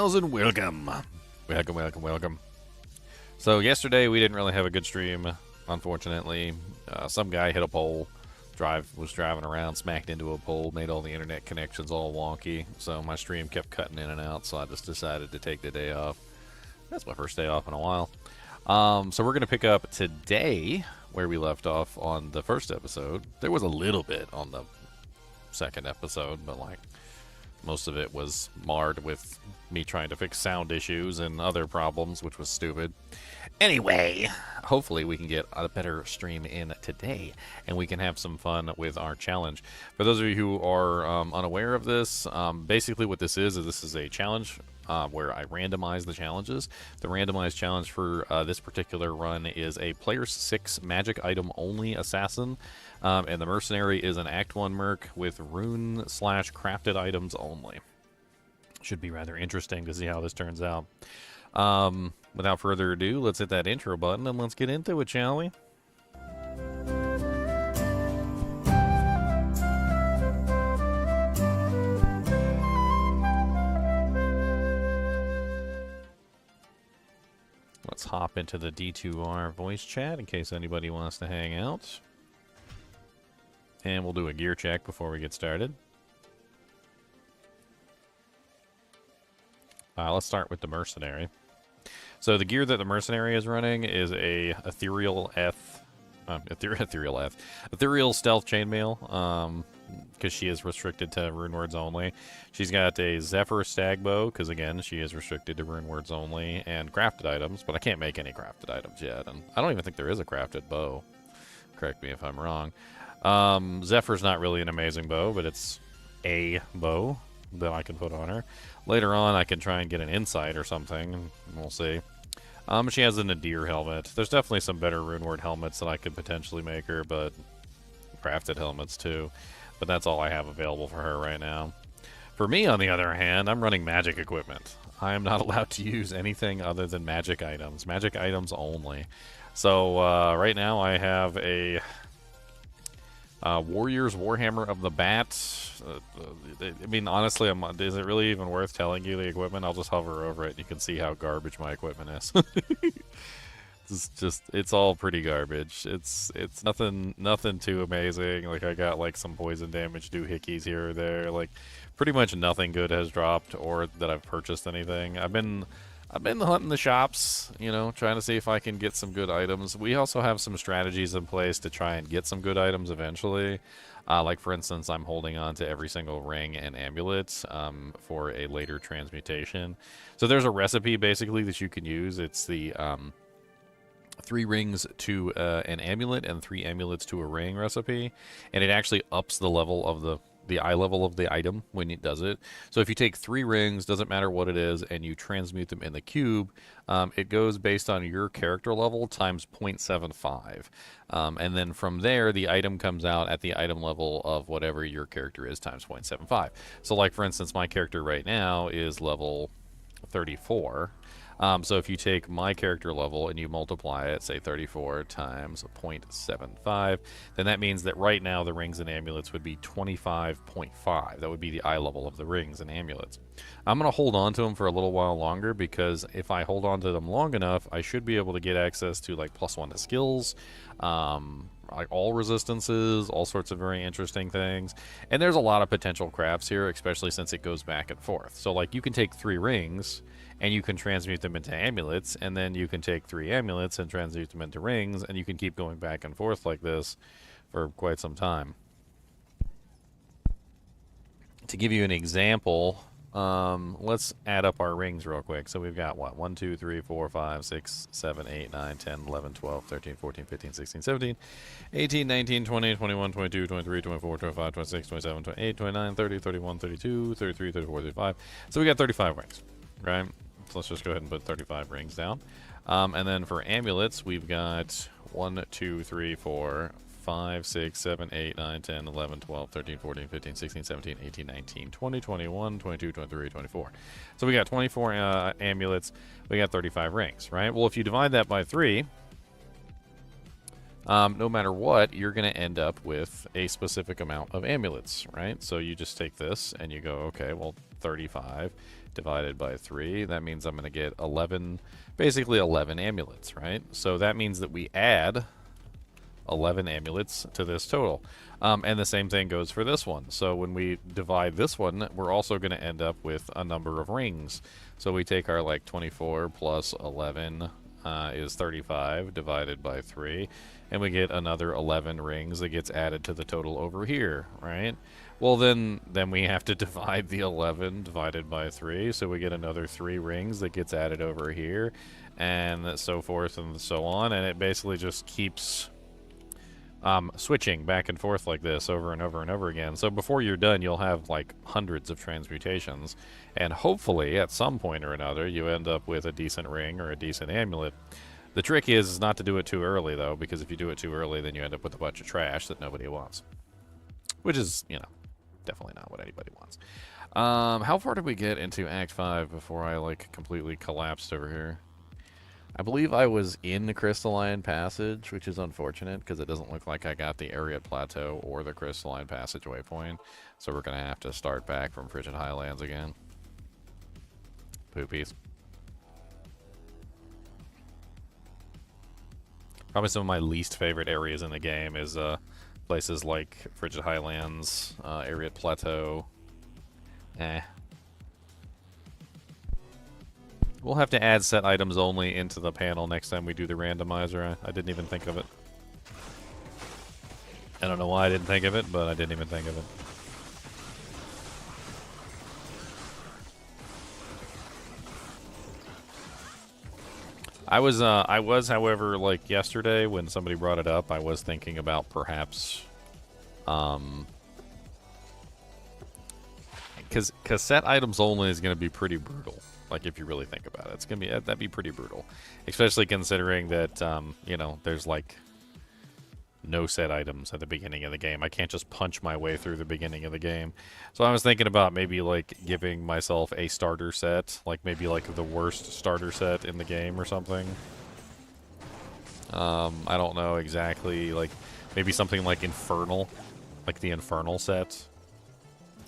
gals, and welcome. Welcome. So yesterday we didn't really have a good stream, unfortunately. Some guy hit a pole, was driving around, smacked into a pole, made all the internet connections all wonky. So my stream kept cutting in and out, so I just decided to take the day off. That's my first day off in a while. So we're going to pick up today where we left off on the first episode. There was a little bit on the second episode, but like most of it was marred with me trying to fix sound issues and other problems, which was stupid. Anyway, hopefully we can get a better stream in today, and we can have some fun with our challenge. For those of you who are unaware of this, basically what this is a challenge where I randomize the challenges. The randomized challenge for this particular run is a player 6 magic item only assassin, and the mercenary is an Act 1 merc with rune/crafted items only. Should be rather interesting to see how this turns out. Without further ado, let's hit that intro button and let's get into it, shall we? Let's hop into the D2R voice chat in case anybody wants to hang out. And we'll do a gear check before we get started. Let's start with the mercenary. So the gear that the mercenary is running is a ethereal stealth chainmail, because she is restricted to Runewords only. She's got a Zephyr stag bow, because again, she is restricted to Runewords only, and crafted items, but I can't make any crafted items yet, and I don't even think there is a crafted bow. Correct me if I'm wrong. Zephyr's not really an amazing bow, but it's a bow that I can put on her. Later on, I can try and get an insight or something, and we'll see. She has a Nadir helmet. There's definitely some better Runeword helmets that I could potentially make her, but crafted helmets too. But that's all I have available for her right now. For me, on the other hand, I'm running magic equipment. I am not allowed to use anything other than magic items. Magic items only. So right now I have a Warrior's Warhammer of the Bat. I mean, honestly, is it really even worth telling you the equipment? I'll just hover over it and you can see how garbage my equipment is. It's all pretty garbage. It's nothing too amazing. Like, I got like some poison damage doohickeys here or there. Like, pretty much nothing good has dropped or that I've purchased anything. I've been hunting the shops, you know, trying to see if I can get some good items. We also have some strategies in place to try and get some good items eventually. Like, for instance, I'm holding on to every single ring and amulet for a later transmutation. So there's a recipe, basically, that you can use. It's the 3 rings to an amulet and 3 amulets to a ring recipe. And it actually ups the level of the eye level of the item when it does it. So if you take 3 rings, doesn't matter what it is, and you transmute them in the cube, it goes based on your character level times 0.75. And then from there, the item comes out at the item level of whatever your character is times 0.75. So like, for instance, my character right now is level 34. So if you take my character level and you multiply it, say 34 times 0.75, then that means that right now the rings and amulets would be 25.5. That would be the eye level of the rings and amulets. I'm going to hold on to them for a little while longer, because if I hold on to them long enough, I should be able to get access to like +1 to skills, like all resistances, all sorts of very interesting things. And there's a lot of potential crafts here, especially since it goes back and forth. So like, you can take 3 rings and you can transmute them into amulets, and then you can take 3 amulets and transmute them into rings, and you can keep going back and forth like this for quite some time. To give you an example, let's add up our rings real quick. So we've got what? 1, 2, 3, 4, 5, 6, 7, 8, 9, 10, 11, 12, 13, 14, 15, 16, 17, 18, 19, 20, 21, 22, 23, 24, 25, 26, 27, 28, 29, 30, 31, 32, 33, 34, 35. So we got 35 rings, right? So let's just go ahead and put 35 rings down. And then for amulets, we've got 1, 2, 3, 4, 5, 6, 7, 8, 9, 10, 11, 12, 13, 14, 15, 16, 17, 18, 19, 20, 21, 22, 23, 24. So we got 24 amulets. We got 35 rings, right? Well, if you divide that by 3, no matter what, you're going to end up with a specific amount of amulets, right? So you just take this and you go, okay, well, 35 divided by 3. That means I'm going to get 11, basically 11 amulets, right? So that means that we add 11 amulets to this total. And the same thing goes for this one. So when we divide this one, we're also going to end up with a number of rings. So we take our like 24 plus 11 is 35 divided by 3, and we get another 11 rings that gets added to the total over here, right? Well, then we have to divide the 11 divided by 3, so we get another 3 rings that gets added over here, and so forth and so on, and it basically just keeps switching back and forth like this over and over and over again. So before you're done, you'll have like hundreds of transmutations, and hopefully at some point or another you end up with a decent ring or a decent amulet. The trick is not to do it too early, though, because if you do it too early, then you end up with a bunch of trash that nobody wants, which is, you know, definitely not what anybody wants. How far did we get into Act 5 before I like completely collapsed over here? I believe I was in the Crystalline Passage, which is unfortunate because it doesn't look like I got the Area Plateau or the Crystalline Passage waypoint. So we're going to have to start back from Frigid Highlands again. Poopies. Probably some of my least favorite areas in the game is places like Frigid Highlands, Area Plateau. We'll have to add set items only into the panel next time we do the randomizer. I didn't even think of it. I don't know why I didn't think of it, but I didn't even think of it. I was, however, like yesterday when somebody brought it up, I was thinking about perhaps, because set items only is going to be pretty brutal. Like, if you really think about it, it's gonna be, that'd be pretty brutal, especially considering that you know, there's like no set items at the beginning of the game. I can't just punch my way through the beginning of the game. So I was thinking about maybe like giving myself a starter set, like maybe like the worst starter set in the game or something. I don't know exactly, like maybe something like Infernal, like the Infernal set.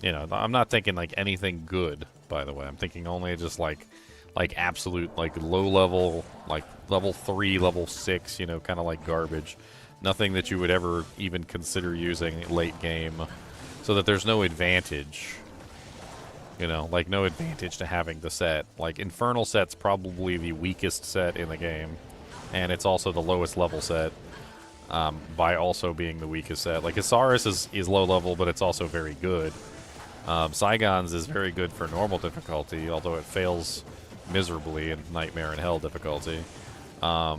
You know, I'm not thinking like anything good, by the way. I'm thinking only just like absolute, like low level, like level 3, level 6, you know, kind of like garbage. Nothing that you would ever even consider using late game, so that there's no advantage. You know, like no advantage to having the set. Like Infernal set's probably the weakest set in the game, and it's also the lowest level set. By also being the weakest set. Like Osiris is low level, but it's also very good. Saigon's is very good for normal difficulty, although it fails miserably in Nightmare and Hell difficulty. I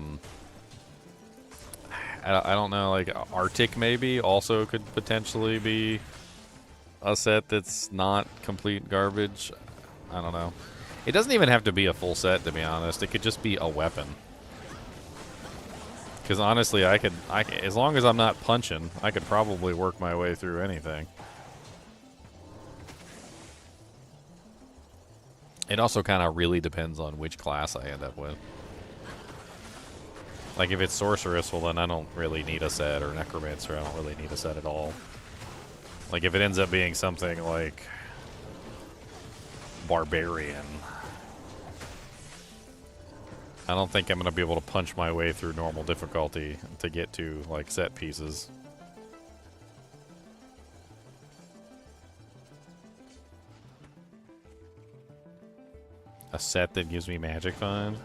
don't know, like Arctic maybe also could potentially be a set that's not complete garbage. I don't know. It doesn't even have to be a full set, to be honest. It could just be a weapon. Because honestly, I could, as long as I'm not punching, I could probably work my way through anything. It also kind of really depends on which class I end up with. Like, if it's Sorceress, well then I don't really need a set, or Necromancer, I don't really need a set at all. Like, if it ends up being something like Barbarian, I don't think I'm going to be able to punch my way through normal difficulty to get to, like, set pieces. A set that gives me Magic Find?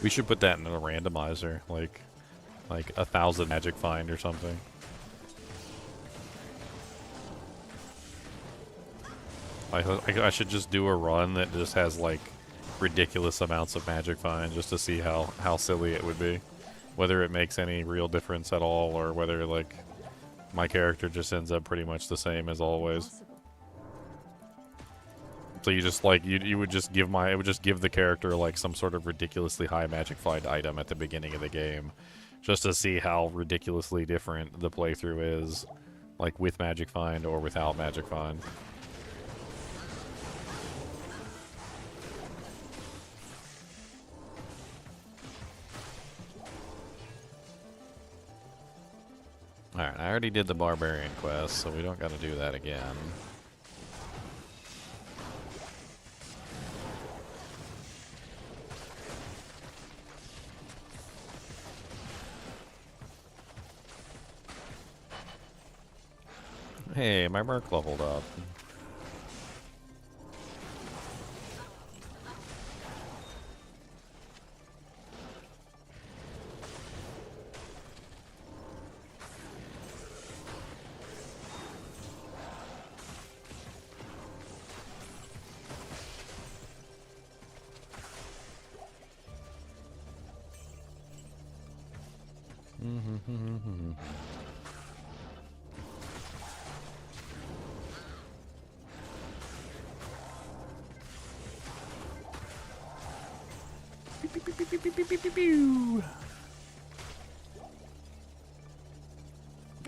We should put that in a randomizer, like 1,000 Magic Find or something. I should just do a run that just has like ridiculous amounts of Magic Find just to see how silly it would be. Whether it makes any real difference at all, or whether like my character just ends up pretty much the same as always. So you just like you would just give it would just give the character like some sort of ridiculously high Magic Find item at the beginning of the game, just to see how ridiculously different the playthrough is, like with Magic Find or without Magic Find. Alright, I already did the barbarian quest, so we don't gotta do that again. Hey, my merc leveled up.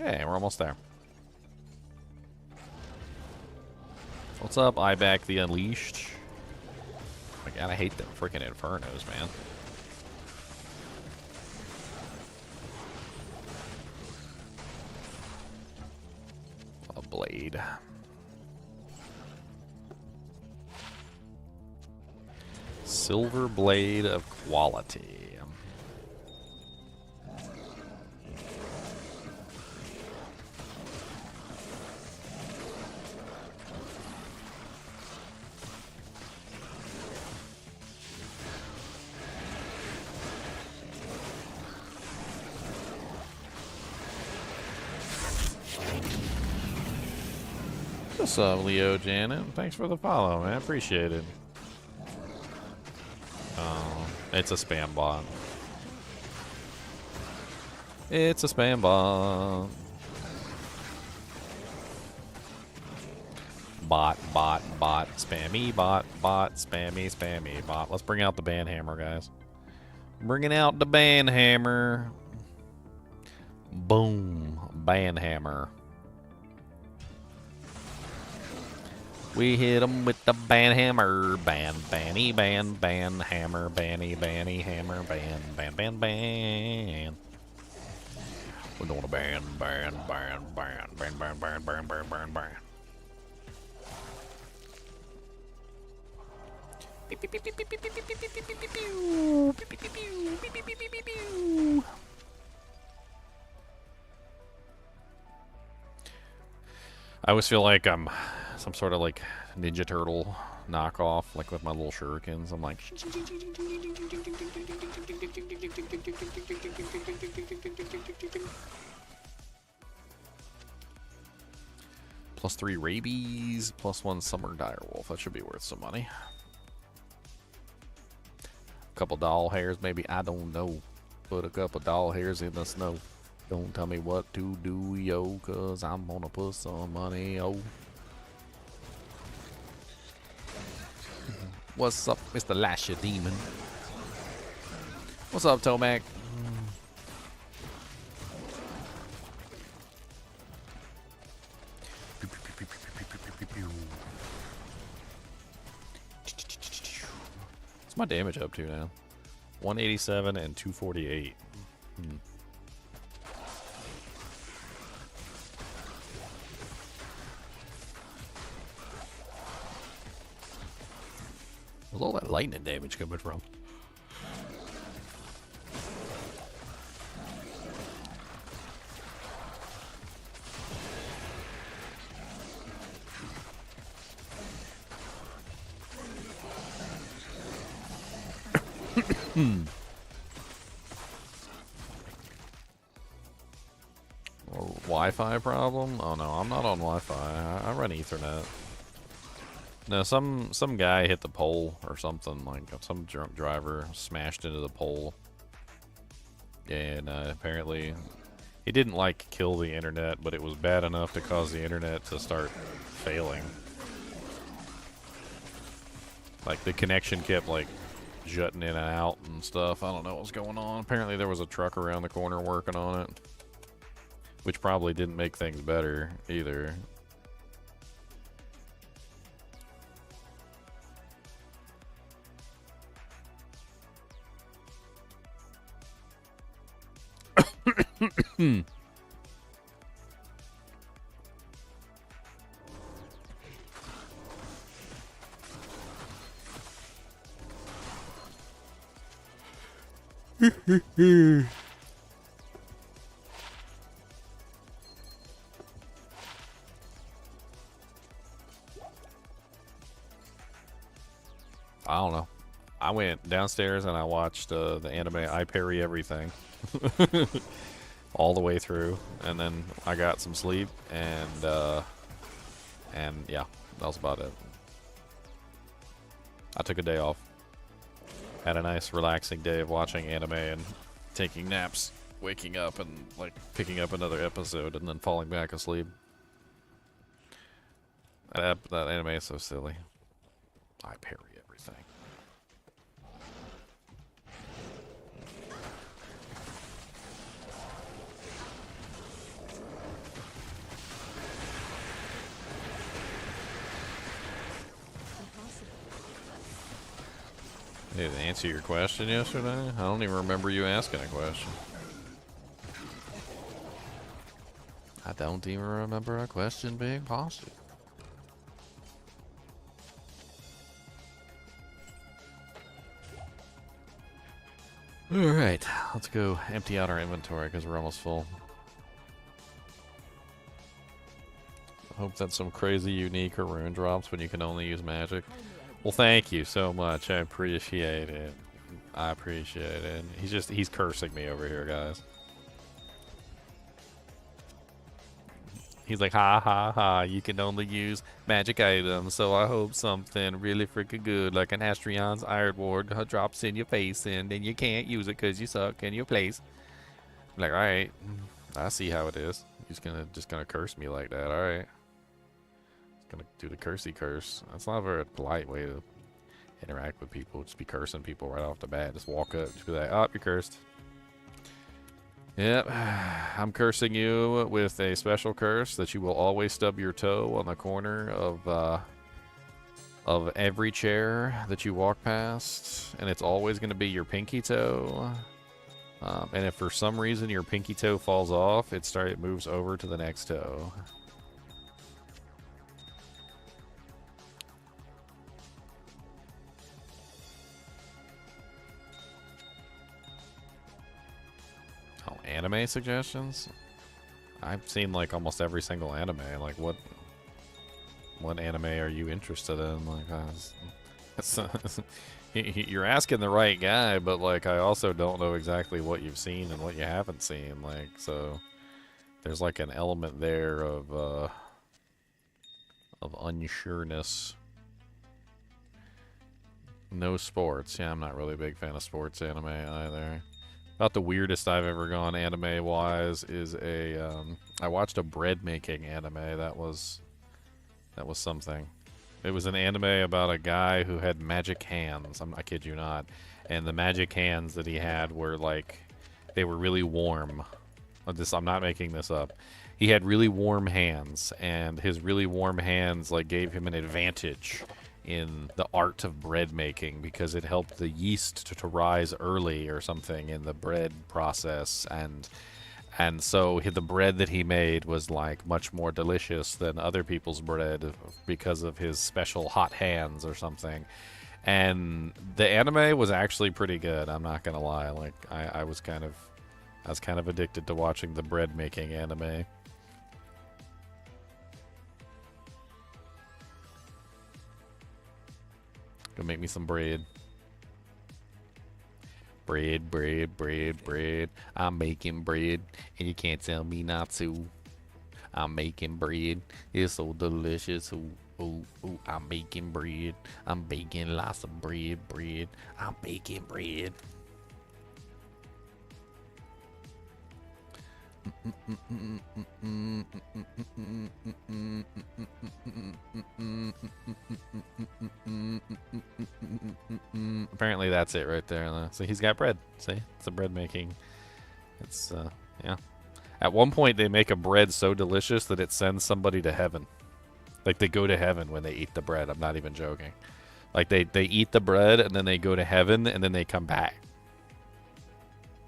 Okay, we're almost there. What's up, Iback the Unleashed? My god, I hate them freaking Infernos, man. A blade. Silver blade of quality. What's up, Leo Janet? Thanks for the follow, man. Appreciate it. Oh, it's a spam bot. It's a spam bot. Bot. Spammy bot. Spammy bot. Let's bring out the band hammer, guys. Bringing out the band hammer. Boom. Band hammer. We hit him with the ban hammer, banny, ban hammer, banny, hammer, ban. We're doing a ban. I always feel like I'm some sort of like Ninja Turtle knockoff, like with my little shurikens. I'm like, +3 rabies, +1 summer direwolf. That should be worth some money. A couple doll hairs, maybe. I don't know. Put a couple doll hairs in the snow. Don't tell me what to do, yo, cause I'm gonna put some money, yo. What's up, Mr. Lasher Demon? What's up, Tomac? What's my damage up to now? 187 and 248. Where's all that lightning damage coming from? Wi-Fi problem? Oh no, I'm not on Wi-Fi. I run Ethernet. No, some guy hit the pole or something, like some drunk driver smashed into the pole. And apparently he didn't like kill the internet, but it was bad enough to cause the internet to start failing. Like the connection kept like jutting in and out and stuff. I don't know what's going on. Apparently there was a truck around the corner working on it, which probably didn't make things better either. I don't know. I went downstairs and I watched the anime I Parry Everything all the way through, and then I got some sleep, and yeah, that was about it. I took a day off. Had a nice relaxing day of watching anime and taking naps, waking up and like picking up another episode and then falling back asleep. That anime is so silly. I parry everything. I didn't answer your question yesterday. I don't even remember you asking a question. I don't even remember a question being posted. Alright, let's go empty out our inventory because we're almost full. I hope that's some crazy unique or rune drops when you can only use magic. Well, thank you so much. I appreciate it. I appreciate it. He's cursing me over here, guys. He's like, ha ha ha, you can only use magic items, so I hope something really freaking good, like an Astrion's Iron Ward, drops in your face, and then you can't use it because you suck in your place. I'm like, alright, I see how it is. He's just gonna curse me like that, alright. He's gonna do the cursey curse. That's not a very polite way to interact with people, just be cursing people right off the bat. Just walk up, just be like, oh, you're cursed. Yep, I'm cursing you with a special curse that you will always stub your toe on the corner of every chair that you walk past, and it's always going to be your pinky toe. And if for some reason your pinky toe falls off, it moves over to the next toe. Oh, anime suggestions? I've seen like almost every single anime. Like what anime are you interested in? Like you're asking the right guy, but like I also don't know exactly what you've seen and what you haven't seen. Like, so there's like an element there of unsureness. No sports. Yeah, I'm not really a big fan of sports anime either. About the weirdest I've ever gone anime-wise is I watched a bread-making anime. That was something. It was an anime about a guy who had magic hands. I kid you not. And the magic hands that he had were like, they were really warm. I'm not making this up. He had really warm hands, and his really warm hands like gave him an advantage in the art of bread making because it helped the yeast to rise early or something in the bread process, and so the bread that he made was like much more delicious than other people's bread because of his special hot hands or something. And the anime was actually pretty good, I'm not gonna lie. Like I was kind of addicted to watching the bread making anime. Go make me some bread. Bread, bread, bread, bread. I'm making bread, and you can't tell me not to. I'm making bread. It's so delicious. Ooh, ooh, ooh. I'm making bread. I'm baking lots of bread, bread. I'm baking bread. Apparently that's it right there. So he's got bread. See? It's a bread making. It's, yeah. At one point they make a bread so delicious that it sends somebody to heaven. Like they go to heaven when they eat the bread. I'm not even joking. Like they eat the bread and then they go to heaven and then they come back.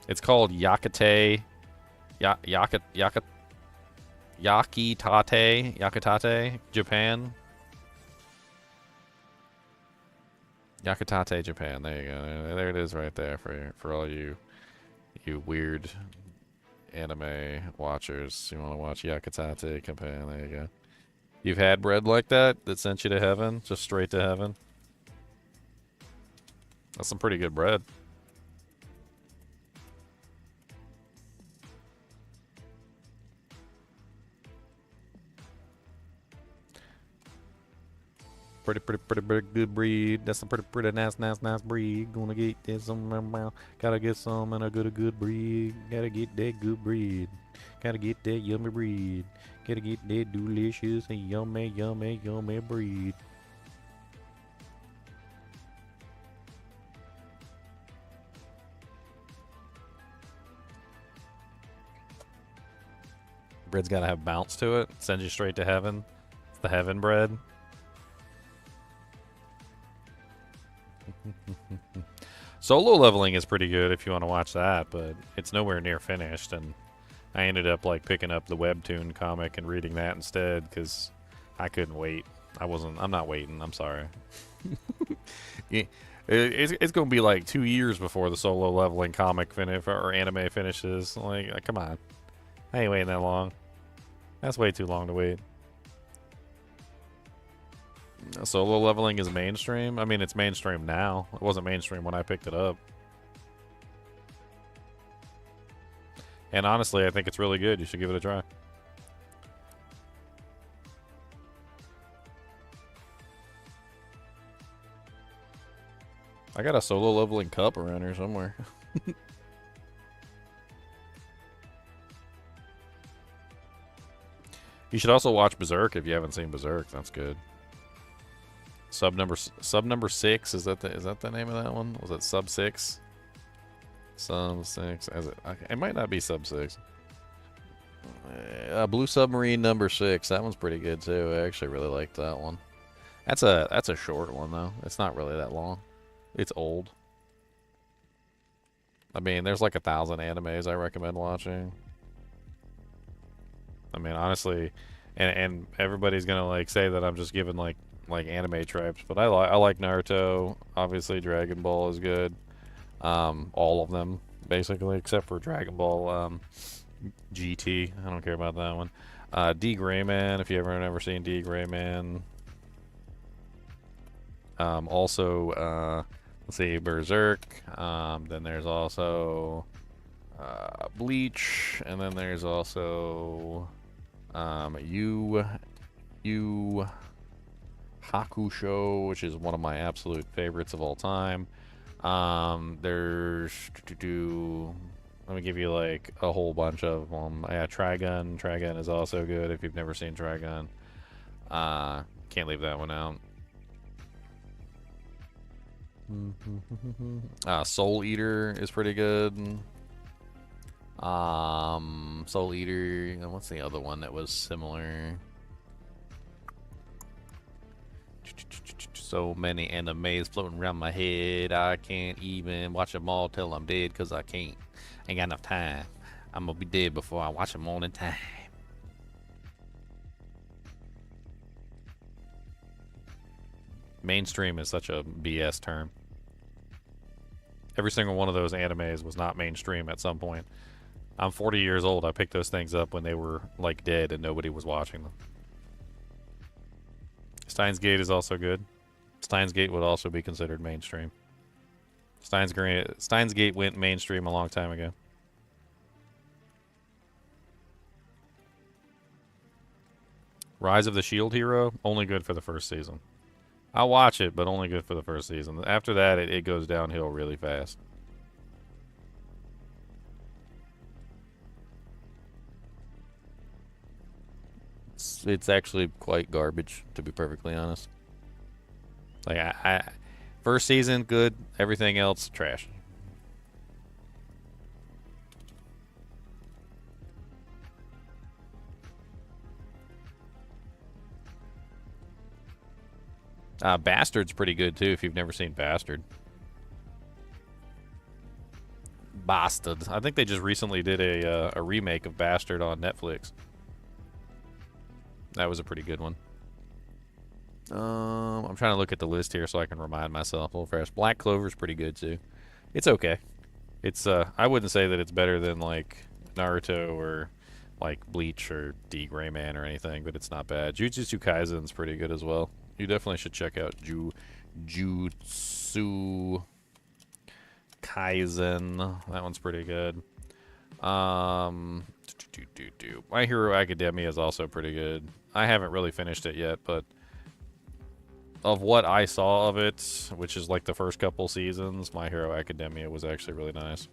It's called yakitate. Yakitate, Japan. Yakitate, Japan. There you go. There it is right there for all you You weird anime watchers. You want to watch Yakutate campaign? There you go. You've had bread like that sent you to heaven, just straight to heaven. That's some pretty good bread. Pretty good breed. That's a pretty nice breed. Gonna get this some, gotta get some and a good breed. Gotta get that good breed. Gotta get that yummy breed. Gotta get that delicious and yummy breed. Bread's gotta have bounce to it. Send you straight to heaven. It's the heaven bread. Solo leveling is pretty good if you want to watch that, but it's nowhere near finished, and I ended up like picking up the webtoon comic and reading that instead because I couldn't wait. I'm not waiting. I'm sorry. It's going to be like 2 years before the solo leveling comic or anime finishes. Like, come on. I ain't waiting that long. That's way too long to wait. Solo leveling is mainstream? I mean, it's mainstream now. It wasn't mainstream when I picked it up. And honestly, I think it's really good. You should give it a try. I got a solo leveling cup around here somewhere. You should also watch Berserk if you haven't seen Berserk. That's good. Sub number 6, is that the name of that one? Was it sub 6? Sub 6. It might not be sub 6. Blue Submarine number 6. That one's pretty good too. I actually really liked that one. That's a short one though. It's not really that long. It's old. I mean, there's like 1,000 animes I recommend watching. I mean, honestly, and everybody's gonna like say that I'm just giving like anime tropes, but I like Naruto. Obviously, Dragon Ball is good. All of them basically, except for Dragon Ball GT. I don't care about that one. D Grayman, if you ever never seen D Grayman. Also, let's see, Berserk. Then there's also Bleach, and then there's also Yu Hakusho, which is one of my absolute favorites of all time. There's let me give you like a whole bunch of them. Yeah, Trigun. Trigun is also good if you've never seen Trigun. Can't leave that one out. Soul Eater is pretty good. Soul Eater. What's the other one that was similar? So many animes floating around my head. I can't even watch them all till I'm dead because I can't. Ain't got enough time. I'm gonna be dead before I watch them all in time. Mainstream is such a BS term. Every single one of those animes was not mainstream at some point. I'm 40 years old. I picked those things up when they were like dead and nobody was watching them. Steins Gate is also good. Steins Gate would also be considered mainstream. Steins Gate went mainstream a long time ago. Rise of the Shield Hero, only good for the first season. I'll watch it, but only good for the first season. After that, it goes downhill really fast. It's actually quite garbage, to be perfectly honest. Like, first season, good. Everything else, trash. Bastard's pretty good, too, if you've never seen Bastard. Bastard. I think they just recently did a remake of Bastard on Netflix. That was a pretty good one. I'm trying to look at the list here so I can remind myself a little fresh. Black Clover's pretty good, too. It's okay. It's I wouldn't say that it's better than like Naruto or like Bleach or D Gray Man or anything, but it's not bad. Jujutsu Kaisen's pretty good as well. You definitely should check out Jutsu Kaisen. That one's pretty good. My Hero Academia is also pretty good. I haven't really finished it yet, but of what I saw of it, which is like the first couple seasons, My Hero Academia was actually really nice.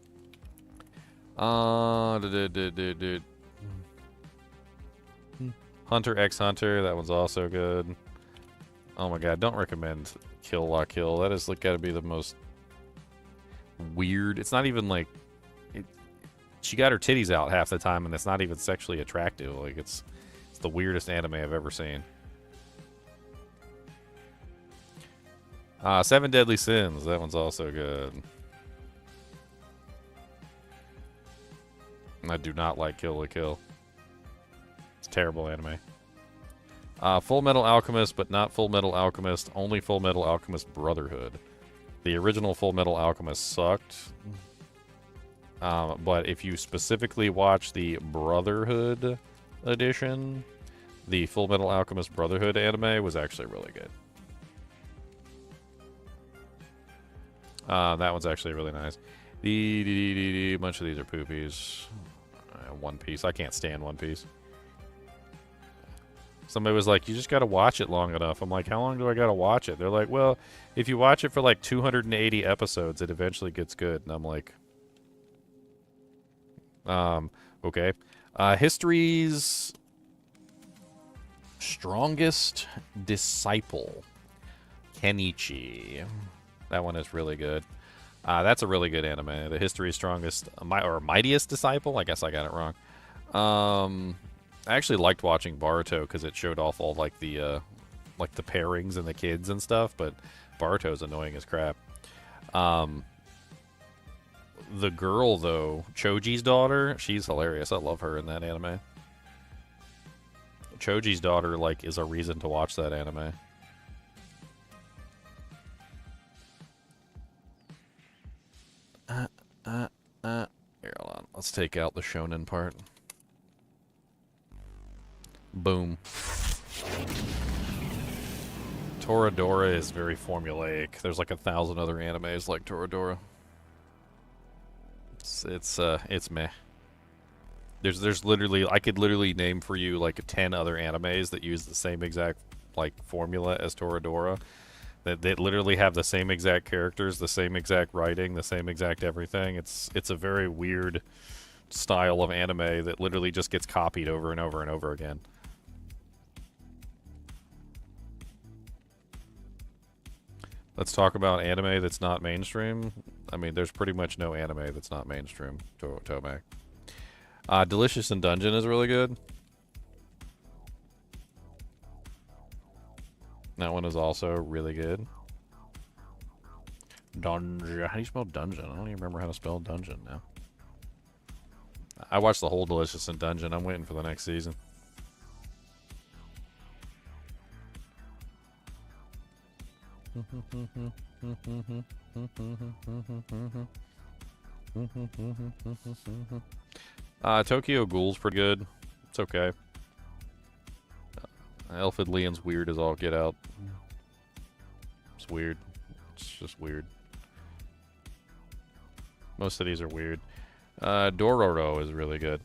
Hunter x Hunter, that one's also good. Oh my god, don't recommend Kill La Kill. That is like gotta be the most weird. It's not even like she got her titties out half the time, and it's not even sexually attractive. Like it's the weirdest anime I've ever seen. Seven Deadly Sins. That one's also good. I do not like Kill la Kill. It's a terrible anime. Full Metal Alchemist, but not Full Metal Alchemist. Only Full Metal Alchemist Brotherhood. The original Full Metal Alchemist sucked. But if you specifically watch the Brotherhood edition, the Full Metal Alchemist Brotherhood anime was actually really good. That one's actually really nice. A bunch of these are poopies. One Piece. I can't stand One Piece. Somebody was like, you just gotta watch it long enough. I'm like, how long do I gotta watch it? They're like, well, if you watch it for like 280 episodes, it eventually gets good. And I'm like, okay. History's strongest disciple, Kenichi. That one is really good. That's a really good anime. The History's strongest, or mightiest disciple. I guess I got it wrong. I actually liked watching Boruto because it showed off all like the pairings and the kids and stuff. But Boruto's annoying as crap. The girl though, Choji's daughter, she's hilarious. I love her in that anime. Choji's daughter like is a reason to watch that anime. Here, hold on. Let's take out the shonen part. Boom. Toradora is very formulaic. There's like 1,000 other animes like Toradora. It's meh. There's literally, I could literally name for you like 10 other animes that use the same exact like formula as Toradora. That literally have the same exact characters, the same exact writing, the same exact everything. It's a very weird style of anime that literally just gets copied over and over and over again. Let's talk about anime that's not mainstream. I mean, there's pretty much no anime that's not mainstream, Tomek. Delicious in Dungeon is really good. That one is also really good. Dungeon. How do you spell dungeon? I don't even remember how to spell dungeon now. I watched the whole Delicious in Dungeon. I'm waiting for the next season. Tokyo Ghoul's pretty good. It's okay. Elfid Leon's weird as all get out. It's weird. It's just weird. Most of these are weird. Dororo is really good.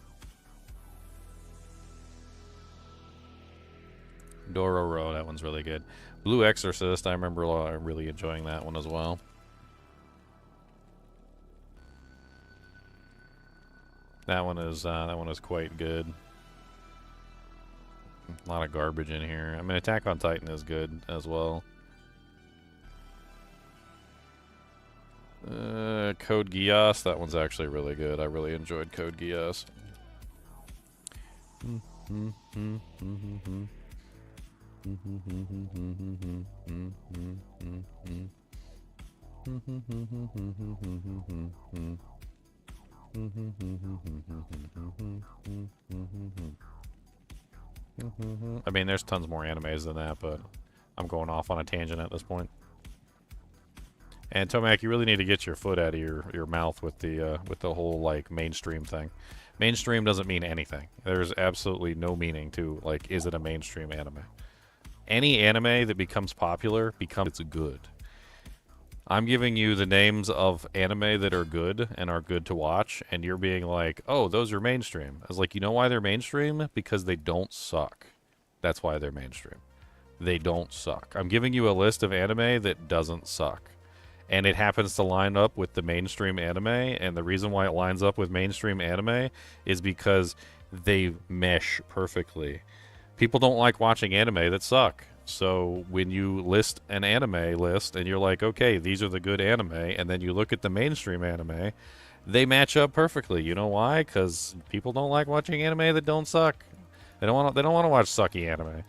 Dororo, that one's really good. Blue Exorcist, I remember really enjoying that one as well. That one is quite good. A lot of garbage in here. I mean, Attack on Titan is good as well. Code Geass, that one's actually really good. I really enjoyed Code Geass. I mean, there's tons more animes than that, but I'm going off on a tangent at this point. And Tomac, you really need to get your foot out of your mouth with the whole like mainstream thing. Mainstream doesn't mean anything. There's absolutely no meaning to like, is it a mainstream anime? Any anime that becomes popular becomes good. I'm giving you the names of anime that are good and are good to watch, and you're being like, oh, those are mainstream. I was like, you know why they're mainstream? Because they don't suck. That's why they're mainstream. They don't suck. I'm giving you a list of anime that doesn't suck. And it happens to line up with the mainstream anime, and the reason why it lines up with mainstream anime is because they mesh perfectly. People don't like watching anime that suck. So when you list an anime list and you're like, okay, these are the good anime, and then you look at the mainstream anime, they match up perfectly. You know why? Because people don't like watching anime that don't suck. They don't want to watch sucky anime.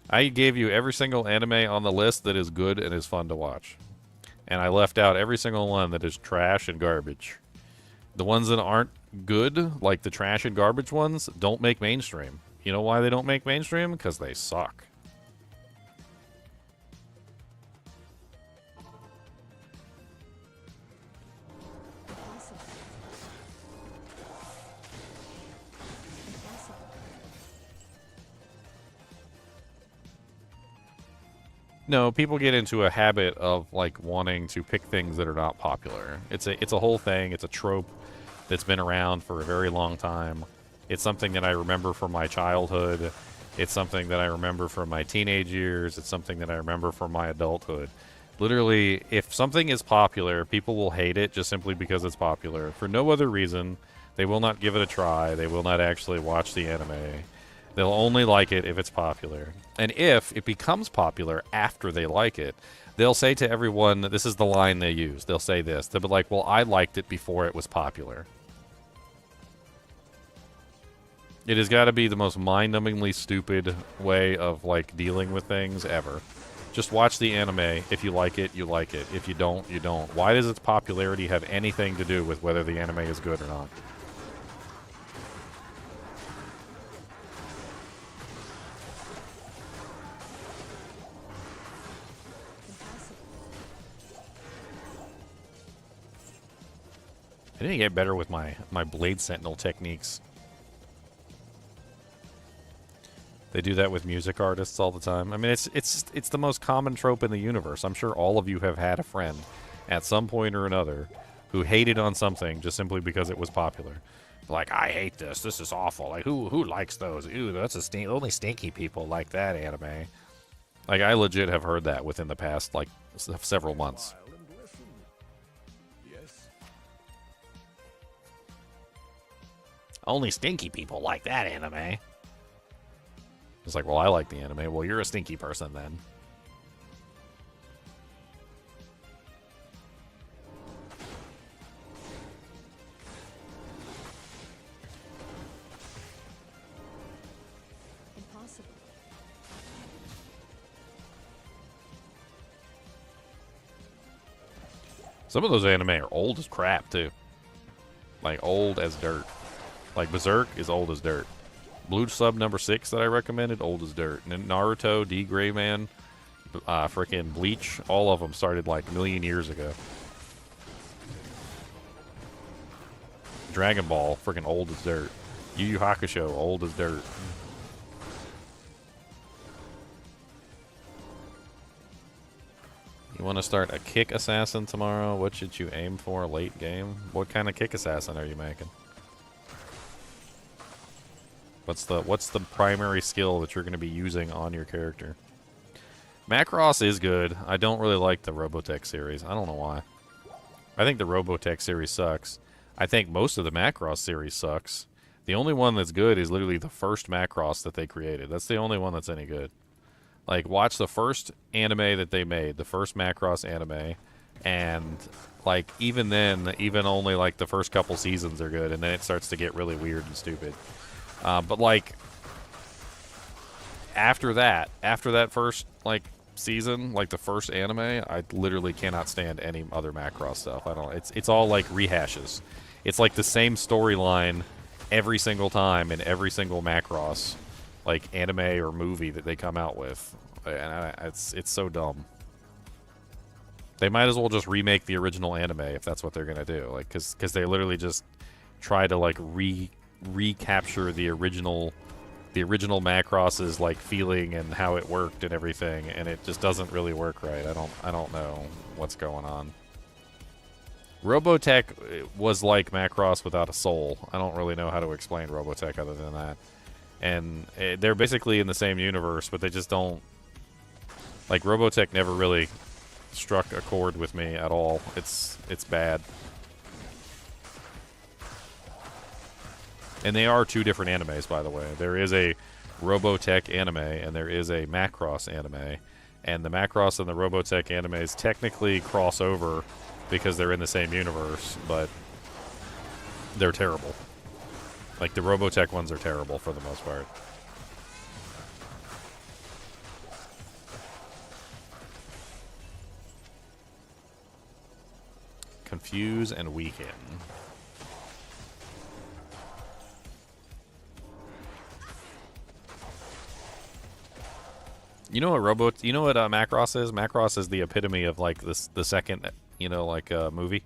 I gave you every single anime on the list that is good and is fun to watch. And I left out every single one that is trash and garbage. The ones that aren't good, like the trash and garbage ones, don't make mainstream. You know why they don't make mainstream? Because they suck. No, people get into a habit of like wanting to pick things that are not popular. It's a whole thing. It's a trope that's been around for a very long time. It's something that I remember from my childhood. It's something that I remember from my teenage years. It's something that I remember from my adulthood. Literally, if something is popular, people will hate it just simply because it's popular. For no other reason, they will not give it a try. They will not actually watch the anime. They'll only like it if it's popular. And if it becomes popular after they like it, they'll say to everyone, this is the line they use. They'll say this. They'll be like, well, I liked it before it was popular. It has got to be the most mind-numbingly stupid way of, like, dealing with things ever. Just watch the anime. If you like it, you like it. If you don't, you don't. Why does its popularity have anything to do with whether the anime is good or not? I need to get better with my Blade Sentinel techniques. They do that with music artists all the time. I mean, it's the most common trope in the universe. I'm sure all of you have had a friend at some point or another who hated on something just simply because it was popular. Like, I hate this. This is awful. Like, who likes those? Ew, that's only stinky people like that anime. Like, I legit have heard that within the past, like, several months. Only stinky people like that anime. It's like, well, I like the anime. Well, you're a stinky person then. Impossible. Some of those anime are old as crap, too. Like, old as dirt. Like, Berserk is old as dirt. Blue Sub number 6 that I recommended, old as dirt. And Naruto, D. Gray Man, freaking Bleach, all of them started like a million years ago. Dragon Ball, freaking old as dirt. Yu Yu Hakusho, old as dirt. You want to start a kick assassin tomorrow? What should you aim for late game? What kind of kick assassin are you making? What's the primary skill that you're going to be using on your character? Macross is good. I don't really like the Robotech series. I don't know why. I think the Robotech series sucks. I think most of the Macross series sucks. The only one that's good is literally the first Macross that they created. That's the only one that's any good. Like, watch the first anime that they made, the first Macross anime, and, like, even then, even only, like, the first couple seasons are good, and then it starts to get really weird and stupid. But, like, after that first, like, season, like, the first anime, I literally cannot stand any other Macross stuff. I don't, it's all, like, rehashes. It's, like, the same storyline every single time in every single Macross, like, anime or movie that they come out with. And it's so dumb. They might as well just remake the original anime if that's what they're gonna do. Like, cause they literally just try to like recapture the original Macross's like feeling and how it worked and everything, and it just doesn't really work right. I don't know what's going on. Robotech was like Macross without a soul. I don't really know how to explain Robotech other than that. And they're basically in the same universe, but they just don't... Like, Robotech never really struck a chord with me at all. It's bad. And they are two different animes, by the way. There is a Robotech anime, and there is a Macross anime. And the Macross and the Robotech animes technically cross over because they're in the same universe, but they're terrible. Like, the Robotech ones are terrible for the most part. Confuse and weaken. You know what Macross is? Macross is the epitome of like the second, movie.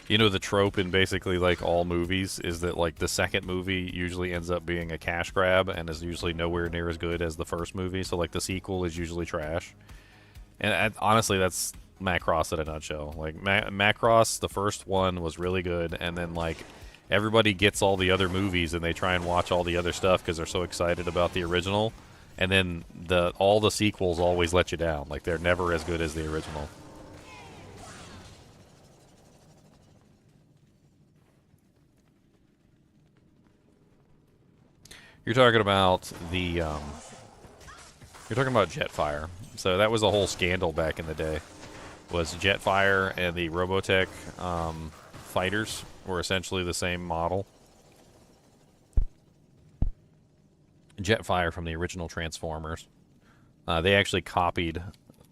You know, the trope in basically like all movies is that like the second movie usually ends up being a cash grab and is usually nowhere near as good as the first movie. So like the sequel is usually trash. And honestly, that's Macross in a nutshell. Like Macross, the first one was really good, and then like everybody gets all the other movies and they try and watch all the other stuff because they're so excited about the original. And then all the sequels always let you down. Like, they're never as good as the original. You're talking about you're talking about Jetfire. So that was a whole scandal back in the day. Was Jetfire and the Robotech fighters were essentially the same model. Jetfire from the original Transformers. They actually copied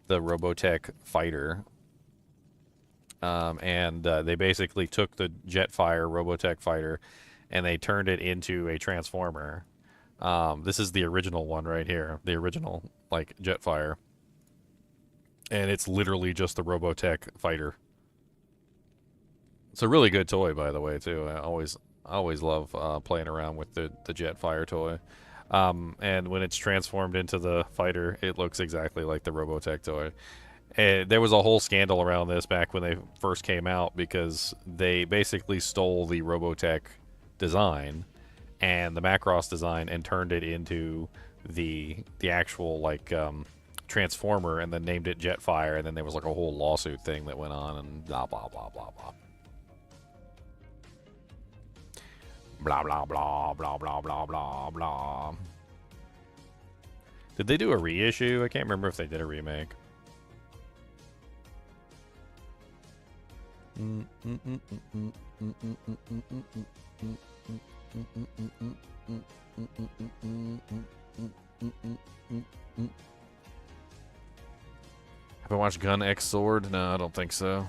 the Robotech fighter. And they basically took the Jetfire Robotech fighter and they turned it into a Transformer. This is the original one right here. The original, like, Jetfire. And it's literally just the Robotech fighter. It's a really good toy, by the way, too. I always love playing around with the Jetfire toy. And when it's transformed into the fighter, it looks exactly like the Robotech toy. And there was a whole scandal around this back when they first came out because they basically stole the Robotech design and the Macross design and turned it into the actual like Transformer and then named it Jetfire, and then there was like a whole lawsuit thing that went on and blah blah blah blah blah. Blah, blah, blah, blah, blah, blah, blah, blah. Did they do a reissue? I can't remember if they did a remake. Have I watched Gun X Sword? No, I don't think so.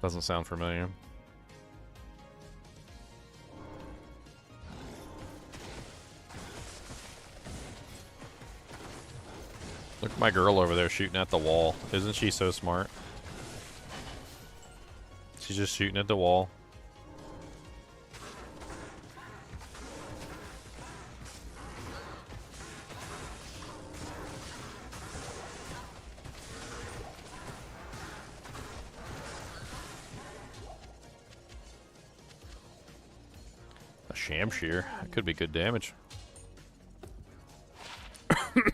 Doesn't sound familiar. Look at my girl over there shooting at the wall. Isn't she so smart? She's just shooting at the wall. A Shamshear. That could be good damage.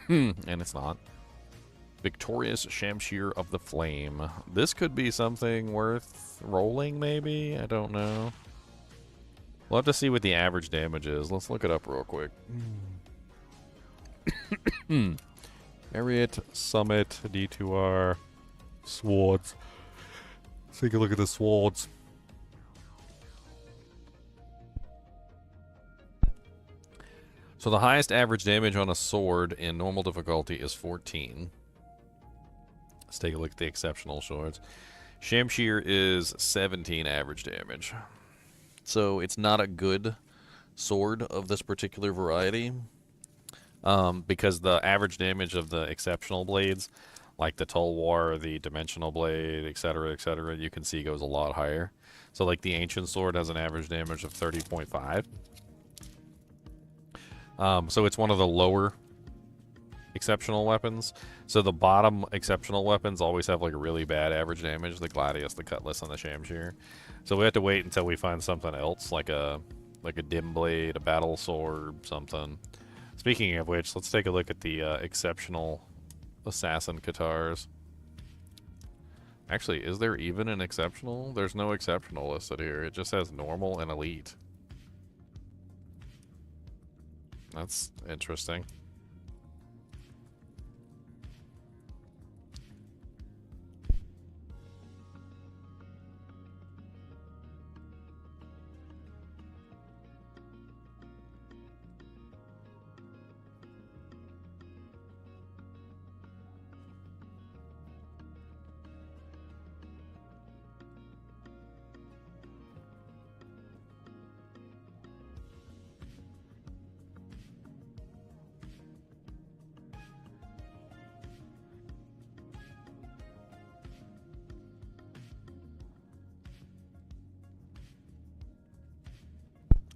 And it's not. Victorious Shamshear of the Flame. This could be something worth rolling, maybe? I don't know. We'll have to see what the average damage is. Let's look it up real quick. Ariat, Summit, D2R, Swords. Let's take a look at the swords. So the highest average damage on a sword in normal difficulty is 14. Let's take a look at the exceptional swords. Shamshear is 17 average damage. So it's not a good sword of this particular variety. Because the average damage of the exceptional blades, like the Tulwar, the Dimensional Blade, etc., you can see goes a lot higher. So like the Ancient Sword has an average damage of 30.5. So it's one of the lower exceptional weapons. So the bottom exceptional weapons always have like a really bad average damage. The Gladius, the Cutlass, and the Shamshir. So we have to wait until we find something else, like a dim blade, a battle sword, something. Speaking of which, let's take a look at the exceptional assassin Katars. Actually, is there even an exceptional? There's no exceptional listed here. It just says normal and elite. That's interesting.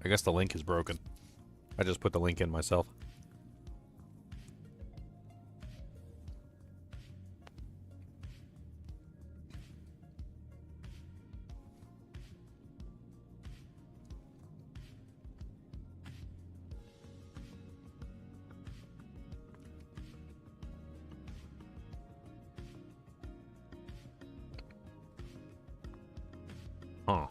I guess the link is broken. I just put the link in myself. Huh.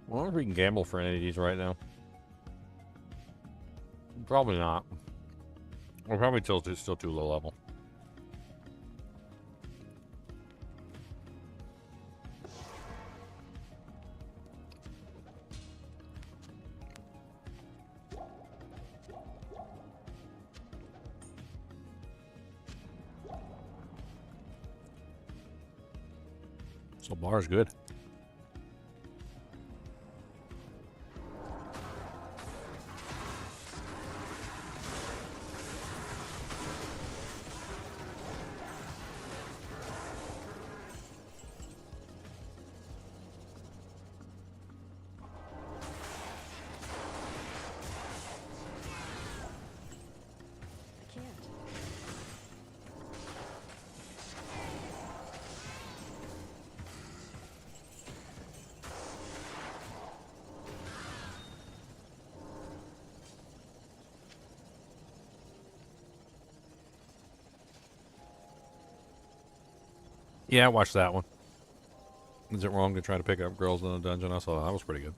I wonder if we can gamble for any of these right now. Probably not. We're probably still too low level. So bar's good. Yeah, I watched that one. Is it wrong to try to pick up girls in a dungeon? I saw that. That was pretty good.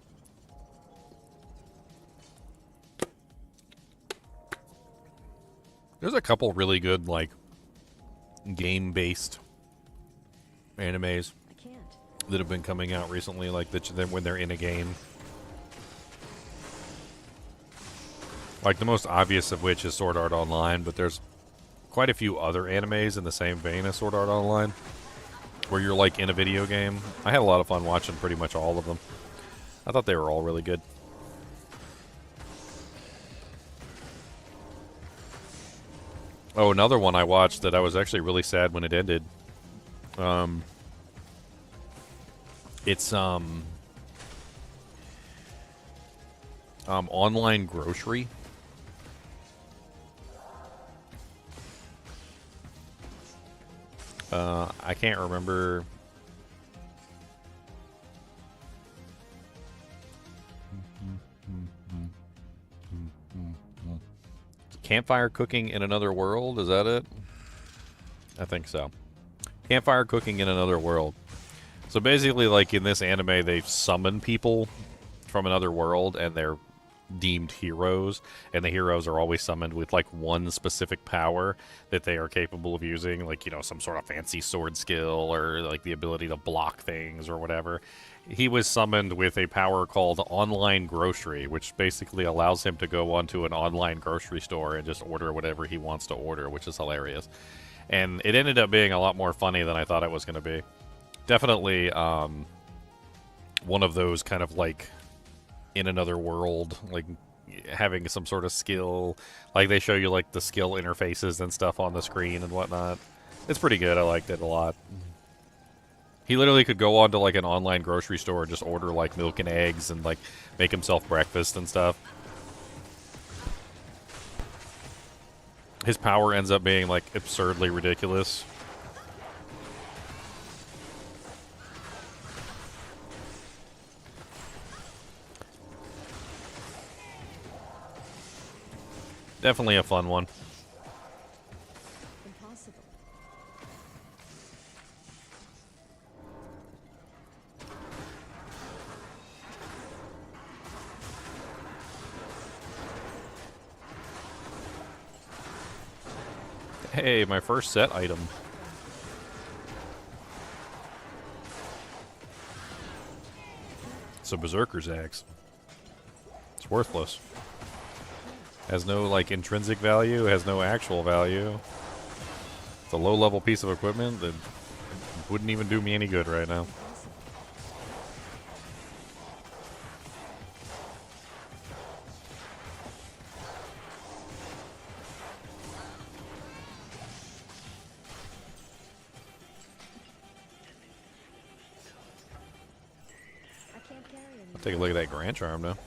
There's a couple really good, like, game-based animes that have been coming out recently, like when they're in a game. Like, the most obvious of which is Sword Art Online, but there's quite a few other animes in the same vein as Sword Art Online, where you're, like, in a video game. I had a lot of fun watching pretty much all of them. I thought they were all really good. Oh, another one I watched that I was actually really sad when it ended. It's online grocery. I can't remember. Campfire cooking in another world, is that it? I think so. Campfire cooking in another world. So basically, like in this anime, they summon people from another world, and they're deemed heroes, and the heroes are always summoned with like one specific power that they are capable of using, like, you know, some sort of fancy sword skill or like the ability to block things or whatever. He was summoned with a power called Online Grocery, which basically allows him to go onto an online grocery store and just order whatever he wants to order, which is hilarious. And it ended up being a lot more funny than I thought it was going to be. Definitely one of those kind of like in another world, like having some sort of skill. Like they show you like the skill interfaces and stuff on the screen and whatnot. It's pretty good. I liked it a lot. He literally could go on to like an online grocery store and just order like milk and eggs and like make himself breakfast and stuff. His power ends up being like absurdly ridiculous. Definitely a fun one. Impossible. Hey, my first set item. It's a Berserker's Axe. It's worthless. Has no, like, intrinsic value, has no actual value. It's a low-level piece of equipment that wouldn't even do me any good right now. I can't carry anymore. I'll take a look at that Grand Charm now.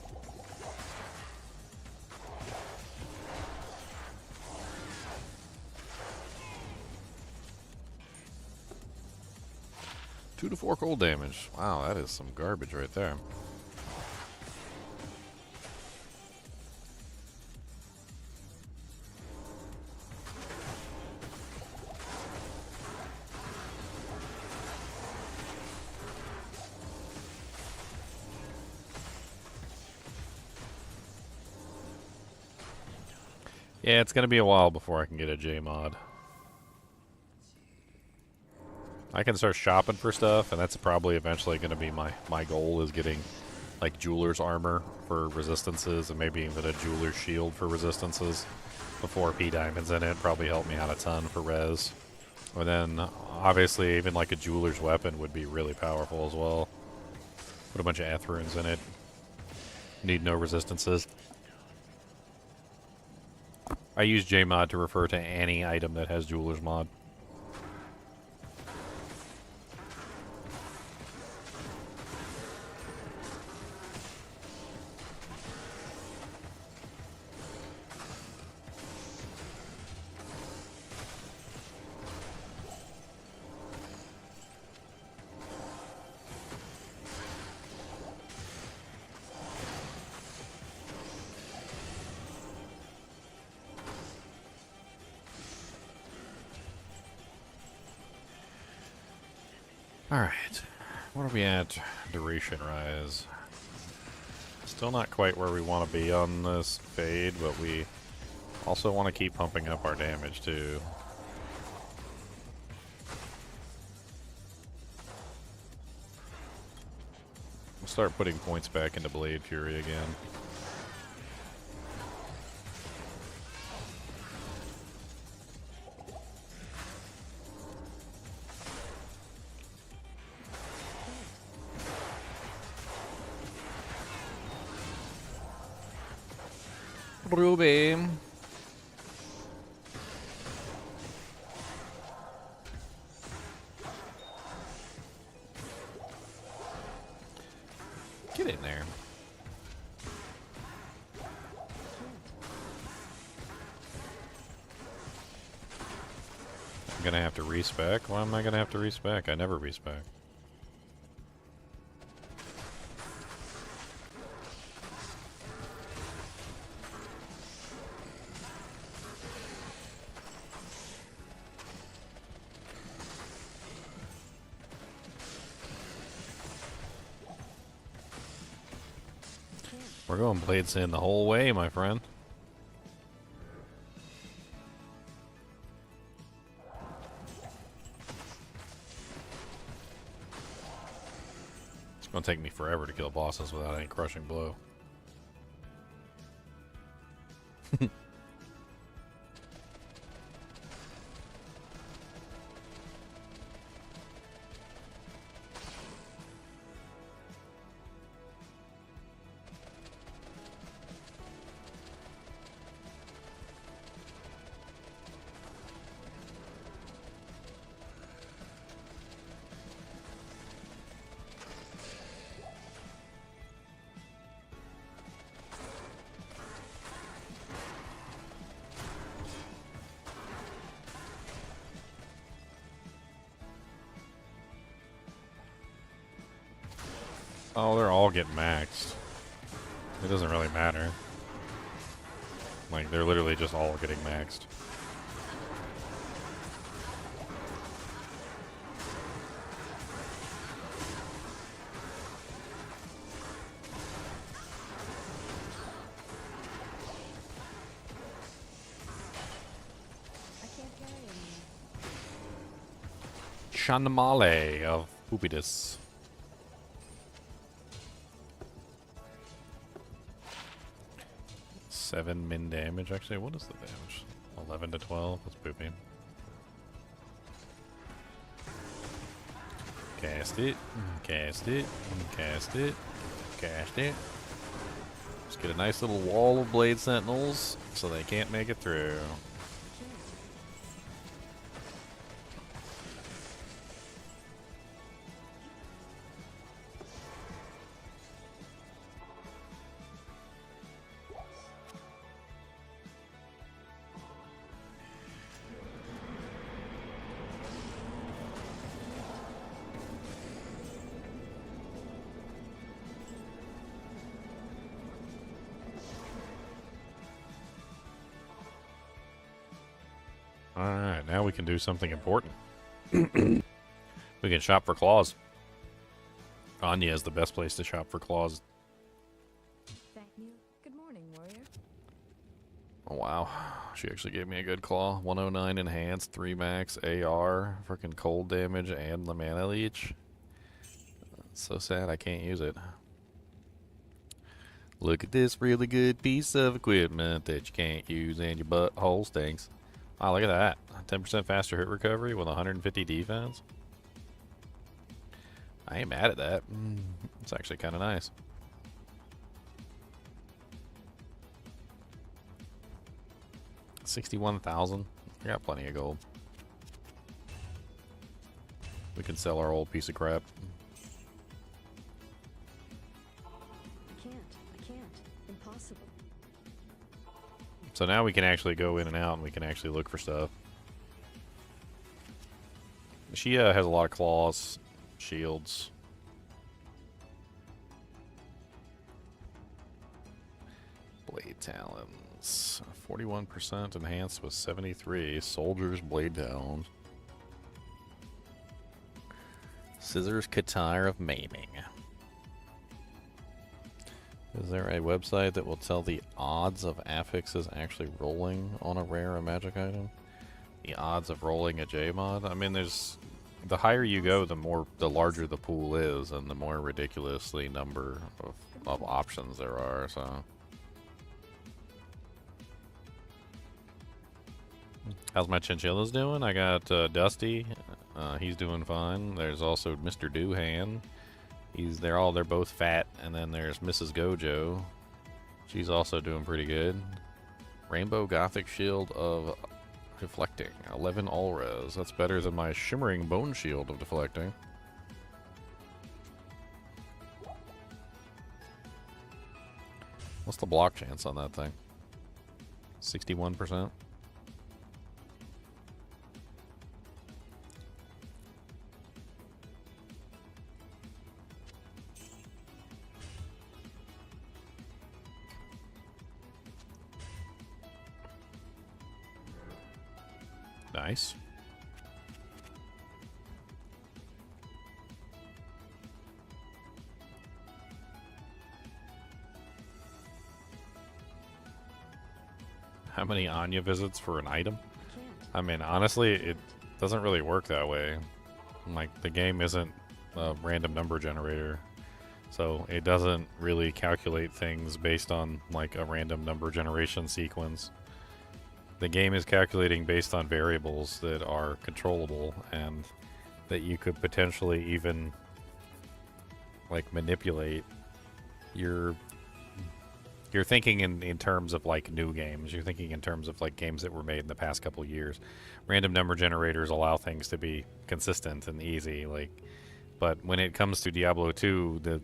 Two to 4 cold damage. Wow, that is some garbage right there. Yeah, it's going to be a while before I can get a J mod. I can start shopping for stuff, and that's probably eventually going to be my goal, is getting like jeweler's armor for resistances and maybe even a jeweler's shield for resistances before P diamonds in it. Probably help me out a ton for res. Or then obviously even like a jeweler's weapon would be really powerful as well. Put a bunch of Eth runes in it. Need no resistances. I use JMod to refer to any item that has jeweler's mod. Alright, what are we at? Duration rise. Still not quite where we want to be on this fade, but we also want to keep pumping up our damage too. We'll start putting points back into Blade Fury again. Ruby. Get in there. I'm gonna have to respec. Why am I gonna have to respec? I never respec. We're going Blade Sin the whole way, my friend. It's going to take me forever to kill bosses without any crushing blow. Oh, they're all getting maxed. It doesn't really matter. Like, they're literally just all getting maxed. I can't carry anymore. Shanamale of Pupidus. 7 min damage. Actually, what is the damage? 11 to 12. That's poopy. Cast it. Cast it. Cast it. Cast it. Just get a nice little wall of blade sentinels so they can't make it through. Alright, now we can do something important. We can shop for claws. Anya is the best place to shop for claws. Thank you. Good morning, warrior. Oh, wow. She actually gave me a good claw. 109 enhanced, 3 max, AR, freaking cold damage, and the mana leech. It's so sad I can't use it. Look at this really good piece of equipment that you can't use and your butthole stinks. Wow, look at that. 10% faster hit recovery with 150 defense. I ain't mad at that. It's actually kind of nice. $61,000. I got plenty of gold. We can sell our old piece of crap. I can't. Impossible. So now we can actually go in and out and we can actually look for stuff. She has a lot of claws, shields. Blade talons. 41% enhanced with 73. Soldiers, blade talons. Scissors, Katar of maiming. Is there a website that will tell the odds of affixes actually rolling on a rare or magic item? The odds of rolling a J-mod? I mean, there's... The higher you go, the larger the pool is, and the more ridiculously number of options there are, so... How's my chinchillas doing? I got Dusty. He's doing fine. There's also Mr. Doohan. They're both fat, and then there's Mrs. Gojo. She's also doing pretty good. Rainbow Gothic Shield of Deflecting. 11 all res. That's better than my Shimmering Bone Shield of Deflecting. What's the block chance on that thing? 61%? Nice. How many Anya visits for an item? I mean, honestly, it doesn't really work that way. Like, the game isn't a random number generator, so it doesn't really calculate things based on, like, a random number generation sequence. The game is calculating based on variables that are controllable and that you could potentially even, like, manipulate. You're thinking in terms of, like, new games. You're thinking in terms of, like, games that were made in the past couple years. Random number generators allow things to be consistent and easy, like, but when it comes to Diablo 2, the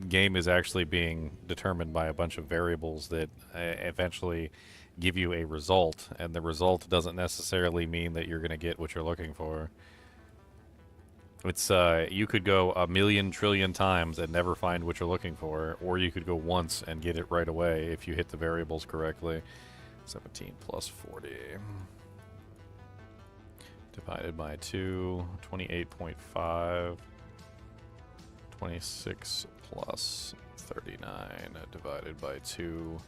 game is actually being determined by a bunch of variables that eventually give you a result, and the result doesn't necessarily mean that you're going to get what you're looking for. It's you could go a million trillion times and never find what you're looking for, or you could go once and get it right away if you hit the variables correctly. 17 plus 40 divided by 2, 28.5. 26 plus 39 divided by 2,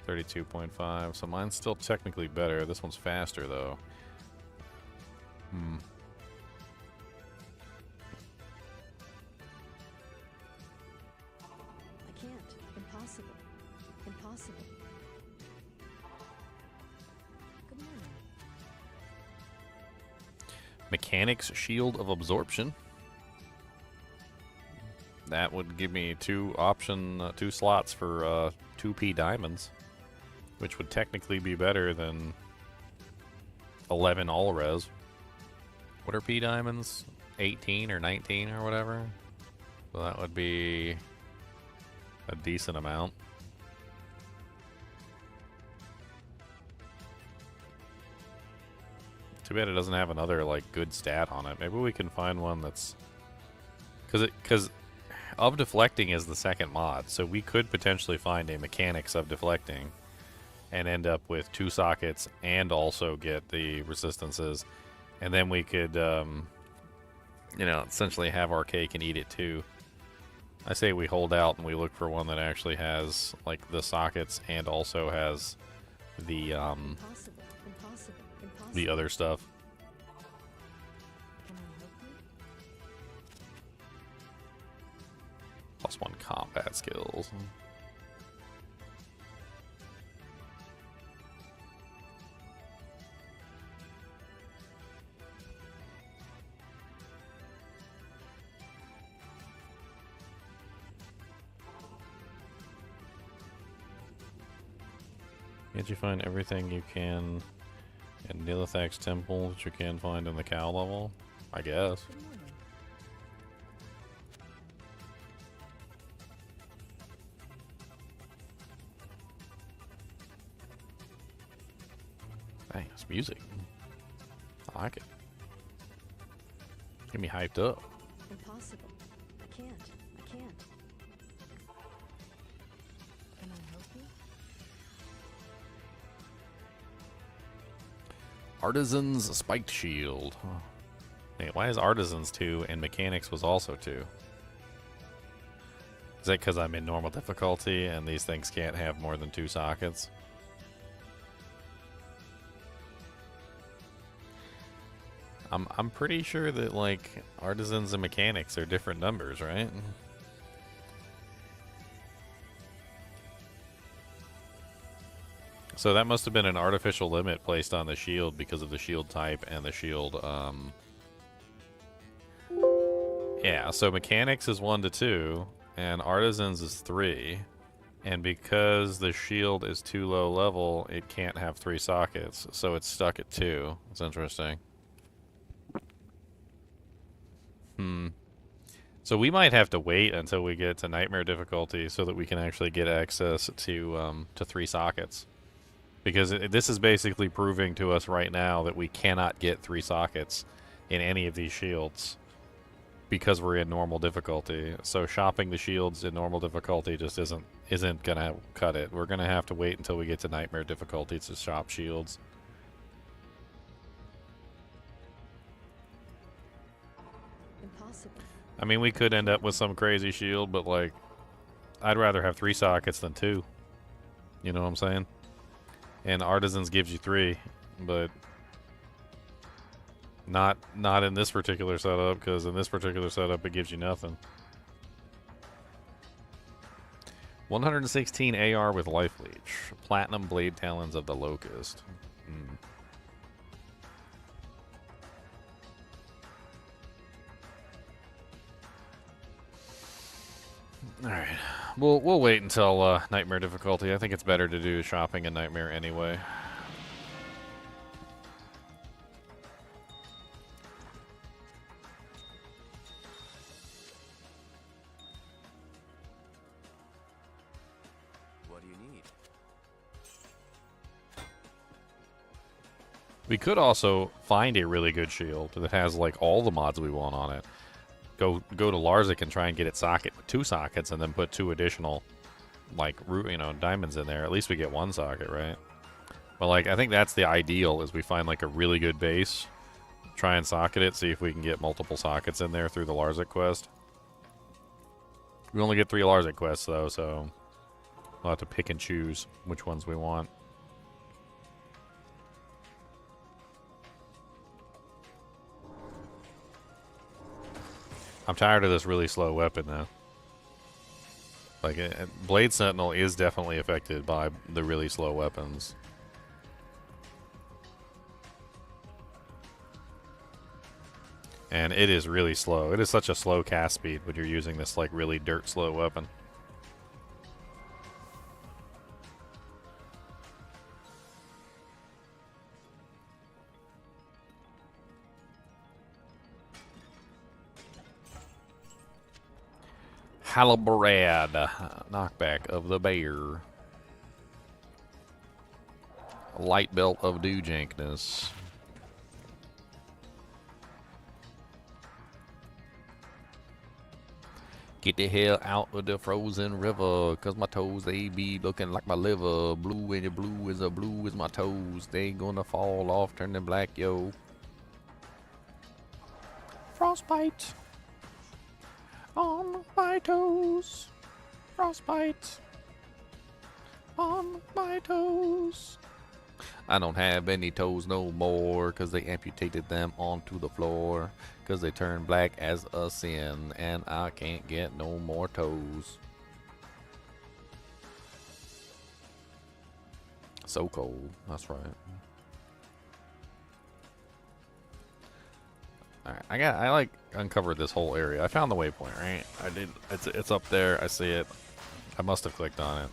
32.5. So mine's still technically better. This one's faster, though. I can't. Impossible. Impossible. Good morning. Mechanics Shield of Absorption. That would give me two slots for 2p diamonds, which would technically be better than 11 all res. What are p diamonds? 18 or 19 or whatever. So that would be a decent amount. Too bad it doesn't have another like good stat on it. Maybe we can find one that's because of deflecting is the second mod, so we could potentially find a mechanics of deflecting and end up with 2 sockets and also get the resistances, and then we could you know, essentially have our cake and eat it too. I say we hold out and we look for one that actually has like the sockets and also has the Impossible. Impossible. Impossible. the other stuff. Can I help you? +1 combat skills. Can't you find everything you can in Nilithak's temple that you can find in the cow level? I guess. Good morning. Dang, it's music. I like it. Get me hyped up. Impossible. I can't. I can't. Can I help you? Artisan's Spiked Shield. Huh. Hey, why is Artisan's 2 and Mechanics was also 2? Is that because I'm in normal difficulty and these things can't have more than 2 sockets? I'm pretty sure that like Artisans and Mechanics are different numbers, right? So that must have been an artificial limit placed on the shield because of the shield type and the shield, yeah, so Mechanics is 1 to 2, and Artisans is 3. And because the shield is too low level, it can't have 3 sockets, so it's stuck at 2. It's interesting. So we might have to wait until we get to Nightmare difficulty so that we can actually get access to 3 sockets. Because this is basically proving to us right now that we cannot get 3 sockets in any of these shields because we're in normal difficulty. So shopping the shields in normal difficulty just isn't gonna cut it. We're gonna have to wait until we get to Nightmare difficulty to shop shields. Impossible. I mean, we could end up with some crazy shield, but like, I'd rather have 3 sockets than 2. You know what I'm saying? And Artisans gives you 3, but not in this particular setup, because in this particular setup it gives you nothing. 116 AR with Life Leech. Platinum Blade Talons of the Locust. Alright. We'll wait until Nightmare difficulty. I think it's better to do shopping in Nightmare anyway. What do you need? We could also find a really good shield that has like all the mods we want on it. go to Larzik and try and get it socket 2 sockets, and then put 2 additional like diamonds in there. At least we get 1 socket, right? But like I think that's the ideal, is we find like a really good base, try and socket it, see if we can get multiple sockets in there through the Larzik quest. We only get 3 Larzik quests though, so we'll have to pick and choose which ones we want. I'm tired of this really slow weapon now. Like, Blade Sentinel is definitely affected by the really slow weapons. And it is really slow. It is such a slow cast speed when you're using this, like, really dirt slow weapon. Halberad, knockback of the bear. Light belt of Dewjankness. Get the hell out of the frozen river, cause my toes, they be looking like my liver. Blue and blue is blue as my toes. They gonna fall off, turning black, yo. Frostbite on my toes. Frostbite on my toes. I don't have any toes no more, cause they amputated them onto the floor, cause they turned black as a sin, and I can't get no more toes. So cold, that's right. Alright, I like uncovered this whole area. I found the waypoint, right? I did. It's up there. I see it. I must have clicked on it.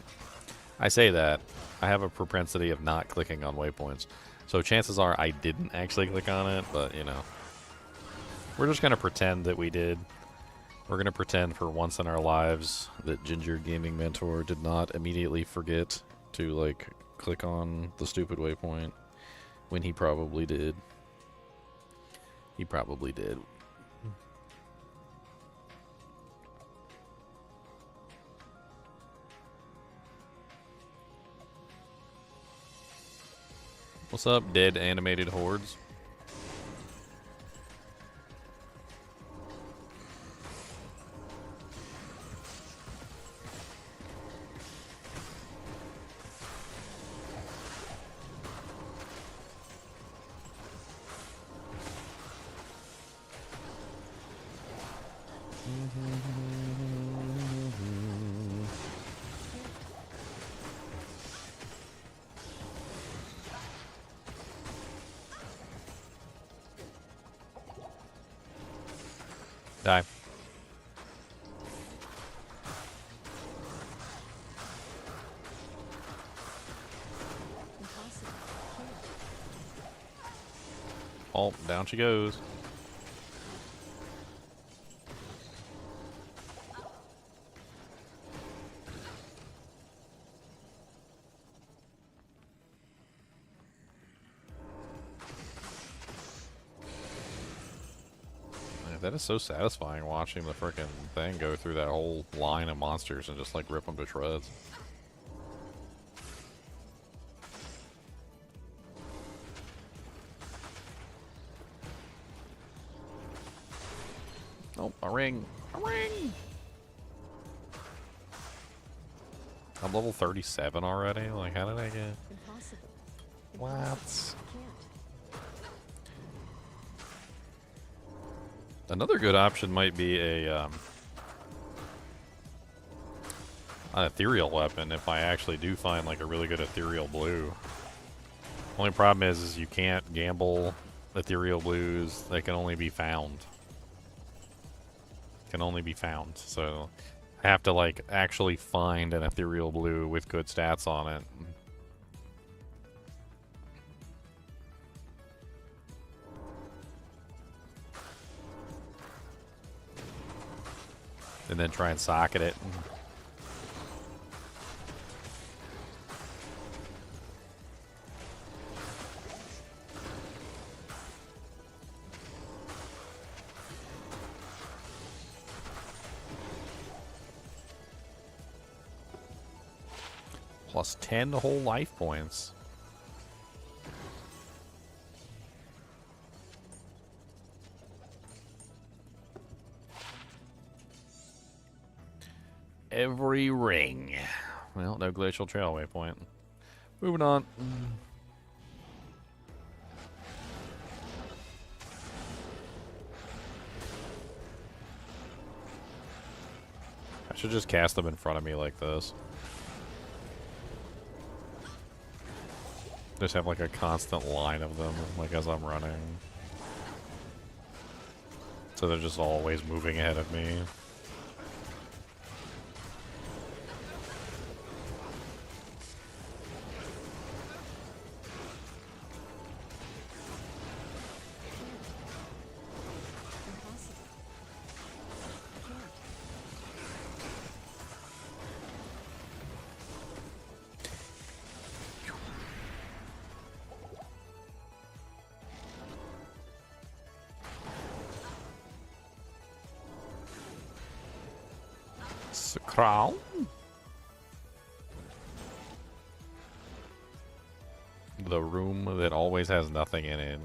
I say that. I have a propensity of not clicking on waypoints. So chances are I didn't actually click on it, but you know. We're just going to pretend that we did. We're going to pretend for once in our lives that Ginger Gaming Mentor did not immediately forget to, like, click on the stupid waypoint when he probably did. He probably did. What's up, dead animated hordes? Die. Oh, down she goes. That is so satisfying, watching the frickin' thing go through that whole line of monsters and just like rip them to shreds. Oh, a ring! A ring! I'm level 37 already? Like, how did I get... Impossible. What? Another good option might be an ethereal weapon if I actually do find like a really good ethereal blue. Only problem is you can't gamble ethereal blues. They can only be found. Can only be found. So I have to like actually find an ethereal blue with good stats on it. And then try and socket it. Plus 10 whole life points. Every ring. Well, no glacial trail waypoint. Moving on. I should just cast them in front of me like this. Just have like a constant line of them, like as I'm running. So they're just always moving ahead of me. Crown. The room that always has nothing in it.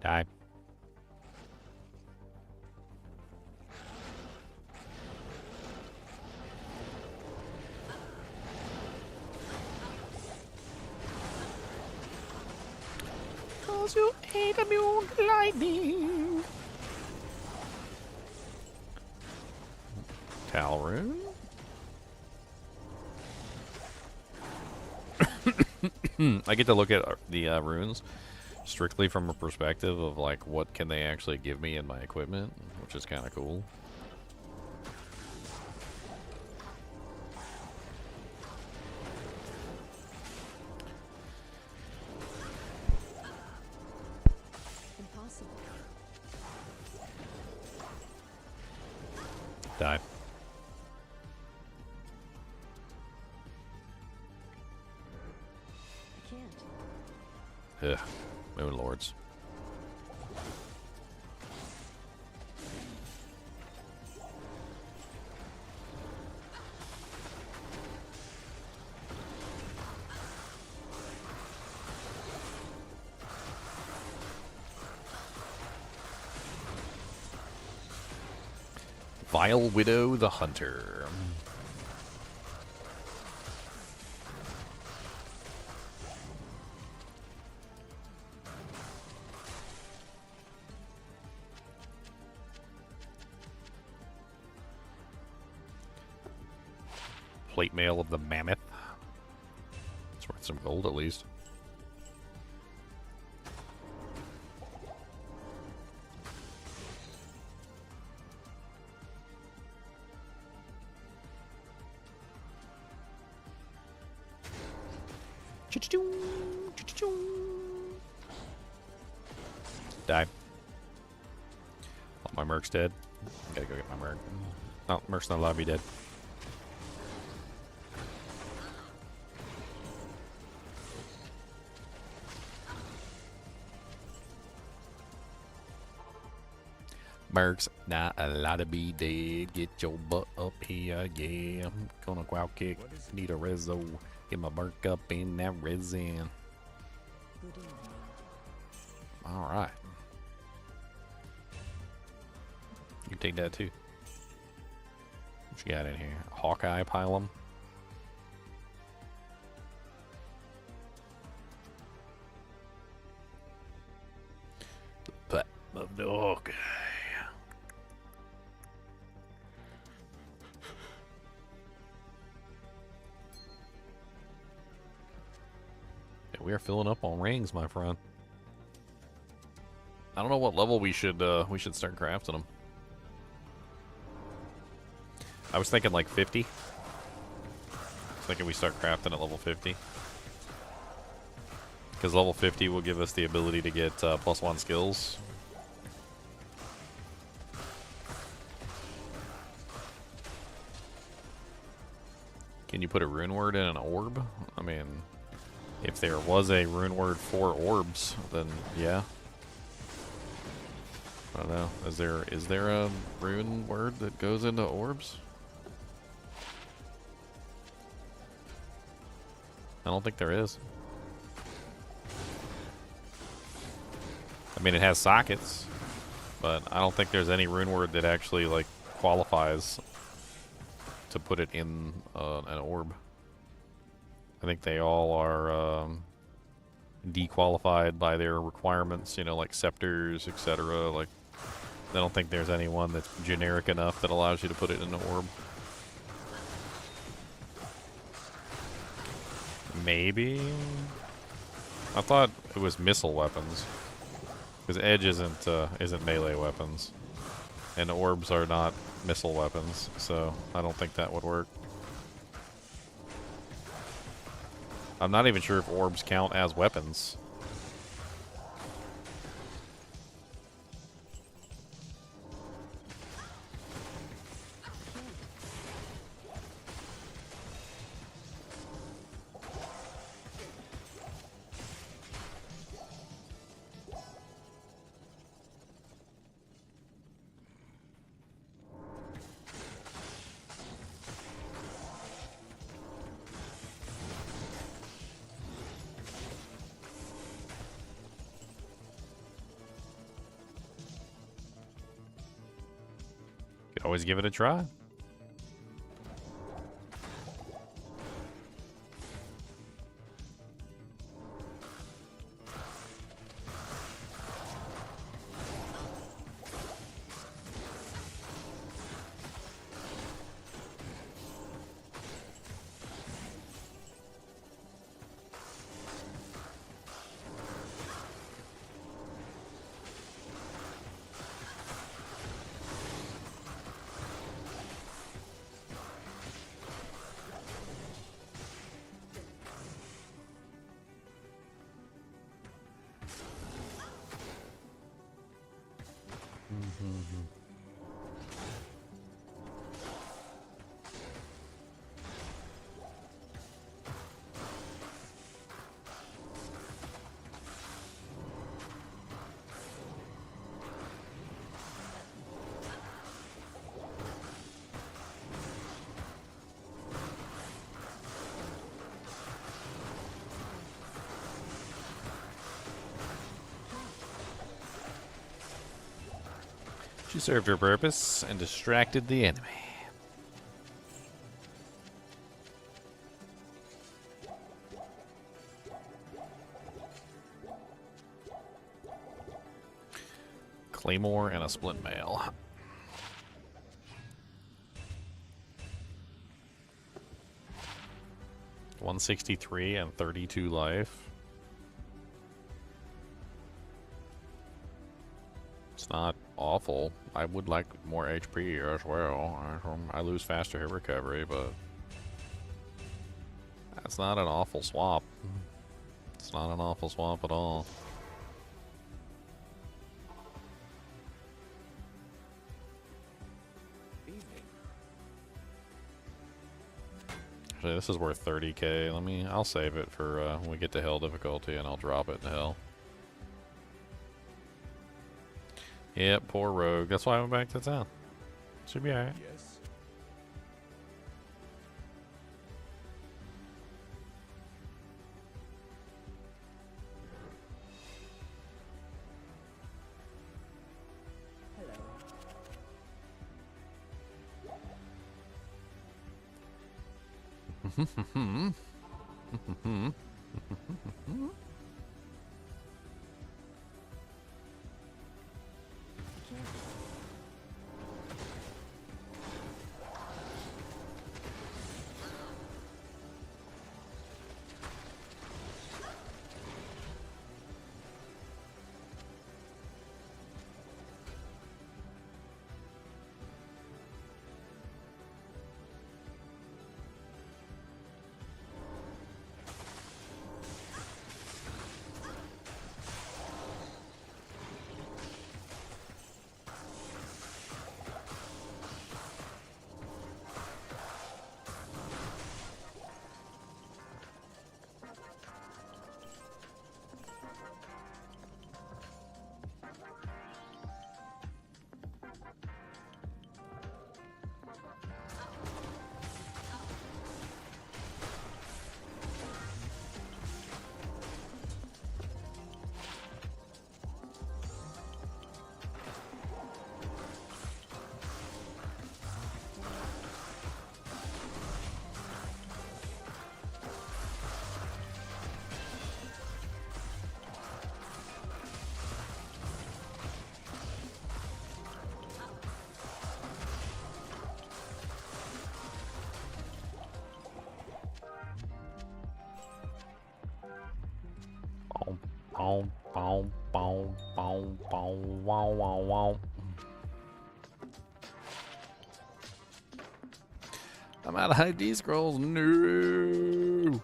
Die. You ain't immune to lightning. Talrune. I get to look at the runes strictly from a perspective of like what can they actually give me in my equipment, which is kind of cool. Die. I can't. Ugh. Moon Lords. Vile Widow the Hunter. Plate mail of the Mammoth. It's worth some gold at least. Die. Oh, my Merc's dead. Gotta go get my Merc. Oh, Merc's not allowed to be dead. Merc's not allowed to be dead. Get your butt up here, yeah. I'm gonna growl kick. Need a rezo. Get my Merc up in that resin. Alright. You can take that too. What you got in here? Hawkeye Pylum? The butt of the Hawkeye. Yeah, we are filling up on rings, my friend. I don't know what level we should start crafting them. I was thinking like 50. I was thinking we start crafting at level 50. Because level 50 will give us the ability to get +1 skills. Can you put a rune word in an orb? I mean, If there was a rune word for orbs, then yeah. I don't know. Is there a rune word that goes into orbs? I don't think there is. I mean, it has sockets, but I don't think there's any rune word that actually like qualifies to put it in an orb. I think they all are dequalified by their requirements, you know, like scepters, etc. Like, I don't think there's anyone that's generic enough that allows you to put it in an orb. Maybe? I thought it was missile weapons. Because edge isn't melee weapons. And orbs are not missile weapons, so I don't think that would work. I'm not even sure if orbs count as weapons. Could always give it a try. She served her purpose and distracted the enemy. Claymore and a split mail. $163 and 32 life. It's not awful. I would like more HP as well. I lose faster hit recovery, but that's not an awful swap. It's not an awful swap at all. Actually, this is worth 30k. I'll save it for when we get to hell difficulty, and I'll drop it in hell. Yep, poor rogue. That's why I went back to town. Should be alright. Yes. boom, boom, boom, boom, boom, wow, wow, wow. I'm out of ID scrolls. No.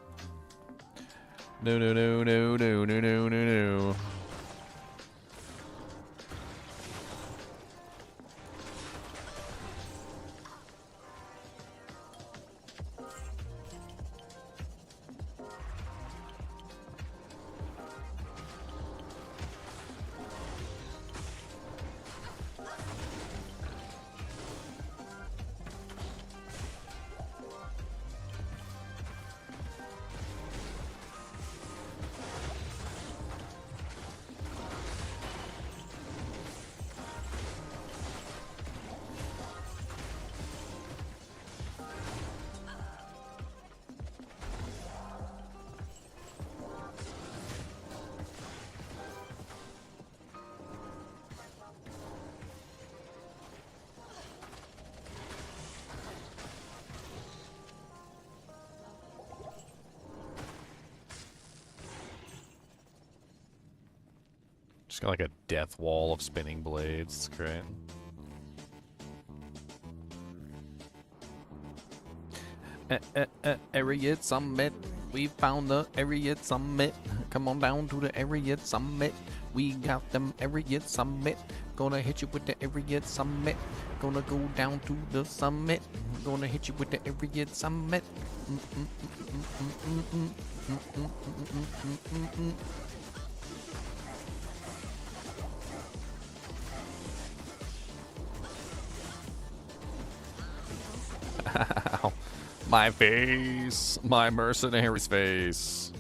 No, no, no, no, no, no, no, no, no. Just got like a death wall of spinning blades. It's great. Area Summit. We found the Area Summit. Come on down to the Area Summit. We got them Area Summit. Gonna hit you with the Area Summit. Gonna go down to the summit. Gonna hit you with the Area Summit. My face! My mercenary's face!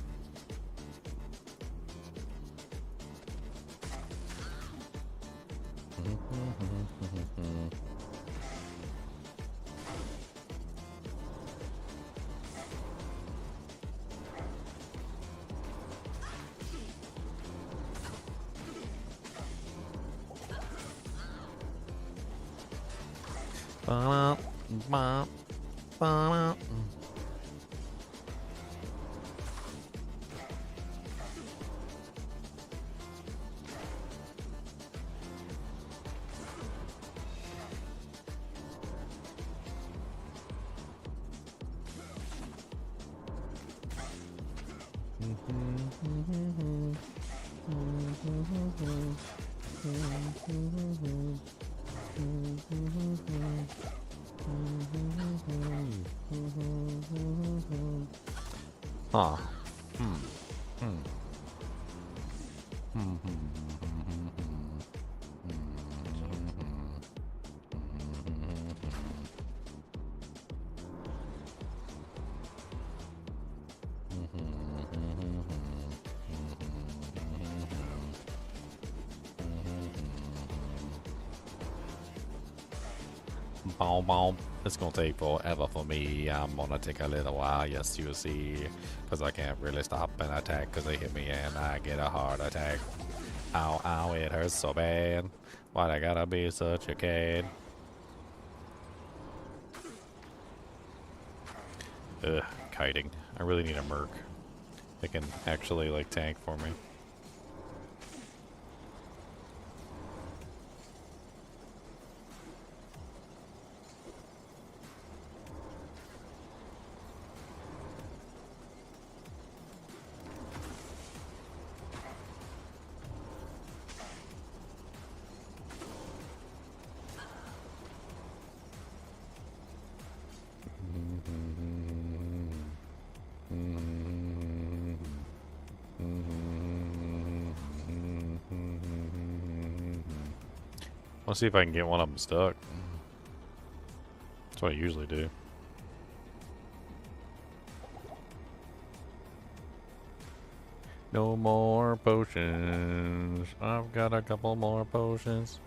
Huh. Bow, bow. It's gonna take forever for me. I'm gonna take a little while, yes, you see. Cause I can't really stop an attack cause they hit me and I get a heart attack. Ow, ow, it hurts so bad. Why'd I gotta be such a kid? Ugh, kiting. I really need a merc that can actually, like, tank for me. Let's see if I can get one of them stuck. That's what I usually do. No more potions. I've got a couple more potions.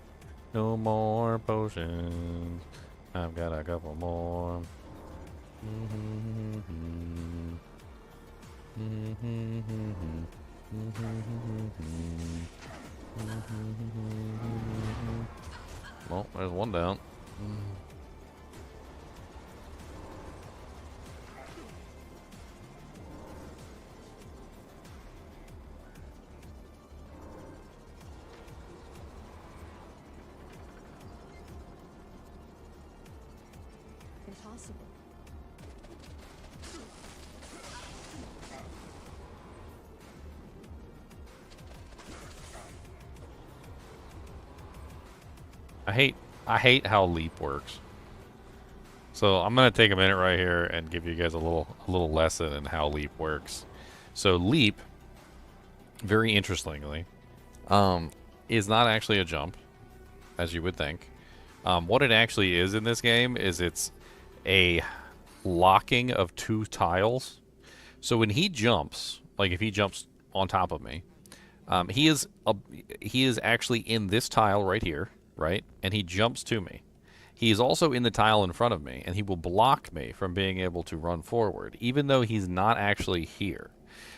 No more potions. I've got a couple more. Well, there's one down. Impossible. I hate how leap works. So I'm gonna take a minute right here and give you guys a little lesson in how leap works. So leap, very interestingly, is not actually a jump, as you would think. What it actually is in this game is it's a locking of two tiles. So when he jumps, like if he jumps on top of me, he is actually in this tile right here, right? And he jumps to me. He is also in the tile in front of me, and he will block me from being able to run forward, even though he's not actually here.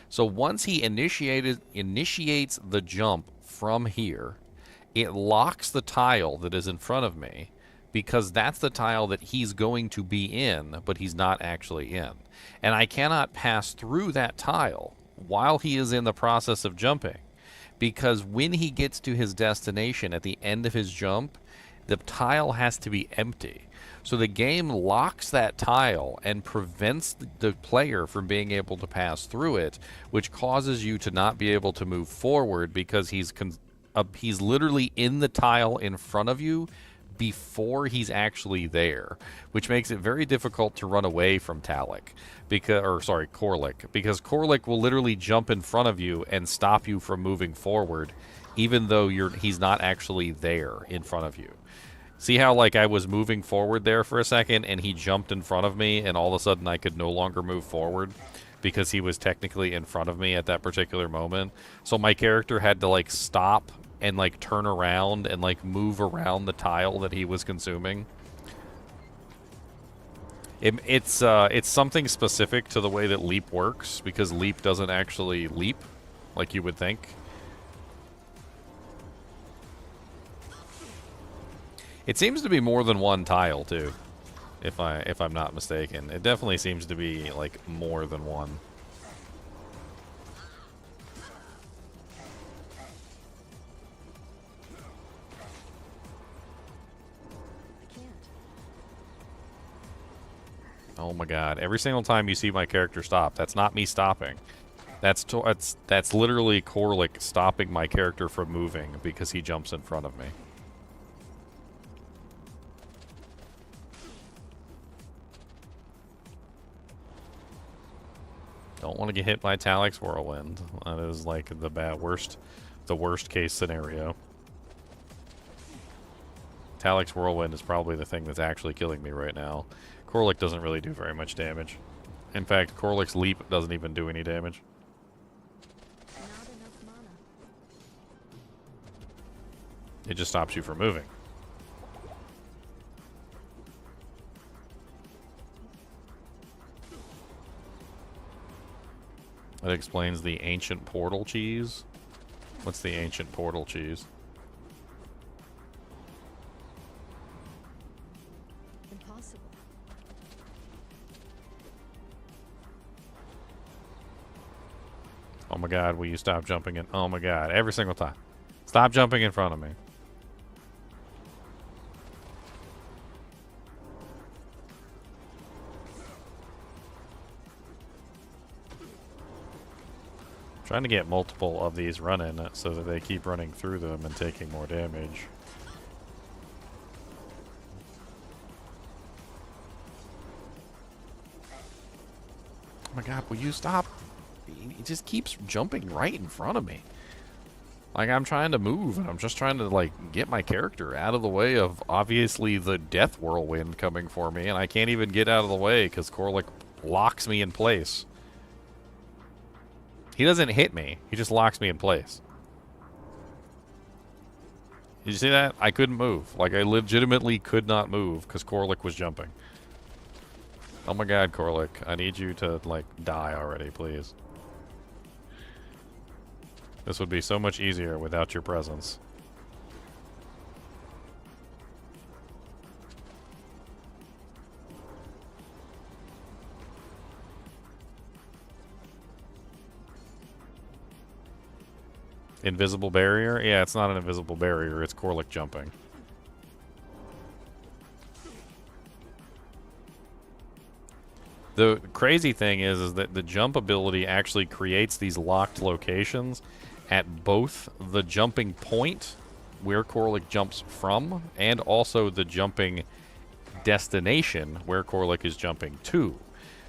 So once he initiates the jump from here, it locks the tile that is in front of me, because that's the tile that he's going to be in, but he's not actually in. And I cannot pass through that tile while he is in the process of jumping, because when he gets to his destination at the end of his jump, the tile has to be empty. So the game locks that tile and prevents the player from being able to pass through it, which causes you to not be able to move forward because he's literally in the tile in front of you before he's actually there, which makes it very difficult to run away from Korlik, because Korlik will literally jump in front of you and stop you from moving forward, even though he's not actually there in front of you. See how, like, I was moving forward there for a second, and he jumped in front of me, and all of a sudden I could no longer move forward because he was technically in front of me at that particular moment. So my character had to, like, stop and, like, turn around and, like, move around the tile that he was consuming. It's something specific to the way that leap works, because leap doesn't actually leap like you would think. It seems to be more than one tile too, if I'm not mistaken. It definitely seems to be like more than one. I can't. Oh my god. Every single time you see my character stop, that's not me stopping. That's literally Korlik stopping my character from moving because he jumps in front of me. Don't want to get hit by Talek's Whirlwind. That is like the worst case scenario. Talek's Whirlwind is probably the thing that's actually killing me right now. Korlik doesn't really do very much damage. In fact, Korlik's Leap doesn't even do any damage. Not enough mana. It just stops you from moving. That explains the ancient portal cheese. What's the ancient portal cheese? Impossible. Oh my god, will you stop jumping in? Oh my god, every single time. Stop jumping in front of me. Trying to get multiple of these running so that they keep running through them and taking more damage. Oh my god, will you stop? He just keeps jumping right in front of me. Like, I'm trying to move, and I'm just trying to, like, get my character out of the way of, obviously, the death whirlwind coming for me, and I can't even get out of the way because Korlik locks me in place. He doesn't hit me. He just locks me in place. Did you see that? I couldn't move. Like, I legitimately could not move because Korlik was jumping. Oh my god, Korlik. I need you to, like, die already, please. This would be so much easier without your presence. Invisible barrier? Yeah, it's not an invisible barrier. It's Korlik jumping. The crazy thing is that the jump ability actually creates these locked locations at both the jumping point where Corlick jumps from and also the jumping destination where Corlick is jumping to.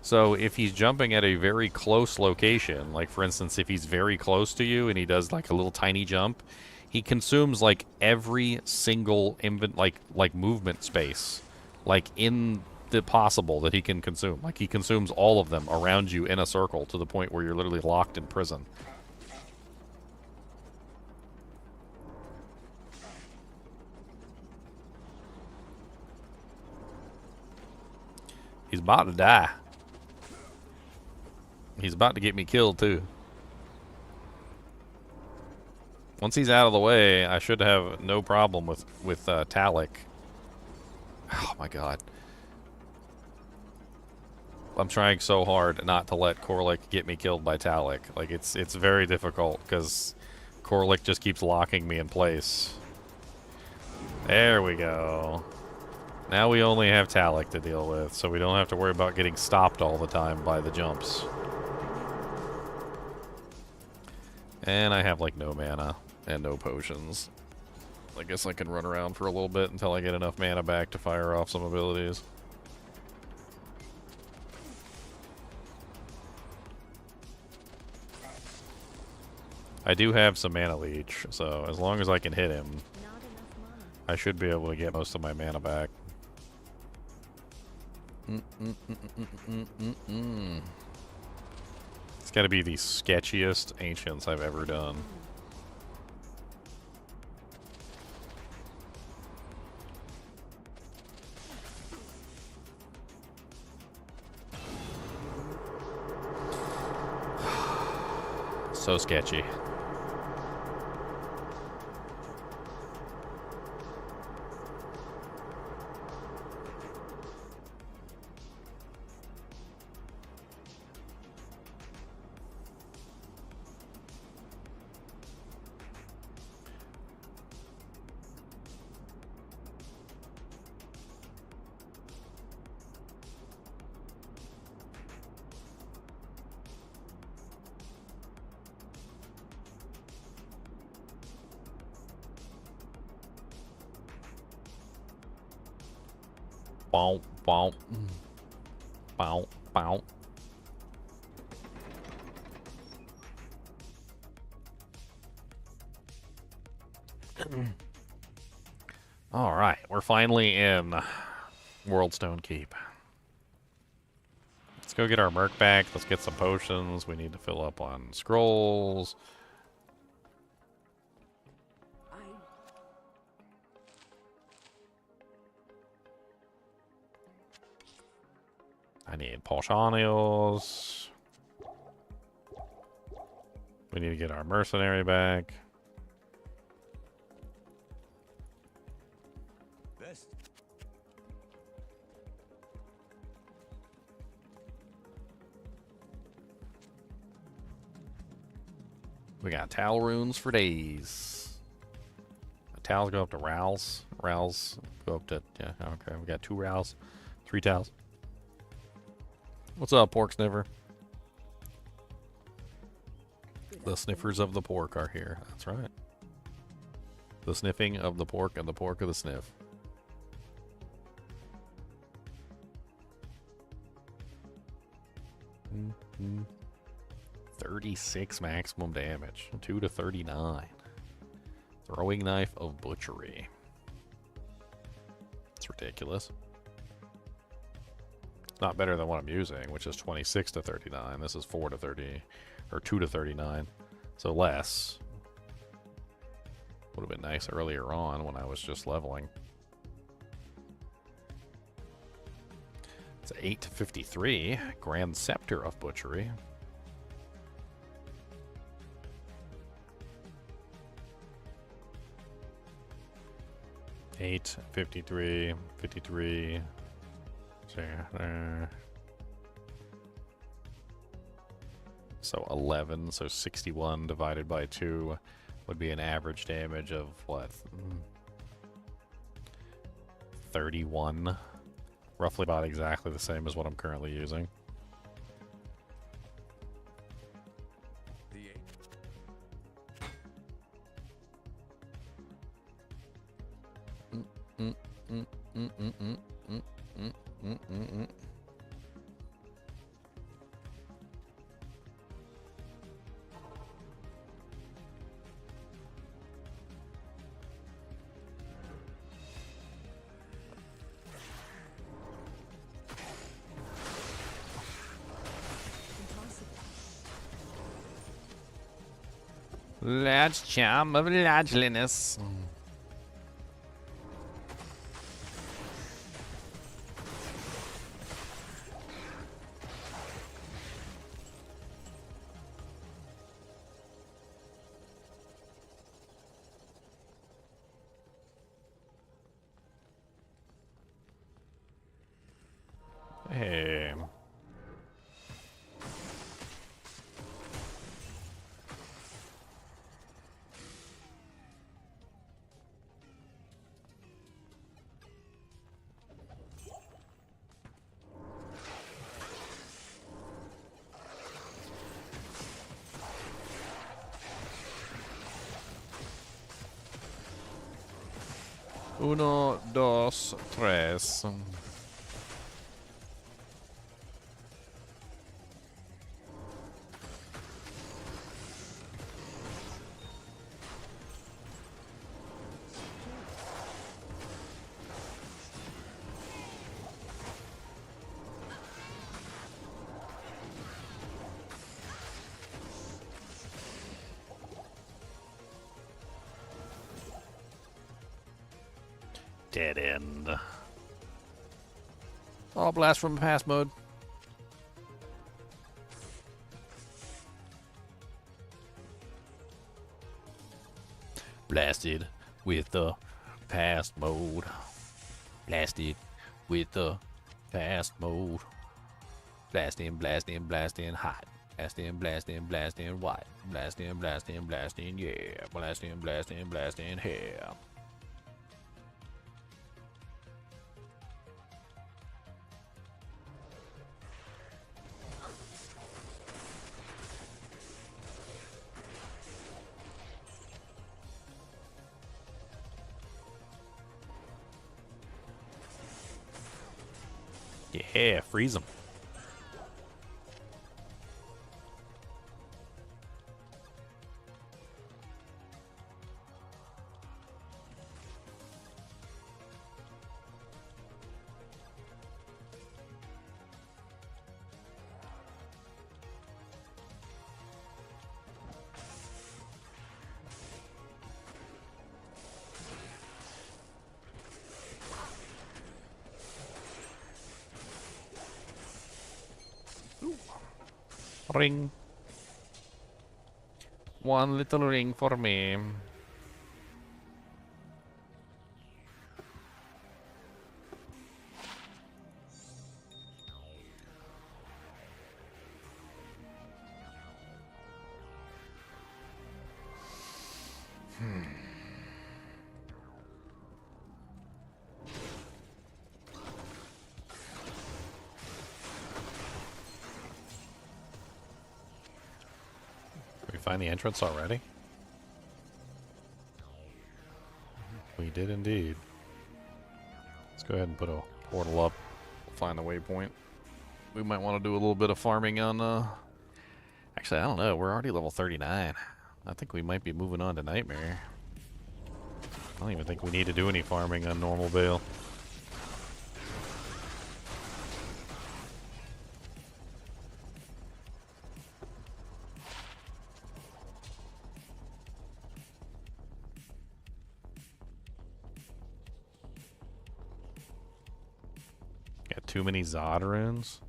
So if he's jumping at a very close location, like for instance if he's very close to you and he does like a little tiny jump, he consumes like every single like movement space like in the possible that he can consume. Like he consumes all of them around you in a circle to the point where you're literally locked in prison. He's about to die. He's about to get me killed, too. Once he's out of the way, I should have no problem with Talik. Oh, my God. I'm trying so hard not to let Corlick get me killed by Talik. Like, it's very difficult, because Corlick just keeps locking me in place. There we go. Now we only have Talik to deal with, so we don't have to worry about getting stopped all the time by the jumps. And I have, like, no mana and no potions. I guess I can run around for a little bit until I get enough mana back to fire off some abilities. I do have some mana leech, so as long as I can hit him, I should be able to get most of my mana back. It's got to be the sketchiest ancients I've ever done. So sketchy. Bow, bow, bow, bow. All right, we're finally in Worldstone Keep. Let's go get our merc back. Let's get some potions. We need to fill up on scrolls. I need potions. We need to get our mercenary back. Best. We got towel runes for days. Towels go up to rowels. Rowels go up to, yeah, okay. We got 2 rowels, 3 towels. What's up, pork sniffer? The sniffers of the pork are here. That's right. The sniffing of the pork and the pork of the sniff. Mm-hmm. 36 maximum damage. 2 to 39. Throwing knife of butchery. It's ridiculous. Not better than what I'm using, which is 26 to 39. This is 4 to 30, or 2 to 39, so less. Would have been nice earlier on when I was just leveling. It's 8 to 53. Grand Scepter of Butchery. Eight, 53, 53. So 11, so 61 divided by 2 would be an average damage of what? 31. Roughly about exactly the same as what I'm currently using. mm, mm, mm, mm, mm, mm, mm, mm, mm, mm. Large charm of largeliness. Hey. Uno, dos, tres. Dead end. Oh, blast from pass mode. Blasted with the past mode. Blasted with the past mode. Blasting, blasting, blasting hot. Blasting, blasting, blasting white. Blasting, blasting, blasting, yeah. Blasting, blasting, blasting hair. Yeah, freeze them. Ring. One little ring for me. Did we find the entrance already? We did indeed. Let's go ahead and put a portal up. Find the waypoint. We might want to do a little bit of farming on, Actually, I don't know. We're already level 39. I think we might be moving on to Nightmare. I don't even think we need to do any farming on normal Bale. Got too many Zod runes?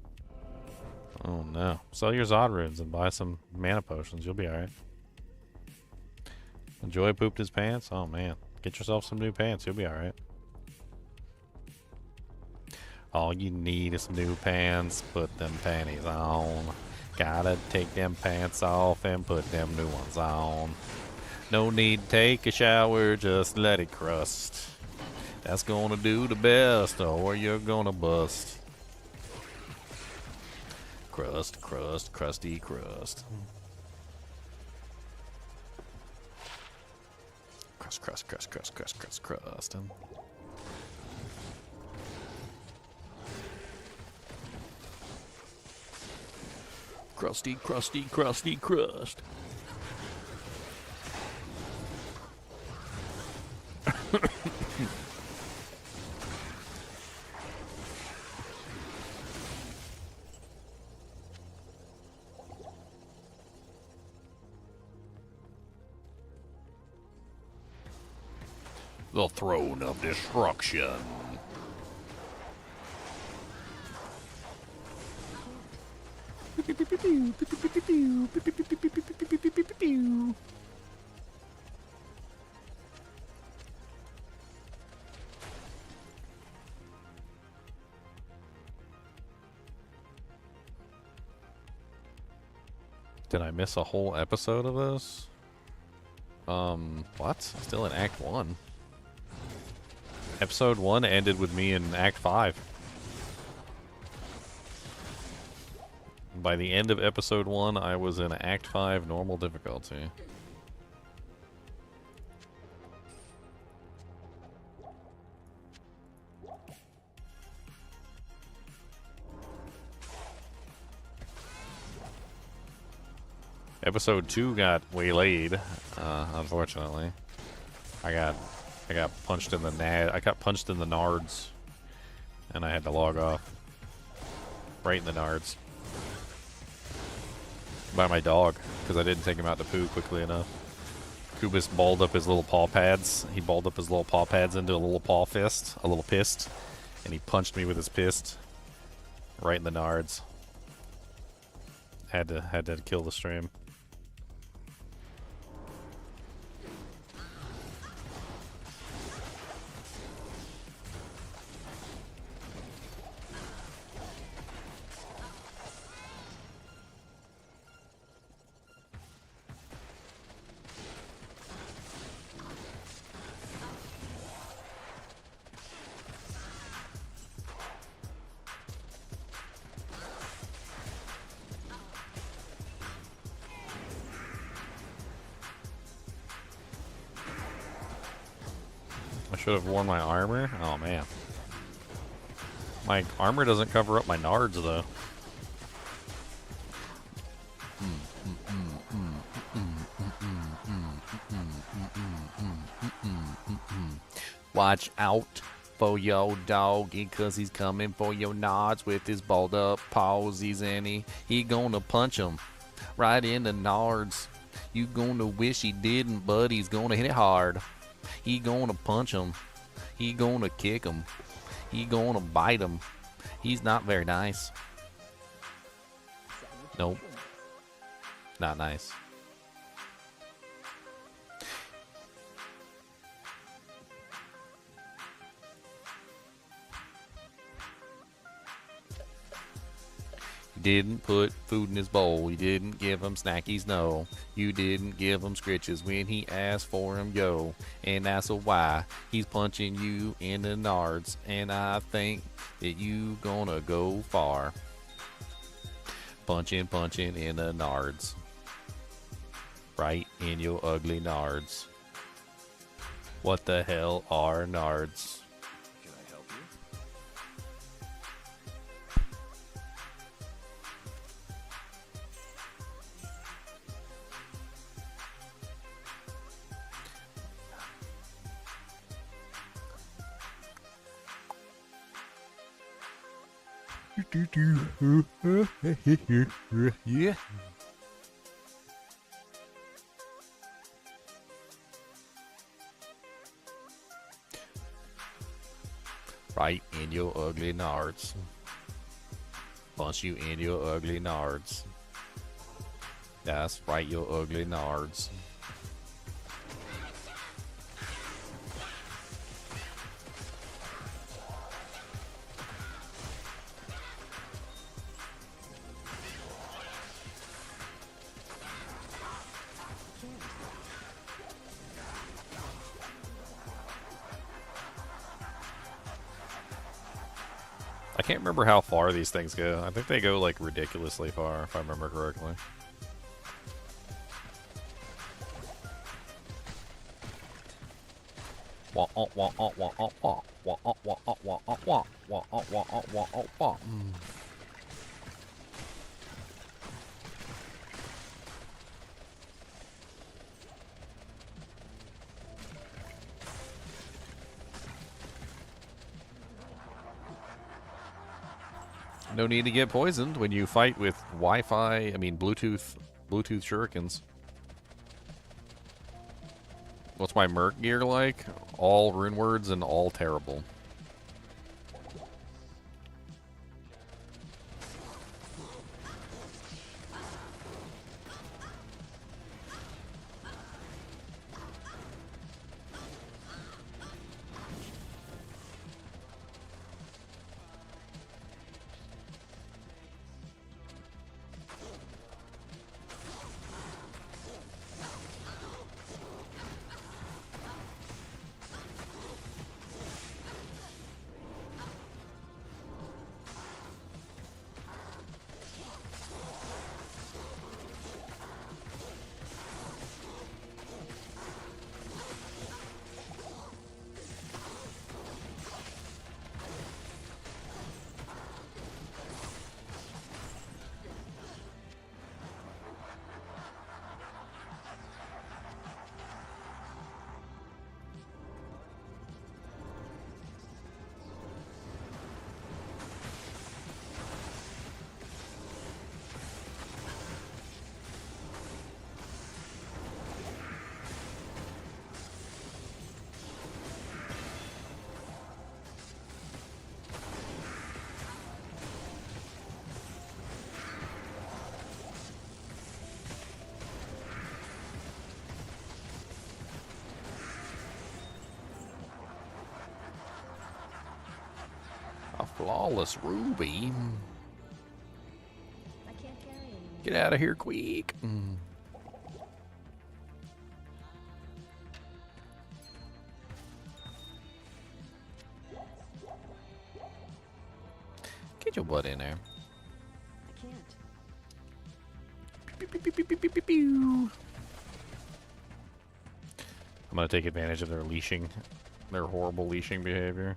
Oh no. Sell your Zod runes and buy some mana potions. You'll be alright. Joy pooped his pants? Oh man. Get yourself some new pants. You'll be alright. All you need is some new pants. Put them panties on. Gotta take them pants off and put them new ones on. No need to take a shower. Just let it crust. That's gonna do the best or you're gonna bust. Crust, crust, crusty crust. Crust, crust, crust, crust, crust, crust, crust. Crusty, crusty, crusty crust. The throne of destruction. Did I miss a whole episode of this? What? Still in Act 1. Episode 1 ended with me in Act 5. By the end of Episode 1, I was in Act 5 normal difficulty. Episode 2 got waylaid, unfortunately. I got punched in the I got punched in the nards, and I had to log off. Right in the nards. By my dog, because I didn't take him out to poo quickly enough. Kubis balled up his little paw pads. He balled up his little paw pads into a little paw fist, a little pist, and he punched me with his fist right in the nards. Had to kill the stream. Should have worn my armor. Oh man, my armor doesn't cover up my nards though. Watch out for your doggy, cause he's coming for your nards with his balled up pawsies, and he gonna punch him right in the nards. You gonna wish he didn't, but he's gonna hit it hard. He gonna punch him. He gonna kick him. He gonna bite him. He's not very nice. Nope. Not nice. Didn't put food in his bowl. You didn't give him snackies, no. You didn't give him scritches when he asked for him, yo. And that's why he's punching you in the nards. And I think that you gonna go far. Punching in the nards. Right in your ugly nards. What the hell are nards? Yeah. Right in your ugly nards. Punch you in your ugly nards. That's right, your ugly nards. I can't remember how far these things go. I think they go like ridiculously far, if I remember correctly. No need to get poisoned when you fight with Wi-Fi, I mean Bluetooth shurikens. What's my merc gear like? All runewords and all terrible. A flawless ruby. I can't carry anymore. Get out of here quick. Get your butt in there. I can't. I'm gonna take advantage of their leashing, their horrible leashing behavior.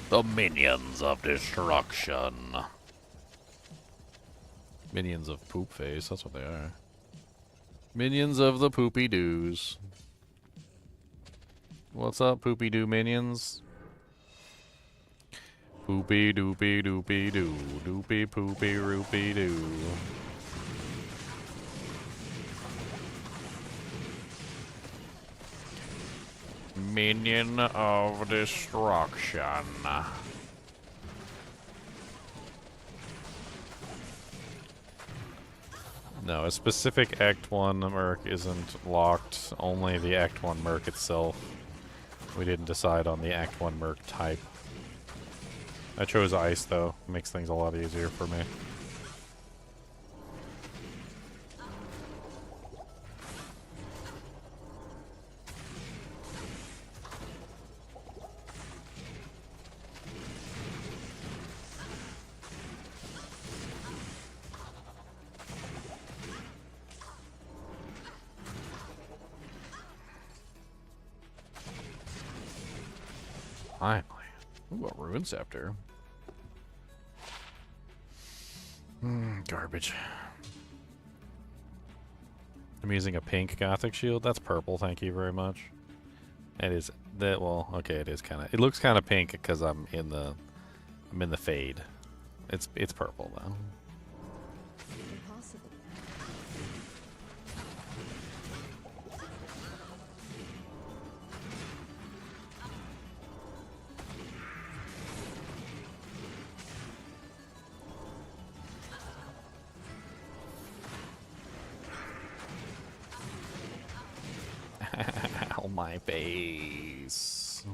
The minions of destruction. Minions of poop face, that's what they are. Minions of the poopy doos. What's up, poopy doo minions? Poopy doopy doopy doo. Doopy poopy roopy doo. Minion of destruction. No, a specific Act 1 merc isn't locked, only the Act 1 merc itself. We didn't decide on the Act 1 merc type. I chose ice though, makes things a lot easier for me. Finally. Ooh, a Rune Scepter. Garbage. I'm using a pink Gothic shield. That's purple, thank you very much. It is that well, okay, it is kinda it looks kinda pink because I'm in the fade. It's purple though. Impossible. Ow, my face.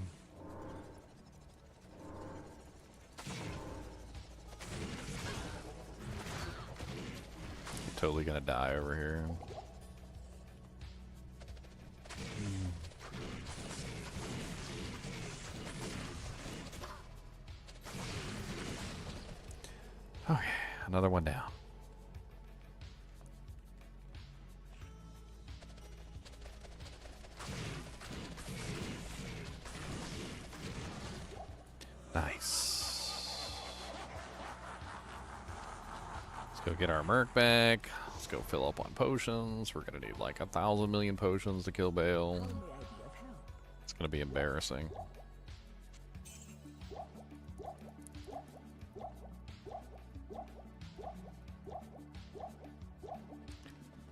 Totally gonna die over here. Okay, another one down. Nice. Let's go get our merc back. Let's go fill up on potions. We're gonna need like 1,000 million potions to kill Bale. It's gonna be embarrassing.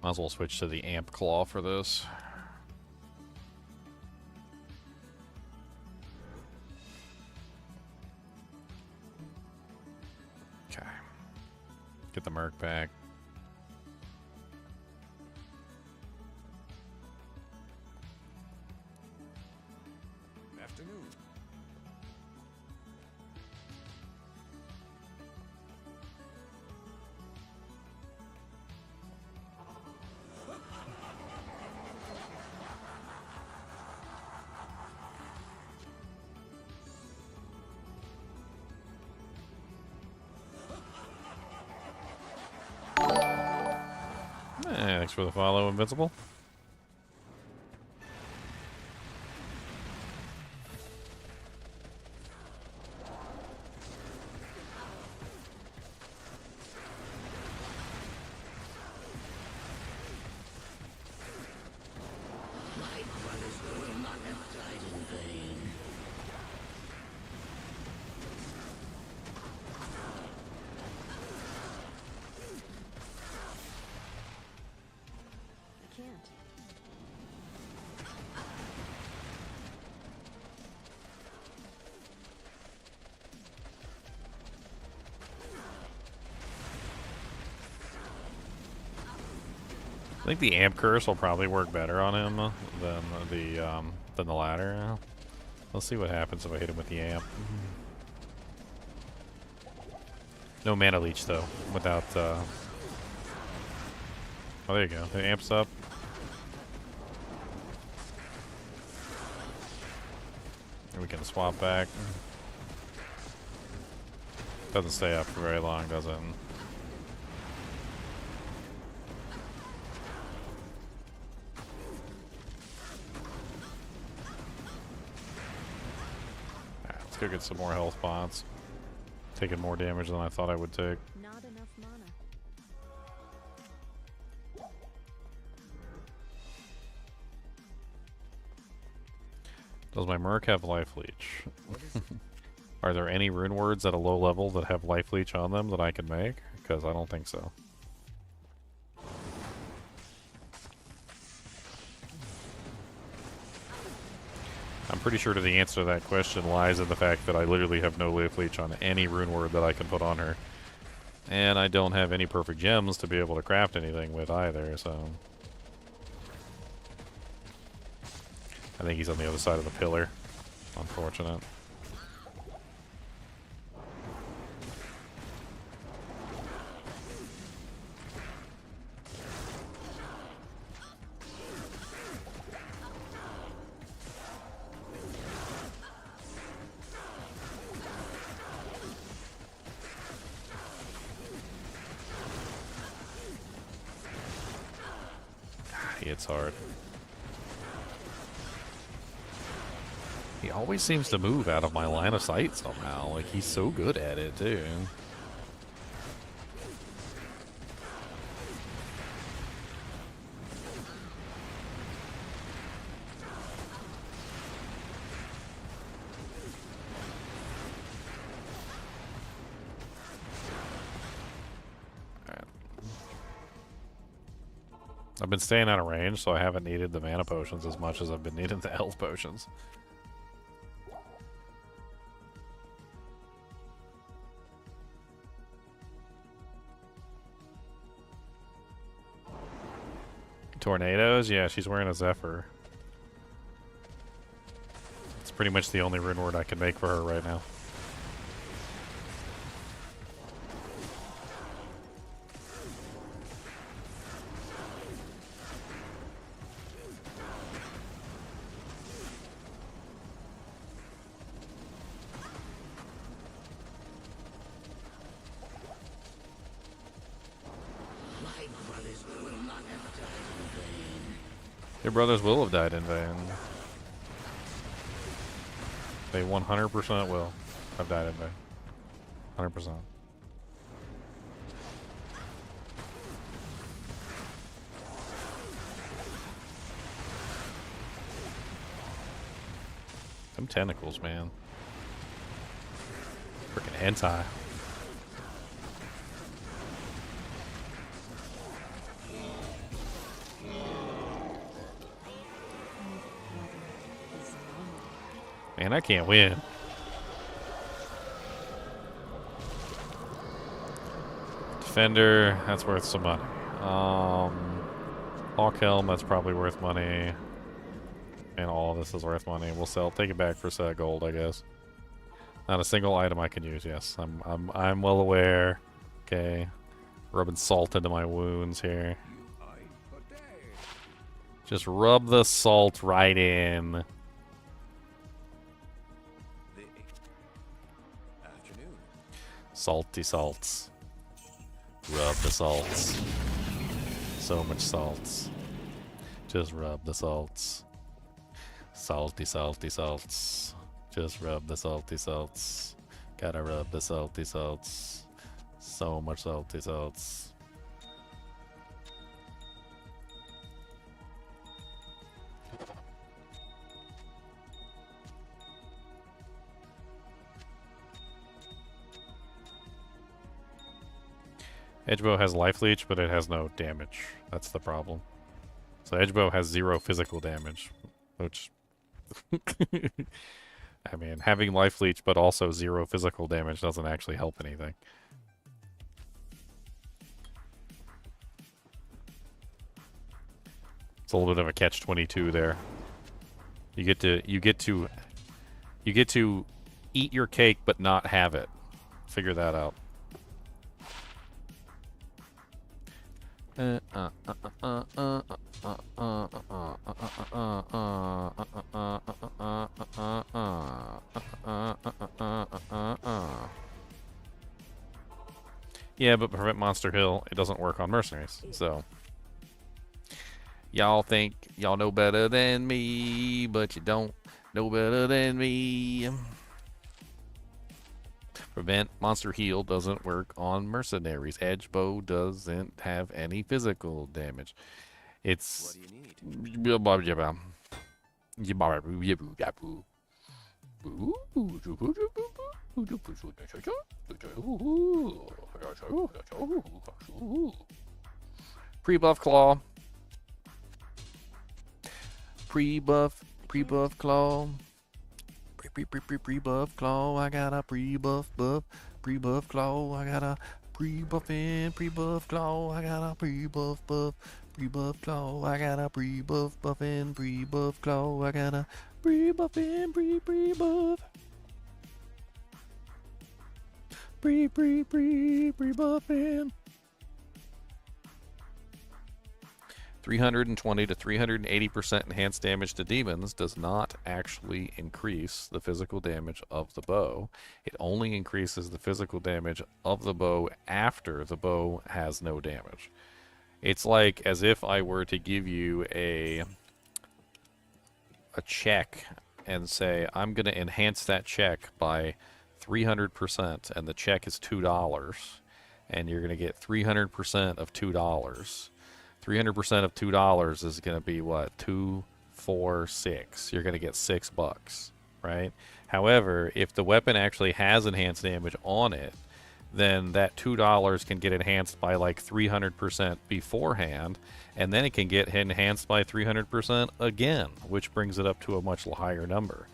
Might as well switch to the amp claw for this. Okay. Get the merc back. Afternoon. Thanks for the follow, Invincible. I can't. I think the amp curse will probably work better on him than the ladder. Let's see what happens if I hit him with the amp. No mana leech though. Without oh, there you go. The amp's up. And we can swap back. Doesn't stay up for very long, does it? Let's go get some more health pots. Taking more damage than I thought I would take. Not enough mana. Does my merc have life leech? Are there any rune words at a low level that have life leech on them that I can make? Because I don't think so. I'm pretty sure the answer to that question lies in the fact that I literally have no life leech on any rune word that I can put on her. And I don't have any perfect gems to be able to craft anything with either, so... I think he's on the other side of the pillar. Unfortunate. It's hard. He always seems to move out of my line of sight somehow. Like, he's so good at it, too. I've been staying out of range, so I haven't needed the mana potions as much as I've been needing the health potions. Tornadoes? Yeah, she's wearing a Zephyr. It's pretty much the only rune word I can make for her right now. Your brothers will have died in vain. They 100% will have died in vain. 100%. Them tentacles, man. Freaking hentai. Man, I can't win. Defender, that's worth some money. Hawk Helm, that's probably worth money. And all of this is worth money. We'll sell, take it back for a set of gold, I guess. Not a single item I can use, yes. I'm well aware. Okay. Rubbing salt into my wounds here. Just rub the salt right in. Salty salts. Rub the salts. So much salts. Just rub the salts. Salty, salty salts. Just rub the salty salts. Gotta rub the salty salts. So much salty salts. Edgebow has life leech, but it has no damage. That's the problem. So Edgebow has 0 physical damage, which... I mean, having life leech but also 0 physical damage doesn't actually help anything. It's a little bit of a catch-22 there. You get to eat your cake but not have it. Figure that out. Yeah, but prevent Monster Hill, it doesn't work on mercenaries, so. Y'all think y'all know better than me, but you don't know better than me. Prevent Monster Heal doesn't work on mercenaries. Edgebow doesn't have any physical damage. It's... What do you need? Pre-buff claw. Pre-buff claw. Pre-buff claw. I got a pre-buff claw. I got a pre-buff claw. I got a pre-buff claw. I got a pre-buff claw. I got a pre-buff. Pre-buffin'. 320 to 380% enhanced damage to demons does not actually increase the physical damage of the bow. It only increases the physical damage of the bow after the bow has no damage. It's like as if I were to give you a check and say, I'm going to enhance that check by 300%, and the check is $2, and you're going to get 300% of $2. 300% of $2 is going to be what? 2, 4, 6. You're going to get $6, right? However, if the weapon actually has enhanced damage on it, then that $2 can get enhanced by like 300% beforehand, and then it can get enhanced by 300% again, which brings it up to a much higher number.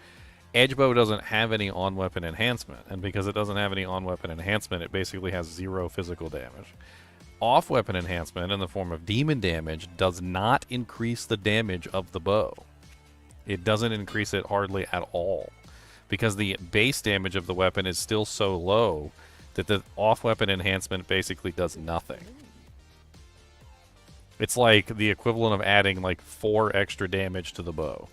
Edgebow doesn't have any on-weapon enhancement, and because it doesn't have any on-weapon enhancement, it basically has 0 physical damage. Off-weapon enhancement in the form of demon damage does not increase the damage of the bow. It doesn't increase it hardly at all, because the base damage of the weapon is still so low that the off-weapon enhancement basically does nothing. It's like the equivalent of adding like 4 extra damage to the bow.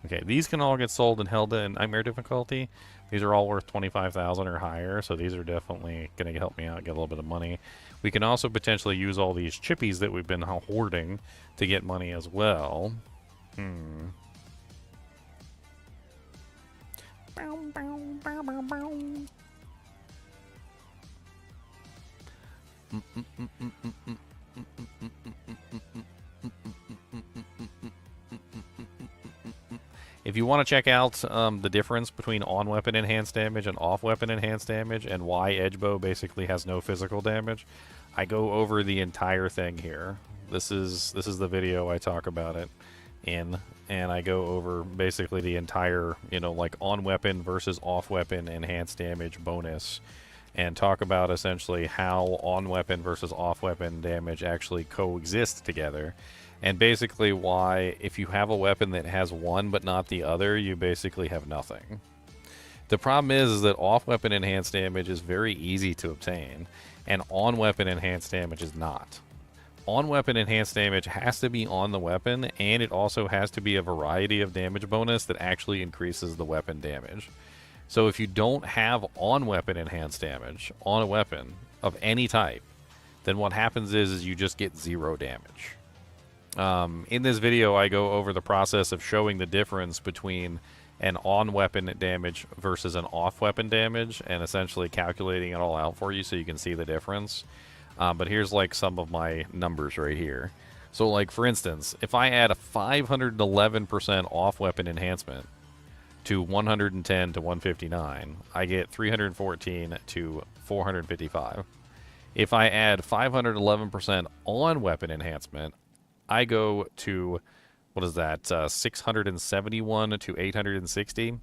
Okay, these can all get sold and held in Nightmare difficulty. These are all worth 25,000 or higher, so these are definitely going to help me out, get a little bit of money. We can also potentially use all these chippies that we've been hoarding to get money as well. If you want to check out the difference between on-weapon enhanced damage and off-weapon enhanced damage and why Edgebow basically has no physical damage, I go over the entire thing here. This is the video I talk about it in, and I go over basically the entire, you know, like on-weapon versus off-weapon enhanced damage bonus, and talk about essentially how on-weapon versus off-weapon damage actually coexist together. And basically why, if you have a weapon that has one but not the other, you basically have nothing. The problem is that off-weapon enhanced damage is very easy to obtain, and on-weapon enhanced damage is not. On-weapon enhanced damage has to be on the weapon, and it also has to be a variety of damage bonus that actually increases the weapon damage. So if you don't have on-weapon enhanced damage on a weapon of any type, then what happens is you just get 0 damage. In this video, I go over the process of showing the difference between an on-weapon damage versus an off-weapon damage, and essentially calculating it all out for you so you can see the difference. But here's like some of my numbers right here. So like, for instance, if I add a 511% off-weapon enhancement to 110 to 159, I get 314 to 455. If I add 511% on-weapon enhancement, I go to, what is that, 671 to 860.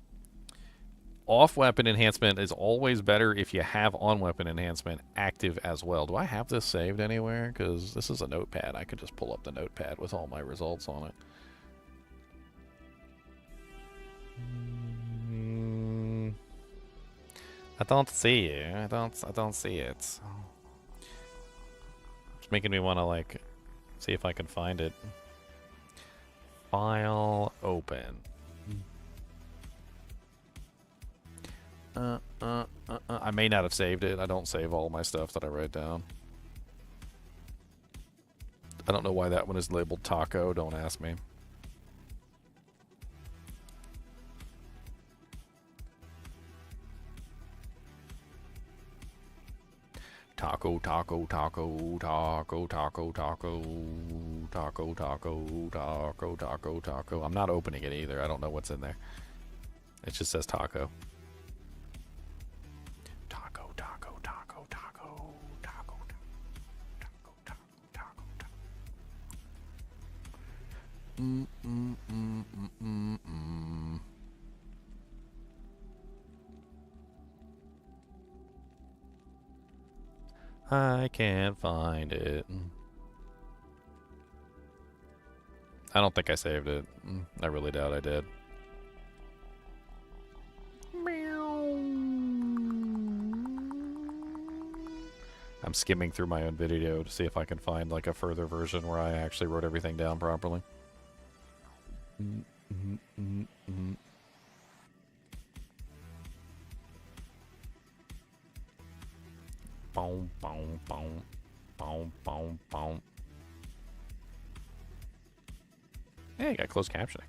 Off-weapon enhancement is always better if you have on-weapon enhancement active as well. Do I have this saved anywhere? Because this is a notepad. I could just pull up the notepad with all my results on it. I don't see it. I don't see it. It's making me want to, like, see if I can find it. File open. I may not have saved it. I don't save all my stuff that I write down. I don't know why that one is labeled taco. Don't ask me. Taco, taco, taco, taco, taco, taco, taco, taco, taco, taco, taco. I'm not opening it either. I don't know what's in there. It just says taco. Taco, taco, taco, taco, taco, taco, taco, taco, taco. I can't find it. I don't think I saved it. I really doubt I did. I'm skimming through my own video to see if I can find like a further version where I actually wrote everything down properly. Boom, boom, boom, boom, boom, boom. Hey, I got closed captioning.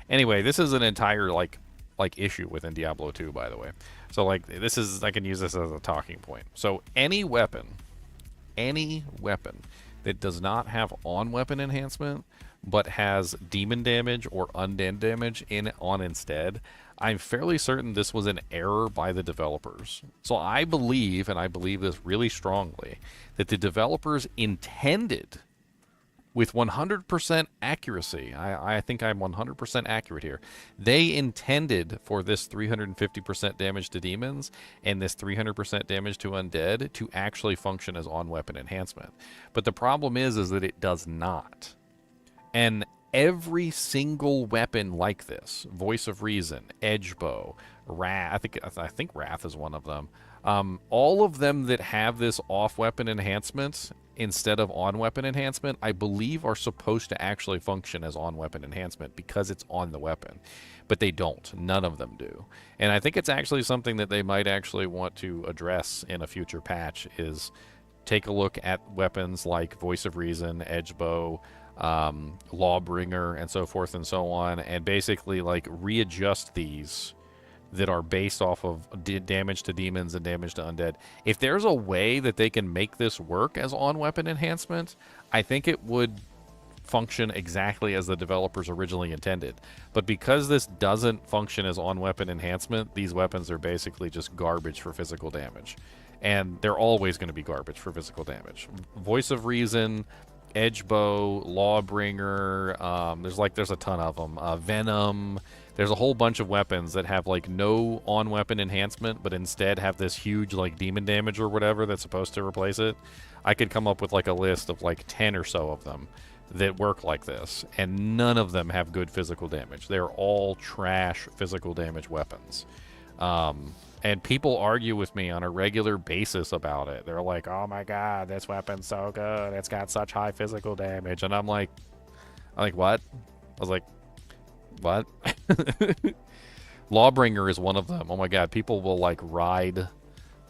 Anyway, this is an entire like issue within Diablo 2, by the way. So like this is, I can use this as a talking point. So any weapon that does not have on-weapon enhancement but has demon damage or undead damage on instead, I'm fairly certain this was an error by the developers. So I believe, and I believe this really strongly, that the developers intended, with 100% accuracy, I think I'm 100% accurate here, they intended for this 350% damage to demons and this 300% damage to undead to actually function as on-weapon enhancement. But the problem is that it does not. And every single weapon like this, Voice of Reason, Edgebow, Raft, I think Raft is one of them, All of them that have this off-weapon enhancement instead of on-weapon enhancement, I believe are supposed to actually function as on-weapon enhancement because it's on the weapon. But they don't. None of them do. And I think it's actually something that they might actually want to address in a future patch is take a look at weapons like Voice of Reason, Edge Bow, Lawbringer, and so forth and so on, and basically like readjust these that are based off of damage to demons and damage to undead. If there's a way that they can make this work as on-weapon enhancement, I think it would function exactly as the developers originally intended. But because this doesn't function as on-weapon enhancement, these weapons are basically just garbage for physical damage. And they're always going to be garbage for physical damage. Voice of Reason, Edge Bow, Lawbringer, there's a ton of them. Venom. There's a whole bunch of weapons that have like no on-weapon enhancement, but instead have this huge like demon damage or whatever that's supposed to replace it. I could come up with like a list of like 10 or so of them that work like this, and none of them have good physical damage. They're all trash physical damage weapons. And people argue with me on a regular basis about it. They're like, oh my god, this weapon's so good. It's got such high physical damage. And I'm like, what? I was like, what? Lawbringer is one of them. Oh my god, people will like ride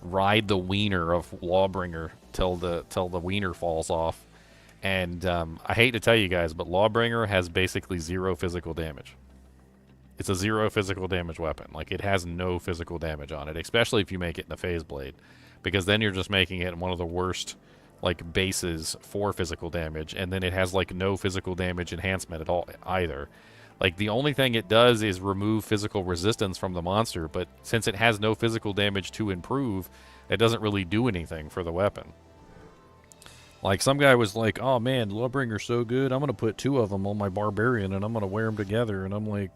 the wiener of Lawbringer till the wiener falls off. And I hate to tell you guys, but Lawbringer has basically 0 physical damage. It's a 0 physical damage weapon. Like, it has no physical damage on it, especially if you make it in a phase blade, because then you're just making it one of the worst like bases for physical damage, and then it has like no physical damage enhancement at all either. Like, the only thing it does is remove physical resistance from the monster, but since it has no physical damage to improve, it doesn't really do anything for the weapon. Like, some guy was like, oh man, Lawbringer's so good, I'm going to put 2 of them on my Barbarian, and I'm going to wear them together, and I'm like,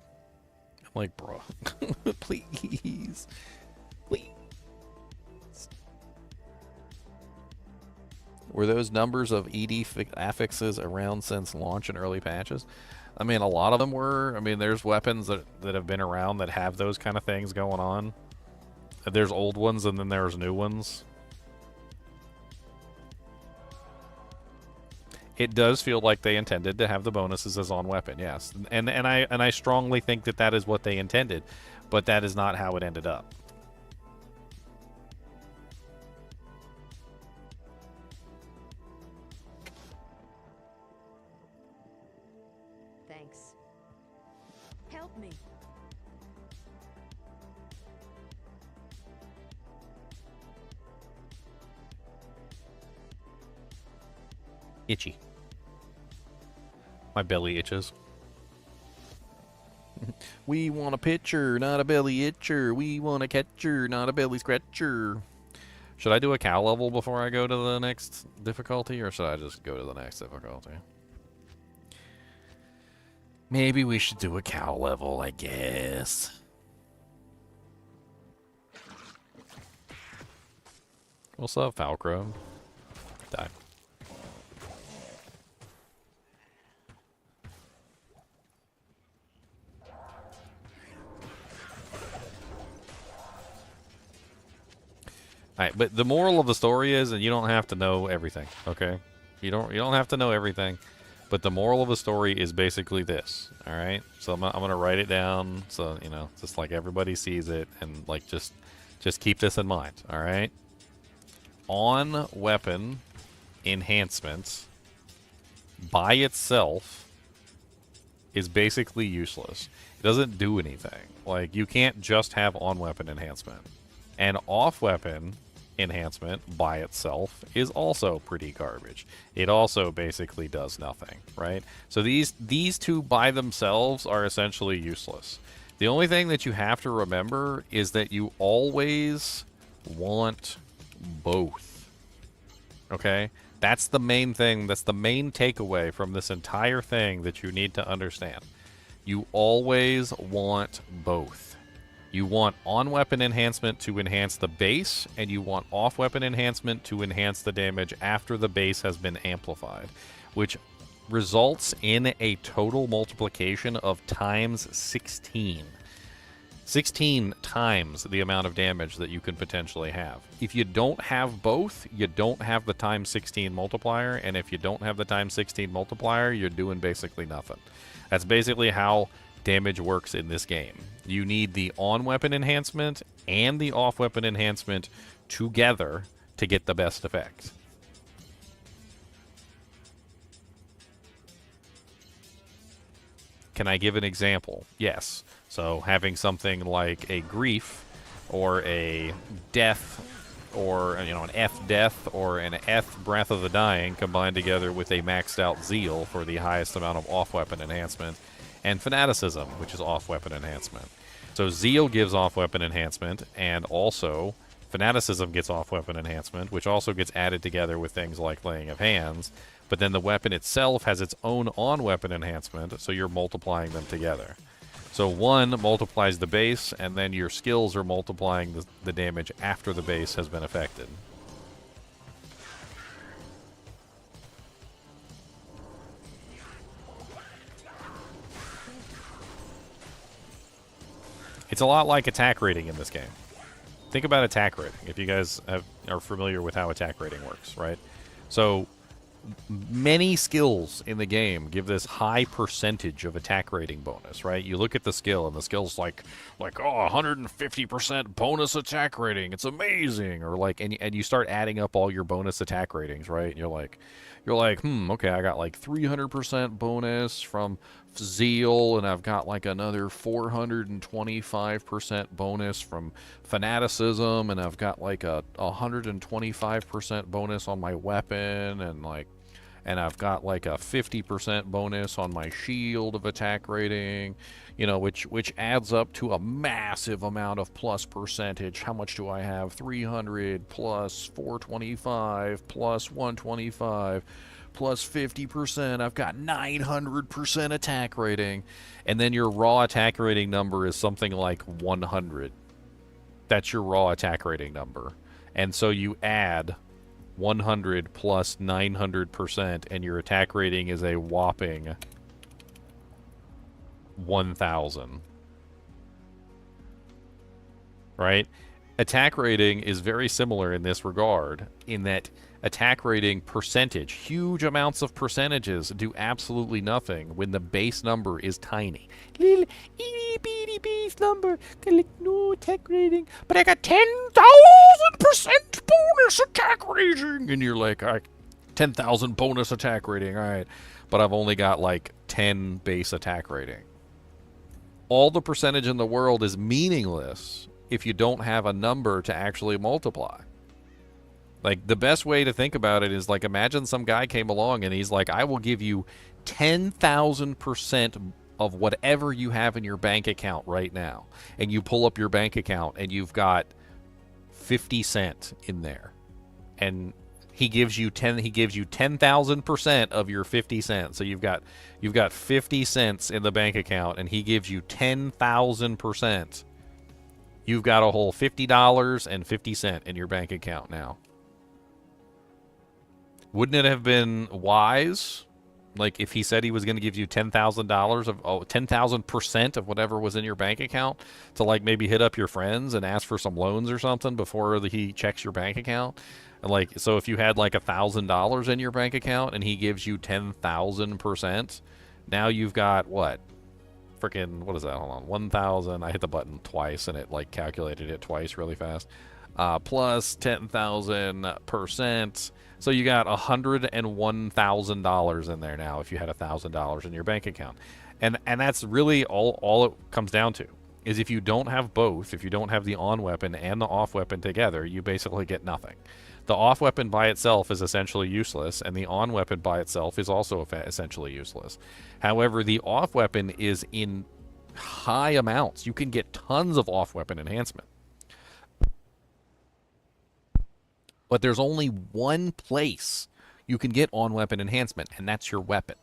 bro, please. Were those numbers of ED affixes around since launch and early patches? I mean, a lot of them were. I mean, there's weapons that have been around that have those kind of things going on. There's old ones, and then there's new ones. It does feel like they intended to have the bonuses as on weapon, yes. And I strongly think that that is what they intended, but that is not how it ended up. Thanks. Help me. Itchy. My belly itches. We want a pitcher, not a belly itcher. We want a catcher, not a belly scratcher. Should I do a cow level before I go to the next difficulty, or should I just go to the next difficulty? Maybe we should do a cow level, I guess. What's up, Falcro? Die. Alright, but the moral of the story is, and you don't have to know everything, okay? You don't have to know everything, but the moral of the story is basically this, alright? So I'm gonna write it down, so, you know, just like everybody sees it, and like just keep this in mind, alright? On weapon enhancements by itself is basically useless. It doesn't do anything. Like, you can't just have on weapon enhancement. And off weapon enhancement by itself is also pretty garbage. It also basically does nothing, right? So these two by themselves are essentially useless. The only thing that you have to remember is that you always want both. Okay? That's the main thing. That's the main takeaway from this entire thing that you need to understand. You always want both. You want on-weapon enhancement to enhance the base, and you want off-weapon enhancement to enhance the damage after the base has been amplified, which results in a total multiplication of times 16. 16 times the amount of damage that you can potentially have. If you don't have both, you don't have the times 16 multiplier, and if you don't have the times 16 multiplier, you're doing basically nothing. That's basically how damage works in this game. You need the on-weapon enhancement and the off-weapon enhancement together to get the best effect. Can I give an example? Yes. So having something like a grief or a death or an F death or an F breath of the dying combined together with a maxed out zeal for the highest amount of off-weapon enhancement and fanaticism, which is off-weapon enhancement. So zeal gives off-weapon enhancement, and also fanaticism gets off-weapon enhancement, which also gets added together with things like laying of hands. But then the weapon itself has its own on-weapon enhancement, so you're multiplying them together. So one multiplies the base, and then your skills are multiplying the damage after the base has been affected. It's a lot like attack rating in this game. Think about attack rating, if you guys are familiar with how attack rating works, right? So many skills in the game give this high percentage of attack rating bonus, right? You look at the skill, and the skill's like oh, 150% bonus attack rating. It's amazing. Or like, and you start adding up all your bonus attack ratings, right? And you're like, okay, I got like 300% bonus from zeal, and I've got like another 425% bonus from fanaticism, and I've got like a 125% bonus on my weapon, and I've got like a 50% bonus on my shield of attack rating, which adds up to a massive amount of plus percentage. How much do I have? 300 plus 425 plus 125 plus 50%. I've got 900% attack rating. And then your raw attack rating number is something like 100. That's your raw attack rating number. And so you add 100 plus 900%, and your attack rating is a whopping 1,000. Right? Attack rating is very similar in this regard, in that attack rating percentage, huge amounts of percentages do absolutely nothing when the base number is tiny. Little itty bitty base number, got like no attack rating, but I got 10,000% bonus attack rating, and you're like, all right, 10,000 bonus attack rating, all right, but I've only got like 10 base attack rating. All the percentage in the world is meaningless if you don't have a number to actually multiply. Like, the best way to think about it is, like, imagine some guy came along and he's like, I will give you 10,000% of whatever you have in your bank account right now. And you pull up your bank account and you've got 50 cents in there. And he gives you 10,000% of your 50 cents. So you've got 50 cents in the bank account, and he gives you 10,000%. You've got a whole $50.50 in your bank account now. Wouldn't it have been wise, like, if he said he was going to give you $10,000 of 10,000% of whatever was in your bank account, to like maybe hit up your friends and ask for some loans or something before he checks your bank account? And like, so if you had like $1,000 in your bank account and he gives you 10,000%, now you've got what? Freaking, what is that? Hold on, 1,000. I hit the button twice and it like calculated it twice really fast. Plus 10,000%. So you got $101,000 in there now if you had $1,000 in your bank account. And that's really all it comes down to, is if you don't have both, if you don't have the on weapon and the off weapon together, you basically get nothing. The off weapon by itself is essentially useless, and the on weapon by itself is also essentially useless. However, the off weapon is in high amounts. You can get tons of off weapon enhancement. But there's only one place you can get on-weapon enhancement, and that's your weapon.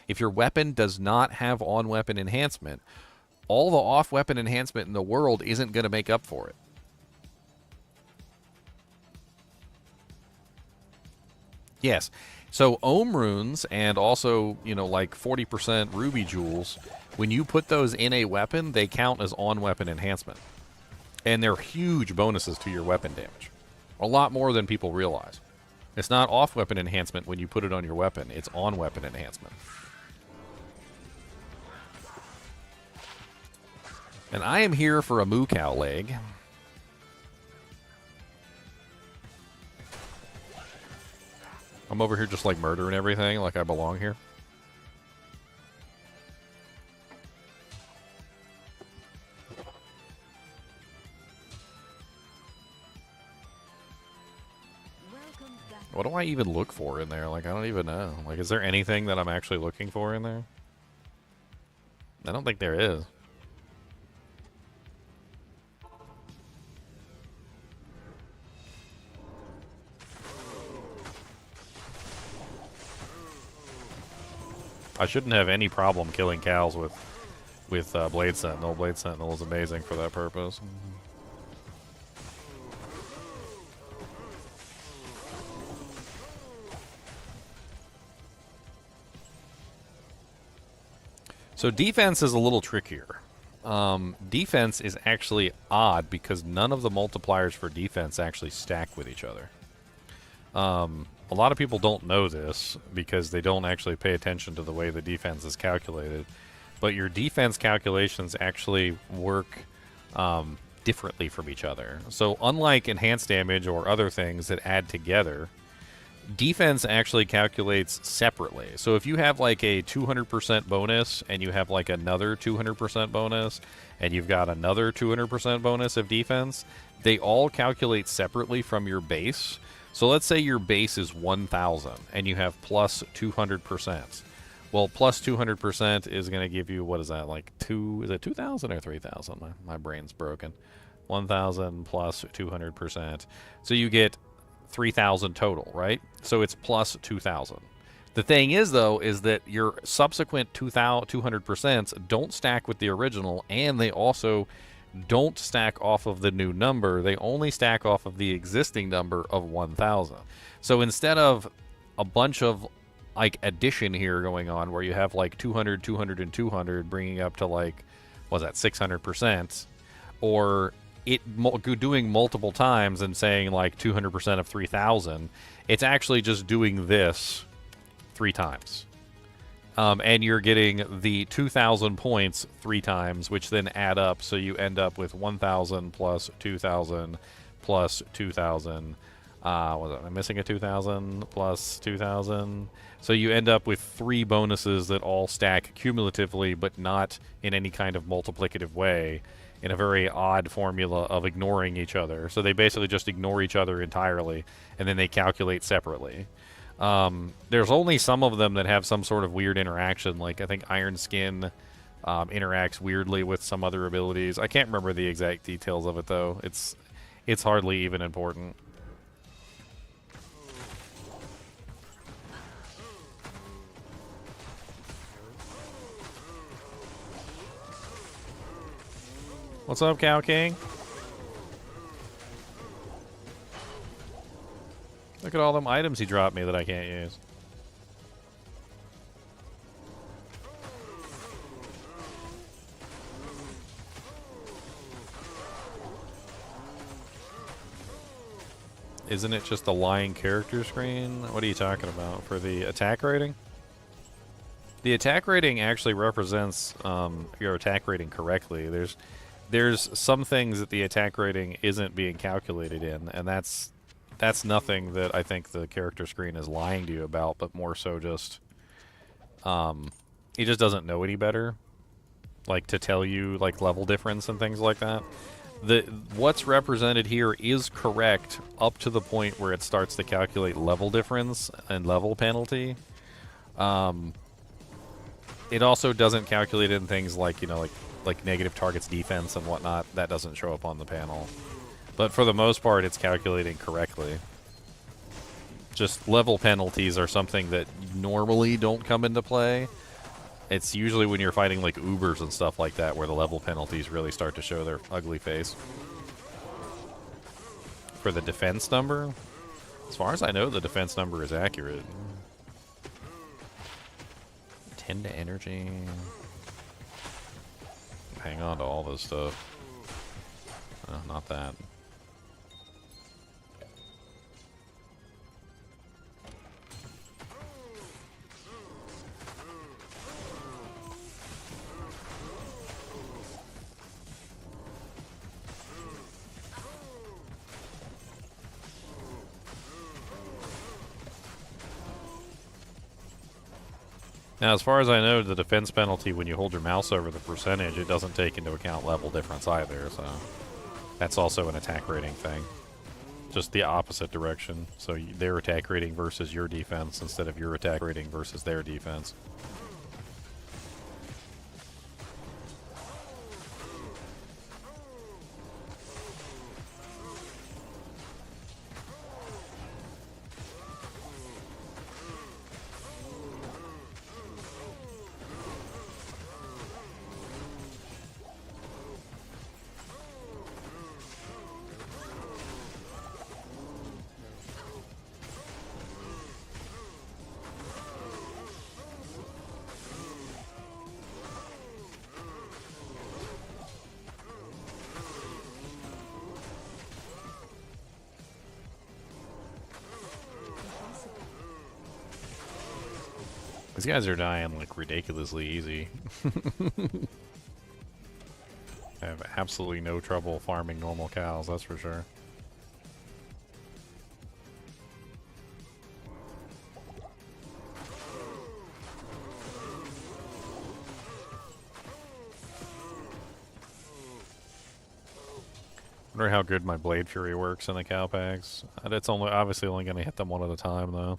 If your weapon does not have on-weapon enhancement, all the off-weapon enhancement in the world isn't going to make up for it. Yes. So Ohm runes and also, like 40% ruby jewels When you put those in a weapon, they count as on-weapon enhancement. And they're huge bonuses to your weapon damage. A lot more than people realize. It's not off-weapon enhancement when you put it on your weapon. It's on-weapon enhancement. And I am here for a moo cow leg. I'm over here just like murdering everything like I belong here. What do I even look for in there? Like, I don't even know. Like, is there anything that I'm actually looking for in there? I don't think there is. I shouldn't have any problem killing cows with Blade Sentinel. Blade Sentinel is amazing for that purpose. So defense is a little trickier. Defense is actually odd because none of the multipliers for defense actually stack with each other. A lot of people don't know this because they don't actually pay attention to the way the defense is calculated. But your defense calculations actually work differently from each other. So unlike enhanced damage or other things that add together, defense actually calculates separately. So if you have like a 200% bonus and you have like another 200% bonus and you've got another 200% bonus of defense, they all calculate separately from your base. So let's say your base is 1,000 and you have plus 200%. Well, plus 200% is going to give you, what is that, like is it 2,000 or 3,000? My brain's broken. 1,000 plus 200%. So you get 3,000 total, right? So it's plus 2,000. The thing is, though, is that your subsequent 200% don't stack with the original, and they also don't stack off of the new number. They only stack off of the existing number of 1,000. So instead of a bunch of like addition here going on where you have like 200, 200, and 200 bringing up to like, what's that, 600%, or it doing multiple times and saying like 200% of 3,000, it's actually just doing this 3 times. And you're getting the 2,000 points 3 times, which then add up, so you end up with 1,000 plus 2,000 plus 2,000. Was it, am I missing a 2,000 plus 2,000? So you end up with 3 bonuses that all stack cumulatively, but not in any kind of multiplicative way, in a very odd formula of ignoring each other. So they basically just ignore each other entirely, and then they calculate separately. There's only some of them that have some sort of weird interaction, like I think Iron Skin interacts weirdly with some other abilities. I can't remember the exact details of it, though. It's hardly even important. What's up, Cow King? Look at all them items he dropped me that I can't use. Isn't it just the lying character screen? What are you talking about? For the attack rating? The attack rating actually represents your attack rating correctly. There's some things that the attack rating isn't being calculated in, and that's nothing that I think the character screen is lying to you about, but more so just he just doesn't know any better, like to tell you like level difference and things like that. What's represented here is correct up to the point where it starts to calculate level difference and level penalty. It also doesn't calculate in things like, you know, like negative targets defense and whatnot. That doesn't show up on the panel. But for the most part, it's calculating correctly. Just level penalties are something that normally don't come into play. It's usually when you're fighting like Ubers and stuff like that where the level penalties really start to show their ugly face. For the defense number, as far as I know, the defense number is accurate. 10 to energy. hang on to all this stuff. Not that. Now, as far as I know, the defense penalty when you hold your mouse over the percentage, it doesn't take into account level difference either, so that's also an attack rating thing. Just the opposite direction. So their attack rating versus your defense instead of your attack rating versus their defense. These guys are dying like ridiculously easy. I have absolutely no trouble farming normal cows, that's for sure. Wonder how good my Blade Fury works in the cow packs. It's obviously only going to hit them one at a time though.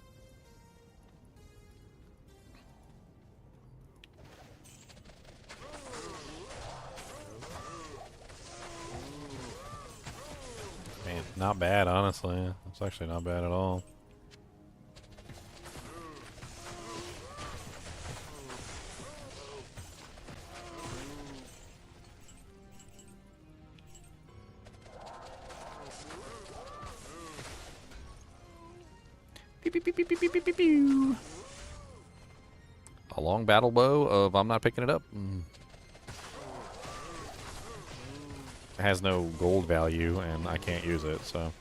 Not bad, honestly. It's actually not bad at all. Pew, pew, pew, pew, pew, pew, pew, pew. A long battle bow of I'm not picking it up. Has no gold value and I can't use it, so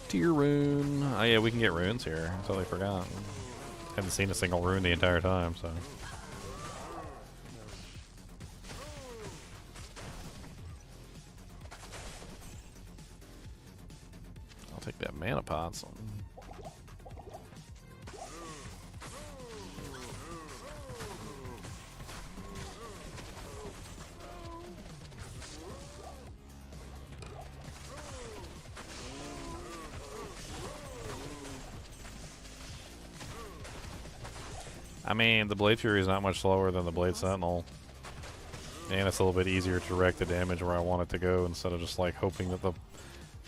tier rune. Oh yeah, we can get runes here. I totally forgot. Haven't seen a single rune the entire time, so I'll take that mana pot. So. I mean, the Blade Fury is not much slower than the Blade Sentinel. And it's a little bit easier to direct the damage where I want it to go instead of just like hoping that the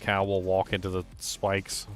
cow will walk into the spikes.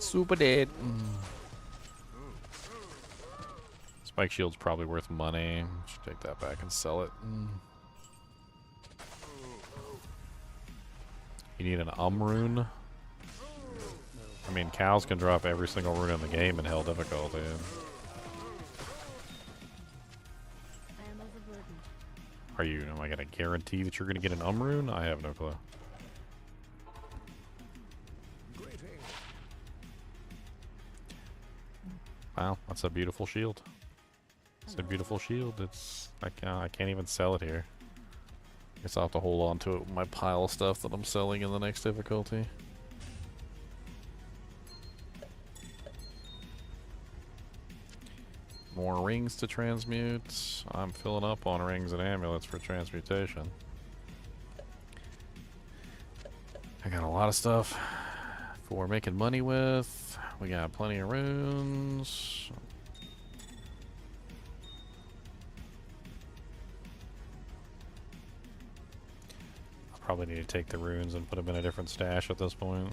Super dead. Spike shield's probably worth money. Should take that back and sell it. You need an rune. I mean, cows can drop every single rune in the game in hell difficulty. Are you? Am I gonna guarantee that you're gonna get an rune? I have no clue. Wow, that's a beautiful shield. It's a beautiful shield. I can't even sell it here. Guess I'll have to hold on to it with my pile of stuff that I'm selling in the next difficulty. more rings to transmute. I'm filling up on rings and amulets for transmutation. I got a lot of stuff for making money with. We got plenty of runes. I'll probably need to take the runes and put them in a different stash at this point.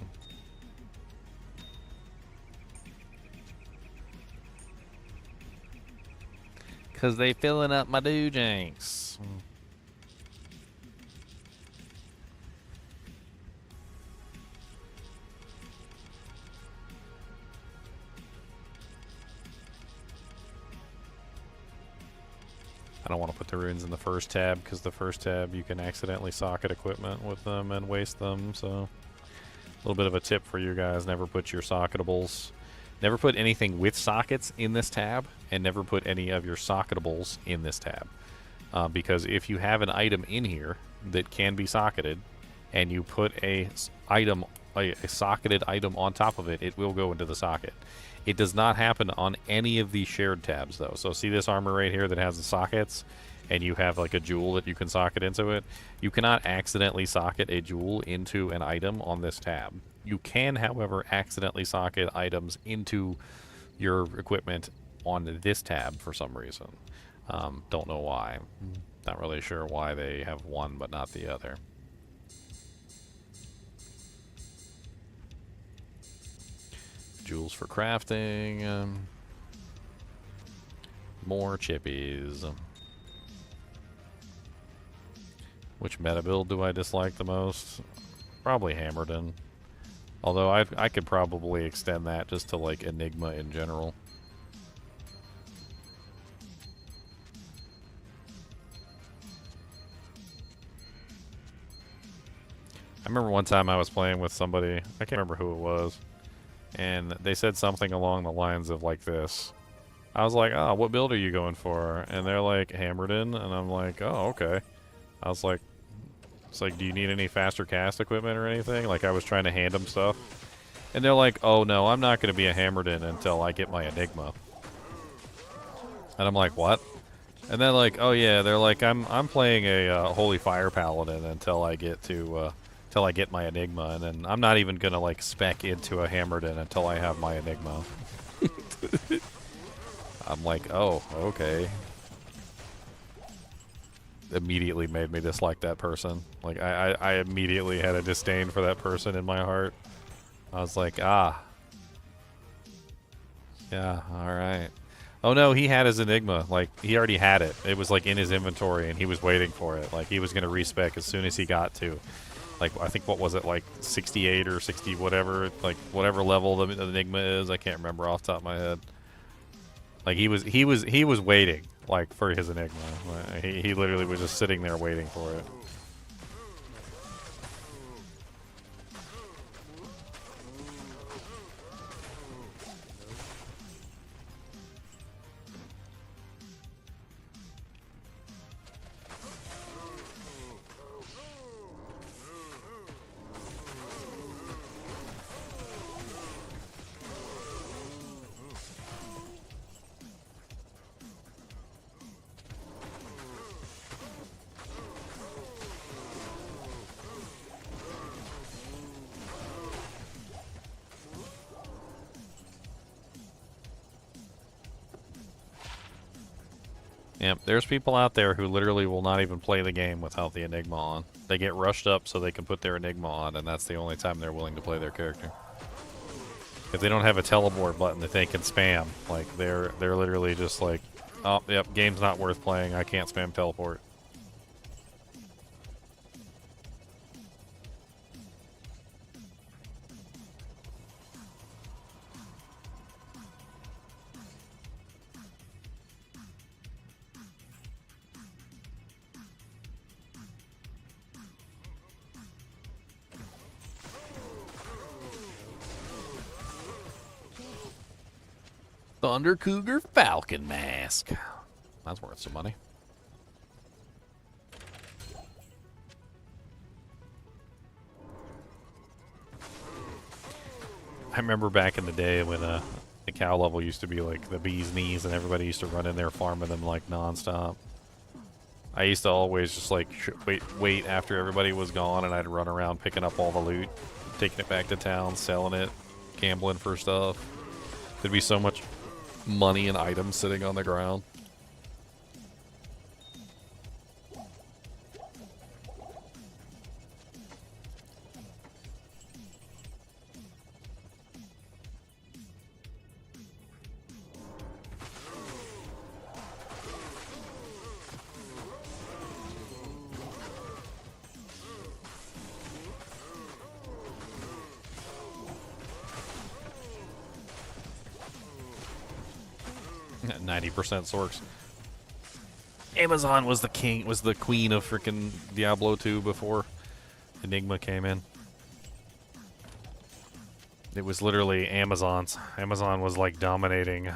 Cause they filling up my doojanks. I don't want to put the runes in the first tab because the first tab you can accidentally socket equipment with them and waste them. So a little bit of a tip for you guys: never put your socketables. Never put anything with sockets in this tab, and never put any of your socketables in this tab. Because if you have an item in here that can be socketed, and you put a socketed item on top of it, it will go into the socket. It does not happen on any of these shared tabs, though. So see this armor right here that has the sockets, and you have like a jewel that you can socket into it? You cannot accidentally socket a jewel into an item on this tab. You can, however, accidentally socket items into your equipment on this tab for some reason. Don't know why. Not really sure why they have one but not the other. Jewels for crafting. More chippies. Which meta build do I dislike the most? Probably Hammerden. Although I could probably extend that just to like Enigma in general. I remember one time I was playing with somebody, I can't remember who it was, and they said something along the lines of like this. I was like, oh, what build are you going for? And they're like, Hammerden, and I'm like, oh, okay. I was like, it's like, do you need any faster cast equipment or anything? Like, I was trying to hand them stuff. And they're like, oh, no, I'm not going to be a Hammerden until I get my Enigma. And I'm like, what? And they're like, oh, yeah, they're like, I'm playing a Holy Fire Paladin until I get to, till I get my Enigma. And then I'm not even going to, like, spec into a Hammerden until I have my Enigma. I'm like, oh, okay. Immediately made me dislike that person. Like, I immediately had a disdain for that person in my heart. I was like, ah. Yeah, alright. Oh no, he had his Enigma. Like, he already had it. It was, like, in his inventory, and he was waiting for it. Like, he was going to respec as soon as he got to, like, I think, what was it, like, 68 or 60, whatever, like, whatever level the Enigma is. I can't remember off the top of my head. Like, he was waiting, like, for his Enigma. He literally was just sitting there waiting for it. Yep, there's people out there who literally will not even play the game without the Enigma on. They get rushed up so they can put their Enigma on, and that's the only time they're willing to play their character. If they don't have a teleport button that they can spam, like, they're literally just like, oh, yep, game's not worth playing, I can't spam teleport. Thunder Cougar Falcon Mask. That's worth some money. I remember back in the day when The cow level used to be like the bee's knees, and everybody used to run in there farming them like nonstop. I used to always just like wait after everybody was gone, and I'd run around picking up all the loot, taking it back to town, selling it, gambling for stuff. There'd be so much money and items sitting on the ground. 90% sorks. Amazon was the king, was the queen of freaking Diablo 2 before Enigma came in. It was literally Amazon's. Amazon was like dominating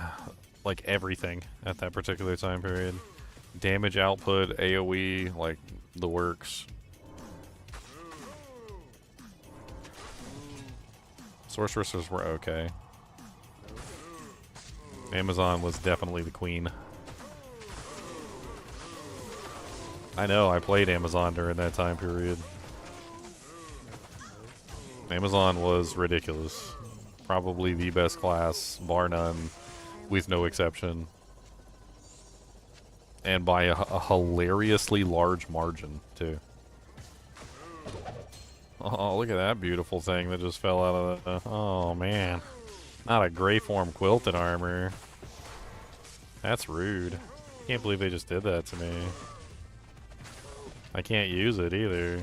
like everything at that particular time period. Damage output, AoE, like the works. Sorceresses were okay. Amazon was definitely the queen. I know, I played Amazon during that time period. Amazon was ridiculous. Probably the best class, bar none, with no exception. And by a hilariously large margin, too. Oh, look at that beautiful thing that just fell out of the... Oh, man. Not a gray form quilted armor. That's rude. Can't believe they just did that to me. I can't use it either.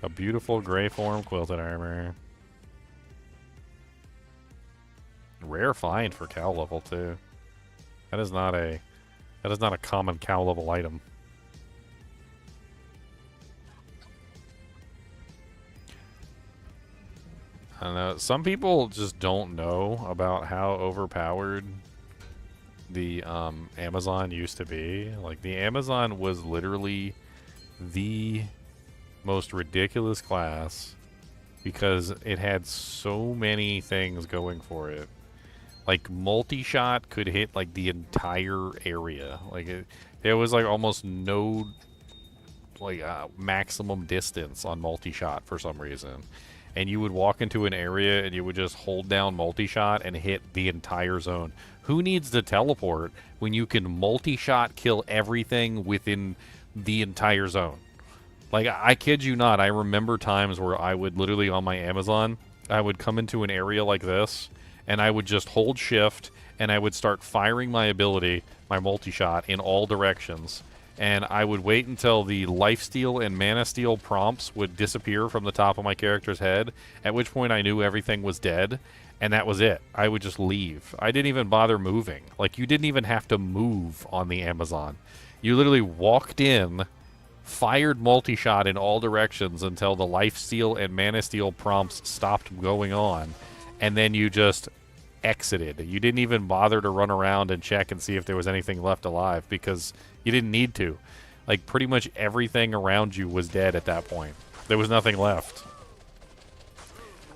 A beautiful gray form quilted armor. Rare find for cow level too. That is not a common cow level item. I don't know. Some people just don't know about how overpowered the Amazon used to be. Like, the Amazon was literally the most ridiculous class because it had so many things going for it. Like, multi-shot could hit like the entire area. Like, there was like almost no like maximum distance on multi-shot for some reason. And you would walk into an area and you would just hold down multi-shot and hit the entire zone. Who needs to teleport when you can multi-shot kill everything within the entire zone? Like, I kid you not, I remember times where I would literally on my Amazon, I would come into an area like this, and I would just hold shift, and I would start firing my ability, my multi-shot, in all directions. And I would wait until the lifesteal and mana steal prompts would disappear from the top of my character's head, at which point I knew everything was dead, and that was it. I would just leave. I didn't even bother moving. Like, you didn't even have to move on the Amazon. You literally walked in, fired multi-shot in all directions until the lifesteal and mana steal prompts stopped going on, and then you just exited. You didn't even bother to run around and check and see if there was anything left alive because you didn't need to. Like, pretty much everything around you was dead at that point. There was nothing left.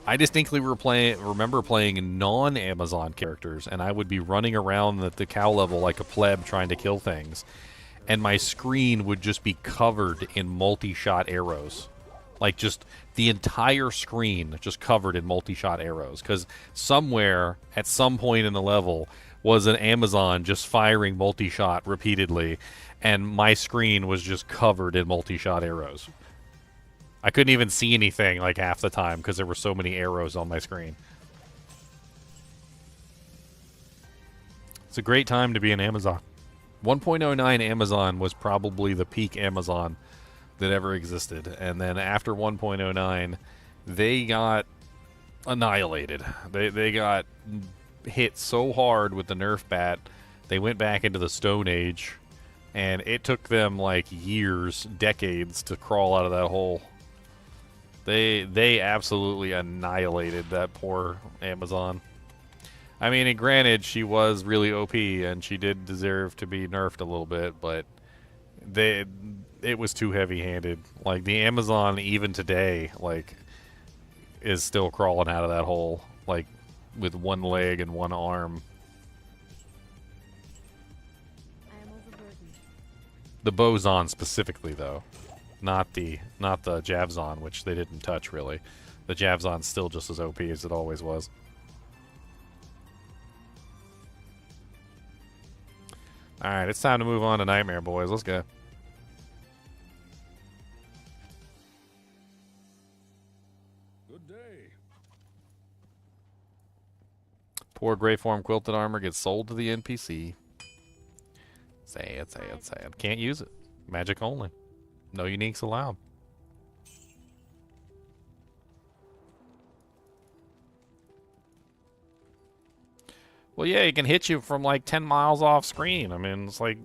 I distinctly remember playing non-Amazon characters, and I would be running around at the cow level like a pleb trying to kill things, and my screen would just be covered in multi-shot arrows. Like, just the entire screen just covered in multi-shot arrows. Because somewhere, at some point in the level, was an Amazon just firing multi-shot repeatedly, and my screen was just covered in multi-shot arrows. I couldn't even see anything, like, half the time, because there were so many arrows on my screen. It's a great time to be an Amazon. 1.09 Amazon was probably the peak Amazon that ever existed, and then after 1.09 they got annihilated. They got hit so hard with the nerf bat, they went back into the Stone Age, and it took them like years, decades to crawl out of that hole. They absolutely annihilated that poor Amazon. I mean, and granted, she was really OP and she did deserve to be nerfed a little bit, but it was too heavy-handed. Like, the Amazon, even today, like, is still crawling out of that hole. Like, with one leg and one arm. I am overburdened. The Bozon specifically, though, not the Javzon, which they didn't touch really. The Javzon's still just as OP as it always was. All right, it's time to move on to Nightmare, boys. Let's go. Good day. Poor Grey Form Quilted Armor gets sold to the NPC. Sad, sad, sad. Can't use it. Magic only. No uniques allowed. Well, yeah, he can hit you from like 10 miles off screen. I mean, it's like...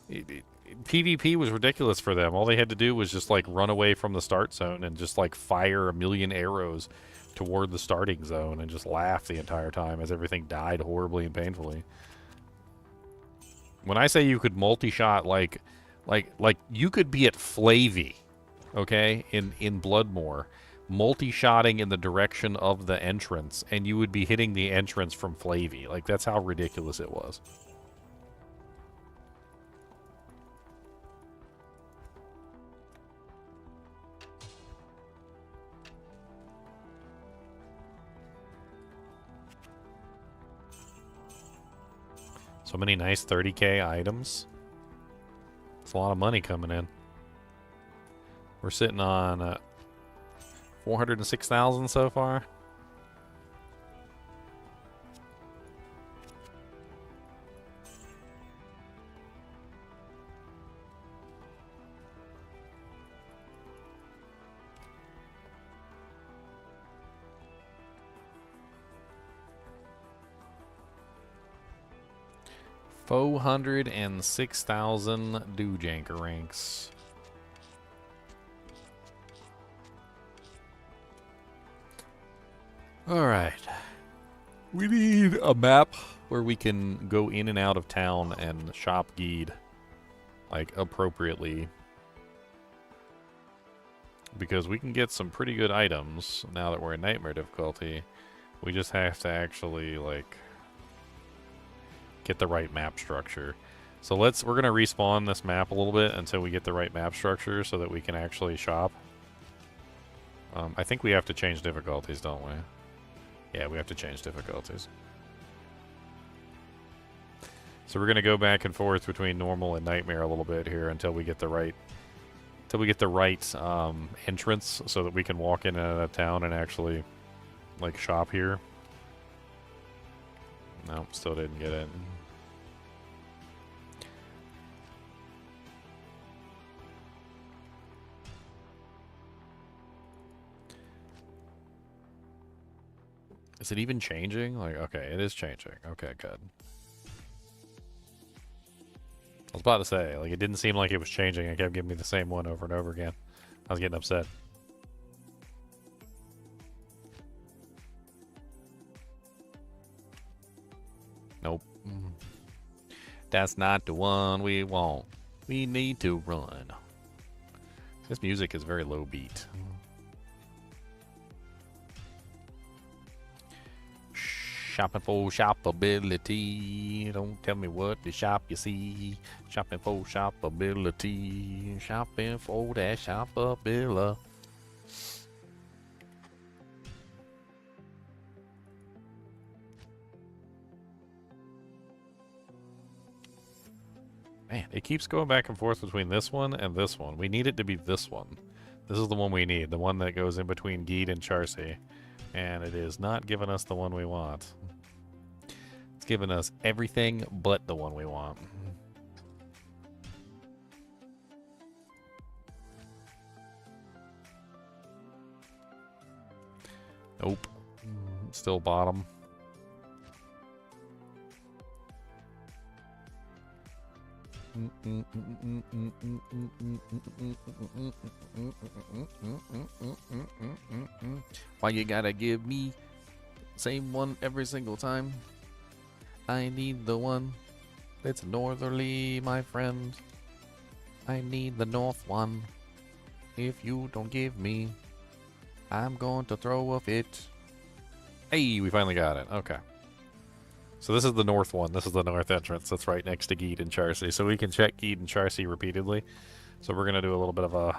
PvP was ridiculous for them. All they had to do was just like run away from the start zone and just like fire a million arrows toward the starting zone and just laugh the entire time as everything died horribly and painfully. When I say you could multi-shot, like you could be at Flavy, okay, in Bloodmoor, multi-shotting in the direction of the entrance, and you would be hitting the entrance from Flavy. Like, that's how ridiculous it was. So many nice 30k items. It's a lot of money coming in. We're sitting on 406,000 so far. $406,000 Doojanker-ranks. Alright. We need a map where we can go in and out of town and shop Geed, like, appropriately. Because we can get some pretty good items now that we're in Nightmare difficulty. We just have to actually, like, get the right map structure. So we're gonna respawn this map a little bit until we get the right map structure so that we can actually shop. I think we have to change difficulties, don't we? Yeah, we have to change difficulties. So we're gonna go back and forth between normal and nightmare a little bit here until we get the right entrance so that we can walk in and out of town and actually like shop here. Nope, still didn't get it. Is it even changing? Like, okay, it is changing. Okay, good. I was about to say, like, it didn't seem like it was changing. It kept giving me the same one over and over again. I was getting upset. Nope. That's not the one we want. We need to run. This music is very low beat. Shopping for shopability. Don't tell me what to shop you see. Shopping for shopability. Shopping for that shopability. Man, it keeps going back and forth between this one and this one. We need it to be this one. This is the one we need. The one that goes in between Geed and Charcy. And it is not giving us the one we want. It's giving us everything but the one we want. Nope. Still bottom. Why you gotta give me same one every single time? I need the one that's northerly, my friend. I need the north one. If you don't give me, I'm going to throw a fit. Hey, we finally got it. Okay. So this is the north one. This is the north entrance. That's right next to Geed and Charcy. So we can check Geed and Charcy repeatedly. So we're going to do a little bit of a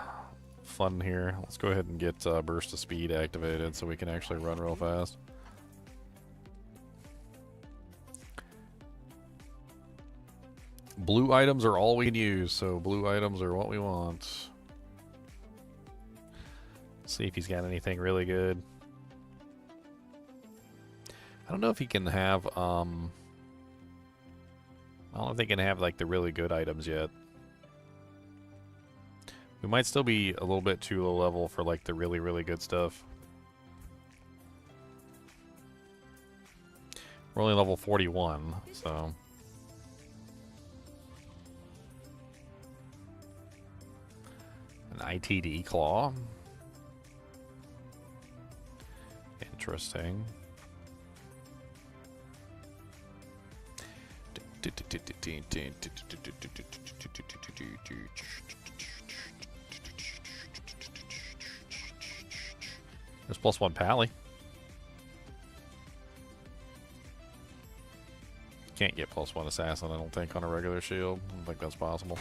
fun here. Let's go ahead and get Burst of Speed activated so we can actually run real fast. Blue items are all we can use, so blue items are what we want. See if he's got anything really good. I don't know if he can have, I don't know if they can have, like, the really good items yet. We might still be a little bit too low level for, like, the really, really good stuff. We're only level 41, so... An ITD claw. Interesting. There's +1 pally. Can't get +1 assassin, I don't think, on a regular shield. I don't think that's possible.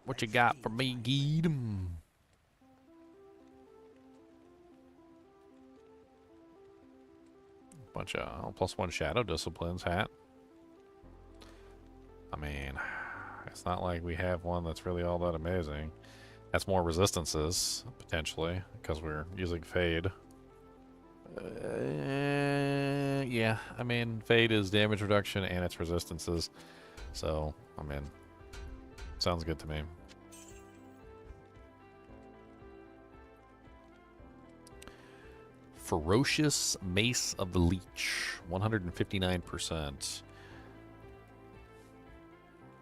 What you got for me, Geed? Bunch of +1 shadow disciplines hat. I mean, it's not like we have one that's really all that amazing. That's more resistances, potentially, because we're using Fade. Yeah, I mean, Fade is damage reduction and it's resistances. So, I mean, sounds good to me. Ferocious Mace of the Leech, 159%.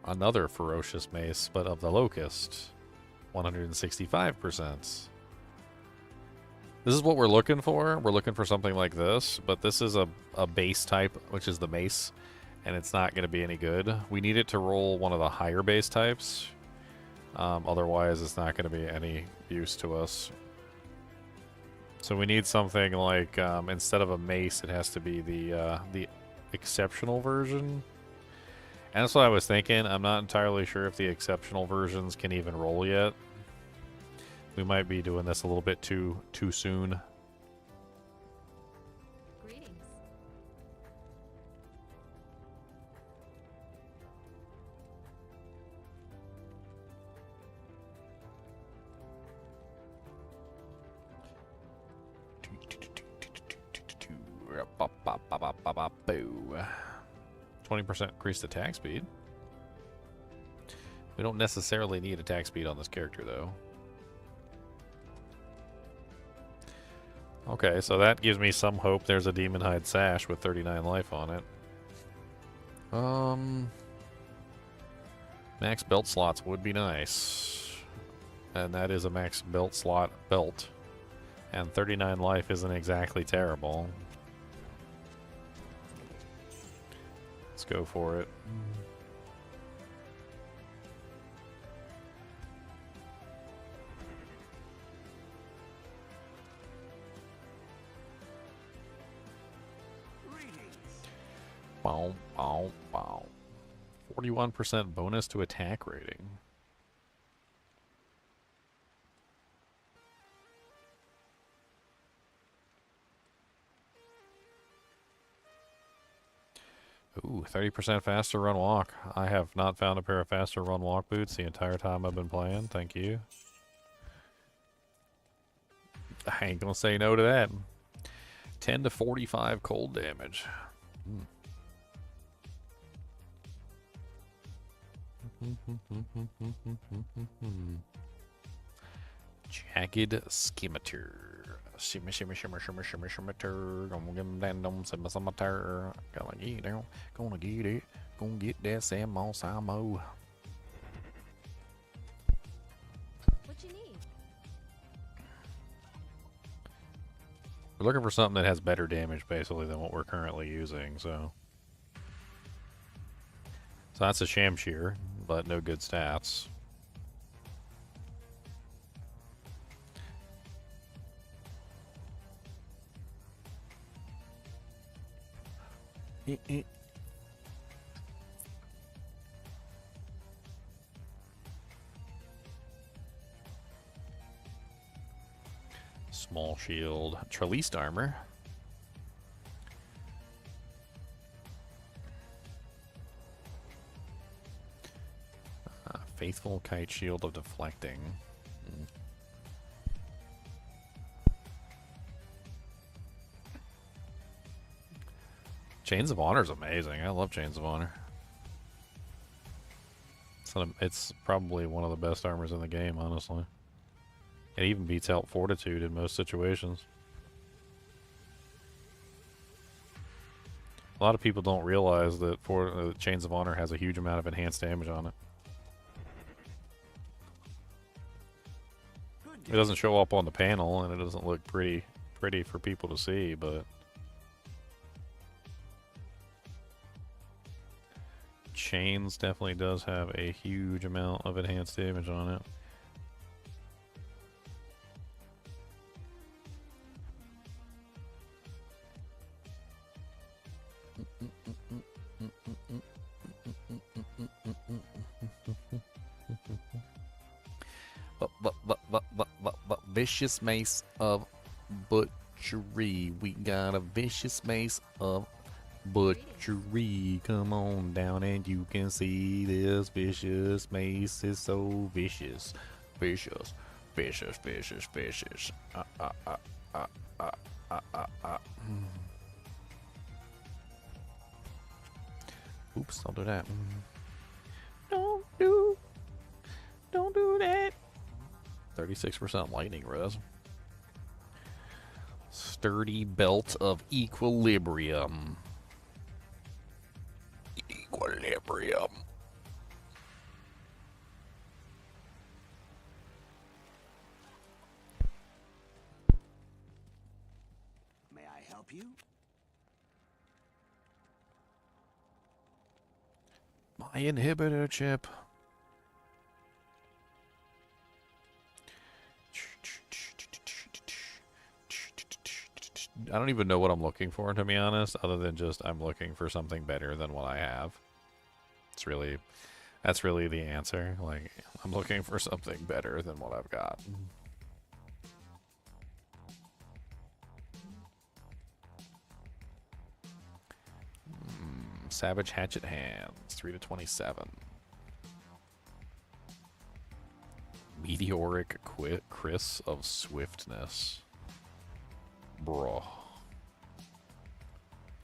Another Ferocious Mace, but of the Locust, 165%. This is what we're looking for. We're looking for something like this, but this is a base type, which is the Mace, and it's not going to be any good. We need it to roll one of the higher base types. Otherwise, it's not going to be any use to us. So we need something like, instead of a mace, it has to be the exceptional version. And that's what I was thinking. I'm not entirely sure if the exceptional versions can even roll yet. We might be doing this a little bit too soon. Greetings. Boo. 20% increased attack speed. We don't necessarily need attack speed on this character, though. Okay, so that gives me some hope. There's a Demon Hide Sash with 39 life on it. Max belt slots would be nice. And that is a max belt slot belt. And 39 life isn't exactly terrible. Let's go for it. Bow, bow, bow. 41% bonus to attack rating. Ooh, 30% faster run walk. I have not found a pair of faster run walk boots the entire time I've been playing. Thank you. I ain't gonna say no to that. 10 to 45 cold damage. Jagged Scimitar. Shimmy, shimmy, shimmer, shimmer, shimmer, shimmer, tur. Gonna give him that dumb simmer, simmer, tur. Gonna get it. Gonna get it. Gonna get that Samo Samo. What you need? We're looking for something that has better damage, basically, than what we're currently using, so. So that's a Shamshir, but no good stats. Small shield. Trellised armor. Faithful kite shield of deflecting. Chains of Honor is amazing. I love Chains of Honor. It's probably one of the best armors in the game, honestly. It even beats out Fortitude in most situations. A lot of people don't realize that Chains of Honor has a huge amount of enhanced damage on it. It doesn't show up on the panel, and it doesn't look pretty for people to see, but Chains definitely does have a huge amount of enhanced damage on it. Vicious mace of butchery. We got a vicious mace of butchery. Come on down and you can see this vicious mace is so vicious. Vicious. Vicious, vicious, vicious. Oops, I'll do that. Don't do that. 36% lightning res. Sturdy belt of equilibrium. Equilibrium. May I help you? My inhibitor chip. I don't even know what I'm looking for, to be honest, other than just I'm looking for something better than what I have. That's really the answer. Like, I'm looking for something better than what I've got. Savage Hatchet Hands, 3 to 27. Meteoric Chris of Swiftness. Bruh.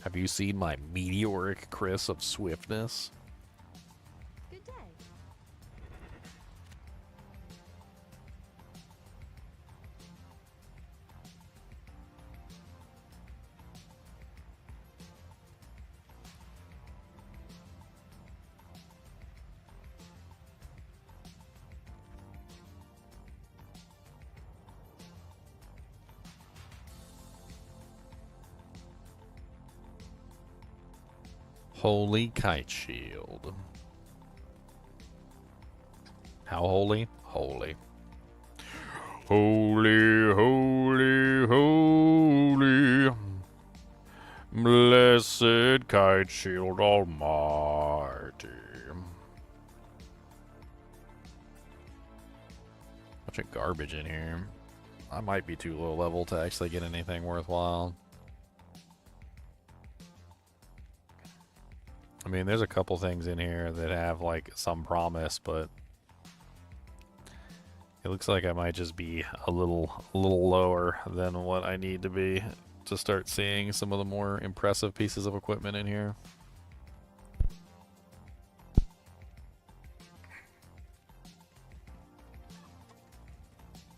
Have you seen my Meteoric Chris of Swiftness? Good day. Holy Kite Shield. How holy? Holy. Holy, holy, holy. Blessed Kite Shield Almighty. Bunch of garbage in here. I might be too low level to actually get anything worthwhile. I mean, there's a couple things in here that have, like, some promise, but it looks like I might just be a little lower than what I need to be to start seeing some of the more impressive pieces of equipment in here.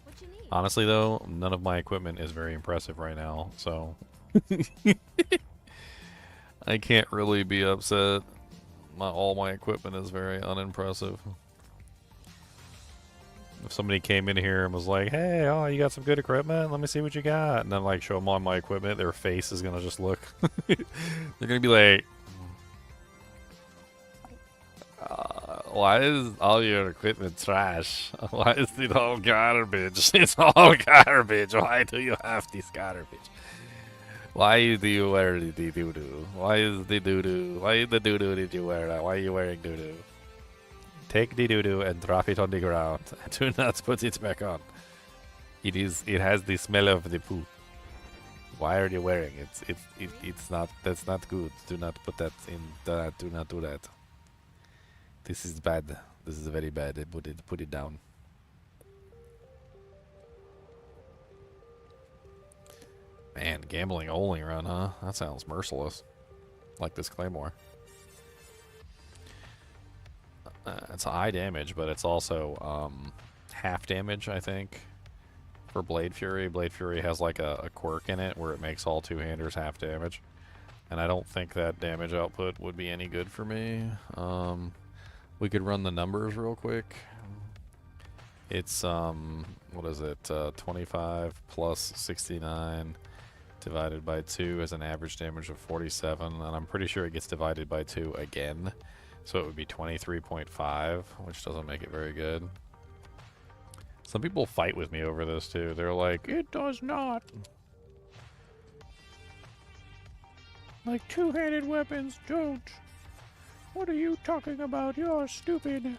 What you need? Honestly, though, none of my equipment is very impressive right now, so I can't really be upset. All my equipment is very unimpressive. If somebody came in here and was like, hey, oh, you got some good equipment? Let me see what you got. And then, like, show them on my equipment, their face is going to just look... They're going to be like... why is all your equipment trash? Why is it all garbage? It's all garbage. Why do you have this garbage? Why do you wear the doo-doo? Why is the doo-doo? Why the doo-doo did you wear that? Why are you wearing doo-doo? Take the doo-doo and drop it on the ground. Do not put it back on. It has the smell of the poo. Why are you wearing it? It's not, that's not good. Do not put that in, do not do that. This is bad. This is very bad. Put it down. Man, gambling only run, huh? That sounds merciless. Like this claymore. It's high damage, but it's also half damage, I think, for Blade Fury. Blade Fury has like a quirk in it where it makes all two-handers half damage. And I don't think that damage output would be any good for me. We could run the numbers real quick. It's, what is it? 25 plus 69 divided by 2 is an average damage of 47. And I'm pretty sure it gets divided by 2 again. So it would be 23.5, which doesn't make it very good. Some people fight with me over this too. They're like, it does not. Like two-handed weapons don't. What are you talking about? You're stupid.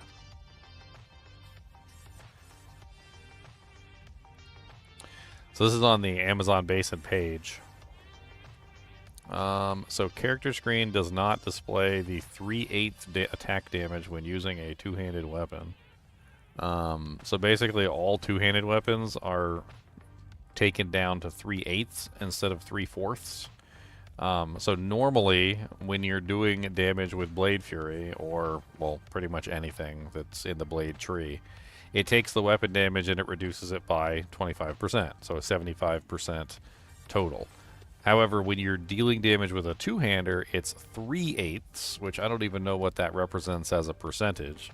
So this is on the Amazon Basin page. So character screen does not display the 3/8 attack damage when using a two-handed weapon. So basically all two-handed weapons are taken down to 3/8 instead of 3/4. So normally when you're doing damage with Blade Fury, or, well, pretty much anything that's in the blade tree, it takes the weapon damage and it reduces it by 25%, so a 75% total. However, when you're dealing damage with a two-hander, it's 3/8, which I don't even know what that represents as a percentage.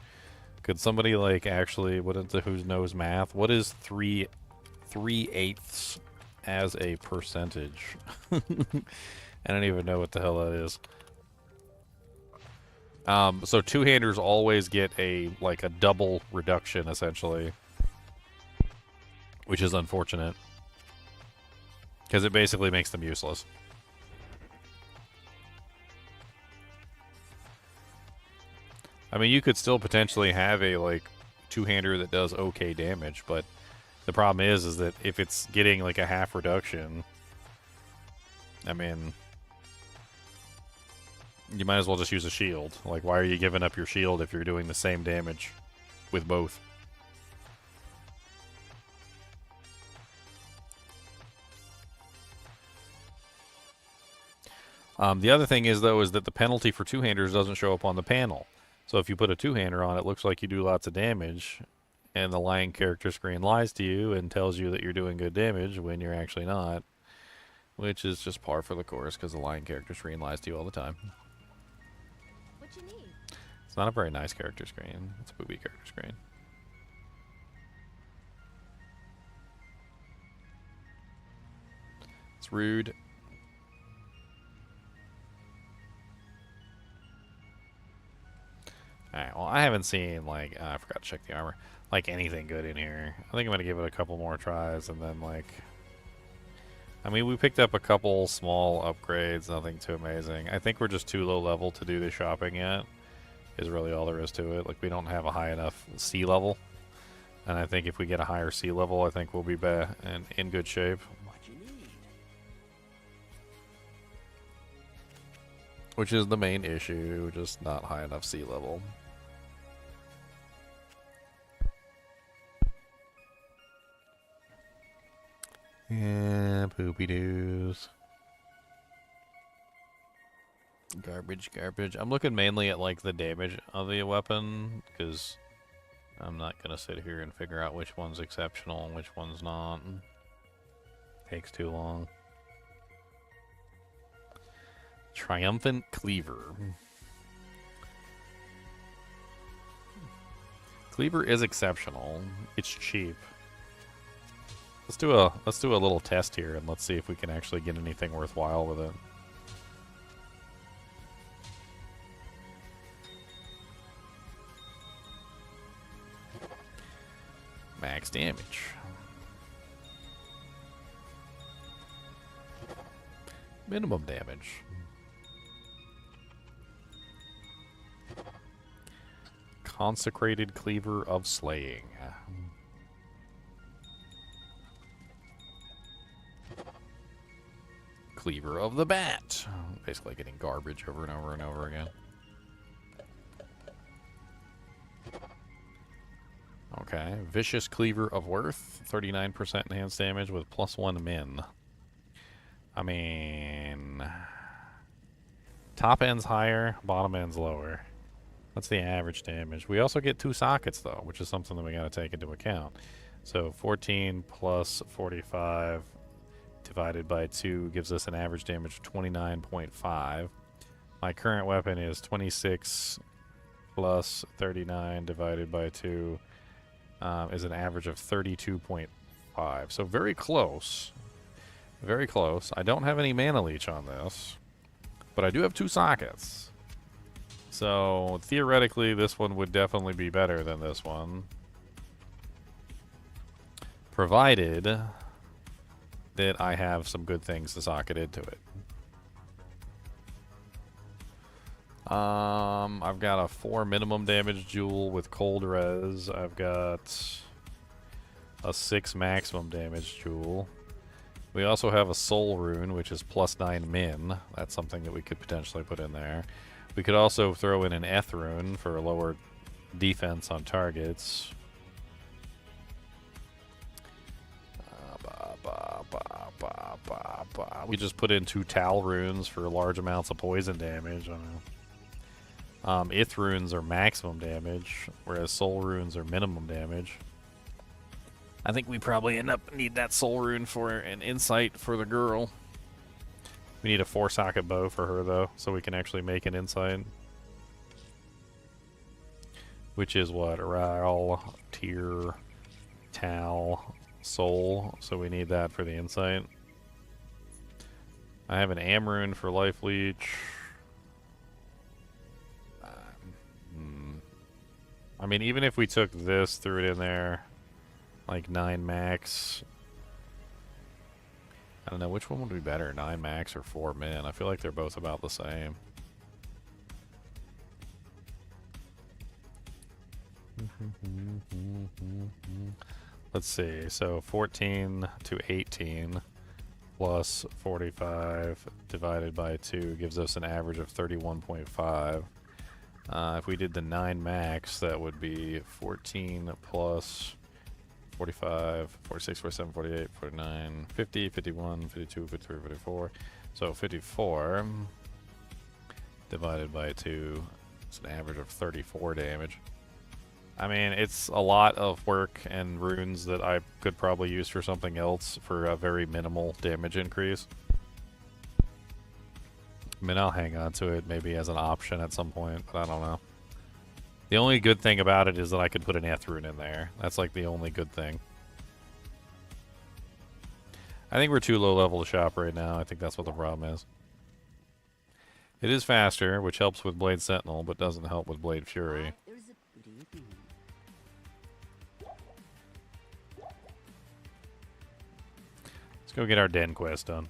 Could somebody, like, actually, what is the who knows math? What is 3/8 as a percentage? I don't even know what the hell that is. So two-handers always get a double reduction, essentially, which is unfortunate, because it basically makes them useless. I mean, you could still potentially have a, two-hander that does okay damage, but the problem is that if it's getting, a half reduction, I mean, you might as well just use a shield. Like, why are you giving up your shield if you're doing the same damage with both? The other thing is, though, is that the penalty for two-handers doesn't show up on the panel. So if you put a two-hander on, it looks like you do lots of damage, and the lying character screen lies to you and tells you that you're doing good damage when you're actually not, which is just par for the course, because the lying character screen lies to you all the time. What you need? It's not a very nice character screen. It's a booby character screen. It's rude. Alright, well, I haven't seen, I forgot to check the armor, anything good in here. I think I'm going to give it a couple more tries, and then, I mean, we picked up a couple small upgrades, nothing too amazing. I think we're just too low level to do the shopping yet, is really all there is to it. We don't have a high enough sea level, and I think if we get a higher sea level, I think we'll be in good shape. What you need? Which is the main issue, just not high enough sea level. Yeah, poopy doos. Garbage, garbage. I'm looking mainly at, the damage of the weapon, because I'm not going to sit here and figure out which one's exceptional and which one's not. Takes too long. Triumphant Cleaver. Cleaver is exceptional. It's cheap. Let's do a little test here, and let's see if we can actually get anything worthwhile with it. Max damage. Minimum damage. Consecrated Cleaver of Slaying. Cleaver of the Bat. Basically getting garbage over and over and over again. Okay. Vicious Cleaver of Worth. 39% enhanced damage with +1 min. I mean... Top end's higher, bottom end's lower. That's the average damage. We also get 2 sockets, though, which is something that we gotta take into account. So 14 plus 45 divided by 2 gives us an average damage of 29.5. My current weapon is 26 plus 39 divided by 2 is an average of 32.5. So very close. Very close. I don't have any mana leech on this, but I do have 2 sockets. So theoretically, this one would definitely be better than this one, provided that I have some good things to socket into it. I've got a 4 minimum damage jewel with cold res. I've got a 6 maximum damage jewel. We also have a soul rune, which is +9 min. That's something that we could potentially put in there. We could also throw in an eth rune for lower defense on targets. We just put in 2 Tal runes for large amounts of poison damage. I don't know. Ith runes are maximum damage, whereas soul runes are minimum damage. I think we probably need that soul rune for an insight for the girl. We need a 4-socket bow for her, though, so we can actually make an insight. Which is what? Ral, Tier, Tal, Soul. So we need that for the insight. I have an Amrune for life leech. I mean, even if we took this, threw it in there, like 9 max. I don't know, which one would be better, 9 max or 4 min? I feel like they're both about the same. Let's see, so 14 to 18 plus 45 divided by 2 gives us an average of 31.5. If we did the 9 max, that would be 14 plus 45, 46, 47, 48, 49, 50, 51, 52, 53, 54. So 54 divided by 2 is an average of 34 damage. I mean, it's a lot of work and runes that I could probably use for something else for a very minimal damage increase. I mean, I'll hang on to it maybe as an option at some point, but I don't know. The only good thing about it is that I could put an eth rune in there. That's like the only good thing. I think we're too low level to shop right now. I think that's what the problem is. It is faster, which helps with Blade Sentinel, but doesn't help with Blade Fury. Let's go get our den quest done.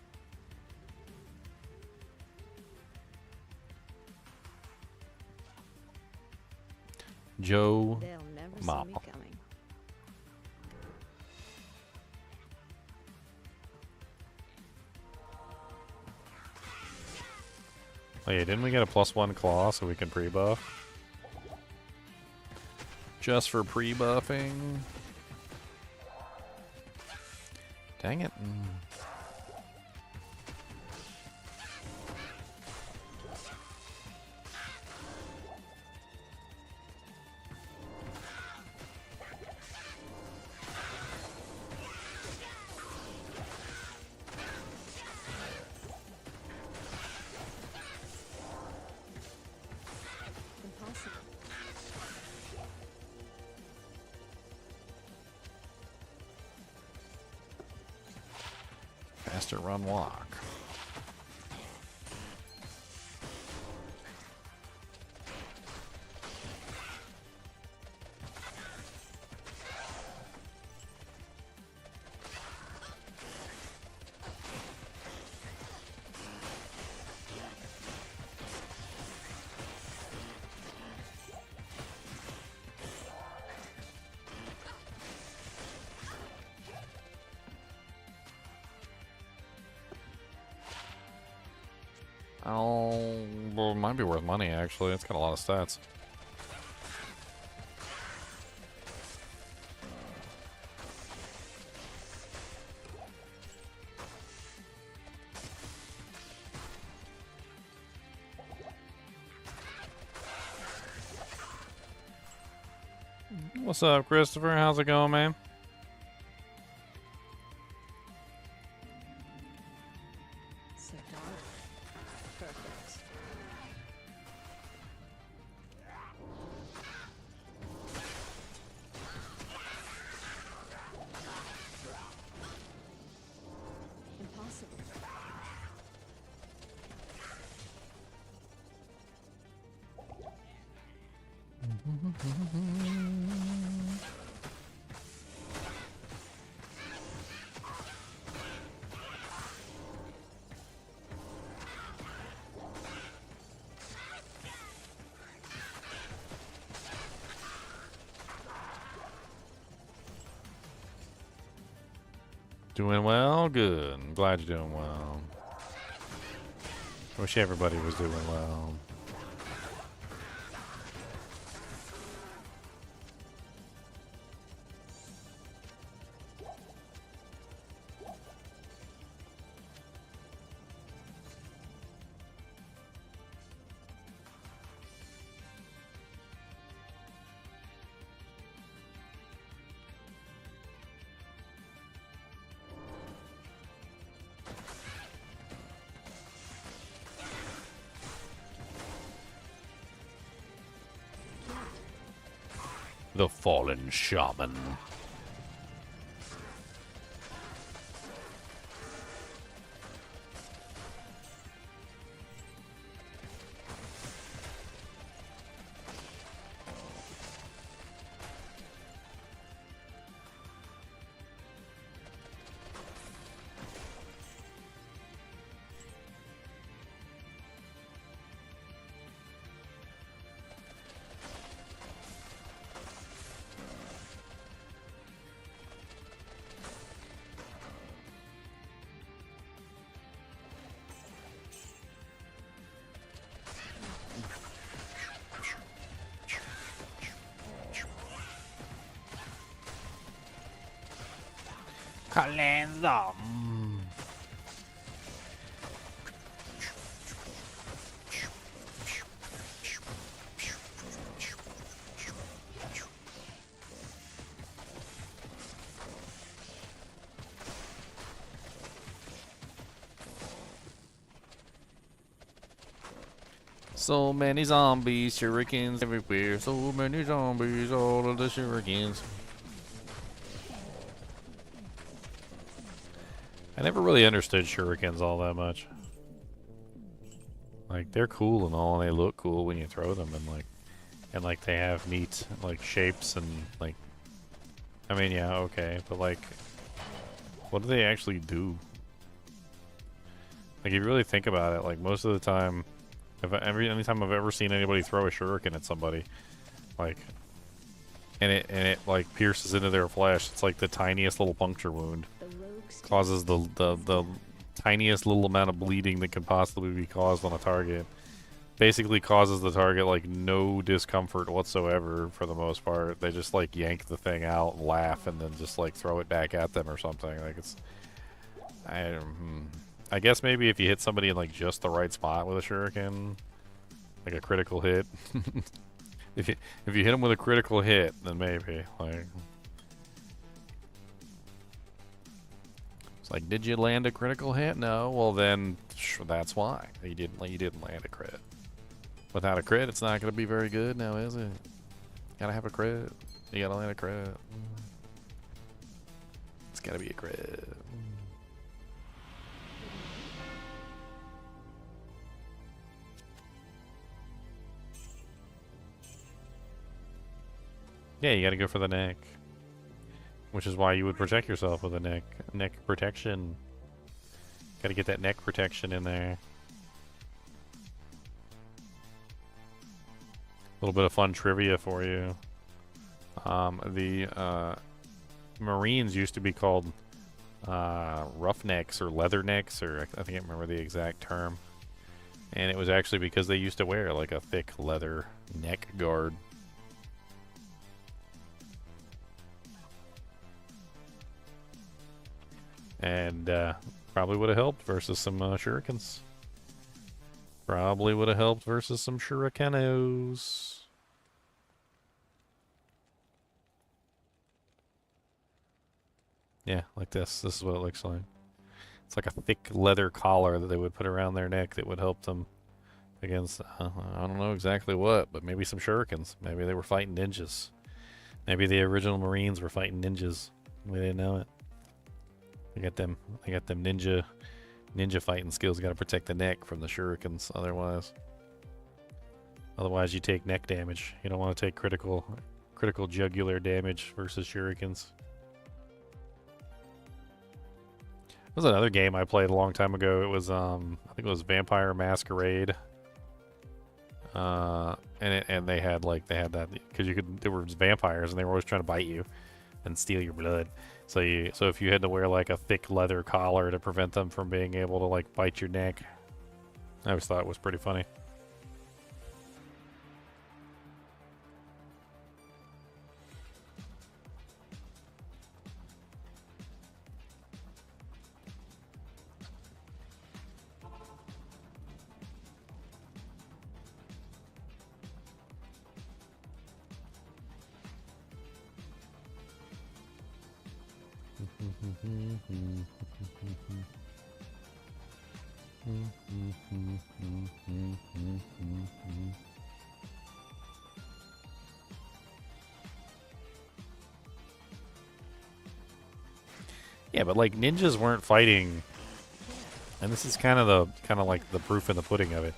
Joe They'll never see me Mama. coming. Oh yeah, didn't we get a +1 claw so we can pre-buff? Just for pre-buffing? Dang it. Impossible. Faster run walk. Oh, well, it might be worth money, actually. It's got a lot of stats. What's up, Christopher? How's it going, man? So dark. Perfect. Impossible. Doing well? Good. I'm glad you're doing well. I wish everybody was doing well. The Fallen Shaman. Calendar. So many zombies, shurikens everywhere. So many zombies, all of the shurikens. I never really understood shurikens all that much. Like, they're cool and all, and they look cool when you throw them, and like they have neat like shapes and like. I mean, yeah, okay, but like, what do they actually do? Like, if you really think about it, like most of the time, anytime I've ever seen anybody throw a shuriken at somebody, like, and it like pierces into their flesh, it's like the tiniest little puncture wound. The rogues Causes the tiniest little amount of bleeding that could possibly be caused on a target. Basically causes the target like no discomfort whatsoever for the most part. They just like yank the thing out and laugh and then just like throw it back at them or something. Like it's I guess maybe if you hit somebody in like just the right spot with a shuriken, like a critical hit. if you hit them with a critical hit, then maybe like. It's like, did you land a critical hit? No. Well, then that's why you didn't land a crit. Without a crit, it's not going to be very good now, is it? Gotta have a crit. You gotta land a crit. It's gotta be a crit. Yeah, you gotta go for the neck. Which is why you would protect yourself with a neck protection. Gotta get that neck protection in there. A little bit of fun trivia for you. The Marines used to be called roughnecks or leathernecks, or I can't remember the exact term. And it was actually because they used to wear like a thick leather neck guard. And probably would have helped versus some shurikens. Probably would have helped versus some shurikenos. Yeah, like this. This is what it looks like. It's like a thick leather collar that they would put around their neck that would help them against, I don't know exactly what, but maybe some shurikens. Maybe they were fighting ninjas. Maybe the original Marines were fighting ninjas. We didn't know it. They got them ninja fighting skills. You got to protect the neck from the shurikens. Otherwise you take neck damage. You don't want to take critical jugular damage versus shurikens. There was another game I played a long time ago. It was I think it was Vampire Masquerade. And they had that because there were vampires and they were always trying to bite you and steal your blood. So if you had to wear like a thick leather collar to prevent them from being able to like bite your neck, I always thought it was pretty funny. Yeah, but like ninjas weren't fighting, and this is kind of like the proof in the pudding of it.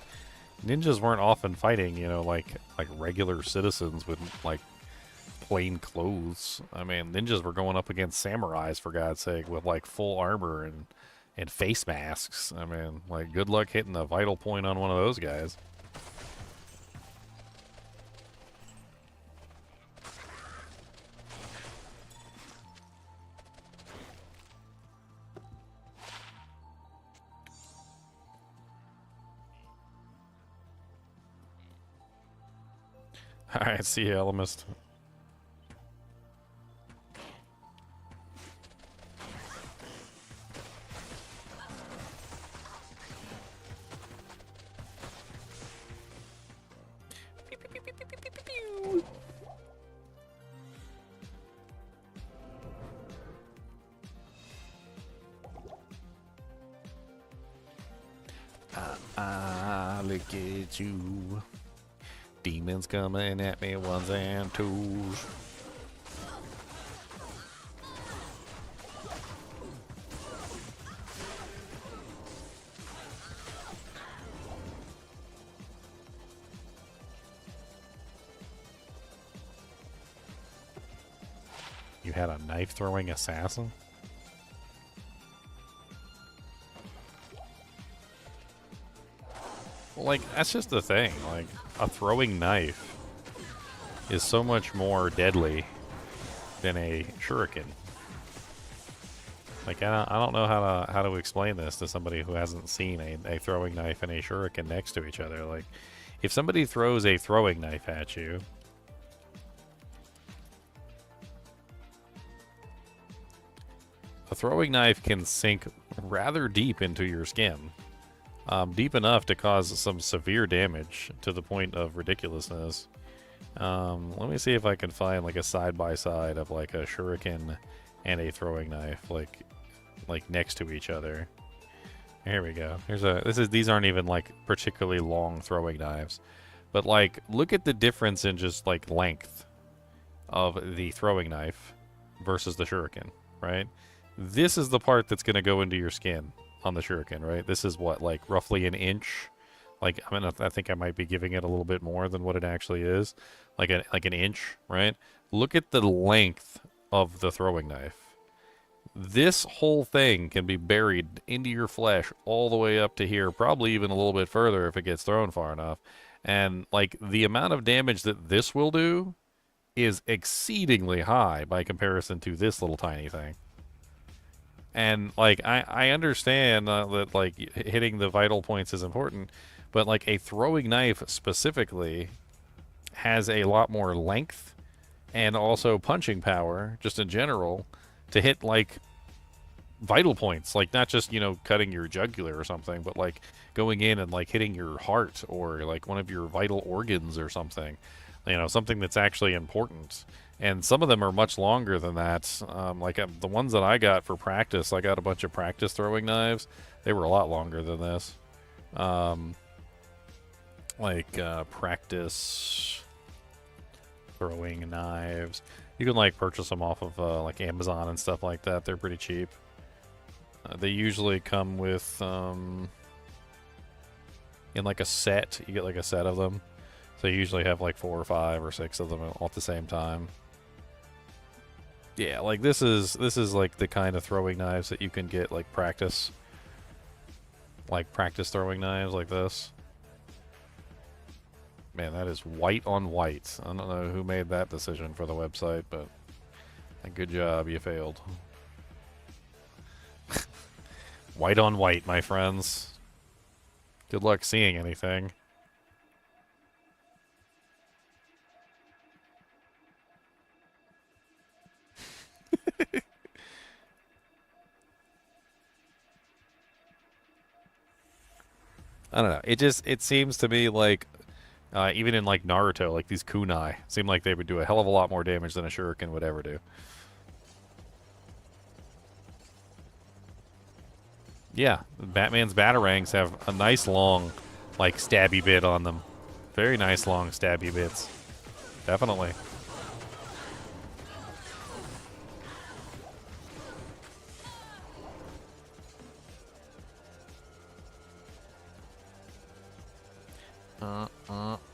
Ninjas weren't often fighting, you know, like regular citizens with like plain clothes. I mean, ninjas were going up against samurais, for God's sake, with like full armor and face masks. I mean, like, good luck hitting a vital point on one of those guys. Alright, see you, Elemist. Look at you. Demons coming at me, ones and twos. You had a knife-throwing assassin? Well, like, that's just the thing. Like, a throwing knife is so much more deadly than a shuriken. Like, I don't know how to explain this to somebody who hasn't seen a throwing knife and a shuriken next to each other. Like, if somebody throws a throwing knife at you, a throwing knife can sink rather deep into your skin. Deep enough to cause some severe damage to the point of ridiculousness. Let me see if I can find like a side-by-side of like a shuriken and a throwing knife, like next to each other. Here we go. These aren't even like particularly long throwing knives, but like look at the difference in just like length of the throwing knife versus the shuriken, right? This is the part that's going to go into your skin on the shuriken, right? This is what, like roughly an inch. Like, I think I might be giving it a little bit more than what it actually is, like an inch, right? Look at the length of the throwing knife. This whole thing can be buried into your flesh all the way up to here, probably even a little bit further if it gets thrown far enough. And like the amount of damage that this will do is exceedingly high by comparison to this little tiny thing. And like I understand that like hitting the vital points is important, But like a throwing knife specifically has a lot more length and also punching power, just in general, to hit like vital points, like not just, you know, cutting your jugular or something, but like going in and like hitting your heart or like one of your vital organs or something, you know, something that's actually important. And some of them are much longer than that. The ones that I got for practice, I got a bunch of practice throwing knives. They were a lot longer than this. Practice throwing knives. You can like purchase them off of like Amazon and stuff like that. They're pretty cheap. They usually come with in like a set. You get like a set of them. So you usually have like 4 or 5 or 6 of them all at the same time. Yeah, like this is like the kind of throwing knives that you can get like practice. Like practice throwing knives like this. Man, that is white on white. I don't know who made that decision for the website, but good job, you failed. White on white, my friends. Good luck seeing anything. I don't know. It seems to me like even in like Naruto, like these kunai seem like they would do a hell of a lot more damage than a shuriken would ever do. Yeah, Batman's batarangs have a nice long, like, stabby bit on them. Very nice long stabby bits. Definitely.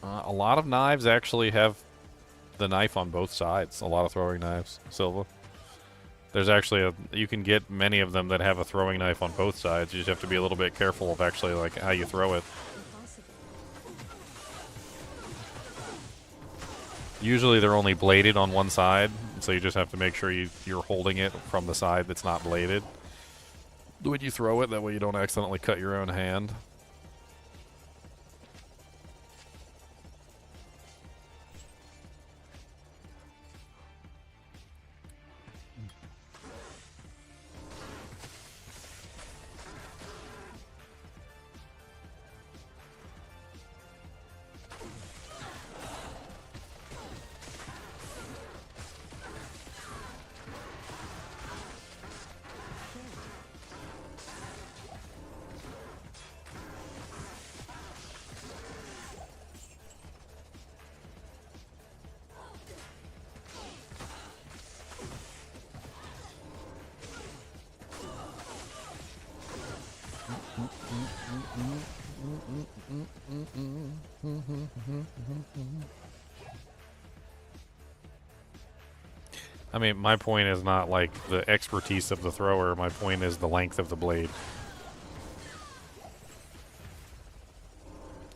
A lot of knives actually have the knife on both sides. A lot of throwing knives, Silva. There's actually you can get many of them that have a throwing knife on both sides. You just have to be a little bit careful of actually like how you throw it. Usually they're only bladed on one side, so you just have to make sure you're holding it from the side that's not bladed when you throw it. That way you don't accidentally cut your own hand. I mean, my point is not like the expertise of the thrower. My point is the length of the blade.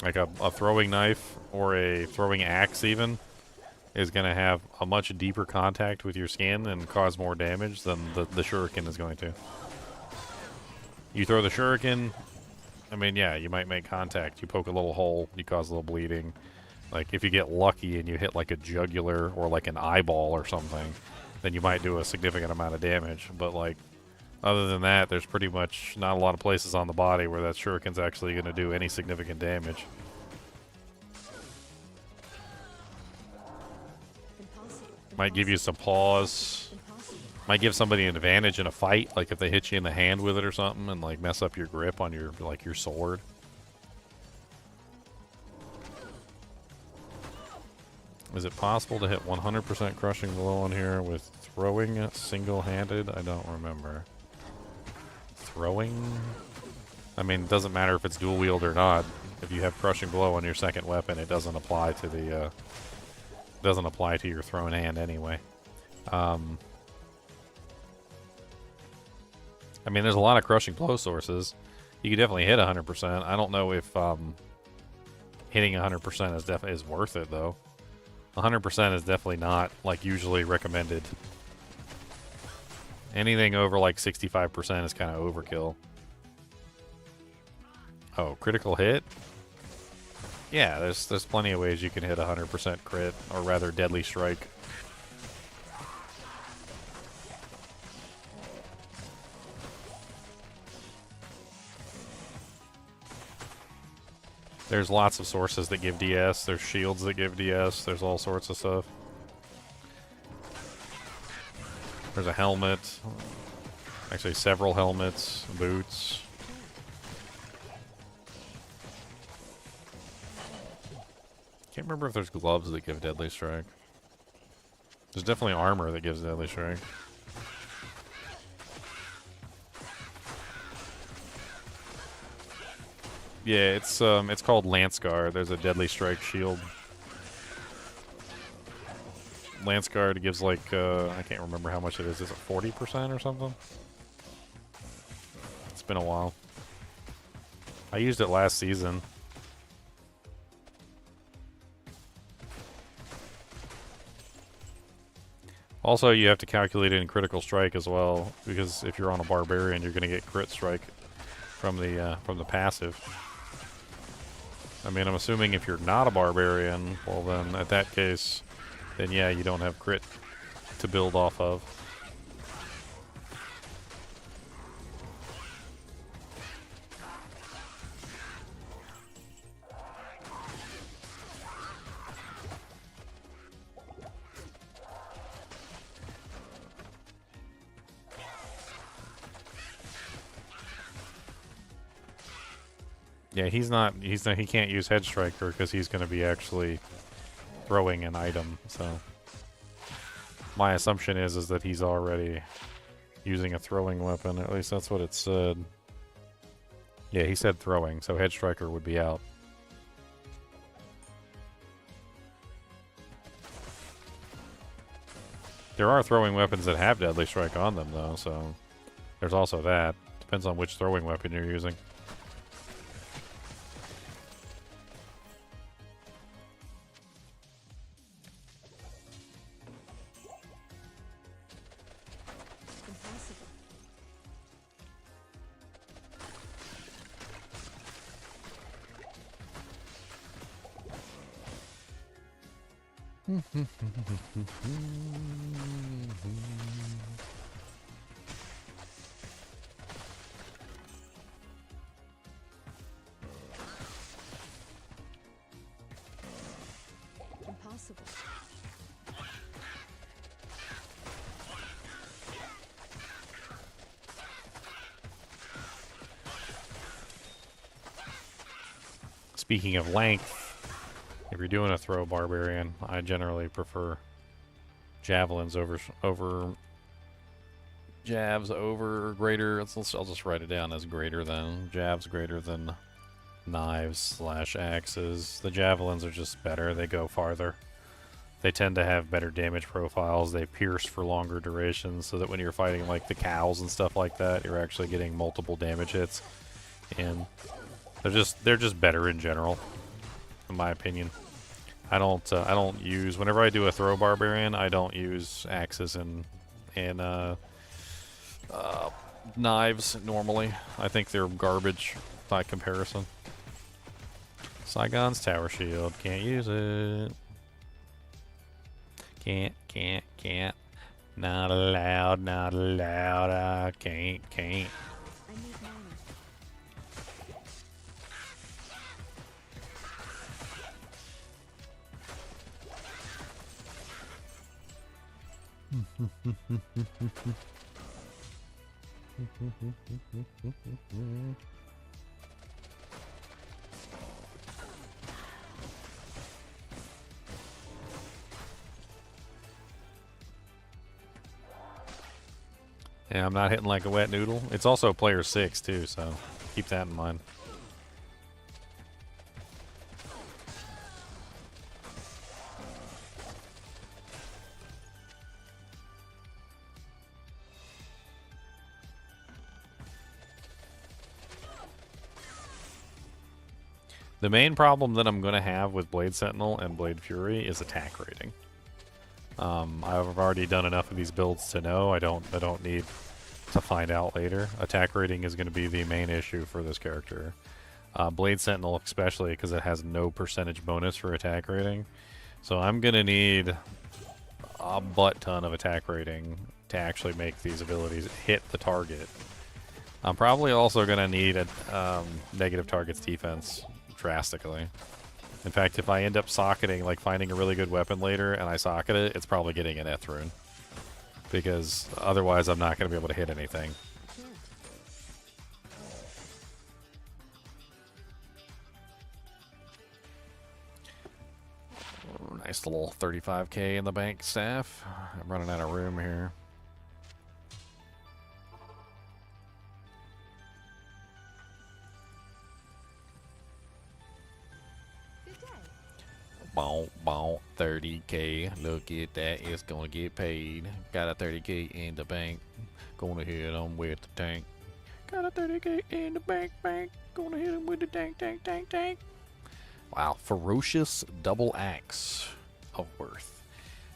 Like a throwing knife or a throwing axe even is going to have a much deeper contact with your skin and cause more damage than the shuriken is going to. You throw the shuriken, I mean, yeah, you might make contact. You poke a little hole, you cause a little bleeding. Like, if you get lucky and you hit like a jugular or like an eyeball or something, then you might do a significant amount of damage. But like, other than that, there's pretty much not a lot of places on the body where that shuriken's actually going to do any significant damage. Might give you some pause. Might give somebody an advantage in a fight, like if they hit you in the hand with it or something and like mess up your grip on your your sword. Is it possible to hit 100% crushing blow on here with throwing single-handed? I don't remember. Throwing? I mean, it doesn't matter if it's dual wield or not. If you have crushing blow on your second weapon, it doesn't apply to the doesn't apply to your thrown hand anyway. I mean, there's a lot of crushing blow sources. You can definitely hit 100%. I don't know if hitting 100% is worth it though. 100% is definitely not like usually recommended. Anything over like 65% is kind of overkill. Oh, critical hit? Yeah, there's plenty of ways you can hit 100% crit, or rather deadly strike. There's lots of sources that give DS, there's shields that give DS, there's all sorts of stuff. There's a helmet, actually several helmets, boots. Can't remember if there's gloves that give deadly strike. There's definitely armor that gives deadly strike. Yeah, it's called Lance Guard. There's a deadly strike shield. Lance Guard gives like I can't remember how much it is. Is it 40% or something? It's been a while. I used it last season. Also, you have to calculate it in critical strike as well, because if you're on a barbarian, you're going to get crit strike from the passive. I mean, I'm assuming if you're not a barbarian, well then, at that case, then yeah, you don't have crit to build off of. Yeah, he can't use Head Striker because he's going to be actually throwing an item, so my assumption is that he's already using a throwing weapon. At least that's what it said. Yeah, he said throwing, so Head Striker would be out. There are throwing weapons that have Deadly Strike on them, though, so there's also that. Depends on which throwing weapon you're using. Impossible. Speaking of length, if you're doing a throw barbarian, I generally prefer javelins over jabs over greater. I'll just write it down as greater than jabs greater than knives / axes. The javelins are just better. They go farther. They tend to have better damage profiles. They pierce for longer durations, so that when you're fighting like the cows and stuff like that, you're actually getting multiple damage hits. And they're just better in general, in my opinion. I don't use, whenever I do a throw barbarian, I don't use axes and knives normally. I think they're garbage by comparison. Saigon's tower shield, can't use it. Can't. Not allowed, I can't. I need mana. Yeah, I'm not hitting like a wet noodle. It's also player 6 too, so keep that in mind. The main problem that I'm going to have with Blade Sentinel and Blade Fury is attack rating. I've already done enough of these builds to know I don't need to find out later. Attack rating is going to be the main issue for this character. Blade Sentinel especially because it has no percentage bonus for attack rating. So I'm going to need a butt ton of attack rating to actually make these abilities hit the target. I'm probably also going to need a negative targets defense drastically. In fact, if I end up socketing, like finding a really good weapon later and I socket it, it's probably getting an Eth rune. Because otherwise I'm not going to be able to hit anything. Nice little 35k in the bank staff. I'm running out of room here. Good day. Bow, bow, 30k. Look at that. It's gonna get paid. Got a 30k in the bank. Gonna hit him with the tank. Got a 30k in the bank. Gonna hit him with the tank. Wow. Ferocious double axe of worth.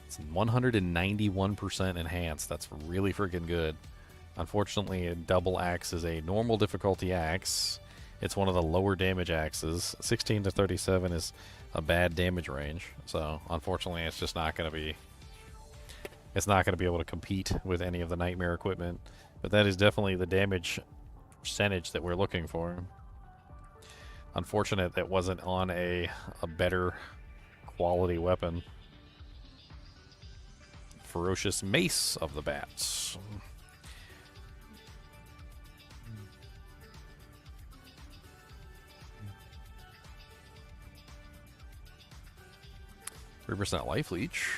It's 191% enhanced. That's really freaking good. Unfortunately, a double axe is a normal difficulty axe. It's one of the lower damage axes. 16 to 37 is a bad damage range. So, unfortunately, it's just not going to be... It's not going to be able to compete with any of the nightmare equipment. But that is definitely the damage percentage that we're looking for. Unfortunate that wasn't on a better quality weapon. Ferocious Mace of the Bats. 3% life leech.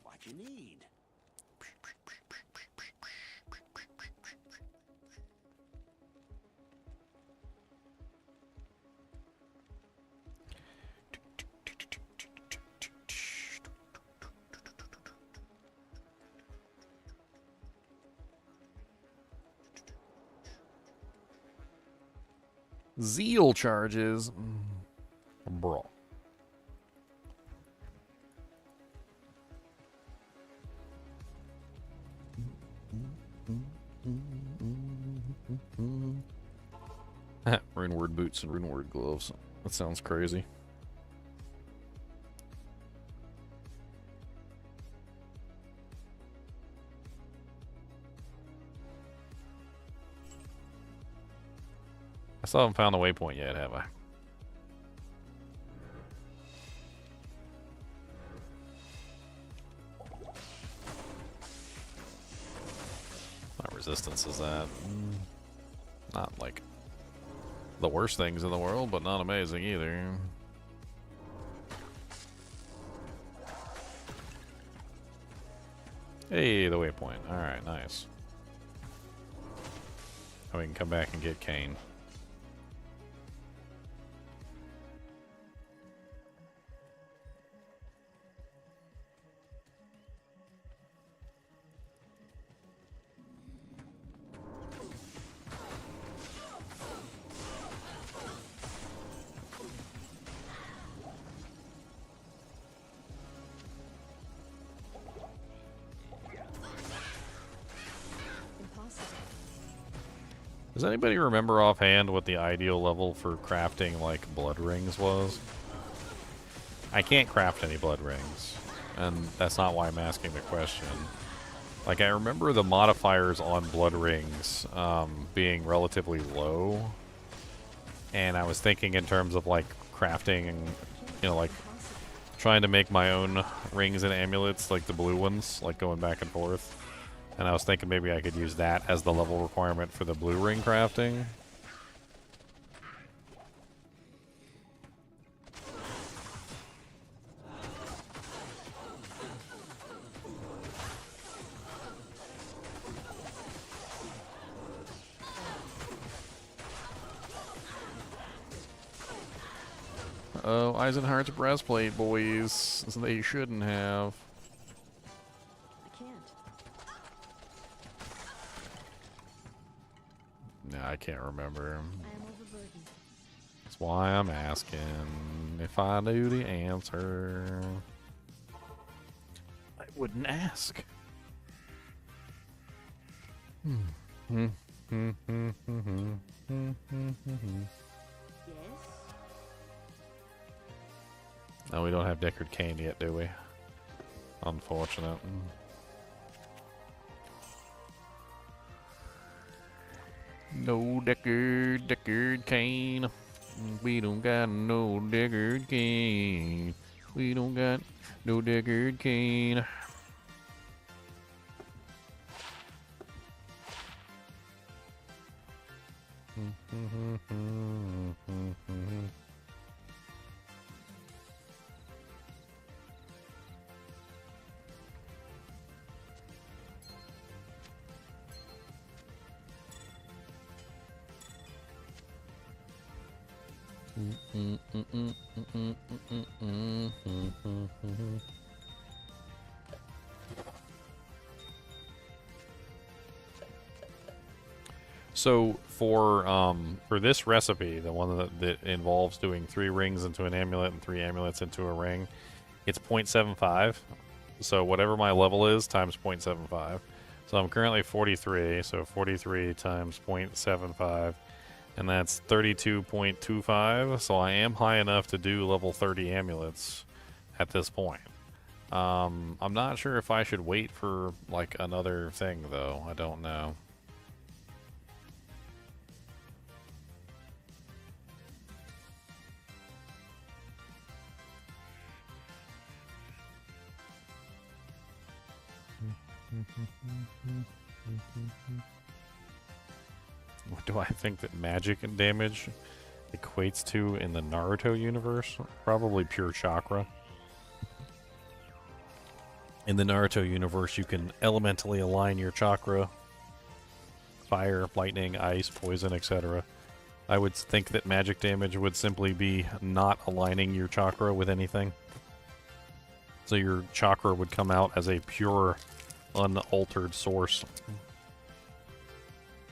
What you need? Zeal charges. Bro. Runeword boots and runeword gloves. That sounds crazy. I still haven't found the waypoint yet, have I? What resistance is that? Not like the worst things in the world, but not amazing either. Hey, the waypoint. Alright, nice. Now we can come back and get Kane. Does anybody remember offhand what the ideal level for crafting, like, blood rings was? I can't craft any blood rings, and that's not why I'm asking the question. Like, I remember the modifiers on blood rings being relatively low, and I was thinking in terms of, like, crafting and, you know, like, trying to make my own rings and amulets, like the blue ones, like, going back and forth. And I was thinking maybe I could use that as the level requirement for the blue ring crafting. Oh, Eisenhardt's breastplate, boys. They shouldn't have. I can't. I can't remember. I am overburdened. That's why I'm asking if I knew the answer. I wouldn't ask. Yes? No, we don't have Deckard Cain yet, do we? Unfortunate. No Deckard Cain. We don't got no Deckard Cain. We don't got no Deckard Cain. So for this recipe, the one that involves doing 3 rings into an amulet and 3 amulets into a ring, it's 0.75. So whatever my level is times 0.75. So I'm currently 43, so 43 times 0.75, and that's 32.25. So I am high enough to do level 30 amulets at this point. I'm not sure if I should wait for like another thing though. I don't know. What do I think that magic damage equates to in the Naruto universe? Probably pure chakra. In the Naruto universe, you can elementally align your chakra. Fire, lightning, ice, poison, etc. I would think that magic damage would simply be not aligning your chakra with anything. So your chakra would come out as a pure, unaltered source.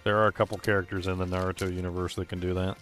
There are a couple characters in the Naruto universe that can do that.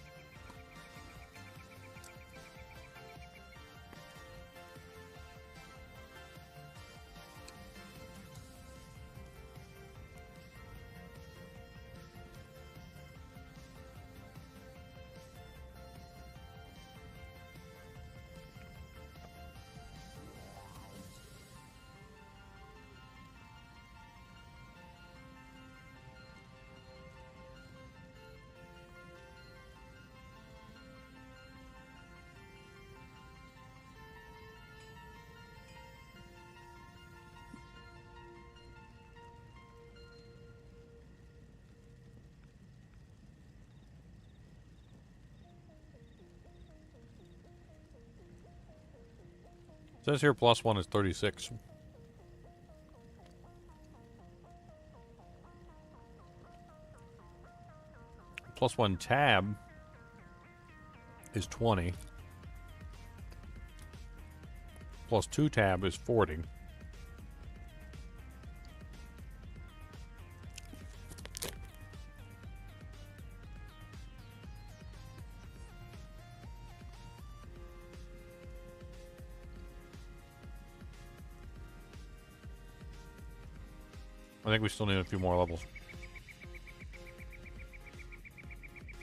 It says here +1 is 36. +1 tab is 20. +2 tab is 40. I think we still need a few more levels.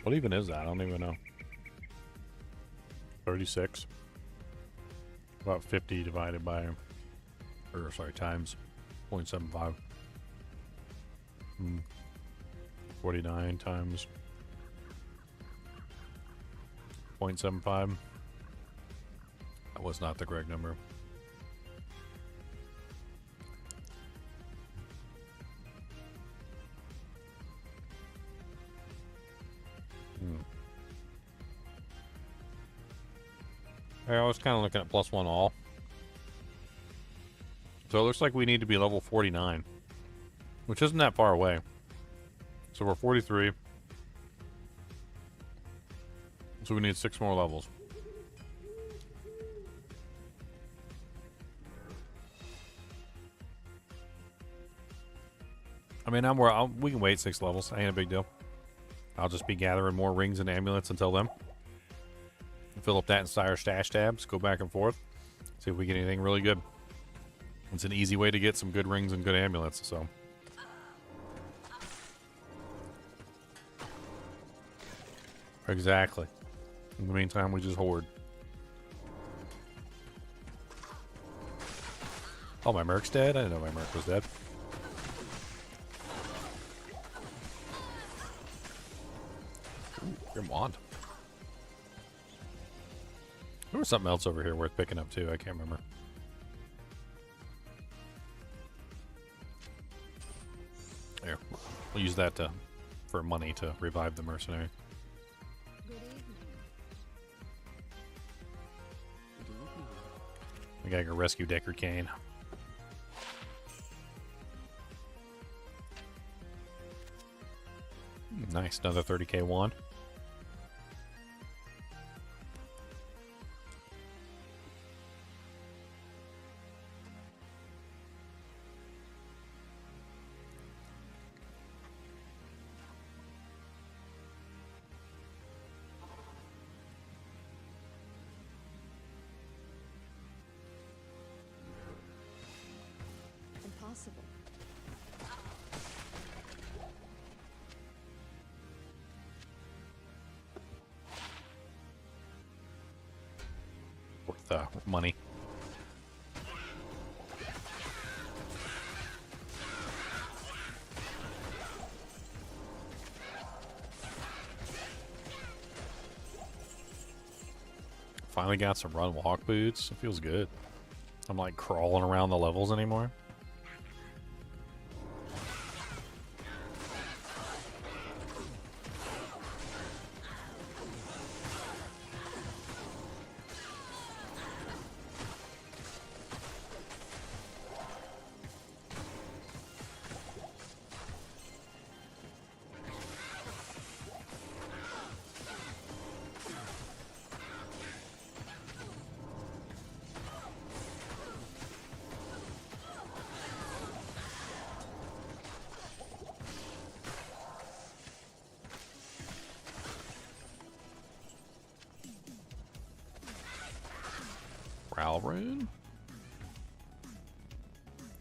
What even is that? I don't even know. 36. About 50 divided by, or sorry, times 0.75. 49 times 0.75. That was not the correct number. I was kind of looking at +1 all. So it looks like we need to be level 49, which isn't that far away. So we're 43. So we need 6 more levels. I mean, we can wait 6 levels. Ain't a big deal. I'll just be gathering more rings and amulets until then. Fill up that entire stash tabs, go back and forth, see if we get anything really good. It's an easy way to get some good rings and good amulets, so. Exactly. In the meantime, we just hoard. Oh, my Merc's dead? I didn't know my Merc was dead. Ooh, Grim Wand. There was something else over here worth picking up too. I can't remember. Here, we'll use that for money to revive the mercenary. Good evening. We gotta go rescue Decker Kane. Nice, another 30k wand. Impossible. Worth money. Finally got some run walk boots. It feels good. I'm like crawling around the levels anymore. Rune.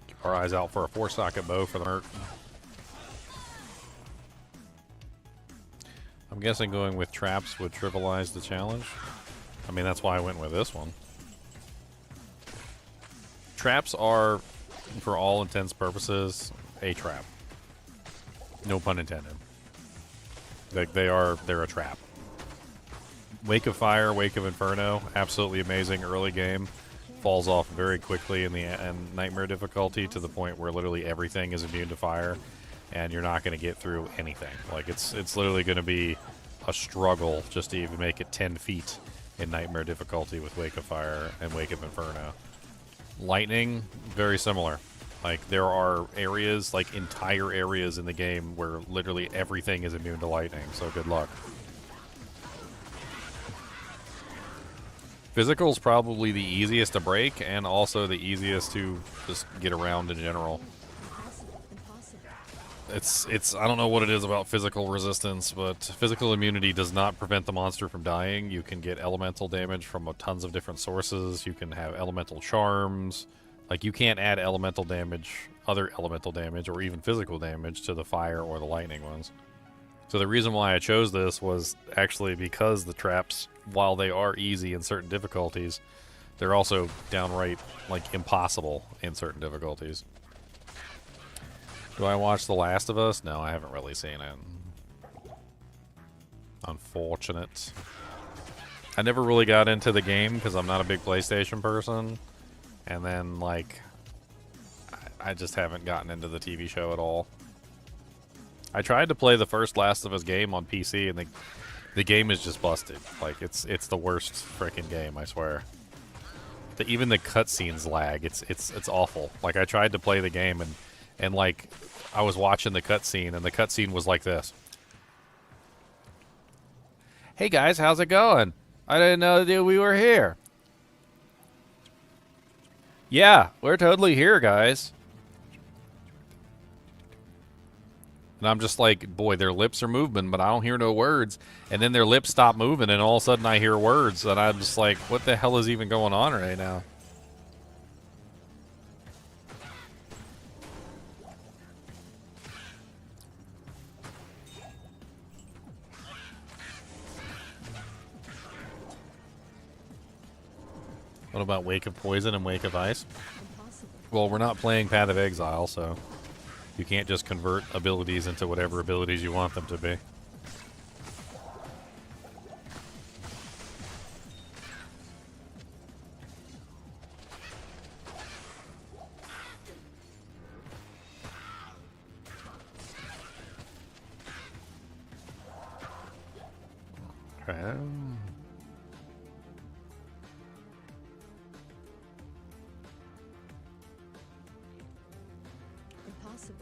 Keep our eyes out for a 4-socket bow for the Merc. I'm guessing going with traps would trivialize the challenge. I mean, that's why I went with this one. Traps are, for all intents and purposes, a trap. No pun intended. They're a trap. Wake of Fire, Wake of Inferno, absolutely amazing early game. Falls off very quickly in the Nightmare difficulty to the point where literally everything is immune to fire, and you're not going to get through anything. Like it's literally going to be a struggle just to even make it 10 feet in Nightmare difficulty with Wake of Fire and Wake of Inferno. Lightning, very similar. Like there are areas, like entire areas in the game where literally everything is immune to lightning, so good luck. Physical's probably the easiest to break, and also the easiest to just get around in general. It's I don't know what it is about physical resistance, but physical immunity does not prevent the monster from dying. You can get elemental damage from tons of different sources. You can have elemental charms. Like, you can't add elemental damage, other elemental damage, or even physical damage to the fire or the lightning ones. So the reason why I chose this was actually because the traps, while they are easy in certain difficulties, they're also downright, like, impossible in certain difficulties. Do I watch The Last of Us? No, I haven't really seen it. Unfortunate. I never really got into the game because I'm not a big PlayStation person. And then, like, I just haven't gotten into the TV show at all. I tried to play the first Last of Us game on PC, and the game is just busted. Like, it's the worst freaking game, I swear. Even the cutscenes lag. It's awful. Like, I tried to play the game, and like, I was watching the cutscene, and the cutscene was like this. Hey guys, how's it going? I didn't know that we were here. Yeah, we're totally here, guys. And I'm just like, boy, their lips are moving, but I don't hear no words. And then their lips stop moving, and all of a sudden I hear words. And I'm just like, what the hell is even going on right now? What about Wake of Poison and Wake of Ice? Impossible. Well, we're not playing Path of Exile, so you can't just convert abilities into whatever abilities you want them to be. Okay. Impossible.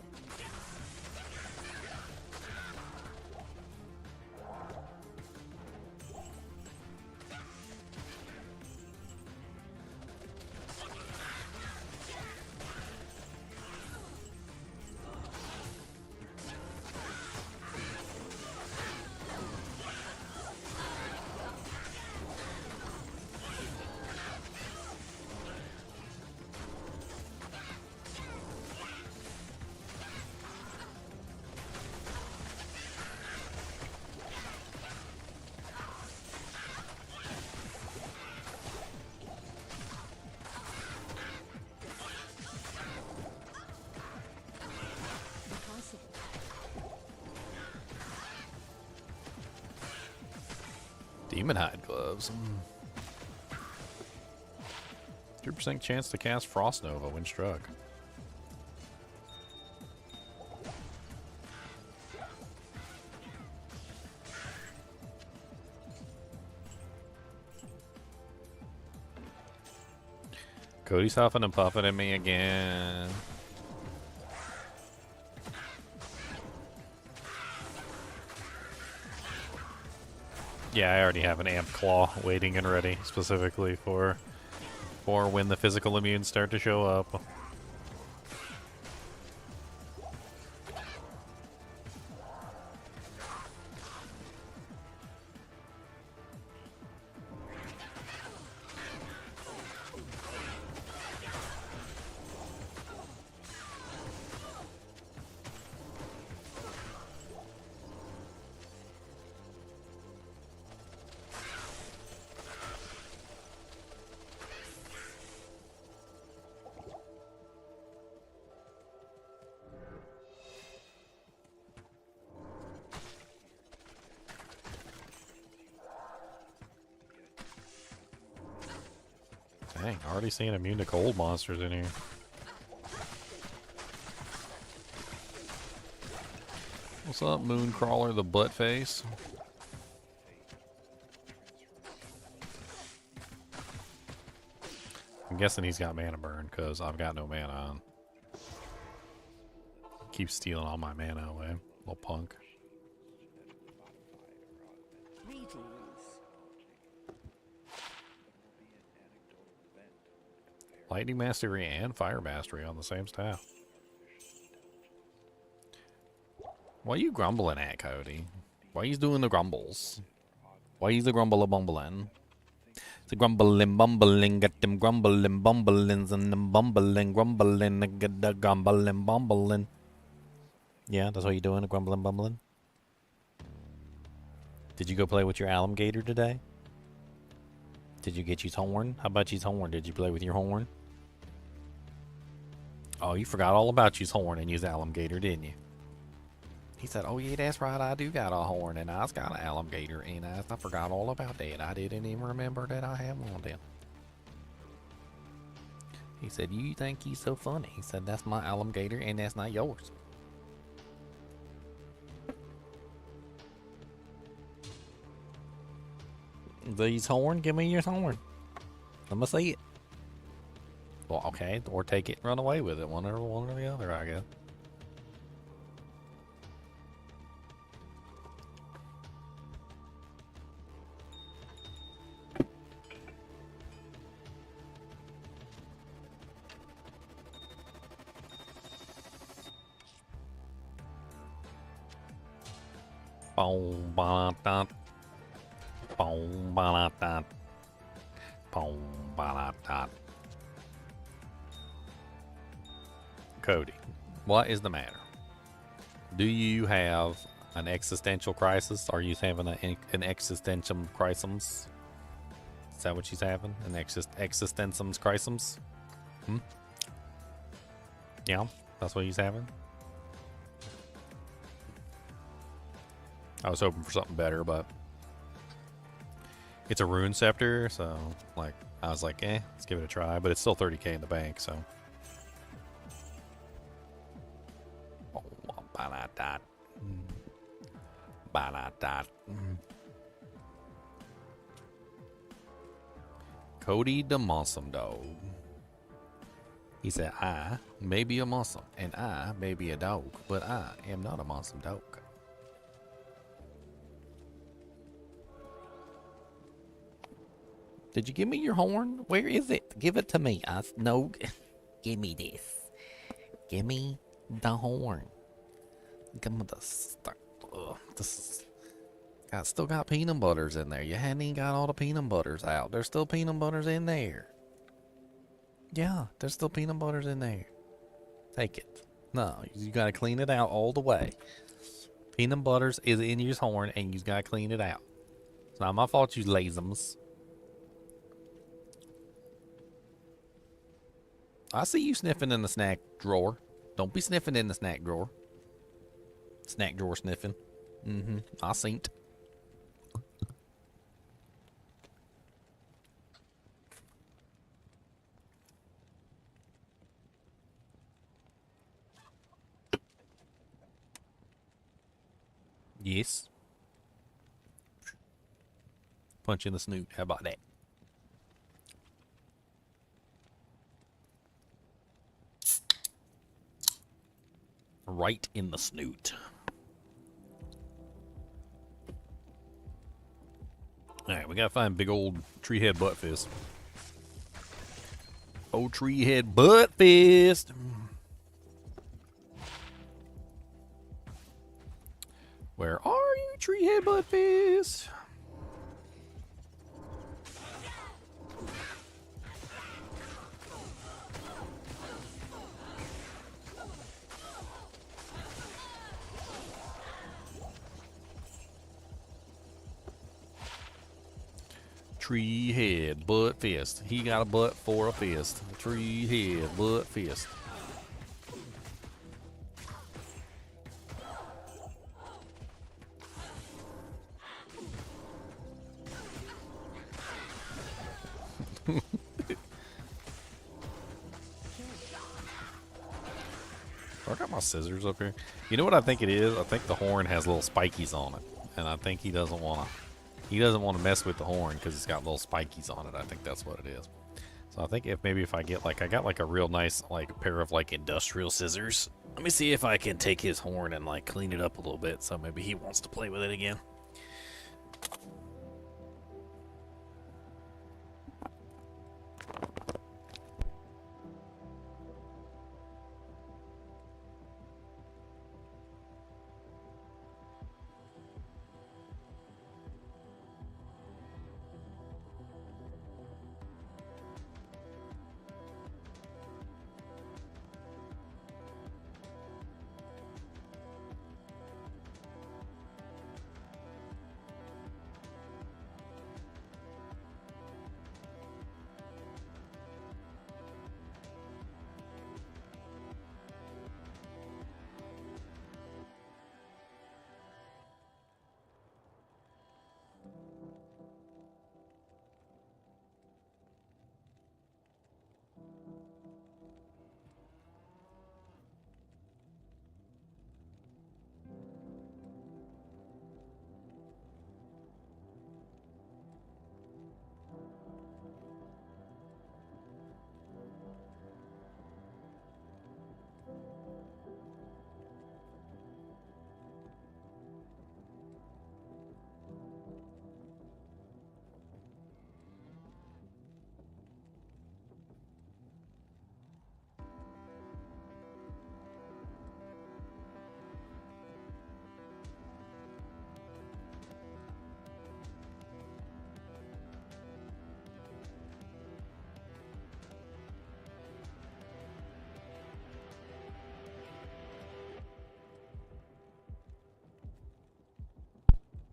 Impossible. Demon Hide Gloves. 2% chance to cast Frost Nova when struck. Cody's huffing and puffing at me again. Yeah, I already have an Amp Claw waiting and ready specifically for when the physical immunes start to show up. Dang, already seeing immune to cold monsters in here. What's up, Mooncrawler the butt face? I'm guessing he's got mana burn, because I've got no mana on. Keeps stealing all my mana away. Little punk. Greetings. Lightning Mastery and Fire Mastery on the same staff. What you grumbling at, Cody? Why you doing the grumbles? Why you the grumble-a-bumbling? The grumbling, bumbling, got them grumbling, bumblings, and them bumbling, grumbling, get the grumbling, bumbling. Yeah, that's what you doing, the grumbling, bumbling? Did you go play with your alligator today? Did you get your horn? How about your horn? Did you play with your horn? Oh, you forgot all about your horn and your alligator, didn't you? He said, oh yeah, that's right, I do got a horn and I's got an alligator and I forgot all about that. I didn't even remember that I had one then. He said, you think he's so funny? He said, that's my alligator and that's not yours. These horn, give me your horn. Let me see it. Well, okay, or take it and run away with it. One or the other, I guess. Boom, ba da, boom, ba da, boom, ba da. Cody, what is the matter? Do you have an existential crisis? Are you having an existential crisis? Is that what she's having? An existential crisis? Hmm? Yeah, that's what he's having. I was hoping for something better, but it's a rune scepter, so like I was like, let's give it a try. But it's still 30k in the bank, so. Cody the Muslim Dog. He said, I may be a Muslim, and I may be a dog, but I am not a Muslim dog. Did you give me your horn? Where is it? Give it to me. No, give me this. Give me the horn. Give me the stuff. I still got peanut butters in there. You hadn't even got all the peanut butters out. There's still peanut butters in there. Yeah, there's still peanut butters in there. Take it. No, you gotta clean it out all the way. Peanut butters is in your horn, and you gotta clean it out. It's not my fault you lazems. I see you sniffing in the snack drawer. Don't be sniffing in the snack drawer. Snack drawer sniffing. I seen it. Yes. Punch in the snoot. How about that? Right in the snoot. Alright, we gotta find big old tree head butt fist. Old tree head butt fist. Where are you, tree head butt fist? Tree head butt fist. He got a butt for a fist. Tree head butt fist. I got my scissors up here. You know what I think it is? I think the horn has little spikies on it, and I think he doesn't want to. He doesn't want to mess with the horn because it's got little spikies on it. I think that's what it is. So I think if I get like I got like a real nice like pair of like industrial scissors. Let me see if I can take his horn and like clean it up a little bit. So maybe he wants to play with it again.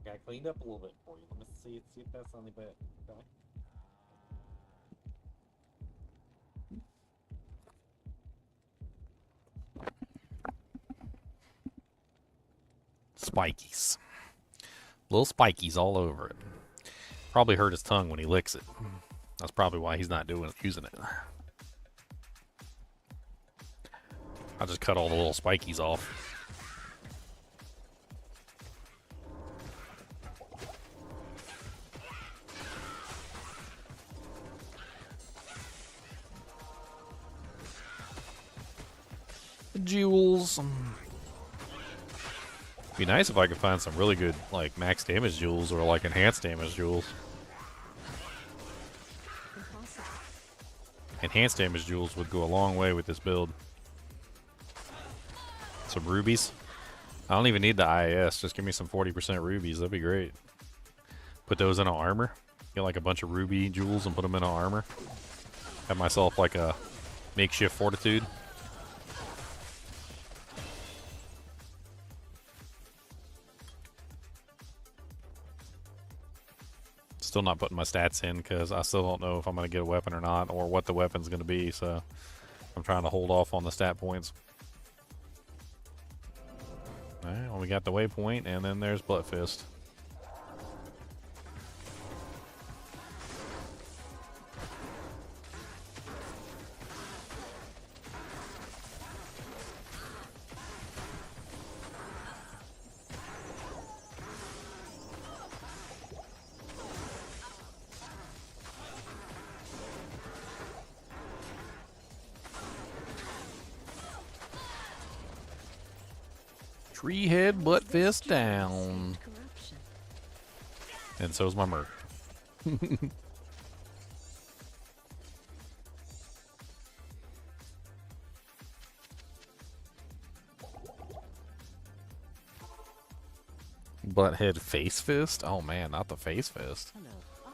Got cleaned up a little bit for you. Let me see if that's any better. Okay. Spikies. Little spikies all over it. Probably hurt his tongue when he licks it. That's probably why he's not using it. I just cut all the little spikies off. Jewels. Be nice if I could find some really good, like, max damage jewels or, like, enhanced damage jewels. Impossible. Enhanced damage jewels would go a long way with this build. Some rubies. I don't even need the IAS. Just give me some 40% rubies. That'd be great. Put those in an armor. Get, like, a bunch of ruby jewels and put them in an armor. Have myself, like, a makeshift fortitude. Still not putting my stats in because I still don't know if I'm going to get a weapon or not, or what the weapon's going to be, so I'm trying to hold off on the stat points. Alright, well, we got the waypoint, and then there's Bloodfist. Tree head, butt fist down. Corruption. And so's my merc. Butthead face fist? Oh man, not the face fist. Hello. Oh,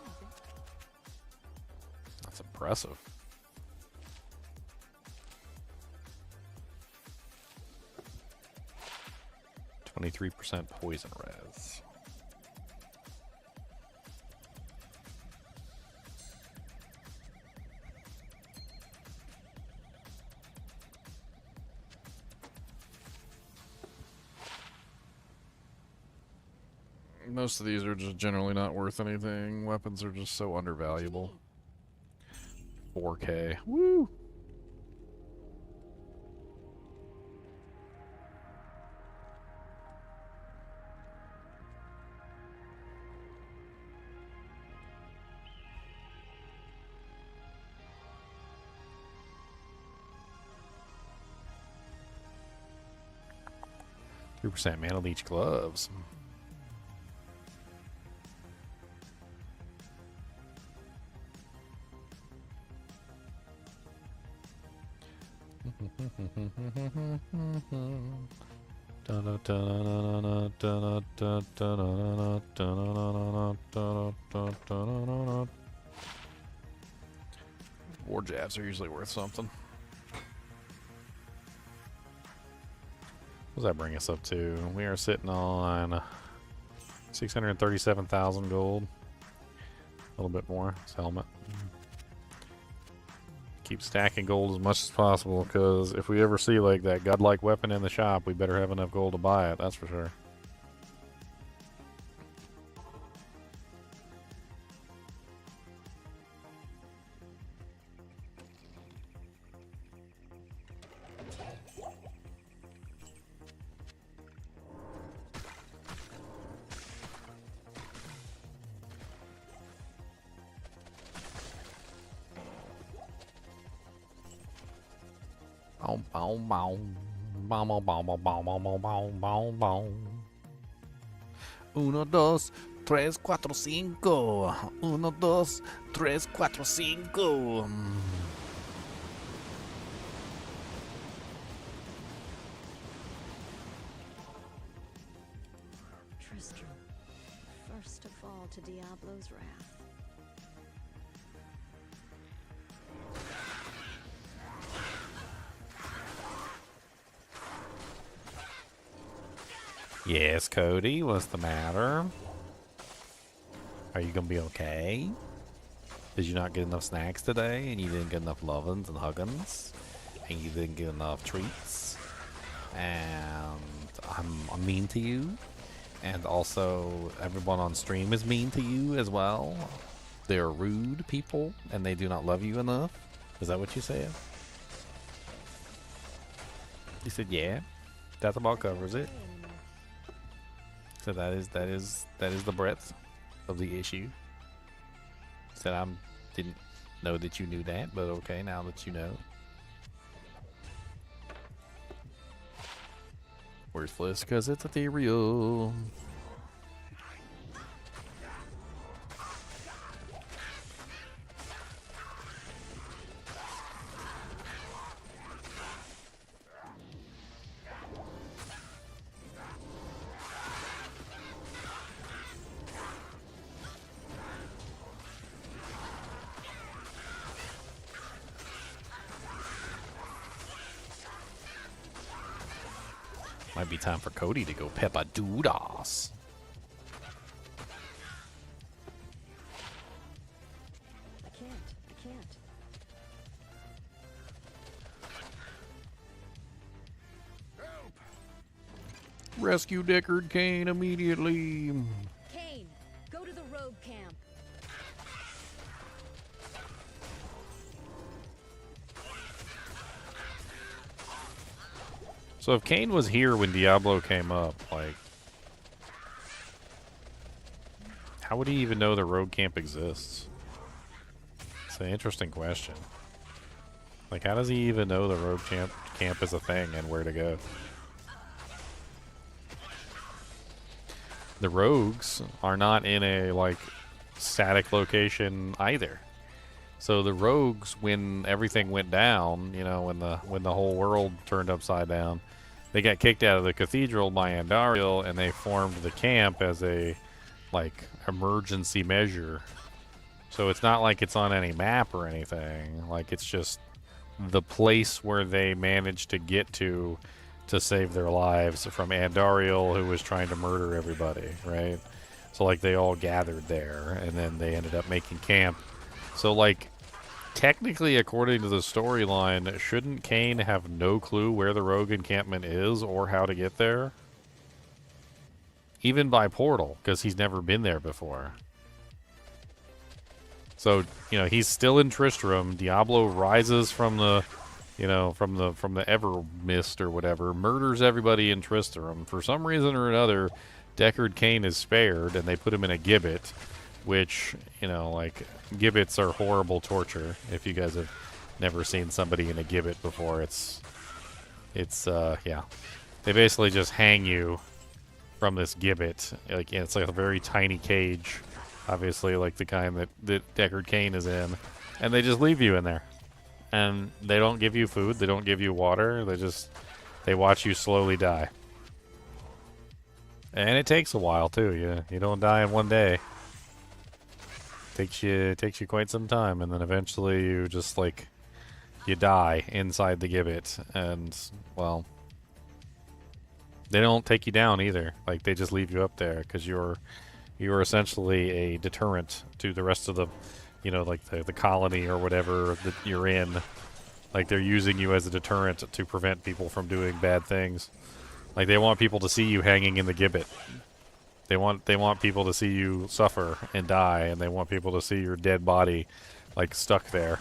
That's impressive. %poison res. Most of these are just generally not worth anything. Weapons are just so undervaluable. 4K. Woo! %, mana leech gloves. War jabs are usually worth something. What does that bring us up to? We are sitting on 637,000 gold. A little bit more. This helmet. Keep stacking gold as much as possible, because if we ever see like that godlike weapon in the shop, we better have enough gold to buy it. That's for sure. Bow, bow, bow, bow, bow, bow, bow, bow, bow, bow, bow, bow. 1, 2, 3, 4, 5. 1, 2, 3, 4, 5. Tristram. First to fall to Diablo's wrath. Yes, Cody, what's the matter? Are you gonna be okay? Did you not get enough snacks today, and you didn't get enough lovin's and huggins, and you didn't get enough treats, and I'm mean to you, and also everyone on stream is mean to you as well. They are rude people, and they do not love you enough. Is that what you said? You said yeah. That about covers it. So that is the breadth of the issue. Said I didn't know that you knew that, but okay, now that you know. Worthless because it's ethereal. Might be time for Cody to go Peppa Doodas. I can't. Rescue Deckard Cain immediately. Kane, go to the rogue camp. So if Cain was here when Diablo came up, like, how would he even know the rogue camp exists? It's an interesting question. Like, how does he even know the rogue camp is a thing and where to go? The rogues are not in a, like, static location either. So the rogues, when everything went down, you know, when the whole world turned upside down, they got kicked out of the cathedral by Andariel, and they formed the camp as a, like, emergency measure. So it's not like it's on any map or anything. Like, it's just the place where they managed to get to save their lives from Andariel, who was trying to murder everybody, right? So, like, they all gathered there, and then they ended up making camp. So, like, technically, according to the storyline, shouldn't Cain have no clue where the rogue encampment is or how to get there? Even by portal, because he's never been there before. So, you know, he's still in Tristram. Diablo rises from the, you know, from the ever mist or whatever, murders everybody in Tristram. For some reason or another, Deckard Cain is spared, and they put him in a gibbet, which, you know, like, gibbets are horrible torture. If you guys have never seen somebody in a gibbet before, it's yeah. They basically just hang you from this gibbet. Like, it's like a very tiny cage, obviously, like the kind that Deckard Cain is in, and they just leave you in there. And they don't give you food, they don't give you water, they watch you slowly die. And it takes a while too. You don't die in one day. Takes you quite some time, and then eventually you just, like, you die inside the gibbet, and, well, they don't take you down either. Like, they just leave you up there because you're essentially a deterrent to the rest of the, you know, like the colony or whatever that you're in. Like, they're using you as a deterrent to prevent people from doing bad things. Like, they want people to see you hanging in the gibbet. They want people to see you suffer and die, and they want people to see your dead body, like, stuck there.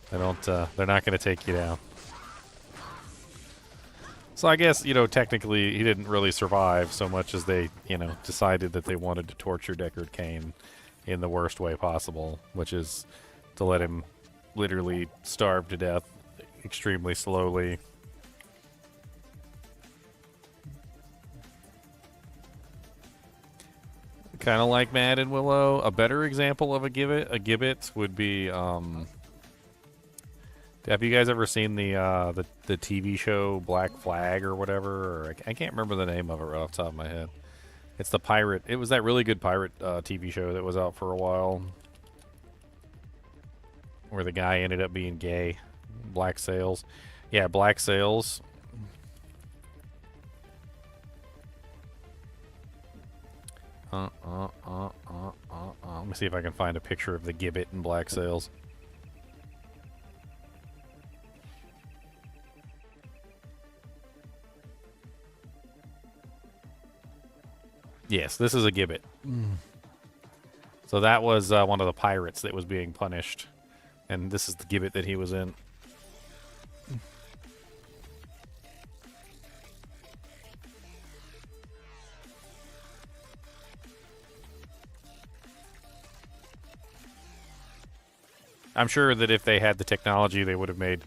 They're not going to take you down. So I guess, you know, technically he didn't really survive so much as they, you know, decided that they wanted to torture Deckard Cain in the worst way possible, which is to let him literally starve to death extremely slowly. Kind of like Mad and Willow. A better example of a gibbet would be, have you guys ever seen the TV show Black Flag or whatever? Or I can't remember the name of it right off the top of my head. It's the pirate. It was that really good pirate TV show that was out for a while, where the guy ended up being gay. Black Sails. Yeah, Black Sails. Let me see if I can find a picture of the gibbet in Black Sails. Yes, this is a gibbet. So that was one of the pirates that was being punished. And this is the gibbet that he was in. I'm sure that if they had the technology, they would have made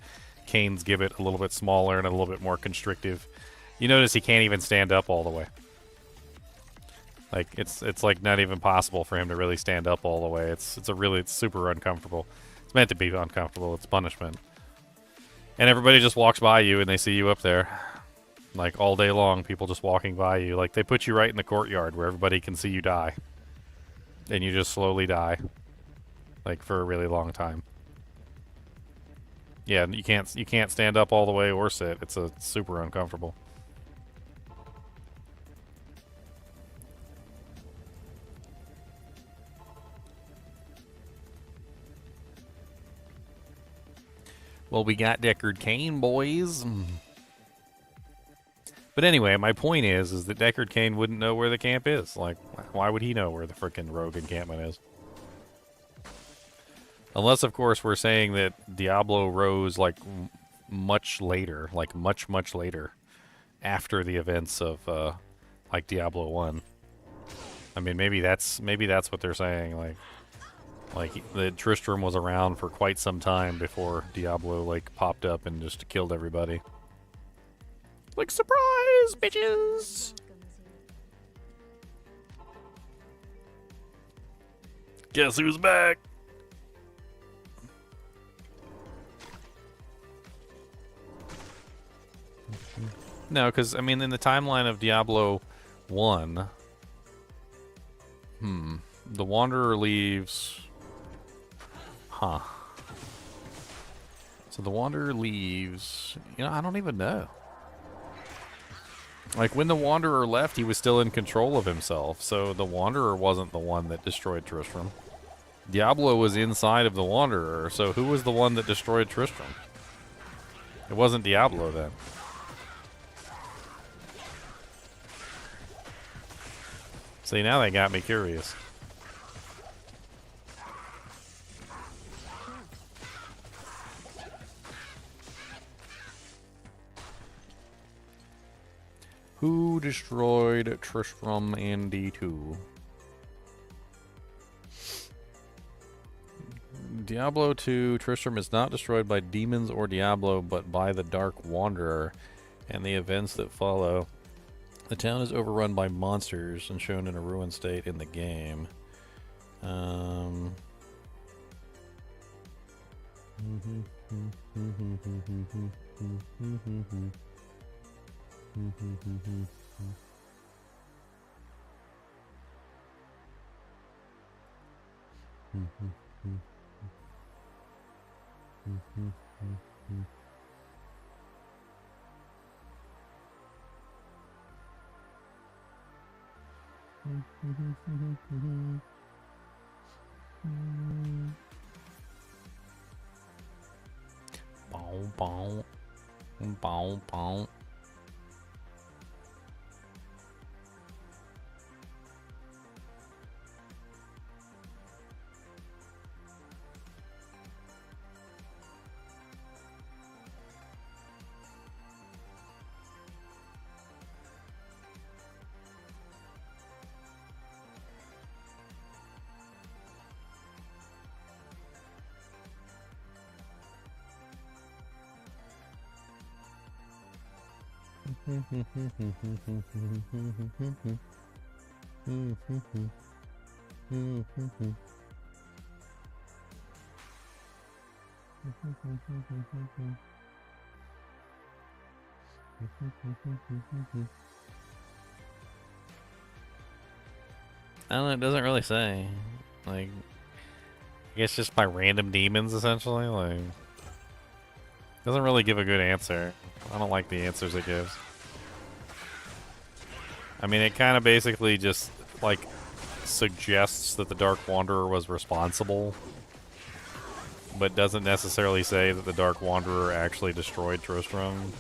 Kane's gibbet a little bit smaller and a little bit more constrictive. You notice he can't even stand up all the way. Like it's like not even possible for him to really stand up all the way. It's super uncomfortable. It's meant to be uncomfortable. It's punishment. And everybody just walks by you and they see you up there. Like all day long, people just walking by you. Like they put you right in the courtyard where everybody can see you die. And you just slowly die. Like for a really long time. Yeah, you can't stand up all the way or sit. It's super uncomfortable. Well, we got Deckard Cain, boys. But anyway, my point is that Deckard Cain wouldn't know where the camp is. Like, why would he know where the frickin' rogue encampment is? Unless, of course, we're saying that Diablo rose, like, much later. Like, much, much later. After the events of, like, Diablo 1. I mean, maybe that's what they're saying, like, the Tristram was around for quite some time before Diablo, like, popped up and just killed everybody. Like, surprise, bitches! Guess who's back? No, because, I mean, in the timeline of Diablo 1, the Wanderer leaves... Huh. So the Wanderer leaves... You know, I don't even know. Like, when the Wanderer left, he was still in control of himself, so the Wanderer wasn't the one that destroyed Tristram. Diablo was inside of the Wanderer, so who was the one that destroyed Tristram? It wasn't Diablo, then. See, now they got me curious. Who destroyed Tristram and D2? Diablo 2, Tristram is not destroyed by demons or Diablo, but by the Dark Wanderer and the events that follow. The town is overrun by monsters and shown in a ruined state in the game. Bow, bow. Bow, bow. I don't know, it doesn't really say. Like, I guess just by random demons, essentially. Like, doesn't really give a good answer. I don't like the answers it gives. I mean, it kind of basically just, like, suggests that the Dark Wanderer was responsible, but doesn't necessarily say that the Dark Wanderer actually destroyed Tristram.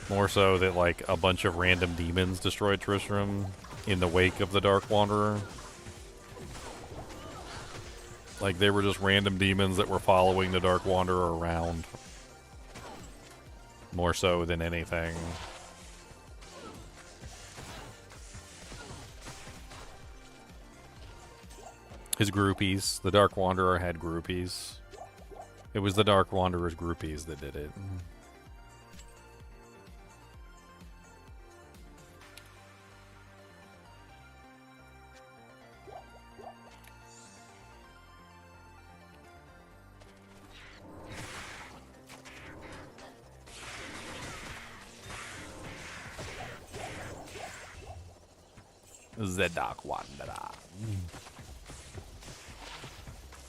More so that, like, a bunch of random demons destroyed Tristram in the wake of the Dark Wanderer. Like, they were just random demons that were following the Dark Wanderer around. More so than anything. His groupies. The Dark Wanderer had groupies. It was the Dark Wanderer's groupies that did it. The Dark Wanderer.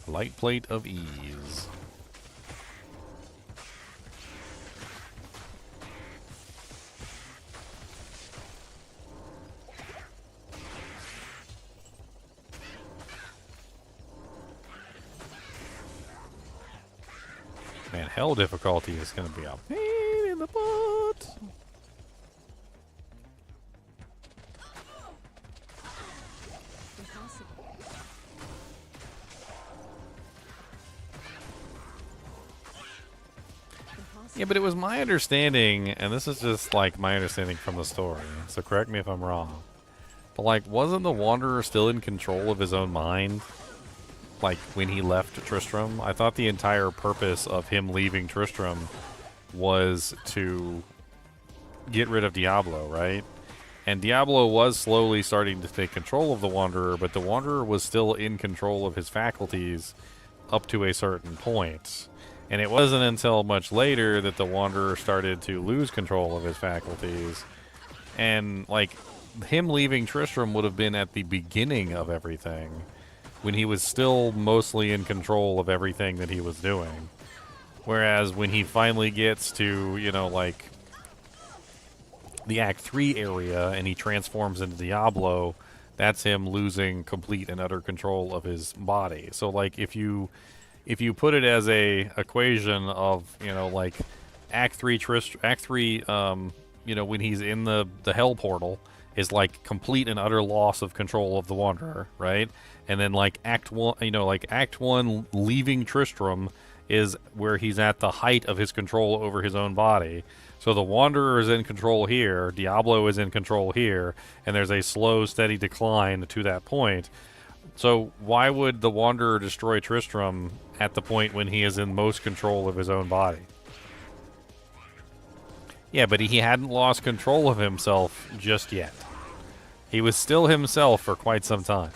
Light plate of ease. Man, hell difficulty is going to be a pain in the butt. Yeah, but it was my understanding, and this is just like my understanding from the story, so correct me if I'm wrong. But like, wasn't the Wanderer still in control of his own mind? Like, when he left Tristram? I thought the entire purpose of him leaving Tristram was to get rid of Diablo, right? And Diablo was slowly starting to take control of the Wanderer, but the Wanderer was still in control of his faculties up to a certain point. And it wasn't until much later that the Wanderer started to lose control of his faculties. And, like, him leaving Tristram would have been at the beginning of everything, when he was still mostly in control of everything that he was doing. Whereas when he finally gets to, you know, like, the Act 3 area and he transforms into Diablo, that's him losing complete and utter control of his body. So, like, if you put it as a equation of, you know, like Act 3, you know, when he's in the hell portal, is like complete and utter loss of control of the Wanderer, right? And then like Act 1, you know, like Act 1 leaving Tristram is where he's at the height of his control over his own body. So the Wanderer is in control here, Diablo is in control here, and there's a slow, steady decline to that point. So why would the Wanderer destroy Tristram at the point when he is in most control of his own body? Yeah, but he hadn't lost control of himself just yet. He was still himself for quite some time.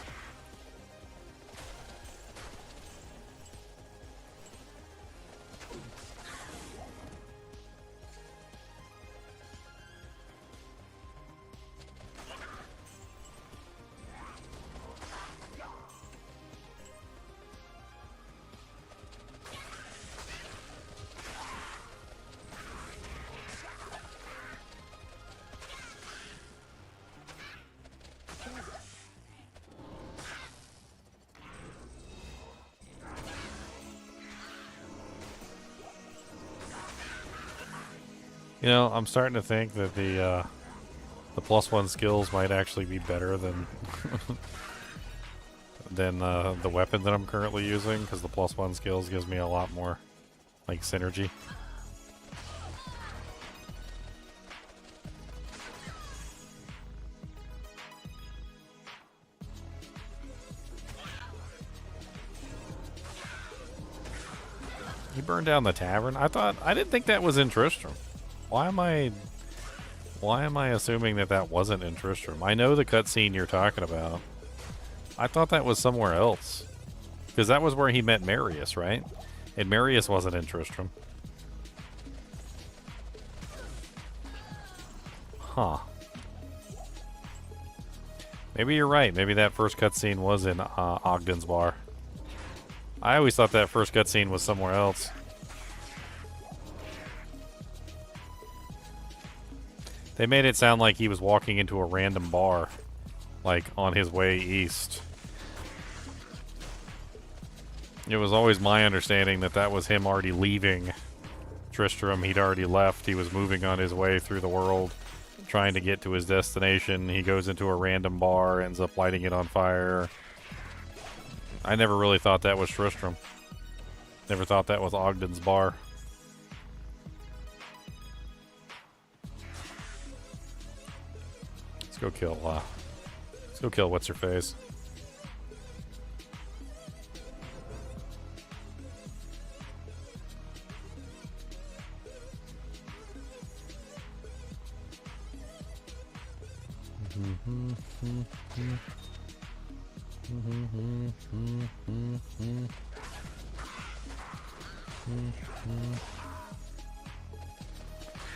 You know, I'm starting to think that the +1 skills might actually be better than than the weapon that I'm currently using, because the +1 skills gives me a lot more, like, synergy. He burned down the tavern? I didn't think that was in Tristram. Why am I assuming that that wasn't in Tristram? I know the cutscene you're talking about. I thought that was somewhere else. Because that was where he met Marius, right? And Marius wasn't in Tristram. Huh. Maybe you're right. Maybe that first cutscene was in Ogden's bar. I always thought that first cutscene was somewhere else. They made it sound like he was walking into a random bar, like, on his way east. It was always my understanding that that was him already leaving Tristram. He'd already left. He was moving on his way through the world, trying to get to his destination. He goes into a random bar, ends up lighting it on fire. I never really thought that was Tristram. Never thought that was Ogden's bar. Let's go kill what's her face.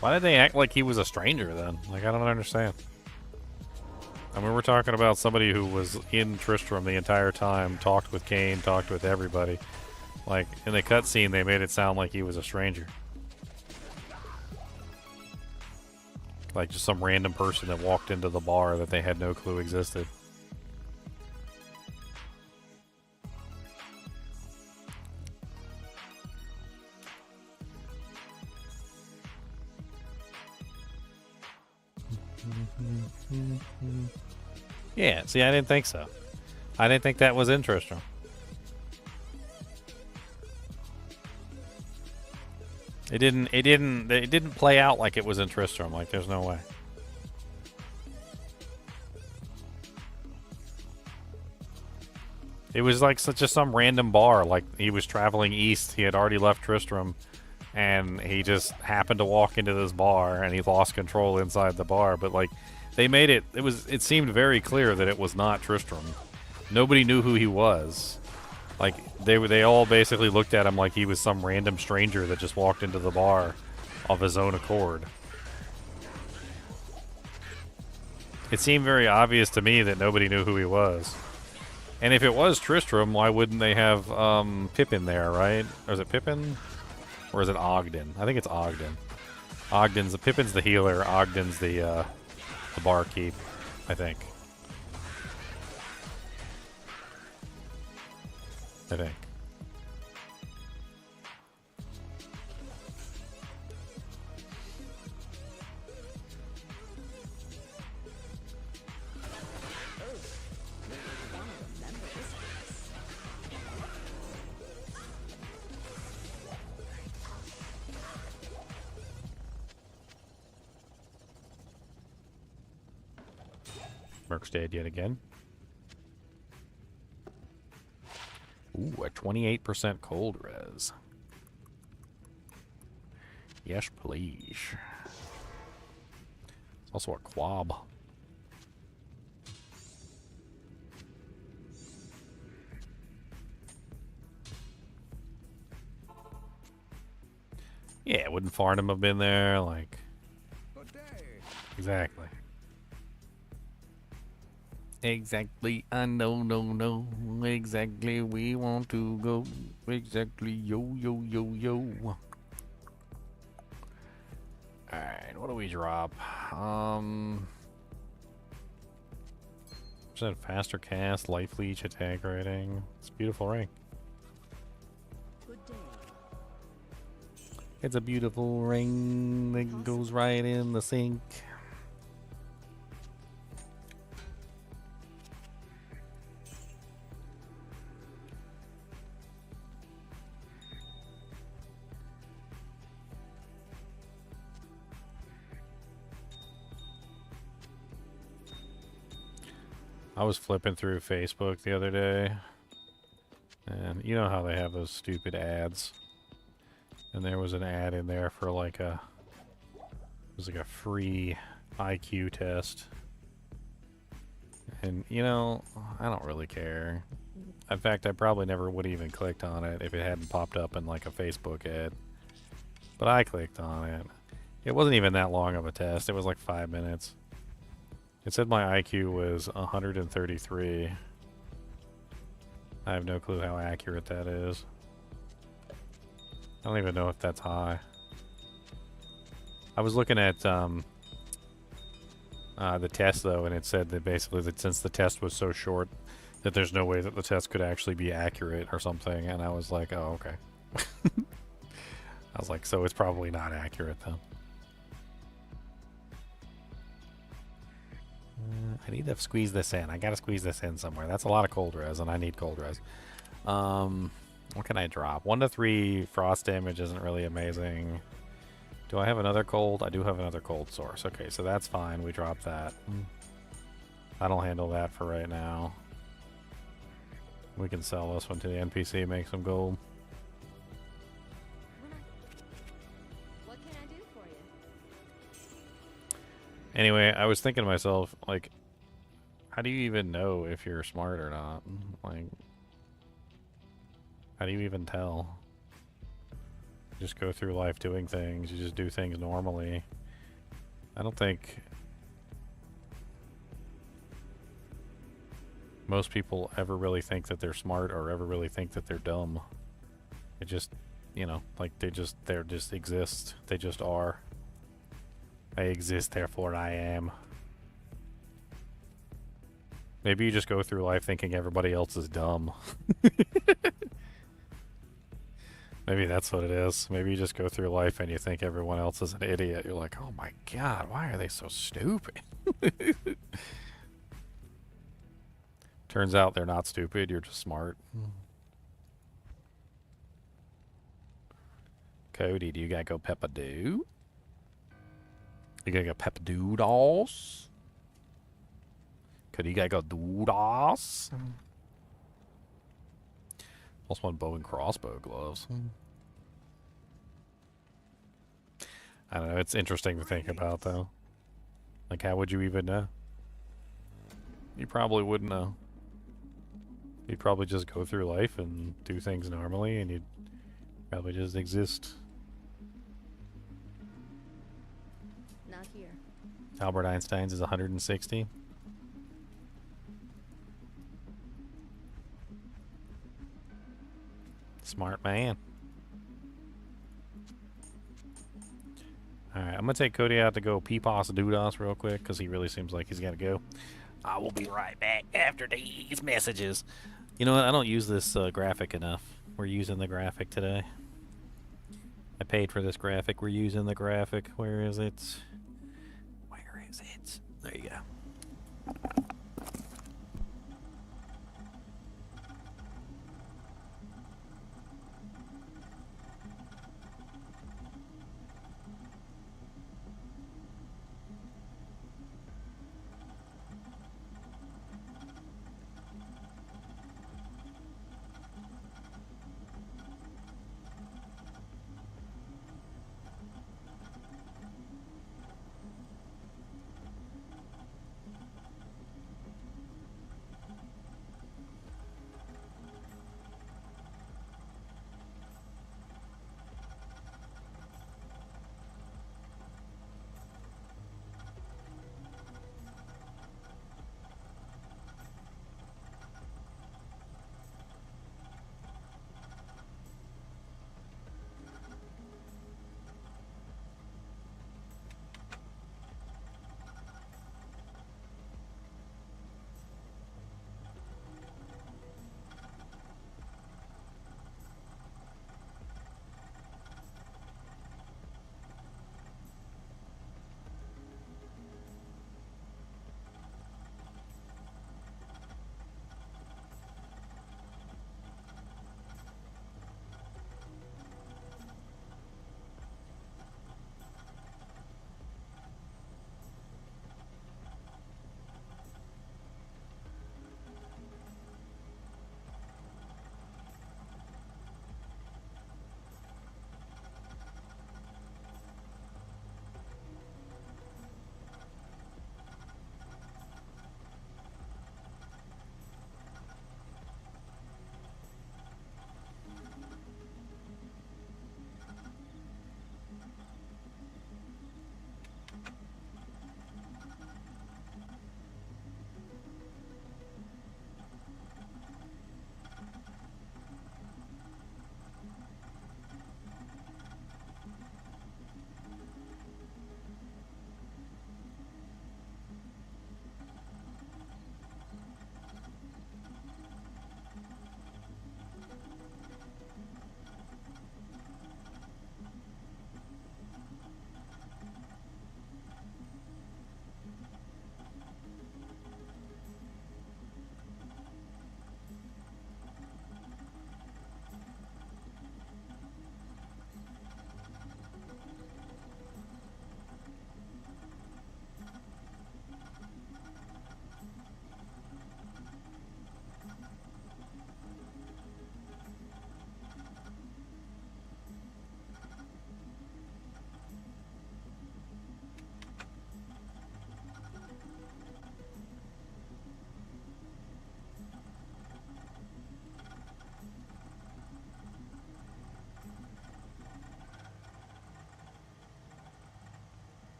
Why did they act like he was a stranger then? Like, I don't understand. I mean, we're talking about somebody who was in Tristram the entire time, talked with Cain, talked with everybody. Like, in the cutscene, they made it sound like he was a stranger. Like, just some random person that walked into the bar that they had no clue existed. Yeah, see, I didn't think so. I didn't think that was in Tristram. It didn't play out like it was in Tristram. Like, there's no way. It was like just some random bar. Like, he was traveling east. He had already left Tristram, and he just happened to walk into this bar, and he lost control inside the bar. But like, they made it. It seemed very clear that it was not Tristram. Nobody knew who he was. Like, they all basically looked at him like he was some random stranger that just walked into the bar of his own accord. It seemed very obvious to me that nobody knew who he was. And if it was Tristram, why wouldn't they have Pippin there, right? Or is it Pippin? Or is it Ogden? I think it's Ogden. Pippin's the healer, Ogden's the barkeep, I think. I think. Merc's dead yet again. Ooh, a 28% cold res. Yes, please. It's also a quab. Yeah, wouldn't Farnham have been there? Like, exactly. Exactly, I know, no. Exactly, we want to go. Exactly, yo. Alright, what do we drop? Percent faster cast, life leech, attack rating. It's a beautiful ring. Good day. It's a beautiful ring that goes right in the sink. I was flipping through Facebook the other day, and you know how they have those stupid ads, and there was an ad in there for like it was like a free IQ test, and you know, I don't really care. In fact, I probably never would have even clicked on it if it hadn't popped up in like a Facebook ad, but I clicked on it. It wasn't even that long of a test. It was like 5 minutes. It said my IQ was 133. I have no clue how accurate that is. I don't even know if that's high. I was looking at the test though, and it said that basically that since the test was so short, that there's no way that the test could actually be accurate or something, and I was like, oh, okay. I was like, so it's probably not accurate then. I need to squeeze this in. I gotta squeeze this in somewhere. That's a lot of cold res, and I need cold res. What can I drop? 1 to 3 frost damage isn't really amazing. Do I have another cold? I do have another cold source. Okay, so that's fine. We drop that. That'll handle that for right now. We can sell this one to the NPC, make some gold. What can I do for you? Anyway, I was thinking to myself, like, how do you even know if you're smart or not? Like, how do you even tell? You just go through life doing things. You just do things normally. I don't think most people ever really think that they're smart or ever really think that they're dumb. It just, you know, like they just exist. They just are. I exist, therefore I am. Maybe you just go through life thinking everybody else is dumb. Maybe that's what it is. Maybe you just go through life and you think everyone else is an idiot. You're like, oh my god, why are they so stupid? Turns out they're not stupid, you're just smart. Cody, do you gotta go peppa-doo? You gotta go peppa-doodles? Cody, you gotta go doodles? Plus 1 bow and crossbow gloves. I don't know, it's interesting to think about though. Like, how would you even know? You probably wouldn't know. You'd probably just go through life and do things normally, and you'd probably just exist. Not here. Albert Einstein's is 160. Smart man. Alright, I'm gonna take Cody out to go peepos doodos real quick, because he really seems like he's gotta go. I will be right back after these messages. You know what? I don't use this graphic enough. We're using the graphic today. I paid for this graphic. We're using the graphic. Where is it? Where is it? There you go.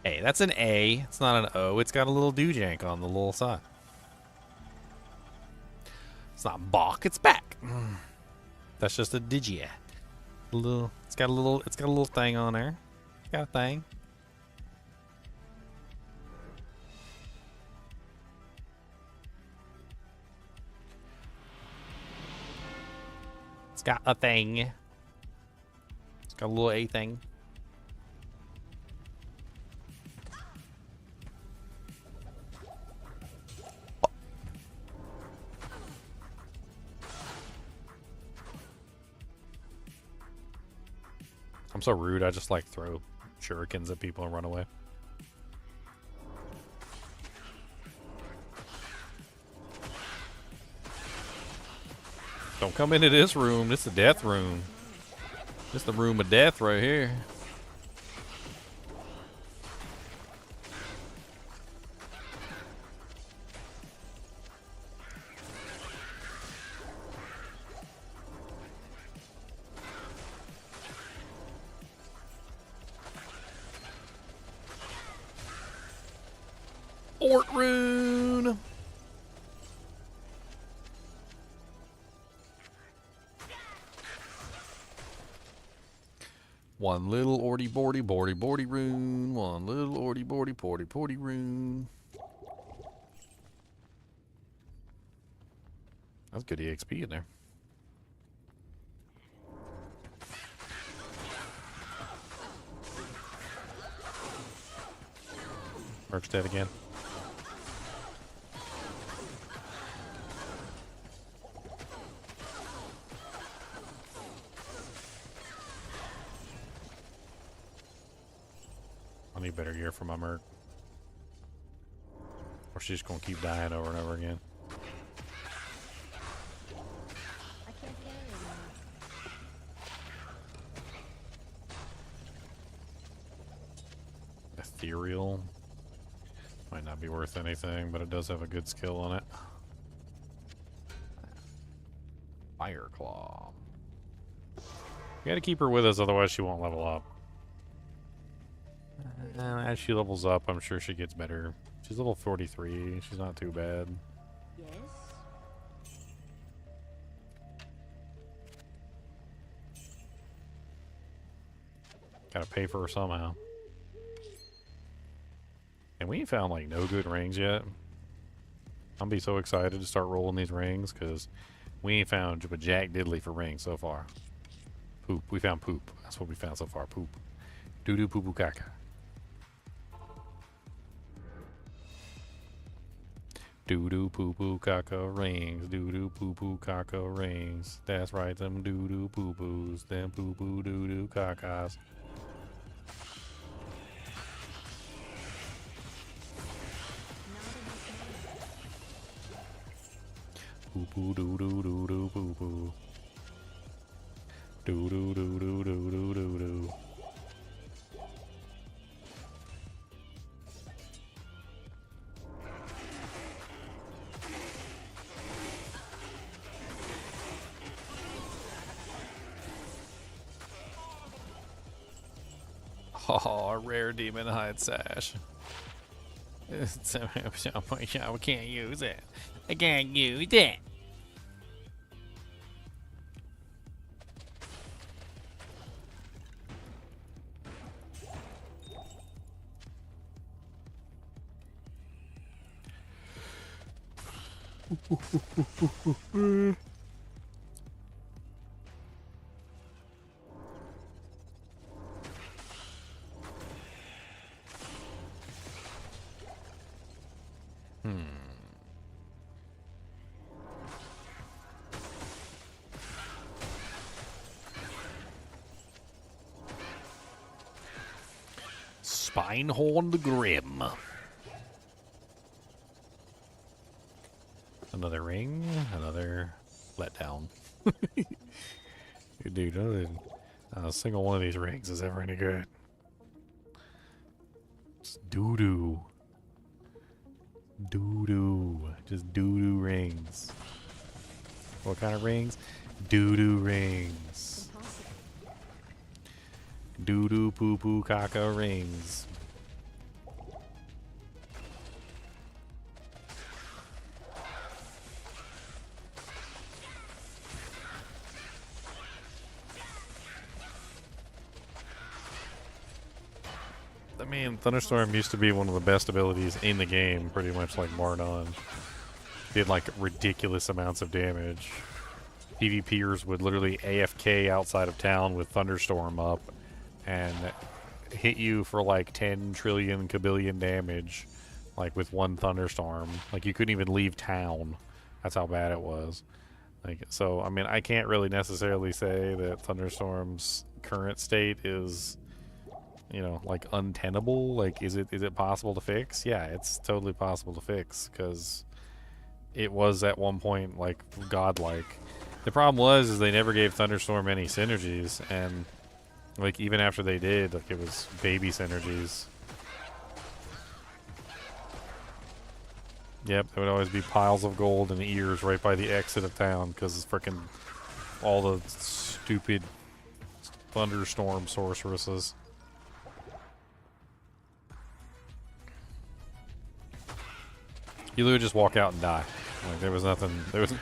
Hey, that's an A. It's not an O. It's got a little doojank on the little side. It's not Bach. It's back. That's just a digi. It's got a little thing on there. It's got a thing. It's got a thing. It's got a little A thing. I'm so rude, I just like throw shurikens at people and run away. Don't come into this room. This is the death room. This is the room of death right here. Ort rune. One little orty borty borty borty rune. One little orty borty porty porty rune. That's good EXP in there. Merc's dead again. I need better gear for my Merc. Or she's just gonna keep dying over and over again. I can't carry anymore. Ethereal. Might not be worth anything, but it does have a good skill on it. Fire Claw. We gotta keep her with us, otherwise she won't level up. As she levels up, I'm sure she gets better. She's level 43. She's not too bad. Yes? Gotta pay for her somehow. And we ain't found like no good rings yet. I'm be so excited to start rolling these rings because we ain't found a jack diddly for rings so far. Poop. We found poop. That's what we found so far. Poop. Doo doo poo poo caca. Doo doo poo poo caca rings. Doo doo poo poo caca rings. That's right, them doo doo poo poos. Them poo poo doo doo cacas. Poo poo doo doo doo doo poo poo. Doo doo doo doo doo doo doo doo. Oh, a rare demon hide sash. I can't use it. I can't use it. Spinehorn the Grim. Another ring, another letdown. Dude, not a single one of these rings is ever any good. It's doo-doo. Doo-doo. Just doo-doo rings. What kind of rings? Doo-doo rings. Impossible. Doo-doo poo-poo caca rings. mean, Thunderstorm used to be one of the best abilities in the game, pretty much like bar none. Did like ridiculous amounts of damage. PvPers would literally AFK outside of town with Thunderstorm up and hit you for like 10 trillion kabillion damage, like with one Thunderstorm. Like you couldn't even leave town. That's how bad it was. Like, so, I mean, I can't really necessarily say that Thunderstorm's current state is, you know, like untenable. Like, is it possible to fix? Yeah, it's totally possible to fix because it was at one point like godlike. The problem was is they never gave Thunderstorm any synergies, and like even after they did, like it was baby synergies. Yep, there would always be piles of gold and ears right by the exit of town because it's freaking all the stupid Thunderstorm sorceresses. You literally just walk out and die. Like there was nothing. There was,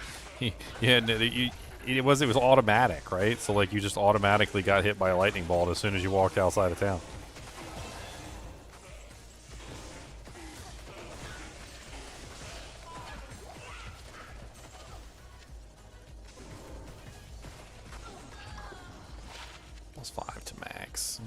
it was automatic, right? So like you just automatically got hit by a lightning bolt as soon as you walked outside of town. +5 to max.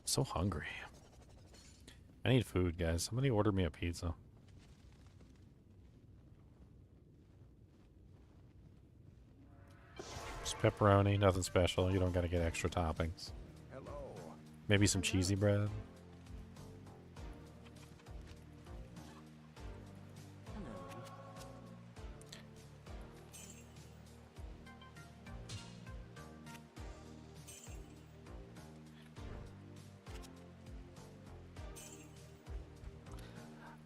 So hungry. I need food, guys. Somebody order me a pizza. Just pepperoni, nothing special. You don't gotta get extra toppings. Hello. Maybe some cheesy bread.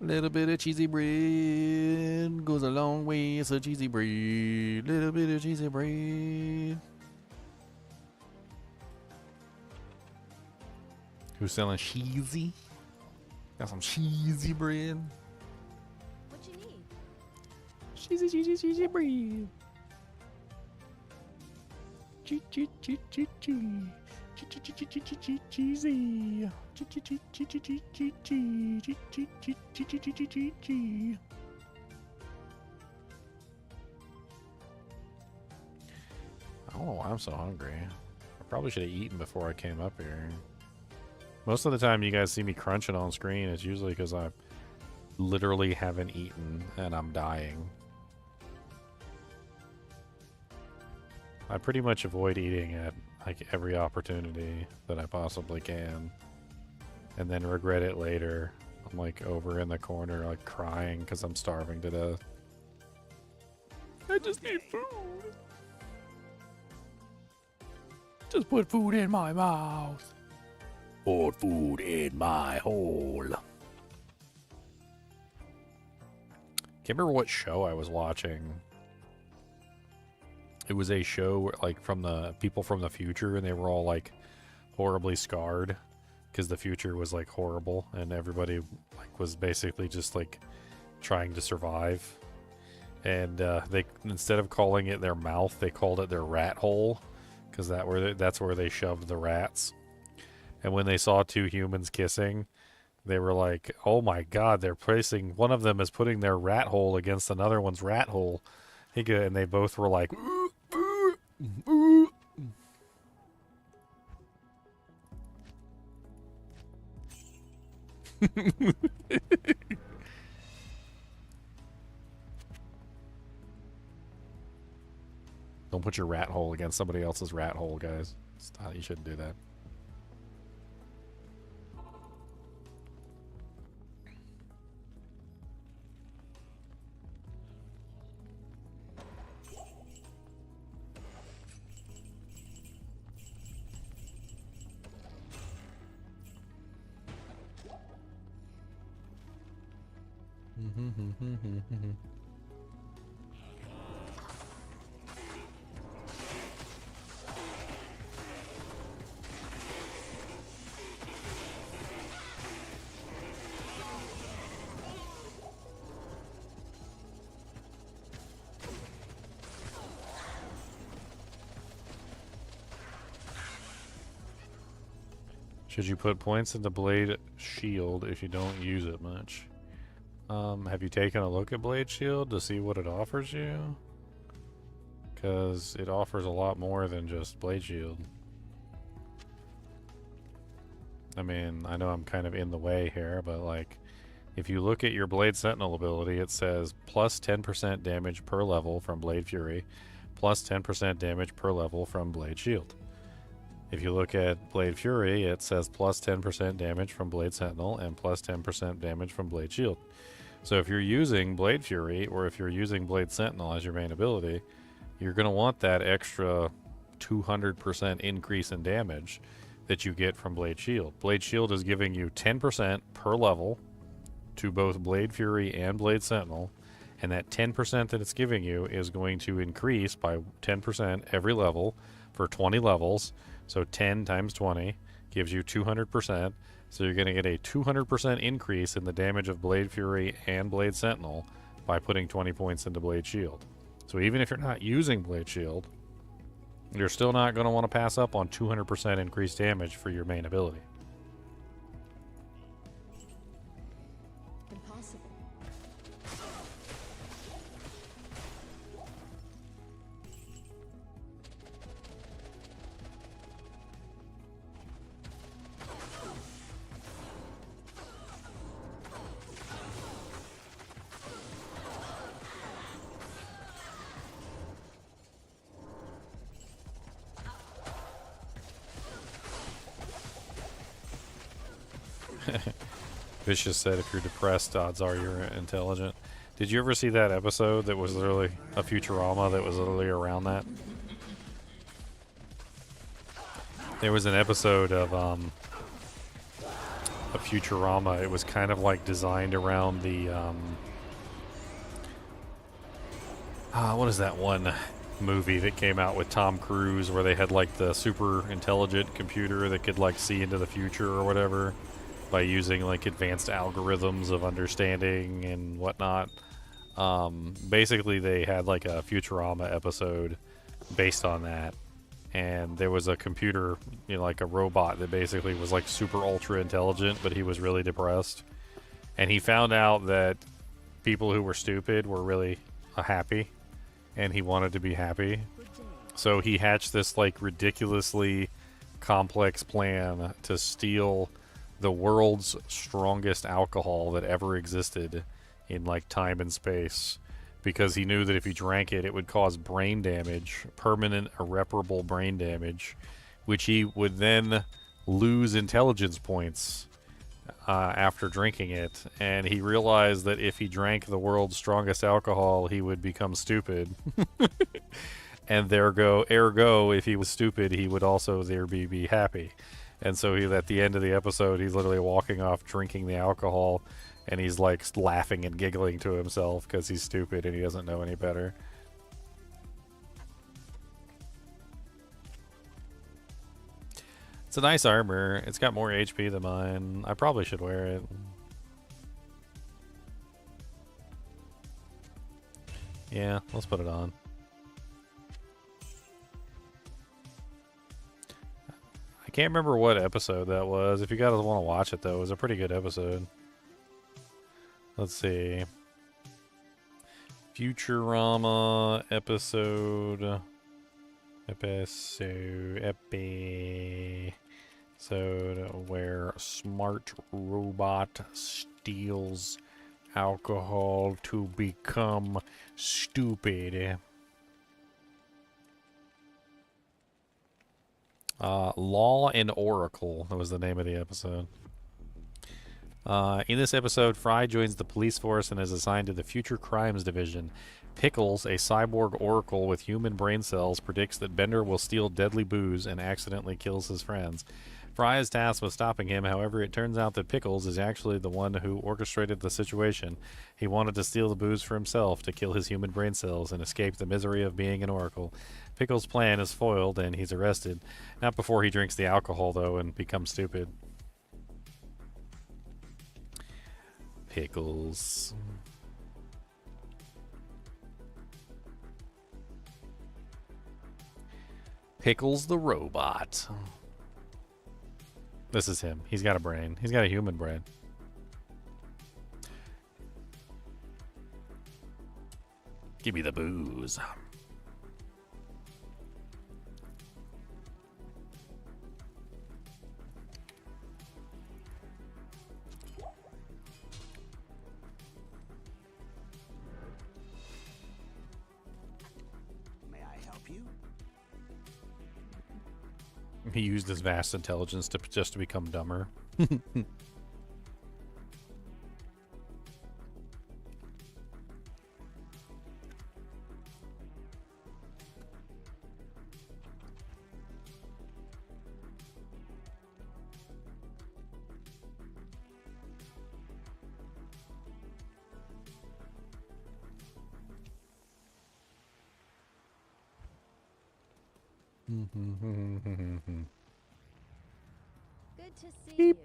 Little bit of cheesy bread goes a long way. It's a cheesy bread. Little bit of cheesy bread. Who's selling cheesy? Got some cheesy bread. What you need? Cheesy, cheesy, cheesy bread. Cheesy. I don't know why I'm so hungry. I probably should have eaten before I came up here. Most of the time you guys see me crunching on screen, it's usually because I literally haven't eaten and I'm dying. I pretty much avoid eating at like every opportunity that I possibly can, and then regret it later. I'm like over in the corner like crying because I'm starving to death. I just need food. Just put food in my mouth. Put food in my hole. Can't remember what show I was watching. It was a show like from the people from the future, and they were all like horribly scarred because the future was like horrible, and everybody like was basically just like trying to survive. And they, instead of calling it their mouth, they called it their rat hole because that's where they shoved the rats. And when they saw two humans kissing, they were like, "Oh my God! They're placing one of them is putting their rat hole against another one's rat hole." And they both were like, Don't put your rat hole against somebody else's rat hole, guys. Stop, you shouldn't do that. Should you put points into Blade Shield if you don't use it much? Have you taken a look at Blade Shield to see what it offers you? Because it offers a lot more than just Blade Shield. I mean, I know I'm kind of in the way here, but like, if you look at your Blade Sentinel ability, it says plus 10% damage per level from Blade Fury, plus 10% damage per level from Blade Shield. If you look at Blade Fury, it says plus 10% damage from Blade Sentinel and plus 10% damage from Blade Shield. So if you're using Blade Fury or if you're using Blade Sentinel as your main ability, you're going to want that extra 200% increase in damage that you get from Blade Shield. Blade Shield is giving you 10% per level to both Blade Fury and Blade Sentinel, and that 10% that it's giving you is going to increase by 10% every level for 20 levels. So 10 times 20 gives you 200%. So you're going to get a 200% increase in the damage of Blade Fury and Blade Sentinel by putting 20 points into Blade Shield. So even if you're not using Blade Shield, you're still not going to want to pass up on 200% increased damage for your main ability. Impossible. Vicious said if you're depressed, odds are you're intelligent. Did you ever see that episode that was literally a Futurama that was literally around that? There was an episode of Futurama. It was kind of like designed around the what is that one movie that came out with Tom Cruise where they had like the super intelligent computer that could like see into the future or whatever by using like advanced algorithms of understanding and whatnot. Basically they had like a Futurama episode based on that, and there was a computer, you know, like a robot that basically was like super ultra intelligent, but he was really depressed, and he found out that people who were stupid were really happy, and he wanted to be happy. So he hatched this like ridiculously complex plan to steal the world's strongest alcohol that ever existed in like time and space, because he knew that if he drank it, it would cause brain damage, permanent irreparable brain damage, which he would then lose intelligence points after drinking it. And he realized that if he drank the world's strongest alcohol, he would become stupid. And ergo, if he was stupid, he would also be happy. And so at the end of the episode, he's literally walking off drinking the alcohol, and he's like laughing and giggling to himself because he's stupid and he doesn't know any better. It's a nice armor. It's got more HP than mine. I probably should wear it. Yeah, let's put it on. I can't remember what episode that was. If you guys want to watch it, though, it was a pretty good episode. Let's see. Futurama episode where smart robot steals alcohol to become stupid. Law and Oracle, that was the name of the episode. In this episode, Fry joins the police force and is assigned to the Future Crimes Division. Pickles, a cyborg oracle with human brain cells, predicts that Bender will steal deadly booze and accidentally kills his friends. Fry is tasked with stopping him. However, it turns out that Pickles is actually the one who orchestrated the situation. He wanted to steal the booze for himself to kill his human brain cells and escape the misery of being an oracle. Pickles' plan is foiled and he's arrested. Not before he drinks the alcohol, though, and becomes stupid. Pickles. Pickles the robot. This is him. He's got a brain. He's got a human brain. Give me the booze. May I help you? He used his vast intelligence to just to become dumber. Good to see you.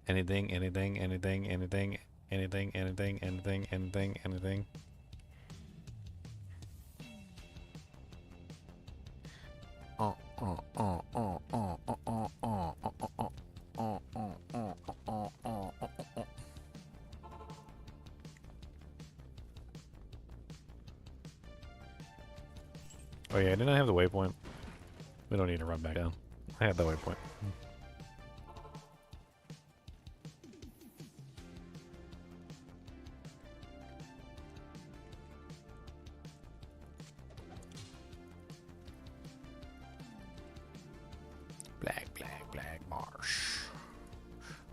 Anything, anything, anything, anything, anything, anything, anything, anything, anything. Oh yeah, didn't I have the waypoint? We don't need to run back down. I had the waypoint. Black marsh.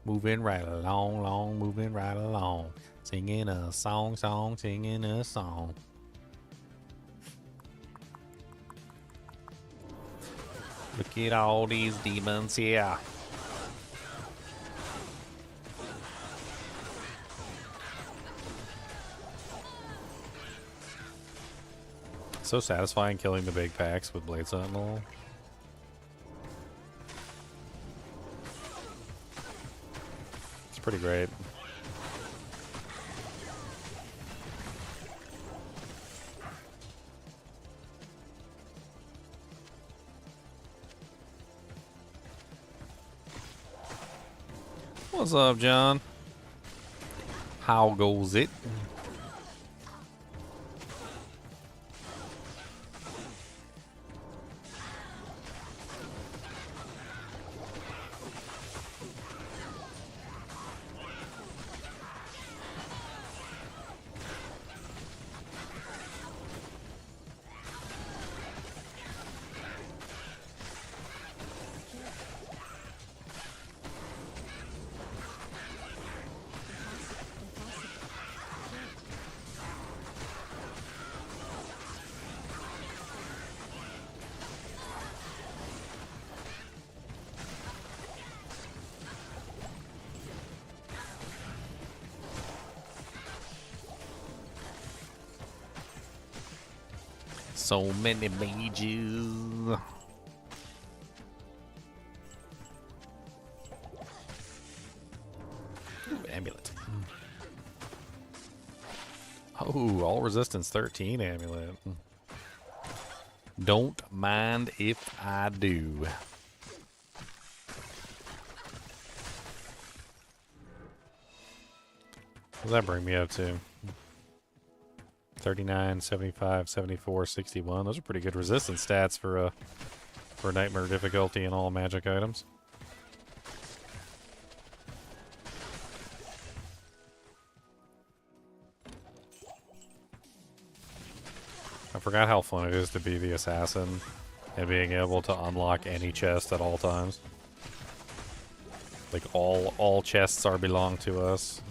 Moving right along, moving right along. Singing a song, singing a song. Look at all these demons here. So satisfying killing the big packs with Blade Sentinel. It's pretty great. What's up, John? How goes it? So many mages. Ooh, amulet. Oh, all resistance 13 amulet. Don't mind if I do. What does that bring me up to? 39, 75, 74, 61. Those are pretty good resistance stats for nightmare difficulty and all magic items. I forgot how fun it is to be the assassin and being able to unlock any chest at all times. Like all chests are belong to us.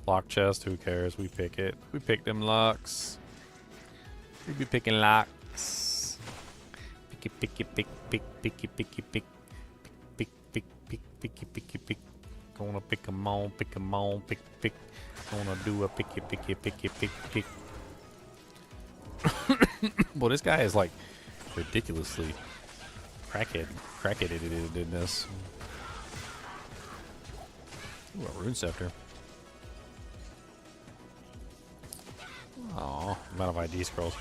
Lock chest, who cares? We pick it. We pick them locks. We be picking locks. Picky, picky, pick, pick, picky, picky, pick. Pick, pick, pick, picky, picky, pick. Gonna pick 'em on, pick 'em on, pick, pick. Gonna do a picky, picky, picky, pick, pick. Well, this guy is like ridiculously crackheaded in this. Ooh, a rune scepter. Aw, I'm out of ID scrolls.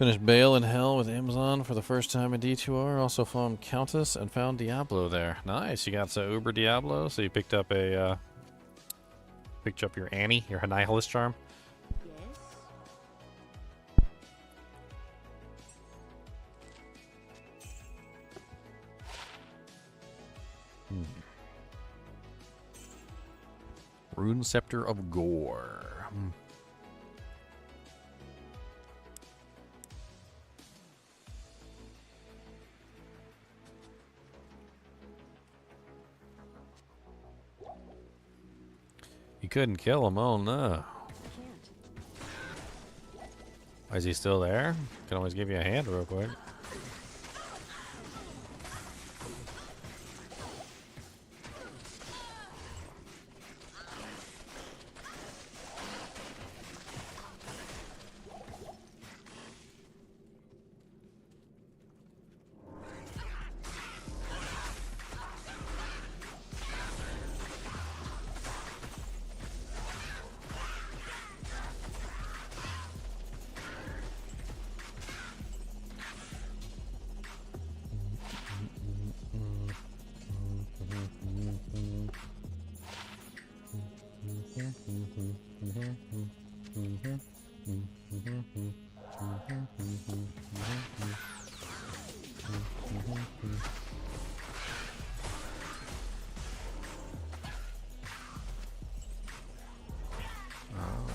Finished Bale in Hell with Amazon for the first time in D2R. Also found Countess and found Diablo there. Nice. You got Uber Diablo, so you picked up a picked up your Annie, your Nihilist charm. Yes. Rune Scepter of Gore. You couldn't kill him, oh no. Can't. Is he still there? Can always give you a hand real quick.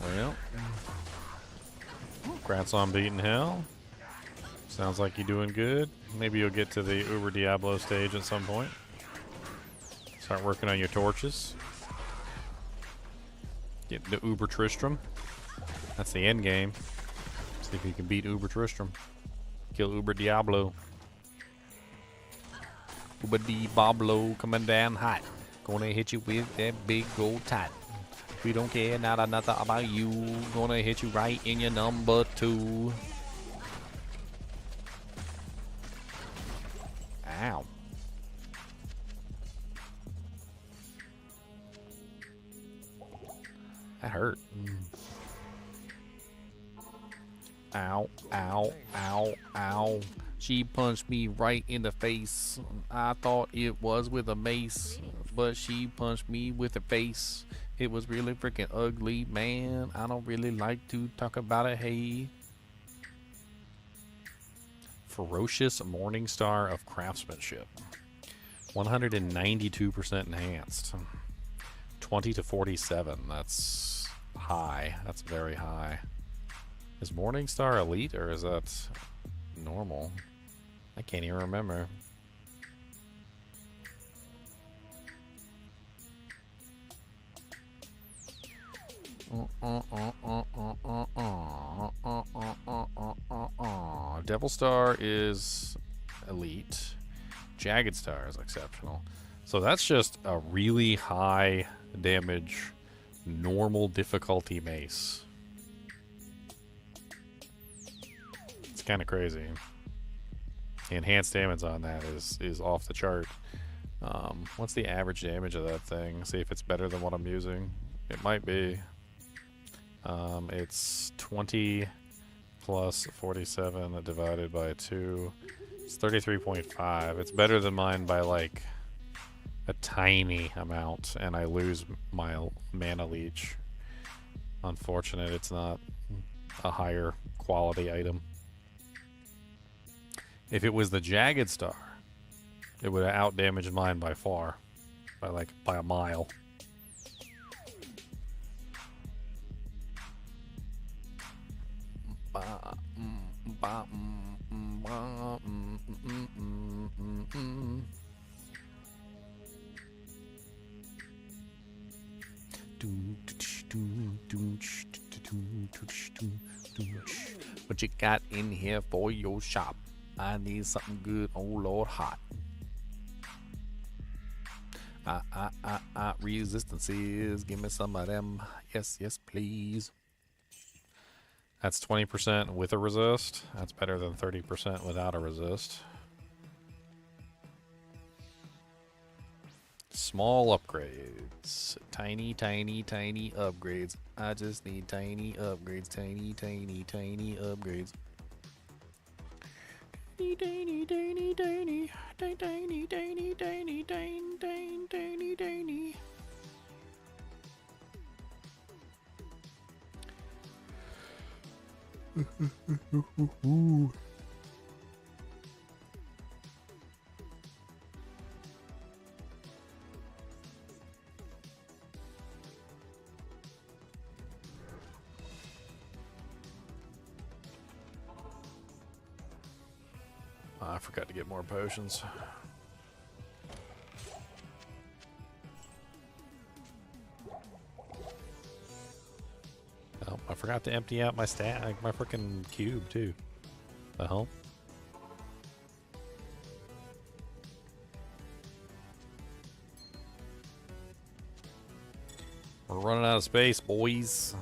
Well, congrats on beating hell. Sounds like you're doing good. Maybe you'll get to the Uber Diablo stage at some point. Start working on your torches. Get the Uber Tristram. That's the end game. See if you can beat Uber Tristram. Kill Uber Diablo. Uber Diablo coming down hot. Gonna hit you with that big gold tot. We don't care nada nothing about you. Gonna hit you right in your number 2. Ow. That hurt. Ow, ow, ow, ow. She punched me right in the face. I thought it was with a mace, but she punched me with a face. It was really freaking ugly, man. I don't really like to talk about it, hey. Ferocious Morningstar of Craftsmanship. 192% enhanced. 20 to 47. That's high. That's very high. Is Morningstar elite or is that normal? I can't even remember. Devil Star is elite. Jagged Star is exceptional. So that's just a really high damage, normal difficulty mace. It's kind of crazy. The enhanced damage on that is off the chart. What's the average damage of that thing? See if it's better than what I'm using. It might be. It's 20 plus 47 divided by 2. It's 33.5. It's better than mine by like a tiny amount, and I lose my mana leech. Unfortunate, it's not a higher quality item. If it was the Jagged Star, it would have outdamaged mine by far, by a mile. What you got in here for your shop? I need something good, oh Lord, hot. Resistances, give me some of them. Yes, yes, please. That's 20% with a resist. That's better than 30% without a resist. Small upgrades. Tiny, tiny, tiny upgrades. I just need tiny upgrades. Tiny, tiny, tiny upgrades. I forgot to get more potions. Oh, I forgot to empty out my my freaking cube too. The hell? We're running out of space, boys.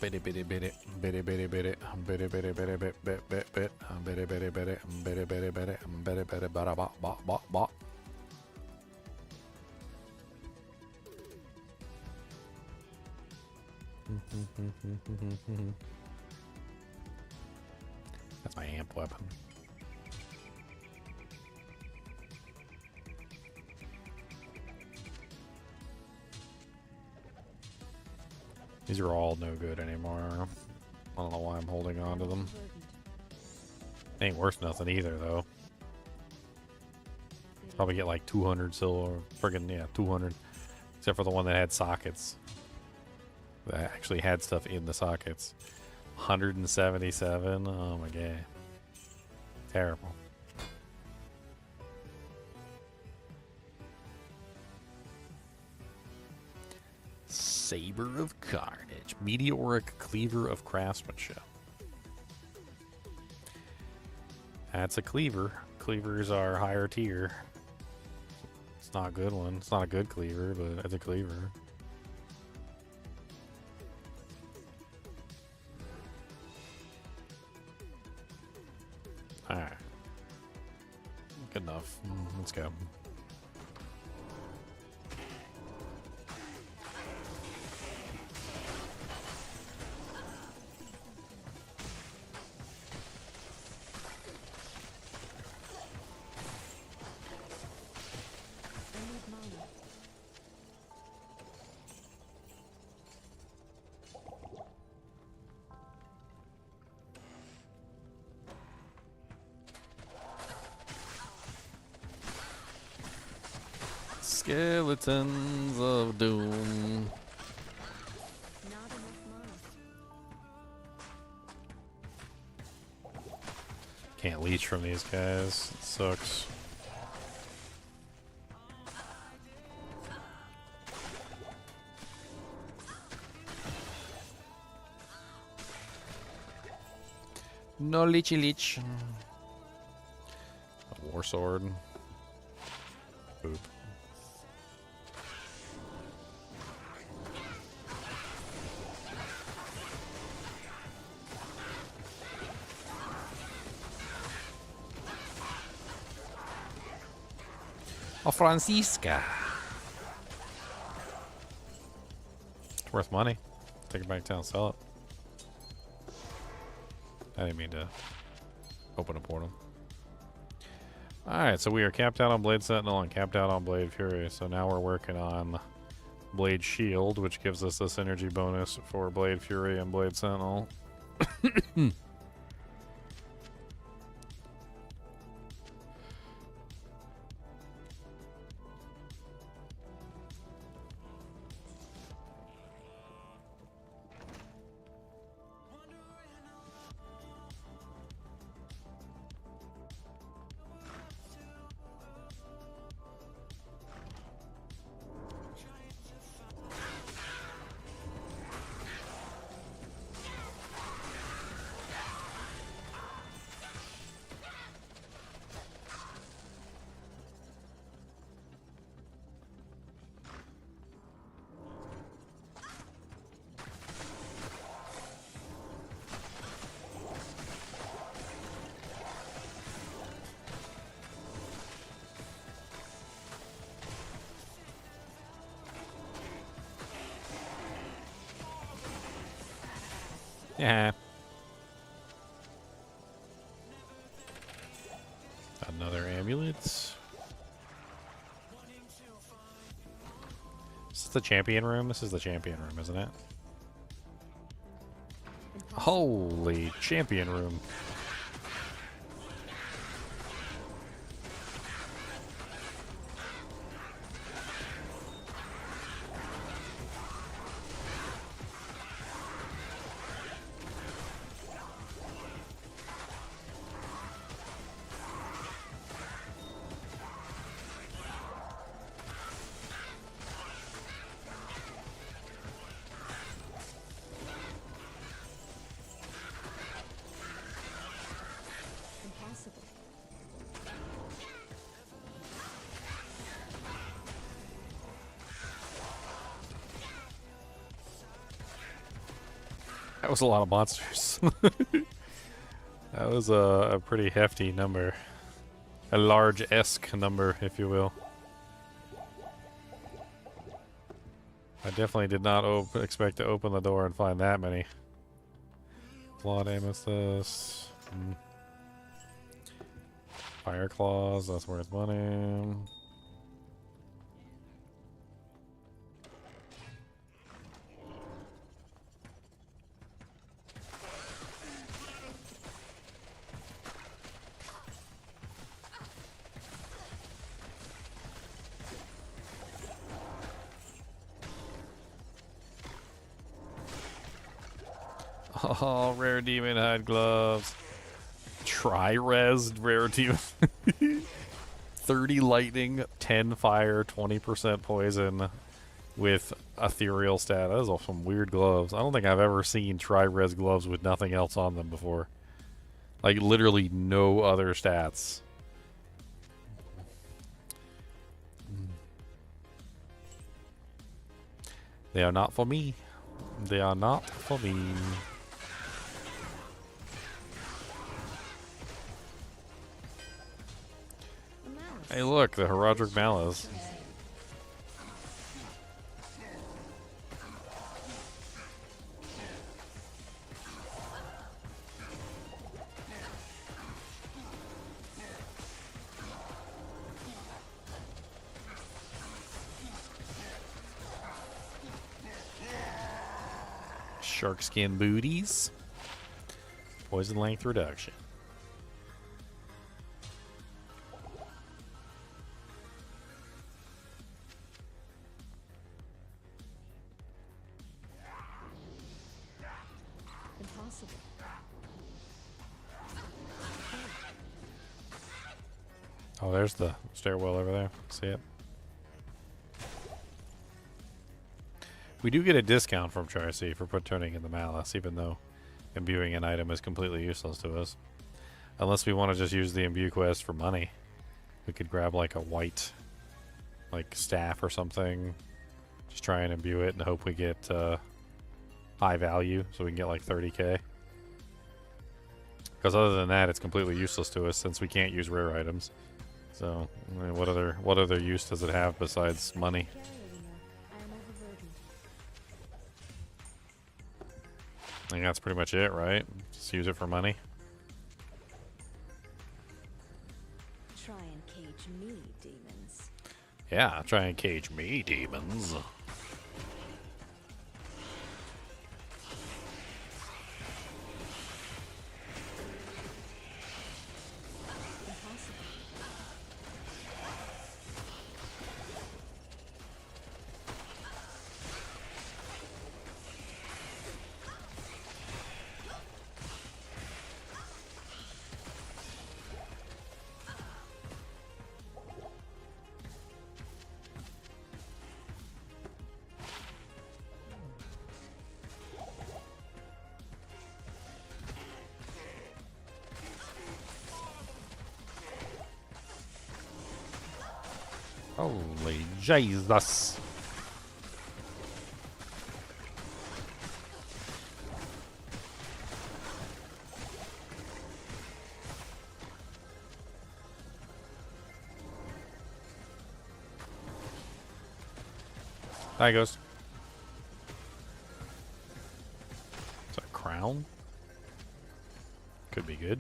Bitty bitty bitty bitty bitty bitty bitty bitty bitty bit bit bit bit bitty bitty bitty bitty bitty bitty bitty bitty bada bot bot bot bot. That's my amp weapon. These are all no good anymore. I don't know why I'm holding on to them. Ain't worth nothing either, though. Probably get like 200 silver. Friggin', yeah, 200. Except for the one that had sockets. That actually had stuff in the sockets. 177. Oh my god. Terrible. Saber of Carnage. Meteoric Cleaver of Craftsmanship. That's a cleaver. Cleavers are higher tier. It's not a good one. It's not a good cleaver, but it's a cleaver. Alright. Good enough. Let's go. Skeletons of Doom. Not enough mana. Can't leech from these guys. It sucks. No leechy leech. A war sword. Boop. Oh, Francisca. It's worth money. Take it back down, sell it. I didn't mean to open a portal. Alright, so we are capped out on Blade Sentinel and capped out on Blade Fury. So now we're working on Blade Shield, which gives us a synergy bonus for Blade Fury and Blade Sentinel. Yeah. Another amulet. Is this the champion room? This is the champion room, isn't it? Holy champion room. Impossible. That was a lot of monsters. That was a pretty hefty number. A large-esque number, if you will. I definitely did not expect to open the door and find that many. Flawed amethyst. Fire claws, that's worth money. Oh, rare demon hide gloves. Tri-res rare demon. 30 lightning, 10 fire, 20% poison with ethereal stat. Those are some weird gloves. I don't think I've ever seen tri-res gloves with nothing else on them before. Like literally no other stats. They are not for me. They are not for me. Hey look, the Heraldric Malice. Shark skin booties. Poison length reduction. Impossible. Oh, there's the stairwell over there. See it? We do get a discount from Tri-C for turning in the Malice, even though imbuing an item is completely useless to us. Unless we want to just use the imbue quest for money. We could grab like a white staff or something. Just try and imbue it and hope we get high value so we can get like 30k. Because other than that, it's completely useless to us since we can't use rare items. So, I mean, what other use does it have besides money? I am overburdened. I think that's pretty much it, right? Just use it for money. Try and cage me, demons. Yeah, try and cage me, demons. Impossible. Holy Jesus. There he goes. Is that a crown? down. Could be good.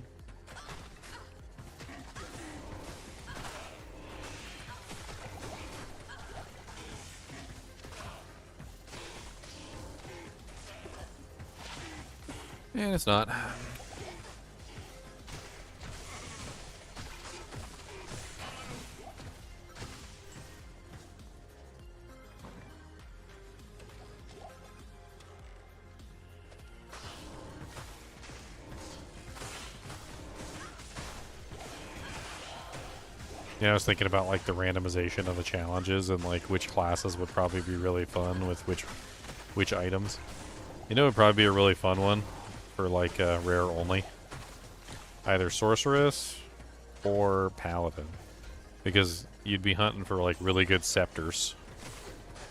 And it's not. Yeah, I was thinking about like the randomization of the challenges and like which classes would probably be really fun with which items. You know, it would probably be a really fun one for like rare only. Either sorceress or paladin, because you'd be hunting for like really good scepters.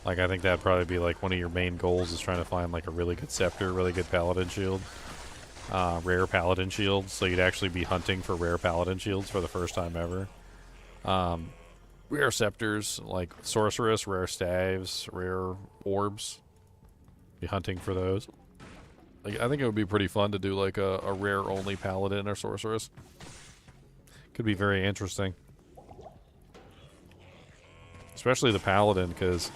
Like I think that'd probably be like one of your main goals is trying to find like a really good scepter, really good paladin shield, rare paladin shields. So you'd actually be hunting for rare paladin shields for the first time ever. Rare scepters like sorceress, rare staves, rare orbs. Be hunting for those. Like, I think it would be pretty fun to do like a rare only paladin or sorceress. Could be very interesting. Especially the paladin, because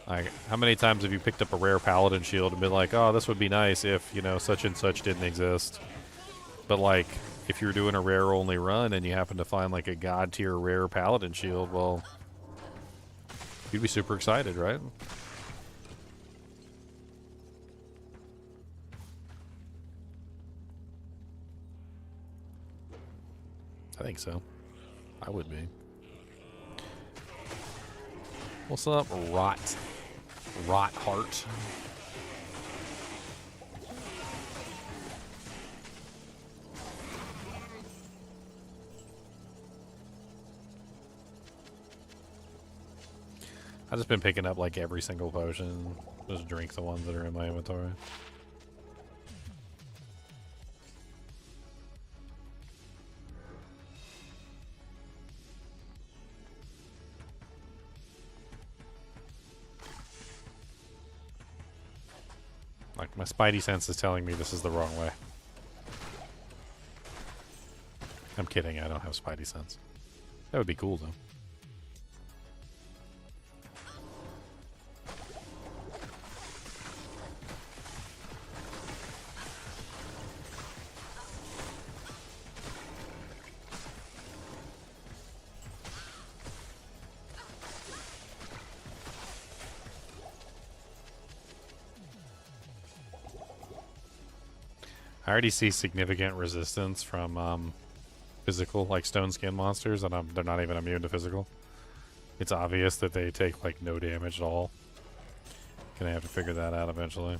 like, how many times have you picked up a rare paladin shield and been like, oh, this would be nice if, you know, such and such didn't exist. But like, if you're doing a rare only run and you happen to find like a god tier rare paladin shield, well, you'd be super excited, right? I think so. I would be. What's up, Rot Heart? I've just been picking up like every single potion. Just drink the ones that are in my inventory. Like, my spidey sense is telling me this is the wrong way. I'm kidding, I don't have spidey sense. That would be cool, though. I already see significant resistance from physical, like stone skin monsters, and they're not even immune to physical. It's obvious that they take like no damage at all. Gonna have to figure that out eventually.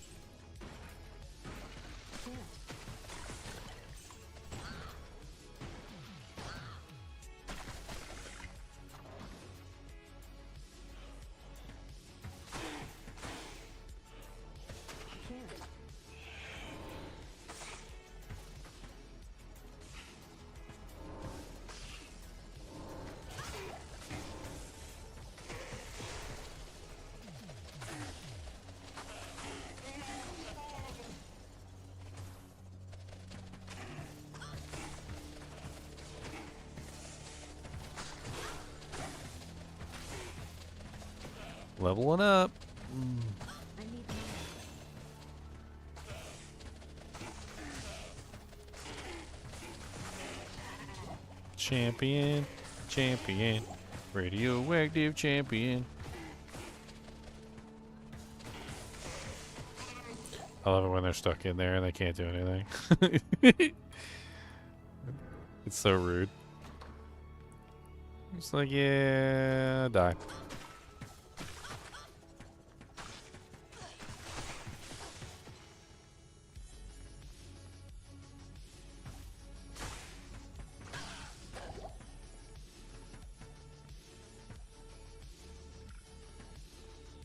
Leveling up. I need more. Champion, champion, radioactive champion. I love it when they're stuck in there and they can't do anything. It's so rude. It's like, yeah, die.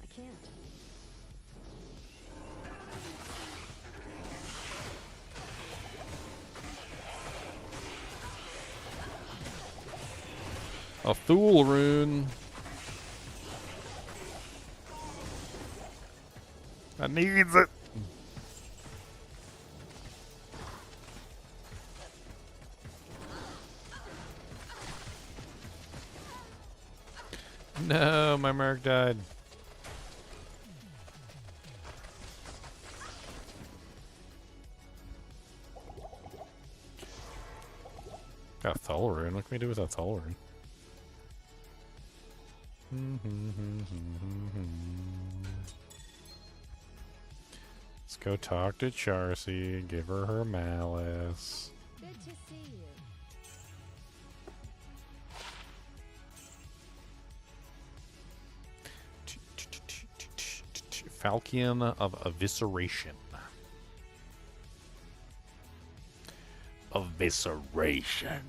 I can't. A Thule rune. I needs it. No, my Merc died. Got a Thul rune. What can we do with that Thul rune? Let's go talk to Charcy. Give her her malice. Good to see you. Falcon of Evisceration. Evisceration.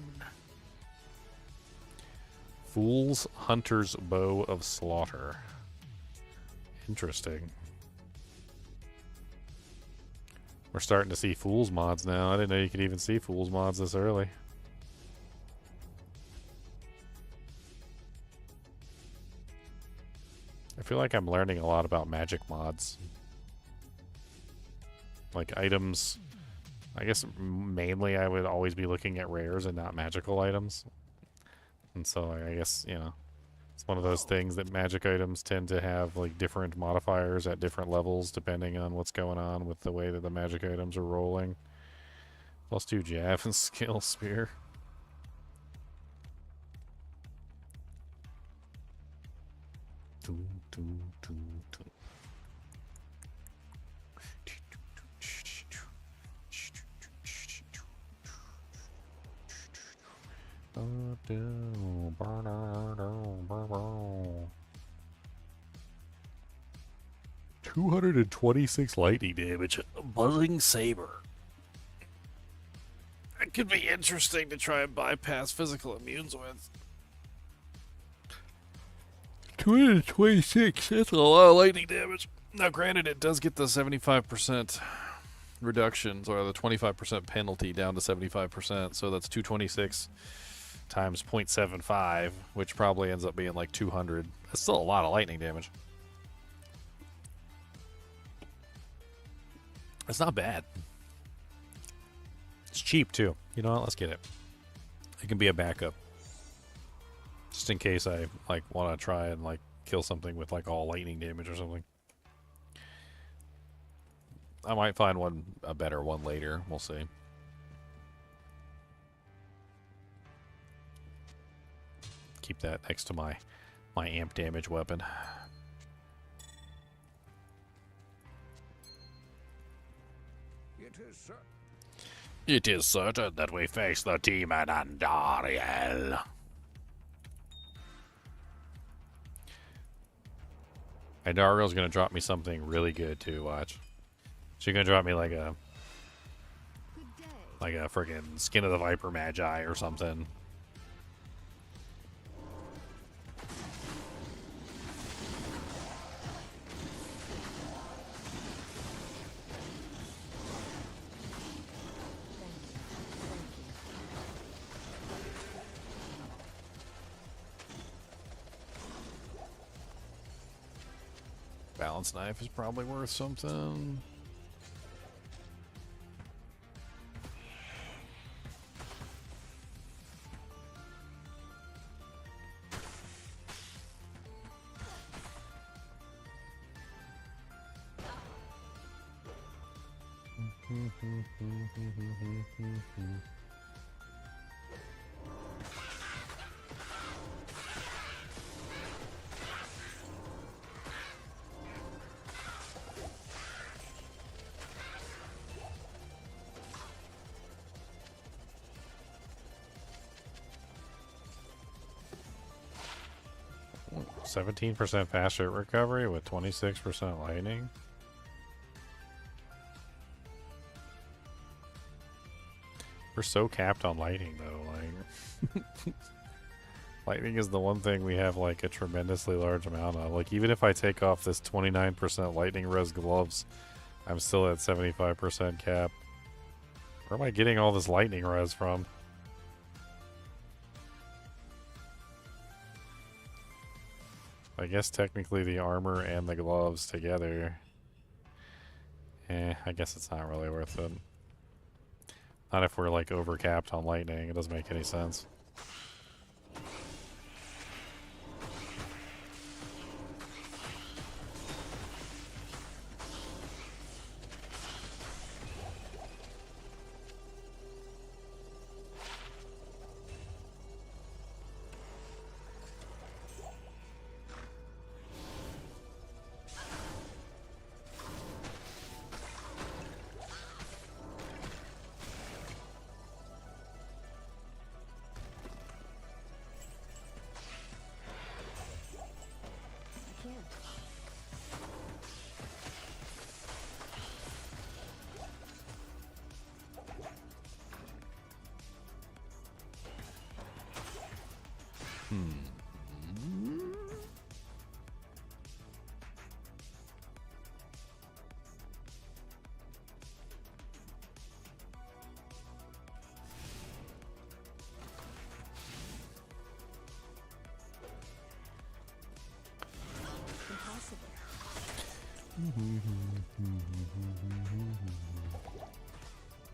Fool's Hunter's Bow of Slaughter. Interesting. We're starting to see Fool's mods now. I didn't know you could even see Fool's mods this early. I feel like I'm learning a lot about magic mods. Like items, I guess mainly I would always be looking at rares and not magical items. And so I guess, you know, it's one of those things that magic items tend to have like different modifiers at different levels depending on what's going on with the way that the magic items are rolling. +2 Jav and Skill Spear. $226 lightning damage. A buzzing saber. That could be interesting to try and bypass physical immunes with. 226. That's a lot of lightning damage. Now, granted, it does get the 75% reduction, or the 25% penalty down to 75%. So that's 226 times 0.75, which probably ends up being like 200. That's still a lot of lightning damage. It's not bad. It's cheap too. You know what? Let's get it. It can be a backup, just in case I like want to try and like kill something with like all lightning damage or something. I might find a better one later. We'll see. Keep that next to my amp damage weapon. It is certain that we face the demon Andariel. Andariel's gonna drop me something really good too. Watch. She's gonna drop me like a freaking Skin of the Viper Magi or something. Balance knife is probably worth something. Ooh, 17% faster recovery with 26% lightning. We're so capped on lightning though, like lightning is the one thing we have like a tremendously large amount of. Like even if I take off this 29% lightning res gloves, I'm still at 75% cap. Where am I getting all this lightning res from? I guess technically the armor and the gloves together. I guess it's not really worth it. Not if we're like overcapped on lightning. It doesn't make any sense.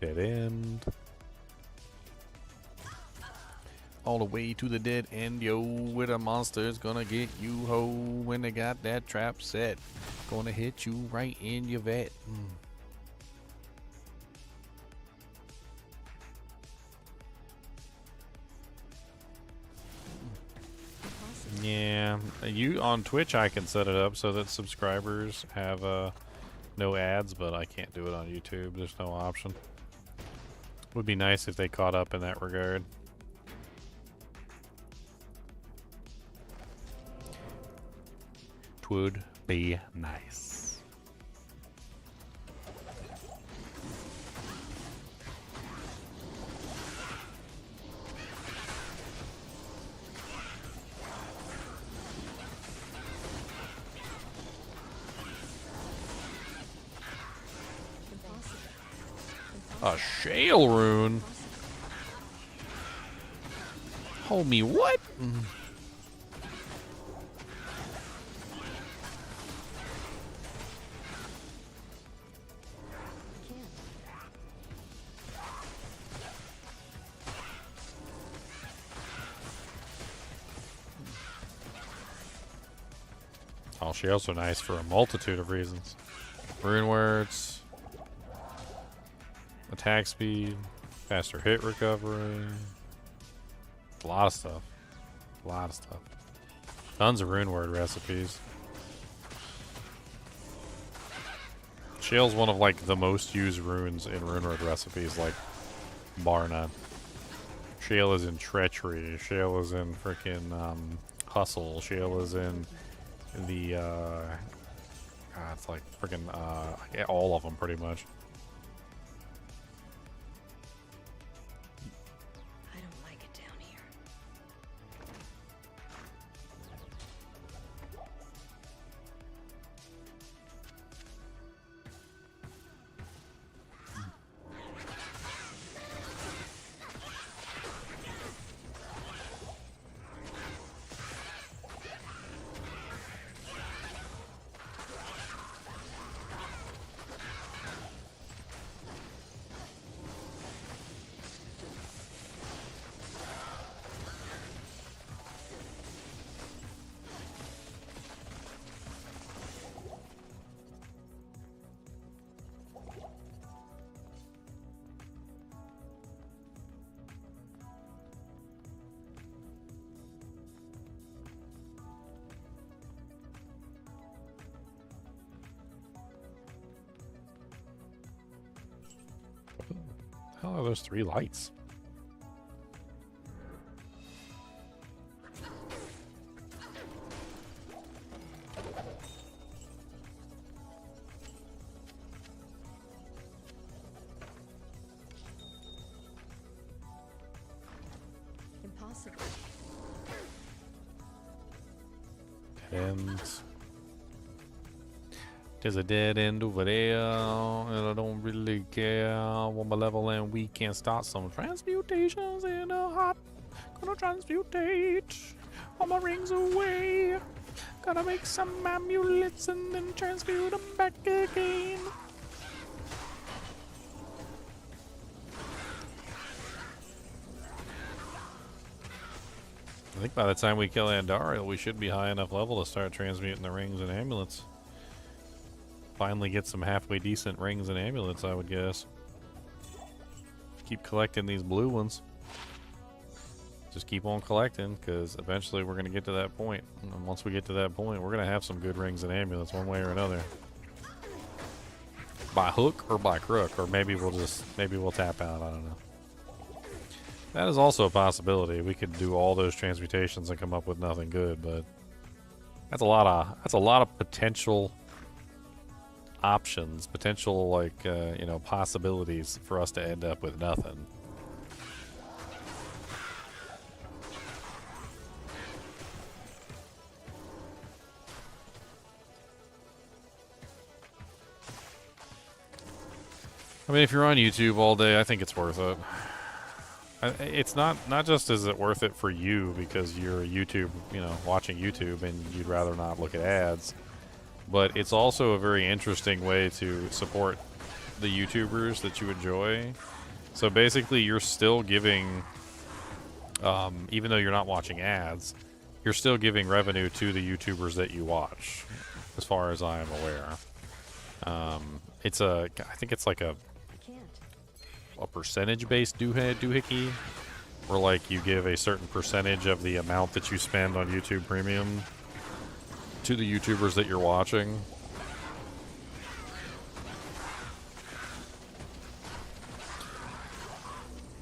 Dead end. All the way to the dead end, yo. Where the monster's gonna get you, ho. When they got that trap set, gonna hit you right in your vet. Yeah, you on Twitch I can set it up so that subscribers have no ads, but I can't do it on YouTube. There's no option. Would be nice if they caught up in that regard. Twould be nice. A shale rune? Homie, what? Oh, shales are nice for a multitude of reasons. Runewords. Attack speed, faster hit recovery, a lot of stuff. A lot of stuff. Tons of runeword recipes. Shale's one of like the most used runes in runeword recipes, like bar none. Shale is in treachery. Shale is in freaking hustle. Shale is in the it's like freaking all of them pretty much. How are those three lights? Impossible. And there's a dead end over there, and I don't really care. One more level and we can start some transmutations in a hot. Gonna transmutate all my rings away. Gonna make some amulets and then transmute them back again. I think by the time we kill Andariel, we should be high enough level to start transmuting the rings and amulets. Finally get some halfway decent rings and amulets, I would guess. Keep collecting these blue ones. Just keep on collecting, because eventually we're going to get to that point. And once we get to that point, we're going to have some good rings and amulets one way or another. By hook or by crook, or maybe we'll tap out, I don't know. That is also a possibility. We could do all those transmutations and come up with nothing good, but that's a lot of potential options, potential like you know, possibilities for us to end up with nothing. I mean, if you're on YouTube all day, I think it's worth it. It's not just is it worth it for you because you're YouTube, you know, watching YouTube and you'd rather not look at ads. but it's also a very interesting way to support the YouTubers that you enjoy. So basically, you're still giving, even though you're not watching ads, you're still giving revenue to the YouTubers that you watch, as far as I am aware. I think it's like I can't. a percentage-based doohickey, where like you give a certain percentage of the amount that you spend on YouTube Premium to the YouTubers that you're watching.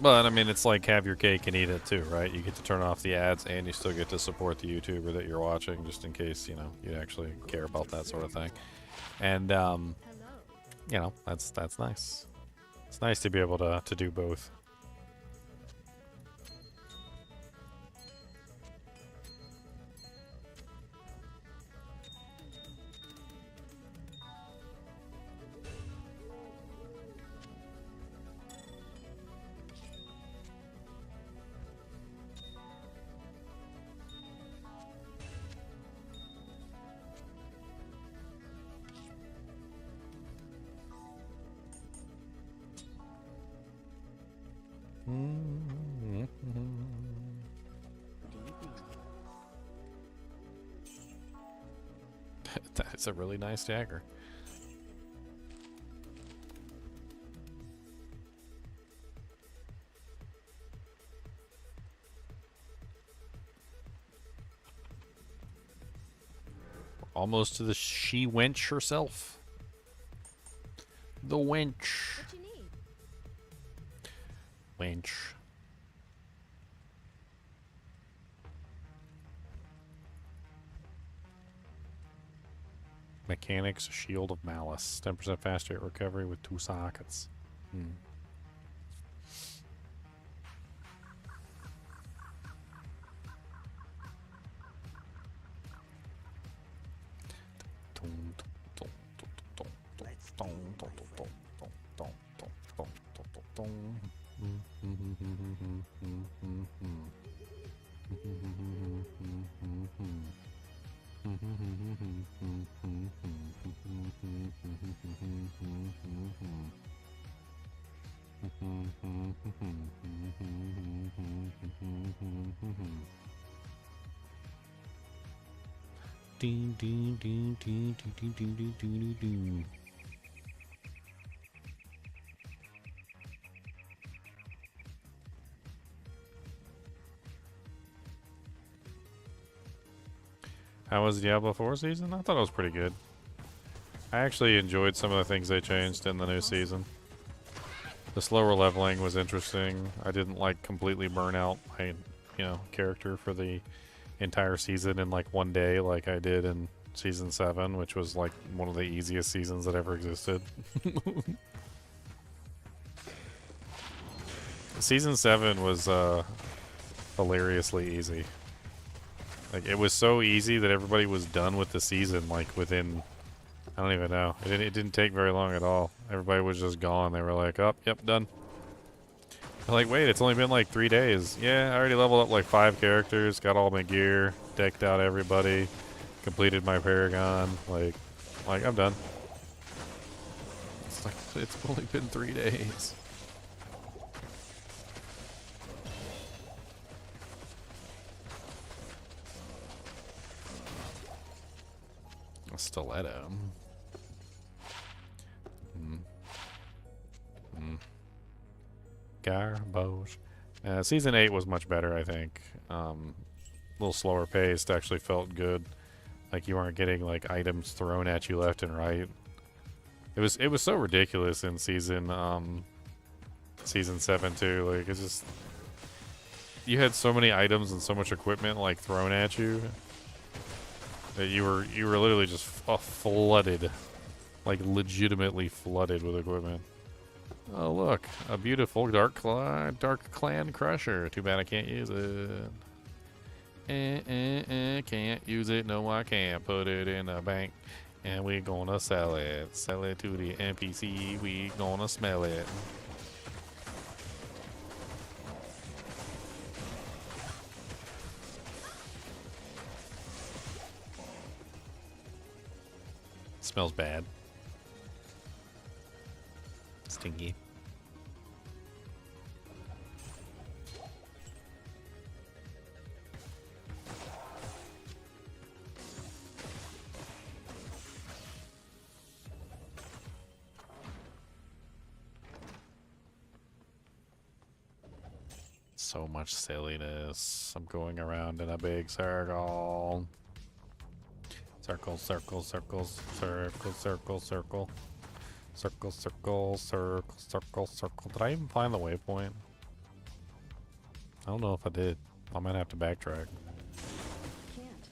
But I mean, it's like have your cake and eat it too, right? You get to turn off the ads and you still get to support the YouTuber that you're watching, just in case, you know, you actually care about that sort of thing. And Hello. you know, that's nice. It's nice to be able to do both. That's a really nice dagger. Almost to the she wench herself. The wench. What you need? Wench. Mechanics, Shield of Malice. 10% faster rate recovery with 2 sockets. How was Diablo 4 season? I thought it was pretty good. I actually enjoyed some of the things they changed in the new season. The slower leveling was interesting. I didn't like completely burn out my, character for the entire season in like one day like I did in season 7, which was like one of the easiest seasons that ever existed. Season 7 was hilariously easy. Like, it was so easy that everybody was done with the season, like, within... I don't even know. It didn't take very long at all. Everybody was just gone. They were like, oh, yep, done. I'm like, wait, it's only been like 3 days. Yeah, I already leveled up like 5 characters, got all my gear, decked out everybody, completed my Paragon. Like I'm done. It's like, it's only been 3 days. A stiletto. Garbage. Season 8 was much better, I think. A little slower paced, actually felt good. Like you weren't getting like items thrown at you left and right. It was so ridiculous in season 7 too. Like it's just you had so many items and so much equipment like thrown at you that you were literally just flooded, like legitimately flooded with equipment. Oh look, a beautiful dark clan crusher. Too bad I can't use it. Can't use it. No, I can't. Put it in a bank, and we're gonna sell it. Sell it to the NPC. We gonna smell it. Smells bad. Stinky. So much silliness. I'm going around in a big circle. Circle, circle, circles, circle, circle, circle. Circle, circle, circle, circle, circle. Did I even find the waypoint? I don't know if I did. I might have to backtrack. Can't. Can't.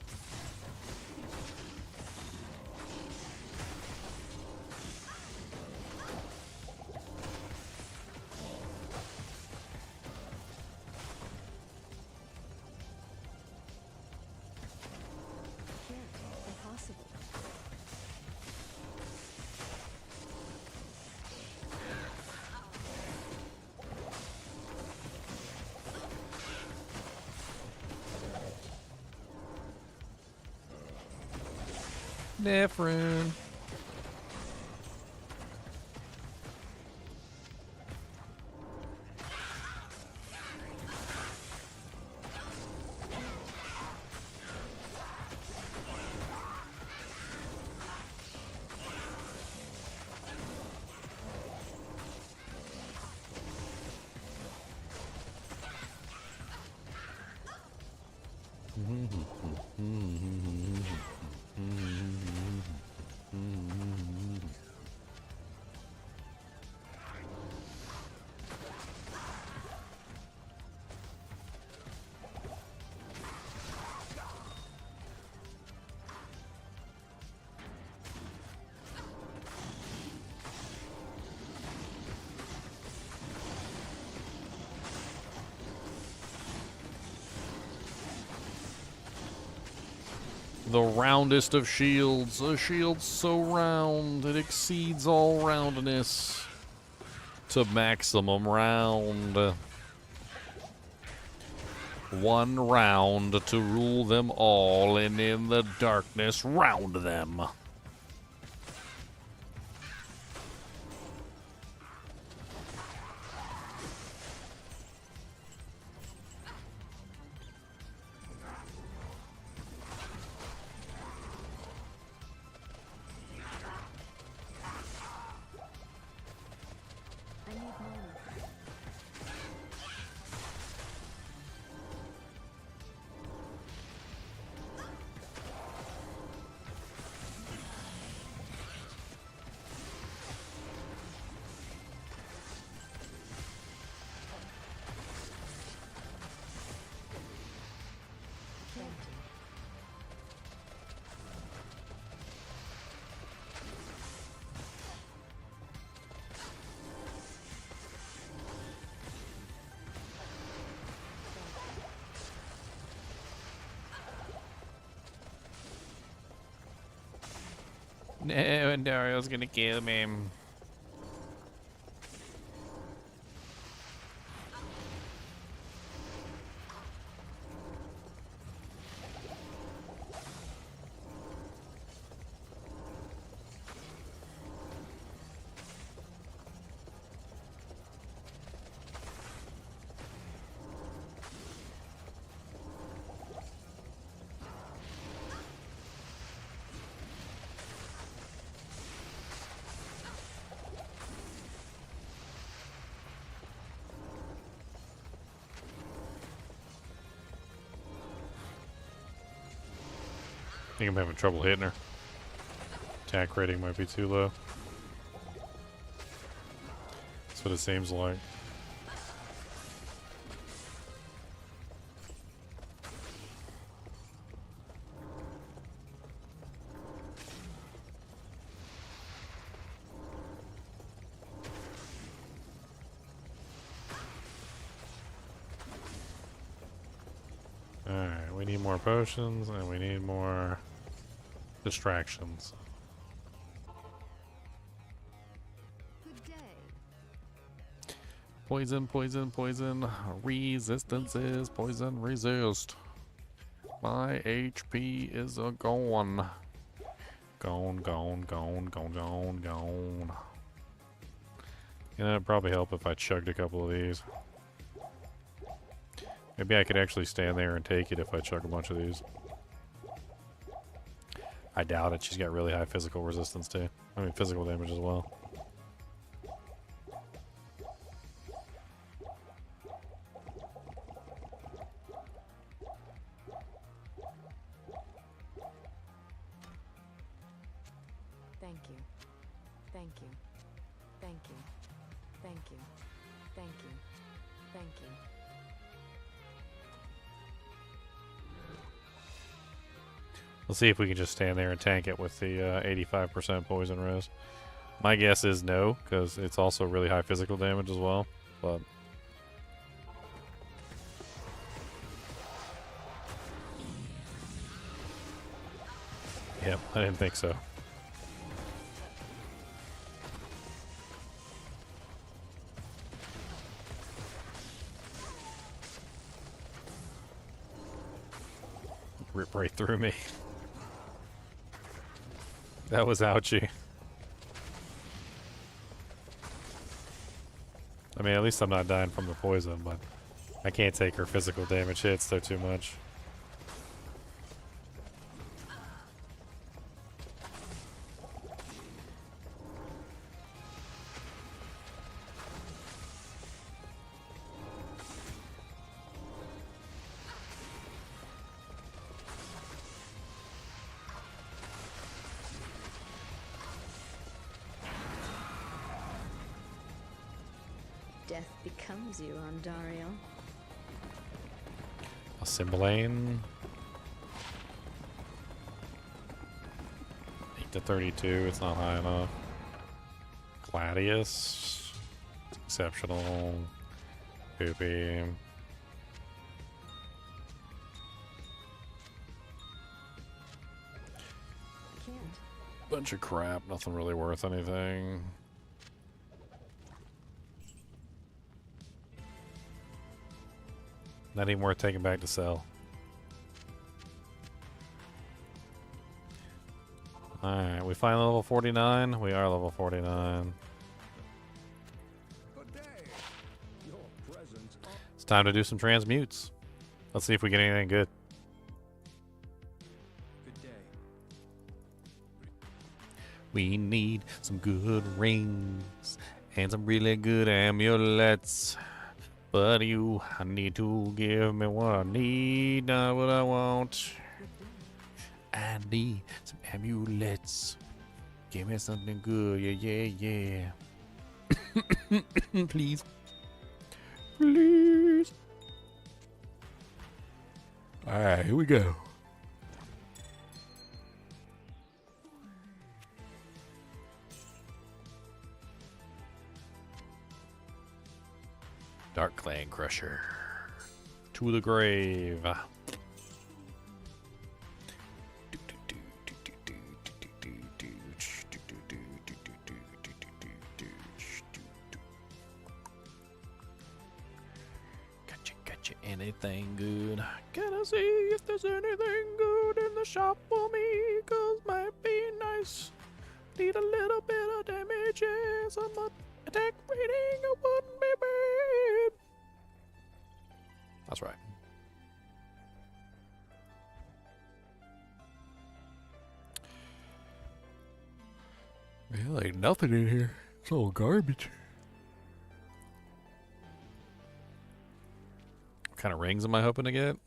Impossible. Different. The roundest of shields, a shield so round it exceeds all roundness to maximum round. One round to rule them all, and in the darkness round them. I need mana. Can't. No, and Dario's gonna kill me. I think I'm having trouble hitting her. Attack rating might be too low. That's what it seems like. Alright, we need more potions and we need more distractions. Good day. Poison, poison, poison. Resistances, poison, resist. My HP is a gone. Gone, gone, gone, gone, gone, gone. You know, it'd probably help if I chugged a couple of these. Maybe I could actually stand there and take it if I chug a bunch of these. I doubt it. She's got really high physical resistance too. I mean, physical damage as well. Thank you. Thank you. Thank you. Thank you. Thank you. Thank you. Let's see if we can just stand there and tank it with the 85% poison res. My guess is no, because it's also really high physical damage as well. But yep, I didn't think so. Rip right through me. That was ouchy. I mean, at least I'm not dying from the poison, but I can't take her physical damage hits, though, too much. Death becomes you, Ondario. A Cymbalane. 8 to 32, it's not high enough. Gladius. It's exceptional. Poopy. Can't. Bunch of crap, nothing really worth anything. Not even worth taking back to sell. Alright, we finally level 49. We are level 49. Good day. Your presence. It's time to do some transmutes. Let's see if we get anything good. Good day. We need some good rings and some really good amulets. But I need to give me what I need, not what I want. I need some amulets. Give me something good, yeah. Please. Please. Alright, here we go. Dark Clan Crusher. To the grave. Gotcha, anything good? Gonna see if there's anything good in the shop for me, cause might be nice. Need a little bit of damage, yeah, some attack rating, it wouldn't be bad. That's right. Man, like nothing in here. It's all garbage. What kind of rings am I hoping to get?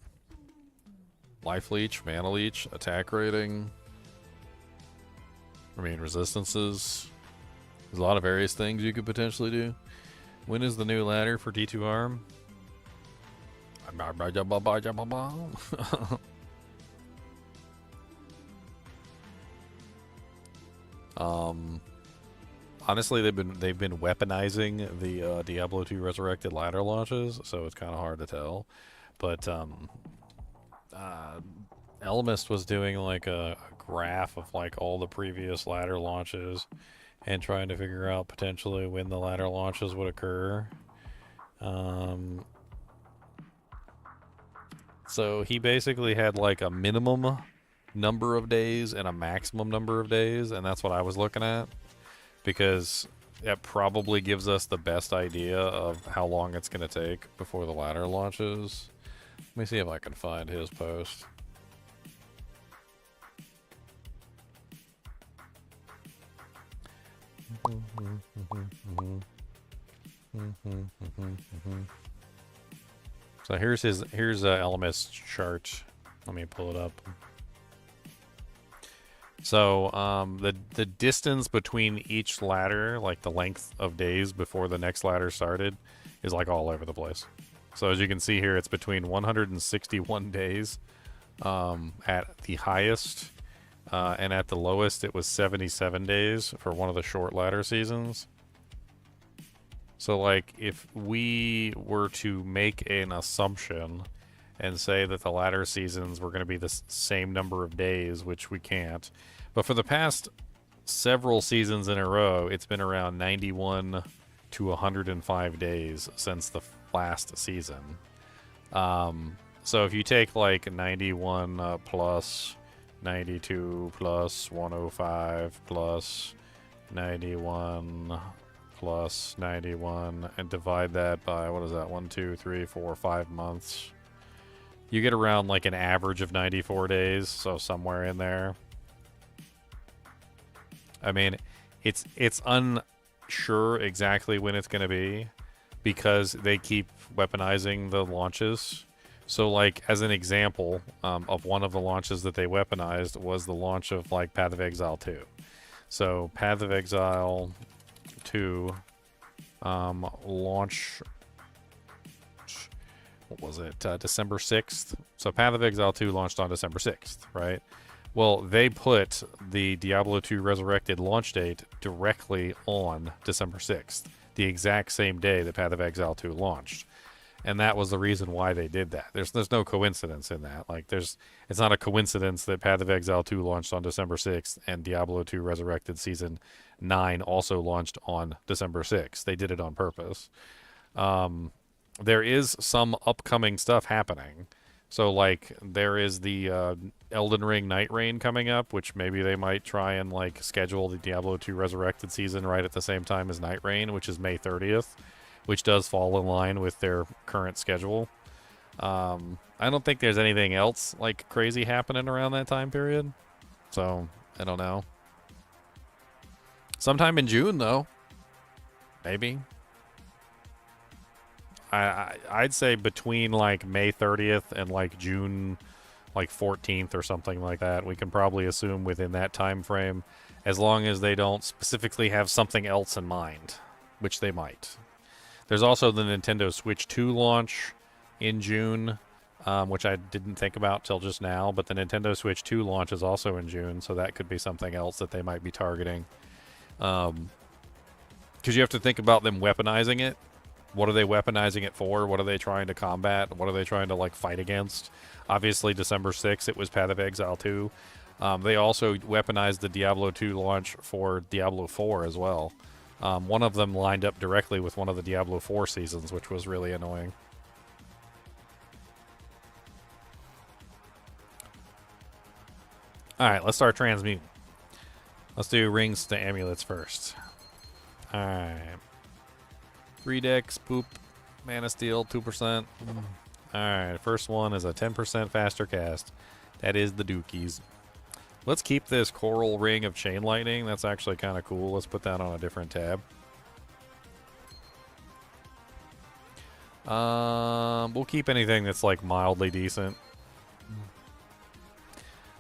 Life leech, mana leech, attack rating. I mean, resistances. There's a lot of various things you could potentially do. When is the new ladder for D2R? Honestly, they've been weaponizing the Diablo 2 Resurrected ladder launches, so it's kind of hard to tell. But Elmist was doing like a graph of like all the previous ladder launches and trying to figure out potentially when the ladder launches would occur. So he basically had like a minimum number of days and a maximum number of days, and that's what I was looking at, because that probably gives us the best idea of how long it's going to take before the ladder launches. Let me see if I can find his post. So here's Elemis chart. Let me pull it up. So the distance between each ladder, like the length of days before the next ladder started, is like all over the place. So as you can see here, it's between 161 days at the highest, and at the lowest it was 77 days for one of the short ladder seasons. So like if we were to make an assumption and say that the ladder seasons were going to be the same number of days, which we can't, but for the past several seasons in a row, it's been around 91 to 105 days since the last season. So if you take like 91 plus 92 plus 105 plus 91 plus 91 and divide that by, what is that, 1, 2, 3, 4, 5 months, you get around like an average of 94 days, so somewhere in there. I mean, it's unsure exactly when it's going to be because they keep weaponizing the launches. So like as an example of one of the launches that they weaponized was the launch of like Path of Exile 2. So Path of Exile 2 launch, what was it, December 6th. So Path of Exile 2 launched on December 6th, right? Well, they put the Diablo 2 Resurrected launch date directly on December 6th, the exact same day that Path of Exile 2 launched. And that was the reason why they did that. There's no coincidence in that. Like it's not a coincidence that Path of Exile 2 launched on December 6th and Diablo 2 Resurrected Season 9 also launched on December 6th. They did it on purpose. There is some upcoming stuff happening. So like there is the Elden Ring Night Rain coming up, which maybe they might try and like schedule the Diablo 2 Resurrected season right at the same time as Night Rain, which is May 30th, which does fall in line with their current schedule. I don't think there's anything else like crazy happening around that time period. So I don't know. Sometime in June though, maybe. I'd say between like May 30th and like June like 14th or something like that. We can probably assume within that time frame, as long as they don't specifically have something else in mind, which they might. There's also the Nintendo Switch 2 launch in June, which I didn't think about till just now, but the Nintendo Switch 2 launch is also in June, so that could be something else that they might be targeting. Because you have to think about them weaponizing it. What are they weaponizing it for? What are they trying to combat? What are they trying to like fight against? Obviously, December 6th, it was Path of Exile 2. They also weaponized the Diablo 2 launch for Diablo 4 as well. One of them lined up directly with one of the Diablo 4 seasons, which was really annoying. Alright, let's start transmuting. Let's do rings to amulets first. Alright. 3 decks, poop, mana steel, 2%. Alright, first one is a 10% faster cast. That is the Dookies. Let's keep this Coral Ring of Chain Lightning. That's actually kind of cool. Let's put that on a different tab. We'll keep anything that's like mildly decent.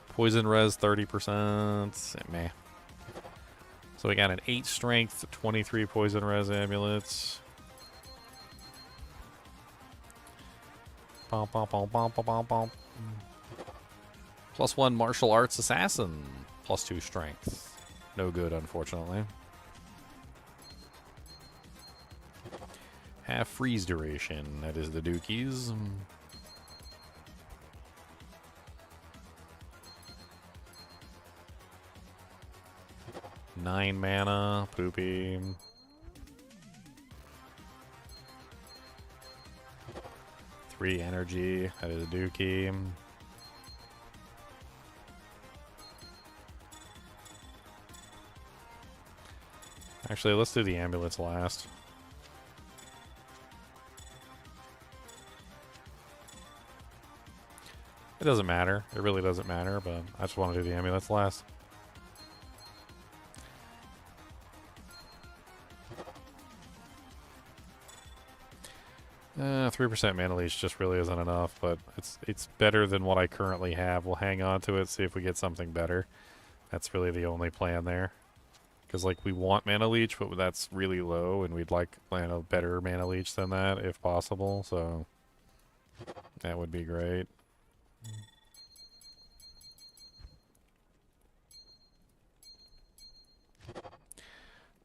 Poison res 30%. Meh. So we got an 8 strength, 23 poison res amulets. Bom, bom, bom, bom, bom, bom. +1 martial arts assassin. +2 strength. No good, unfortunately. Half freeze duration. That is the Dookies. Nine mana. Poopy. Three energy. That is a Dookie. Actually, let's do the amulets last. It doesn't matter. It really doesn't matter, but I just want to do the amulets last. 3% mana leech just really isn't enough, but it's better than what I currently have. We'll hang on to it, see if we get something better. That's really the only plan there. Because, like, we want mana leech, but that's really low, and we'd like a better mana leech than that, if possible, so that would be great.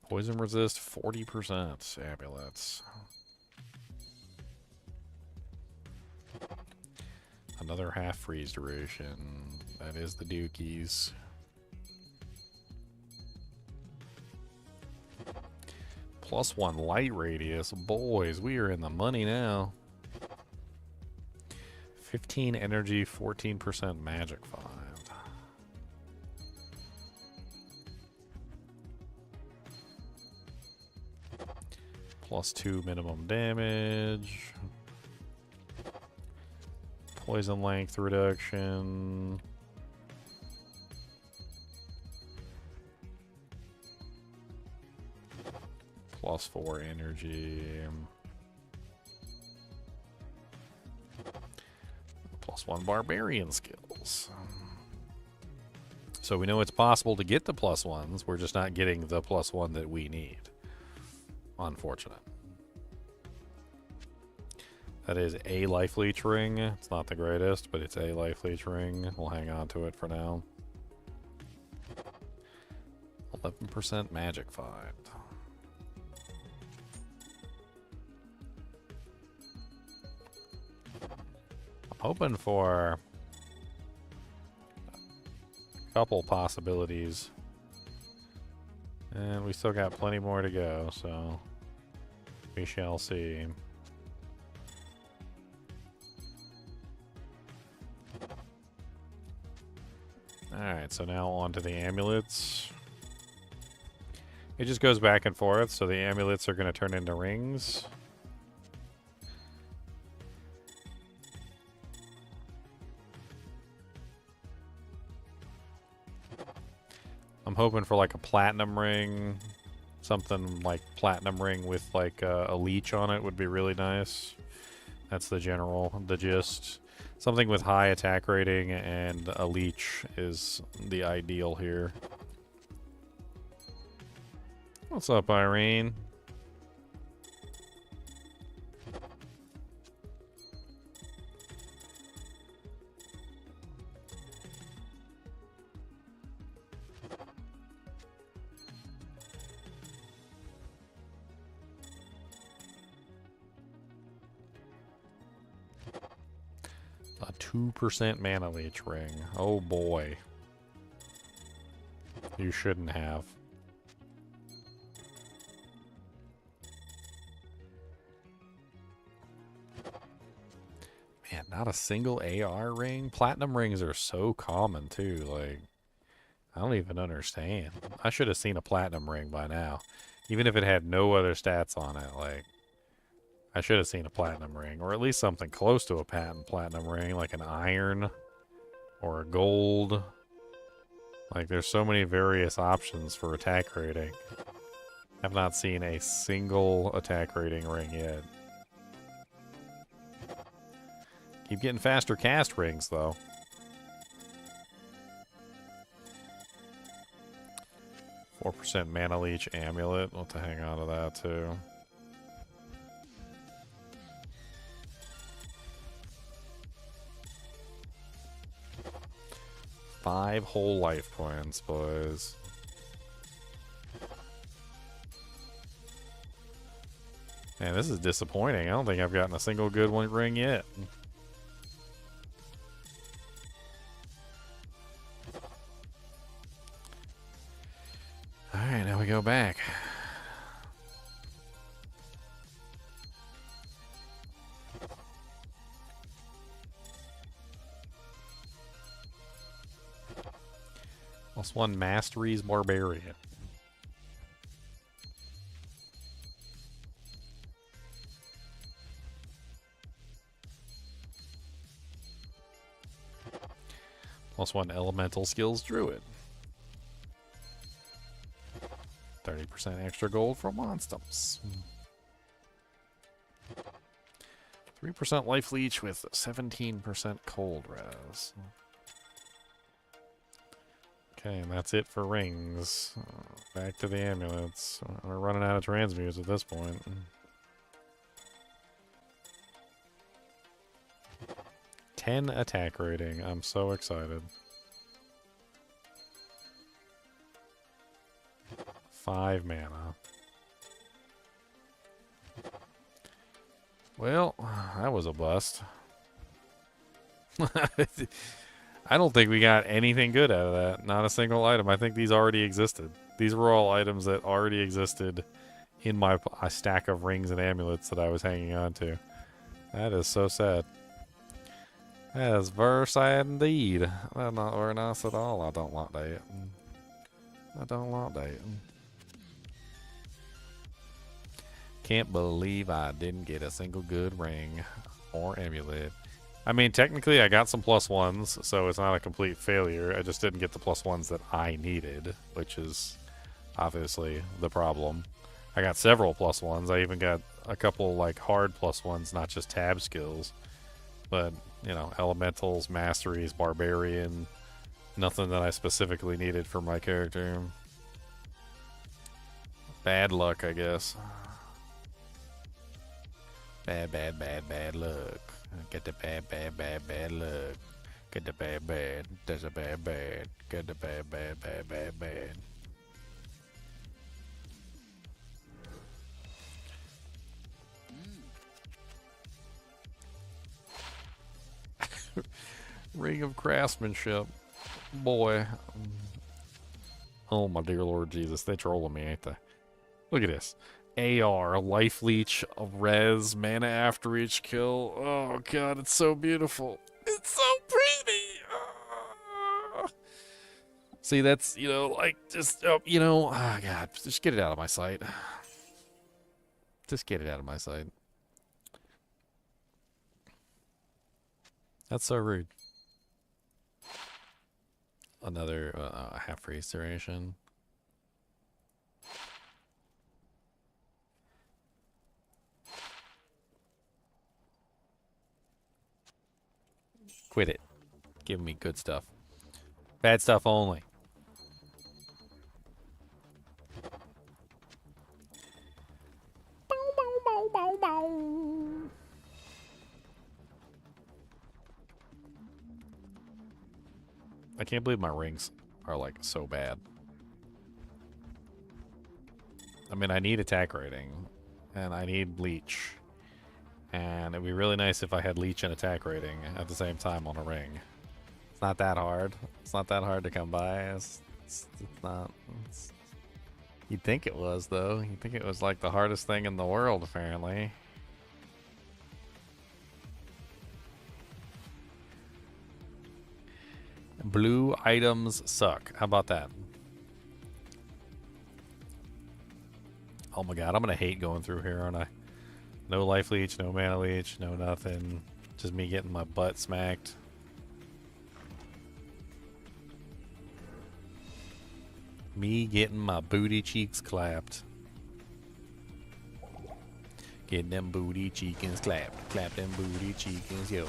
Poison resist 40% amulets. Another half freeze duration. That is the dookies. +1 light radius. Boys, we are in the money now. 15 energy, 14% magic find. +2 minimum damage. Poison length reduction. +4 energy. +1 barbarian skills. So we know it's possible to get the +1s. We're just not getting the +1 that we need. Unfortunate. That is a life leech ring. It's not the greatest, but it's a life leech ring. We'll hang on to it for now. 11% magic find. I'm hoping for a couple possibilities. And we still got plenty more to go, so we shall see. Alright, so now on to the amulets. It just goes back and forth, so the amulets are going to turn into rings. I'm hoping for like a platinum ring. Something like platinum ring with like a leech on it would be really nice. That's the gist. Something with high attack rating and a leech is the ideal here. What's up, Irene? A 2% mana leech ring. Oh boy. You shouldn't have. Man, not a single AR ring? Platinum rings are so common too, like, I don't even understand. I should have seen a platinum ring by now. Even if it had no other stats on it, like, I should have seen a platinum ring, or at least something close to a platinum ring, like an iron or a gold. Like, there's so many various options for attack rating. I've not seen a single attack rating ring yet. Keep getting faster cast rings, though. %4 mana leech amulet. We'll have to hang on to that, too. Five whole life points, boys. Man, this is disappointing. I don't think I've gotten a single good one ring yet. Alright, now we go back. +1 Masteries Barbarian. +1 elemental skills druid. 30% extra gold for monsters. 3% life leech with 17% cold res. Okay, and that's it for rings. Back to the amulets. We're running out of transmutes at this point. 10 attack rating. I'm so excited. 5 mana. Well, that was a bust. I don't think we got anything good out of that. Not a single item. I think these already existed. These were all items that already existed in my stack of rings and amulets that I was hanging on to. That is so sad. That is very sad indeed. That's not very nice at all. I don't like that. I don't like that. Can't believe I didn't get a single good ring or amulet. I mean, technically I got some +1s, so it's not a complete failure. I just didn't get the +1s that I needed, which is obviously the problem. I got several +1s. I even got a couple like hard +1s, not just tab skills. But, you know, elementals, masteries, barbarian, nothing that I specifically needed for my character. Bad luck, I guess. Bad luck. Get the bad luck. Get the bad. There's a bad. Get the bad. Ring of craftsmanship. Boy. Oh my dear Lord Jesus, they trolling me, ain't they? Look at this. AR, life leech, a res, mana after each kill. Oh god, it's so beautiful. It's so pretty. Ah. See, that's, you know, like, just, you know, oh god, just get it out of my sight. Just get it out of my sight. That's so rude. Another half restoration. Quit it. Give me good stuff. Bad stuff only. I can't believe my rings are like so bad. I mean, I need attack rating, and I need leech. And it'd be really nice if I had leech and attack rating at the same time on a ring. It's not that hard. It's not that hard to come by. It's not. You'd think it was, though. You'd think it was like the hardest thing in the world, apparently. Blue items suck. How about that? Oh my god, I'm gonna hate going through here, aren't I? No life leech, no mana leech, no nothing. Just me getting my butt smacked. Me getting my booty cheeks clapped. Getting them booty cheekins clapped. Clap them booty cheekins, yo.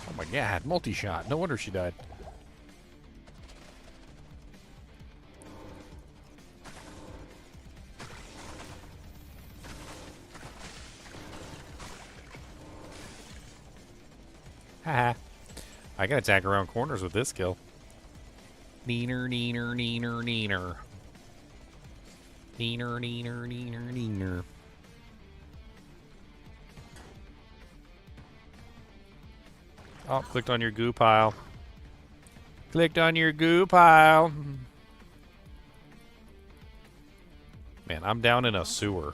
Oh my god, multi-shot. No wonder she died. Haha. I can attack around corners with this skill. Neener, neener, neener, neener. Neener, neener, neener, neener. Oh, clicked on your goo pile. Clicked on your goo pile. Man, I'm down in a sewer.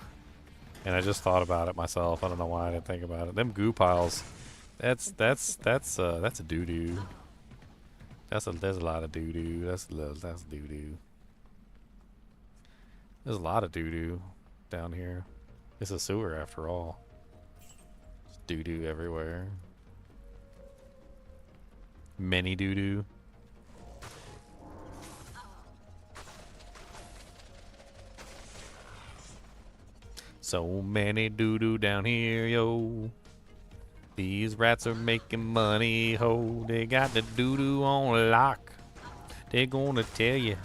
And I just thought about it myself. I don't know why I didn't think about it. Them goo piles. That's a doo-doo. There's a lot of doo-doo. That's doo-doo. There's a lot of doo-doo down here. It's a sewer after all. There's doo-doo everywhere. Many doo-doo. So many doo-doo down here, yo. These rats are making money, ho. They got the doo-doo on lock. They gonna tell you.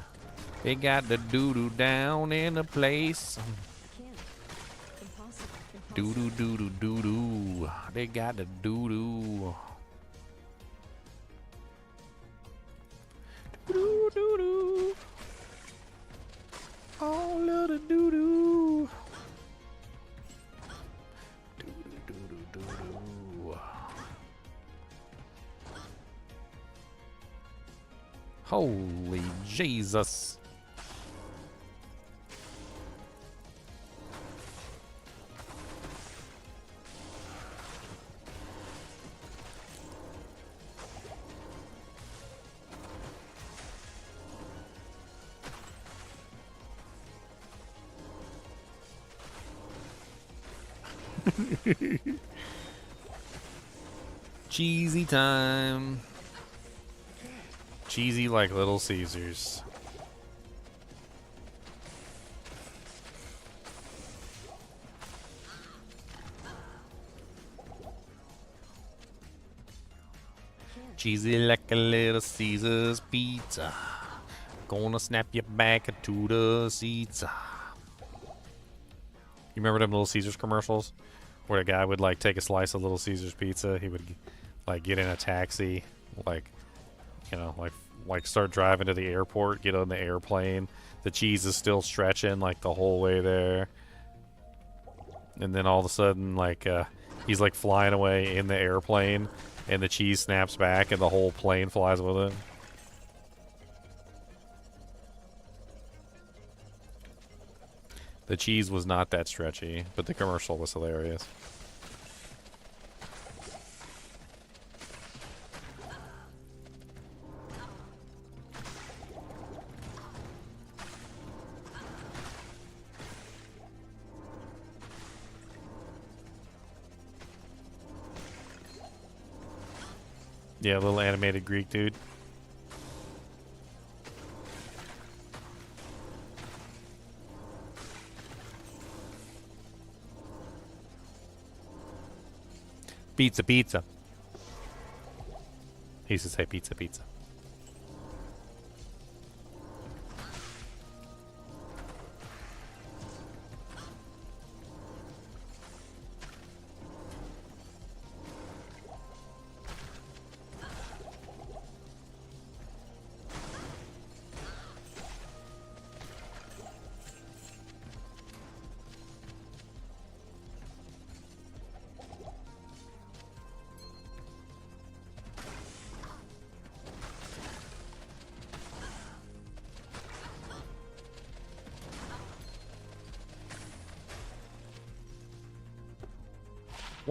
They got the doo-doo down in the place. Doo-doo, doo-doo, doo-doo. They got the doo-doo. Doo-doo, doo-doo. All of the doo-doo. Doo-doo-doo-doo-doo. Holy Jesus. Cheesy time. Cheesy like Little Caesars. Cheesy like a Little Caesars pizza. Gonna snap you back to the seats. You remember them Little Caesars commercials? Where a guy would like take a slice of Little Caesars pizza. He would like get in a taxi, like, you know, like start driving to the airport, get on the airplane. The cheese is still stretching like the whole way there. And then all of a sudden, like, he's like flying away in the airplane and the cheese snaps back and the whole plane flies with it. The cheese was not that stretchy, but the commercial was hilarious. Yeah, little animated Greek dude. Pizza, pizza. He used to say pizza, pizza.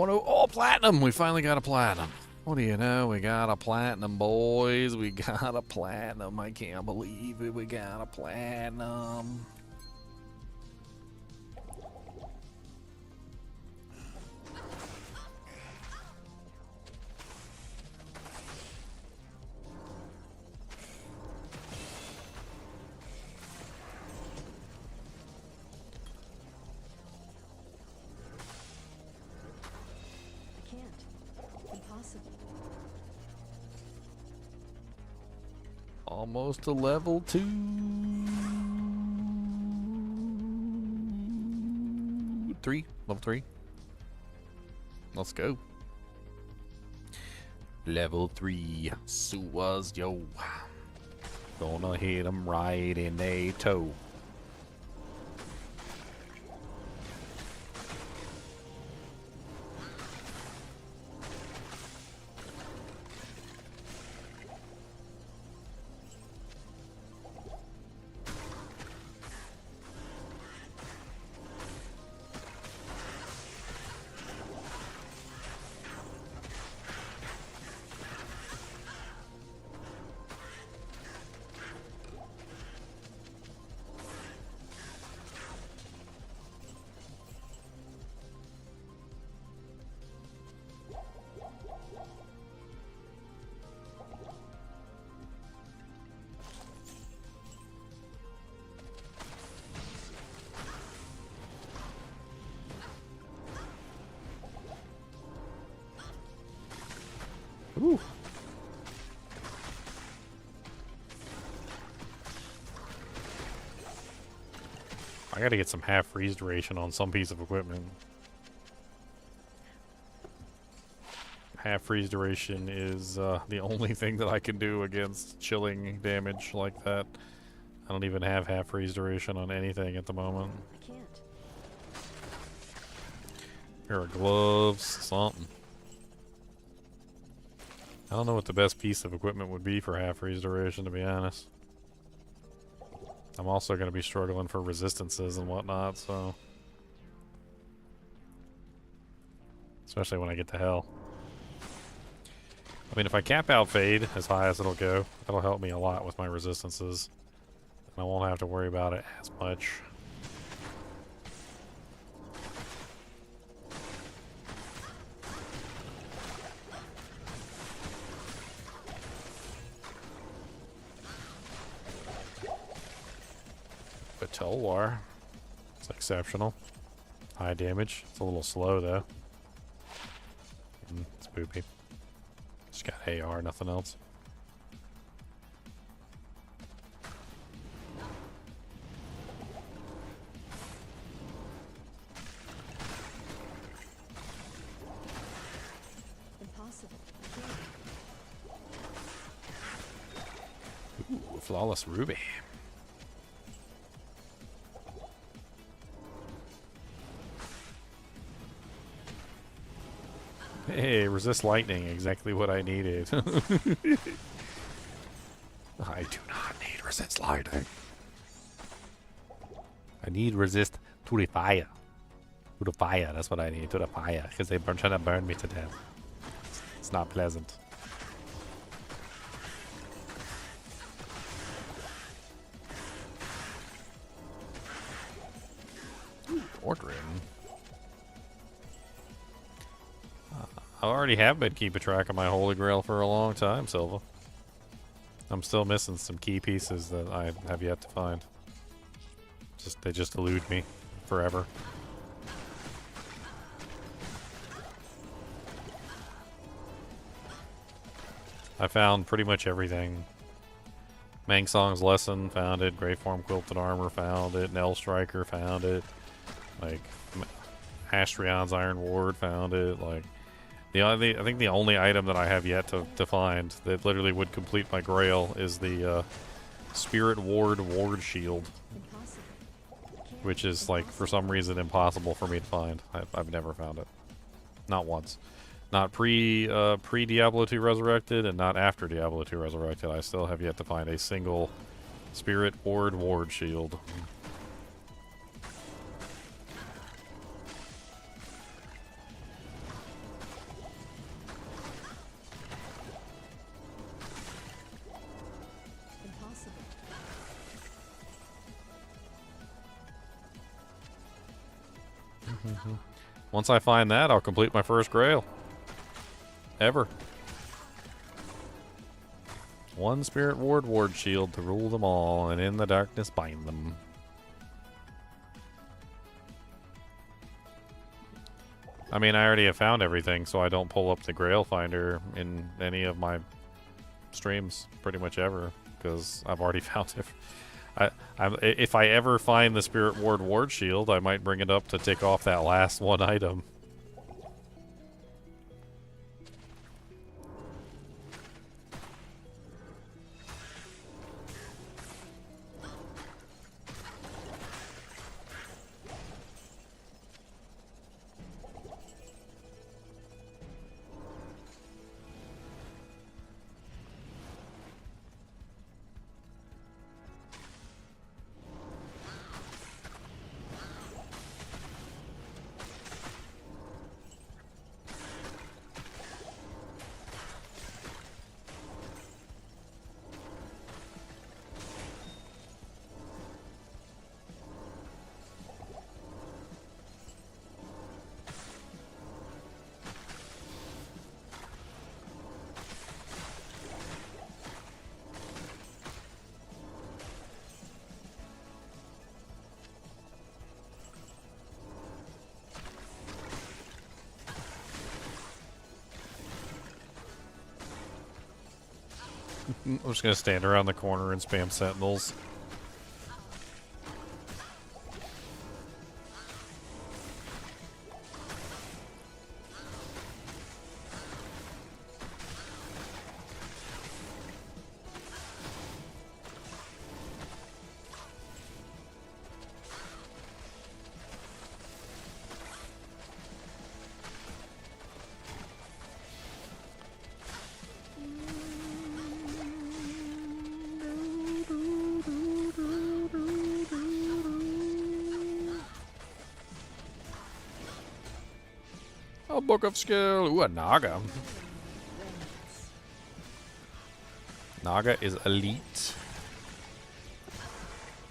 Oh, platinum! We finally got a platinum. What do you know? We got a platinum, boys. We got a platinum. I can't believe it. We got a platinum. Almost to level 2. 3. Level 3. Let's go. Level 3. Sewers, yo. Gonna hit him right in the toe. Ooh. I gotta get some half freeze duration on some piece of equipment. Half freeze duration is the only thing that I can do against chilling damage like that. I don't even have half freeze duration on anything at the moment. I can't. Pair of gloves, something. I don't know what the best piece of equipment would be for half freeze duration, to be honest. I'm also going to be struggling for resistances and whatnot, so... Especially when I get to hell. I mean, if I cap out Fade as high as it'll go, that'll help me a lot with my resistances. And I won't have to worry about it as much. But Telwar, it's exceptional. High damage. It's a little slow though. It's poopy. Just got AR, nothing else. Impossible. Ooh, flawless ruby. Hey, resist lightning, exactly what I needed. I do not need resist lightning. I need resist to the fire. To the fire, that's what I need, to the fire. Because they're trying to burn me to death. It's not pleasant. Ordering. I already have been keeping track of my Holy Grail for a long time, Silva. I'm still missing some key pieces that I have yet to find. They just elude me forever. I found pretty much everything. Mangsong's Lesson, found it. Greyform Quilted Armor, found it. Nell Striker, found it. Like, Astrion's Iron Ward, found it. Like, I think the only item that I have yet to find that literally would complete my grail is the Spirit Ward Shield, which is like for some reason impossible for me to find. I've never found it, not once, not pre Diablo 2 Resurrected and not after Diablo 2 Resurrected. I still have yet to find a single Spirit Ward Shield. Once I find that, I'll complete my first grail. Ever. One Spirit Ward shield to rule them all, and in the darkness bind them. I mean, I already have found everything, so I don't pull up the Grail Finder in any of my streams, pretty much ever, because I've already found it. If I ever find the Spirit Ward shield, I might bring it up to tick off that last one item. I'm just gonna stand around the corner and spam sentinels. A book of skill. Ooh, a Naga. Naga is elite.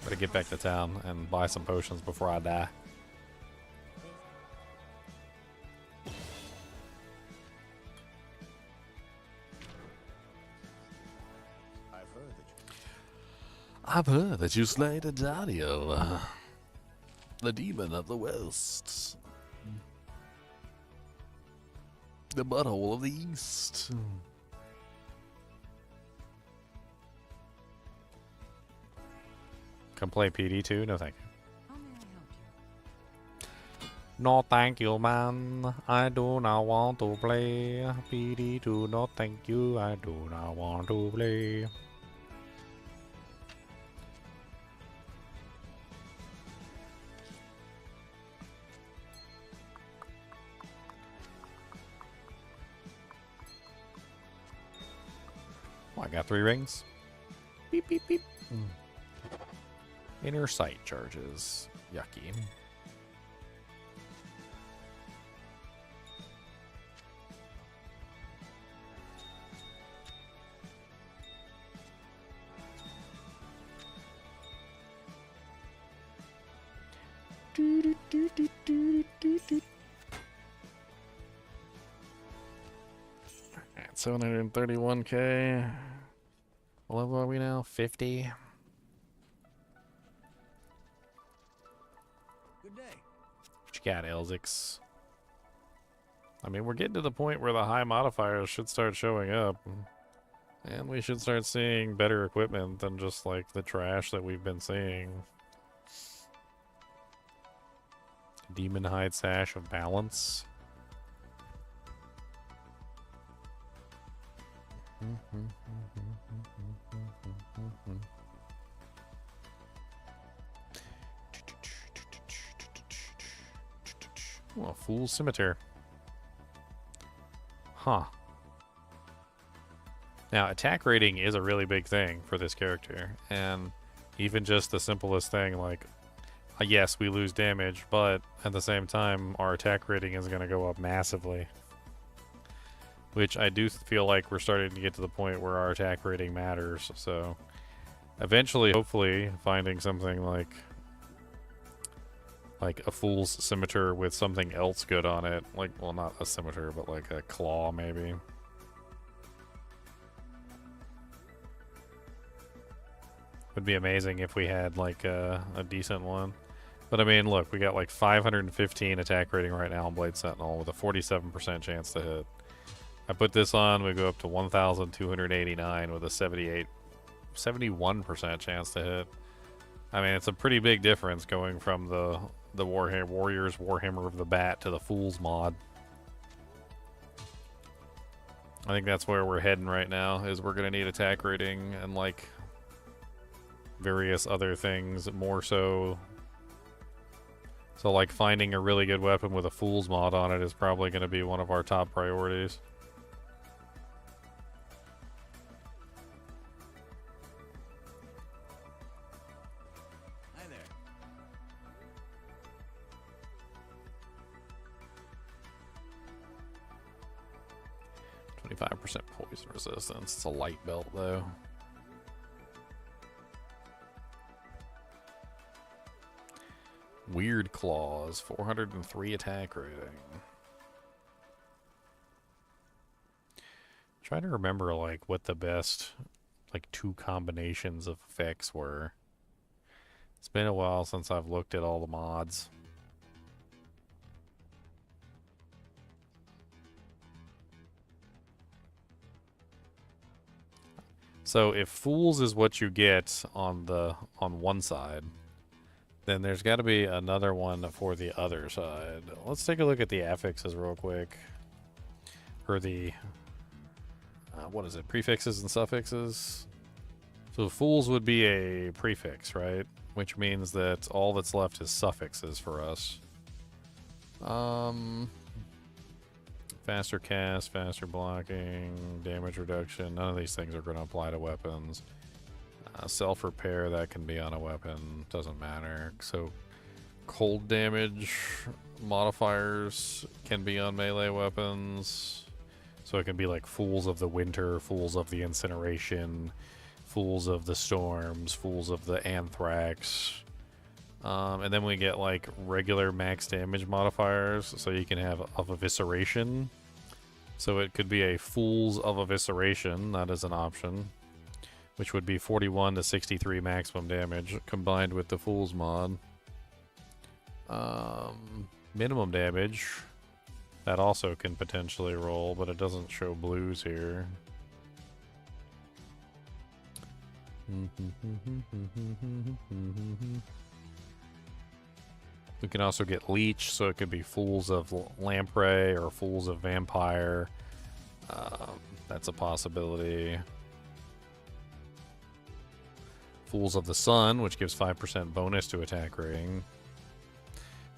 Better get back to town and buy some potions before I die. I've heard that you slayed a Dario, the demon of the West. The butthole of the East. Come play PD2? No, thank you. How may I help you? No, thank you, man. I do not want to play PD2. No, thank you. I do not want to play. Oh, I got 3 rings. Beep, beep, beep. Inner sight charges. Yucky. Alright, 731k. What level are we now? 50. Good day. What you got, Elzix? I mean, we're getting to the point where the high modifiers should start showing up. And we should start seeing better equipment than just, like, the trash that we've been seeing. Demon Hide Sash of Balance. Oh, a Fool's Scimitar. Huh. Now, attack rating is a really big thing for this character, and even just the simplest thing like, yes, we lose damage, but at the same time, our attack rating is going to go up massively. Which I do feel like we're starting to get to the point where our attack rating matters, so eventually, hopefully, finding something like a Fool's Scimitar with something else good on it, like, well, not a Scimitar, but like a claw, maybe. Would be amazing if we had like a decent one. But I mean, look, we got like 515 attack rating right now on Blade Sentinel with a 47% chance to hit. I put this on, we go up to 1,289 with a 71% chance to hit. I mean, it's a pretty big difference going from the Warriors Warhammer of the Bat to the Fool's mod. I think that's where we're heading right now, is we're going to need attack rating and like various other things more so. So like finding a really good weapon with a Fool's mod on it is probably going to be one of our top priorities. Hi there. 25% poison resistance. It's a light belt though. Weird Claws, 403 attack rating. Trying to remember like what the best like 2 combinations of effects were. It's been a while since I've looked at all the mods. So if fools is what you get on one side, then there's got to be another one for the other side. Let's take a look at the affixes real quick. Or the what is it? Prefixes and suffixes. So fools would be a prefix, right? Which means that all that's left is suffixes for us. Faster cast, faster blocking, damage reduction. None of these things are going to apply to weapons. Self-repair, that can be on a weapon. Doesn't matter. So cold damage modifiers can be on melee weapons. So it can be like Fools of the Winter, Fools of the Incineration, Fools of the Storms, Fools of the Anthrax. And then we get like regular max damage modifiers. So you can have of Evisceration. So it could be a Fools of Evisceration. That is an option. Which would be 41 to 63 maximum damage combined with the Fools mod. Minimum damage. That also can potentially roll, but it doesn't show blues here. We can also get Leech, so it could be Fools of Lamprey or Fools of Vampire. That's a possibility. Fools of the Sun, which gives 5% bonus to attack rating.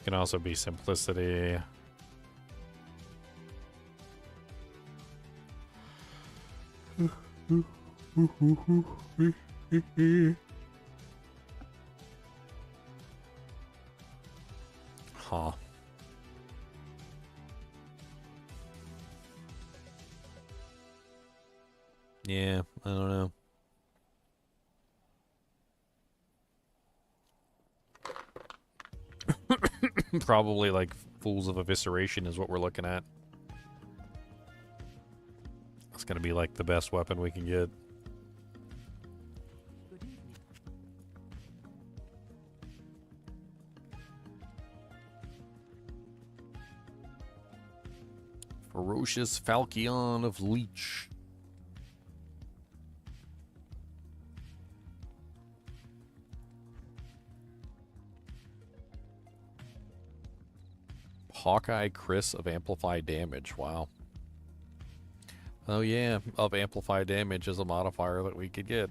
Can also be Simplicity. Huh. Yeah, I don't know. Probably like Fools of Evisceration is what we're looking at. It's gonna be like the best weapon we can get. Good evening. Ferocious Falchion of Leech. Hawkeye Chris of Amplified Damage. Wow. Oh yeah, of Amplified Damage is a modifier that we could get.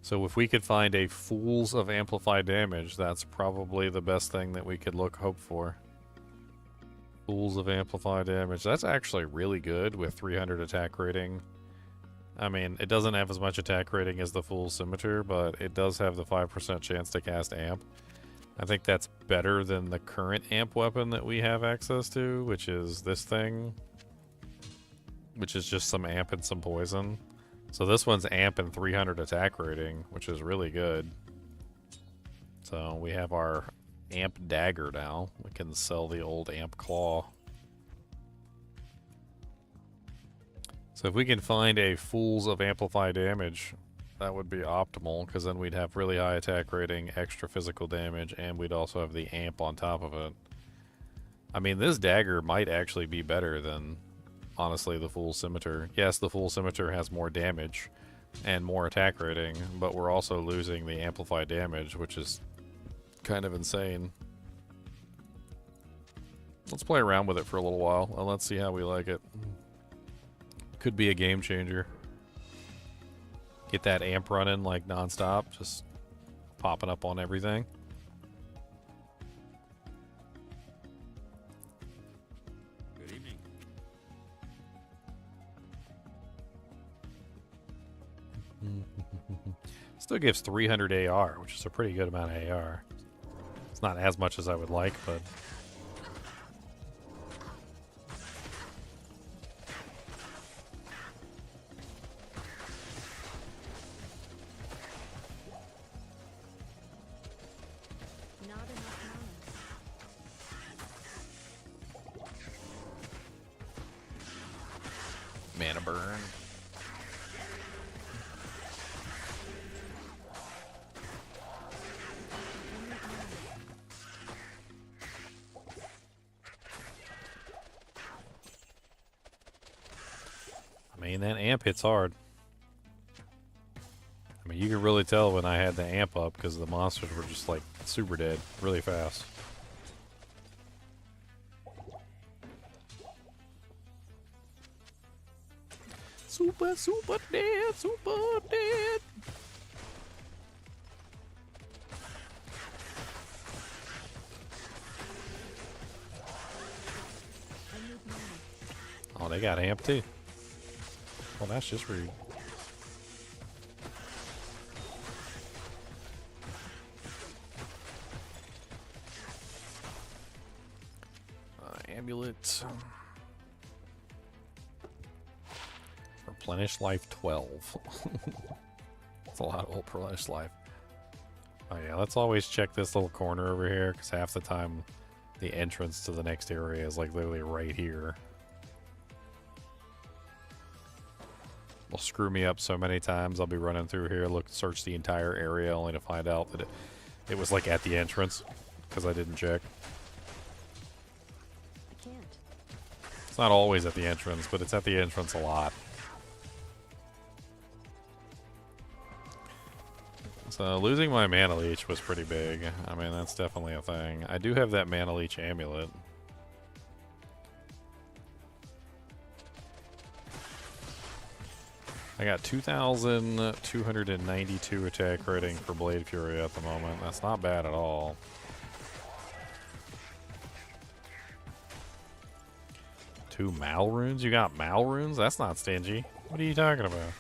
So if we could find a Fools of Amplified Damage, that's probably the best thing that we could hope for. Fools of Amplified Damage. That's actually really good with 300 attack rating. I mean, it doesn't have as much attack rating as the Fool's Scimitar, but it does have the 5% chance to cast Amp. I think that's better than the current Amp weapon that we have access to, which is this thing. Which is just some Amp and some Poison. So this one's Amp and 300 attack rating, which is really good. So we have our Amp Dagger now. We can sell the old Amp Claw. So if we can find a Fools of Amplified Damage, that would be optimal, because then we'd have really high attack rating, extra physical damage, and we'd also have the Amp on top of it. I mean, this dagger might actually be better than, honestly, the Fool's Scimitar. Yes, the Fool's Scimitar has more damage and more attack rating, but we're also losing the amplified damage, which is kind of insane. Let's play around with it for a little while, and let's see how we like it. Could be a game changer. Get that amp running like non-stop, just popping up on everything. Good evening. Still gives 300 AR, which is a pretty good amount of AR. It's not as much as I would like, but... Not enough Mana burn. I mean, that amp hits hard. could really tell when I had the amp up because the monsters were just like super dead really fast. Super, super dead, super dead. Oh, they got amp too. Well, that's just rude. Amulet. Replenish life 12. That's a lot of replenish life. Oh yeah, let's always check this little corner over here because half the time the entrance to the next area is like literally right here. Will screw me up so many times. I'll be running through here, search the entire area only to find out that it was like at the entrance because I didn't check. I can't. It's not always at the entrance, but it's at the entrance a lot. So losing my mana leech was pretty big. I mean, that's definitely a thing. I do have that mana leech amulet. I got 2,292 attack rating for Blade Fury at the moment. That's not bad at all. Two Mal runes? You got Mal runes? That's not stingy. What are you talking about?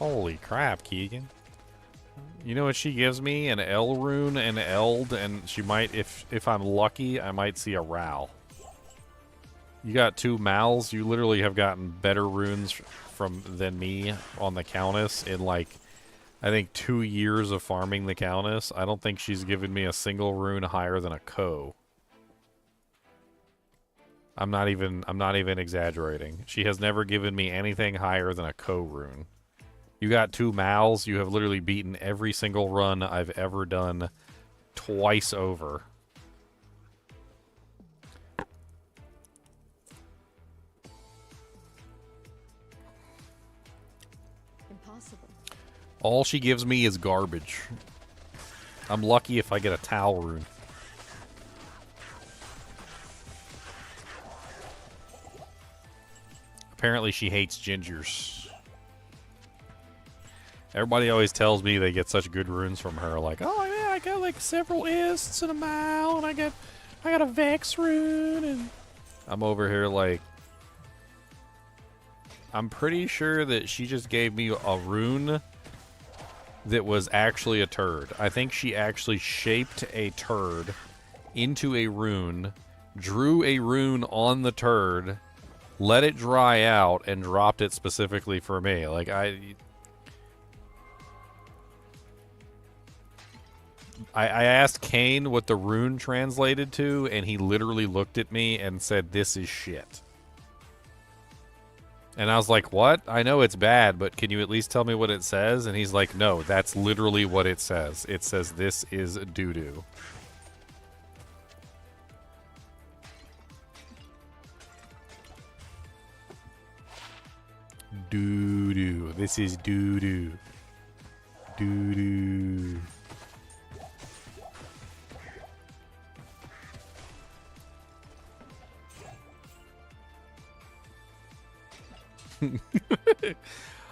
Holy crap, Keegan. You know what she gives me? An L rune and Eld, and she might, if I'm lucky, I might see a Ral. You got two Mals. You literally have gotten better runes than me on the Countess in like, I think 2 years of farming the Countess. I don't think she's given me a single rune higher than a Ko. I'm not even exaggerating. She has never given me anything higher than a Ko rune. You got two Mals. You have literally beaten every single run I've ever done twice over. Impossible. All she gives me is garbage. I'm lucky if I get a Tau rune. Apparently she hates gingers. Everybody always tells me they get such good runes from her, like, oh yeah, I got like several Ists and a Mal, and I got a Vex rune, and I'm over here like, I'm pretty sure that she just gave me a rune that was actually a turd. I think she actually shaped a turd into a rune, drew a rune on the turd, let it dry out, and dropped it specifically for me. Like, I asked Kane what the rune translated to, and he literally looked at me and said, "This is shit." And I was like, "What? I know it's bad, but can you at least tell me what it says?" And he's like, "No, that's literally what it says. It says this is doo-doo." Doo-doo. This is doo-doo. Doo-doo.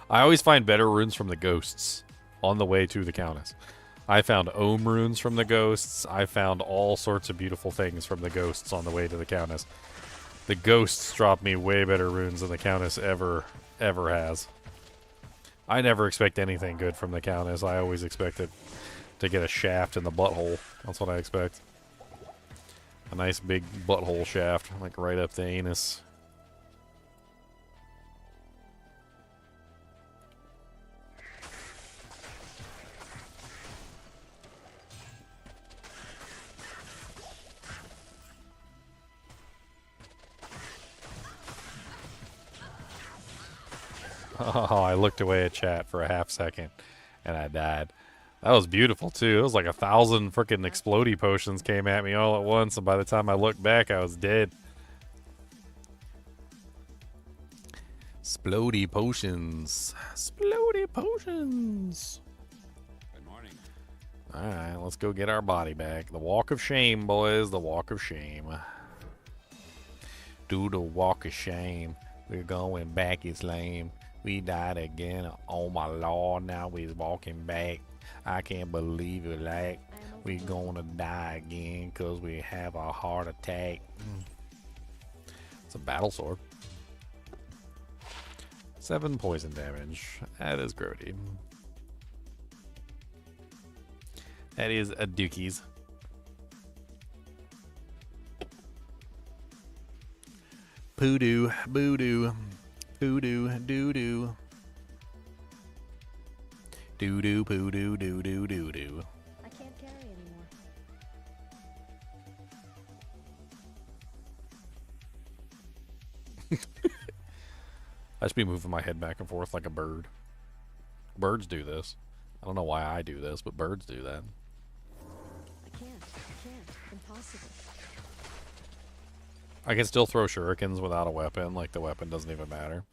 I always find better runes from the ghosts on the way to the Countess. I found Ohm runes from the ghosts. I found all sorts of beautiful things from the ghosts on the way to the Countess. The ghosts drop me way better runes than the Countess ever has. I never expect anything good from the Countess. I always expect it to get a shaft in the butthole. That's what I expect. A nice big butthole shaft, like right up the anus. Oh, I looked away at chat for a half second, and I died. That was beautiful, too. It was like 1,000 freaking explodey potions came at me all at once, and by the time I looked back, I was dead. Splody potions. Splody potions. Good morning. All right, let's go get our body back. The walk of shame, boys. The walk of shame. Do the walk of shame. We're going back. It's lame. We died again. Oh my lord, now we're walking back. I can't believe it. Like we gonna die again because we have a heart attack. It's a battle sword. 7 poison damage. That is grody. That is a dookies. Poodoo, boodoo, poodoo, doo-doo. Doo-doo, poodoo, doo-doo, doo-doo. I can't carry anymore. I should be moving my head back and forth like a bird. Birds do this. I don't know why I do this, but birds do that. I can't. Impossible. I can still throw shurikens without a weapon, like the weapon doesn't even matter.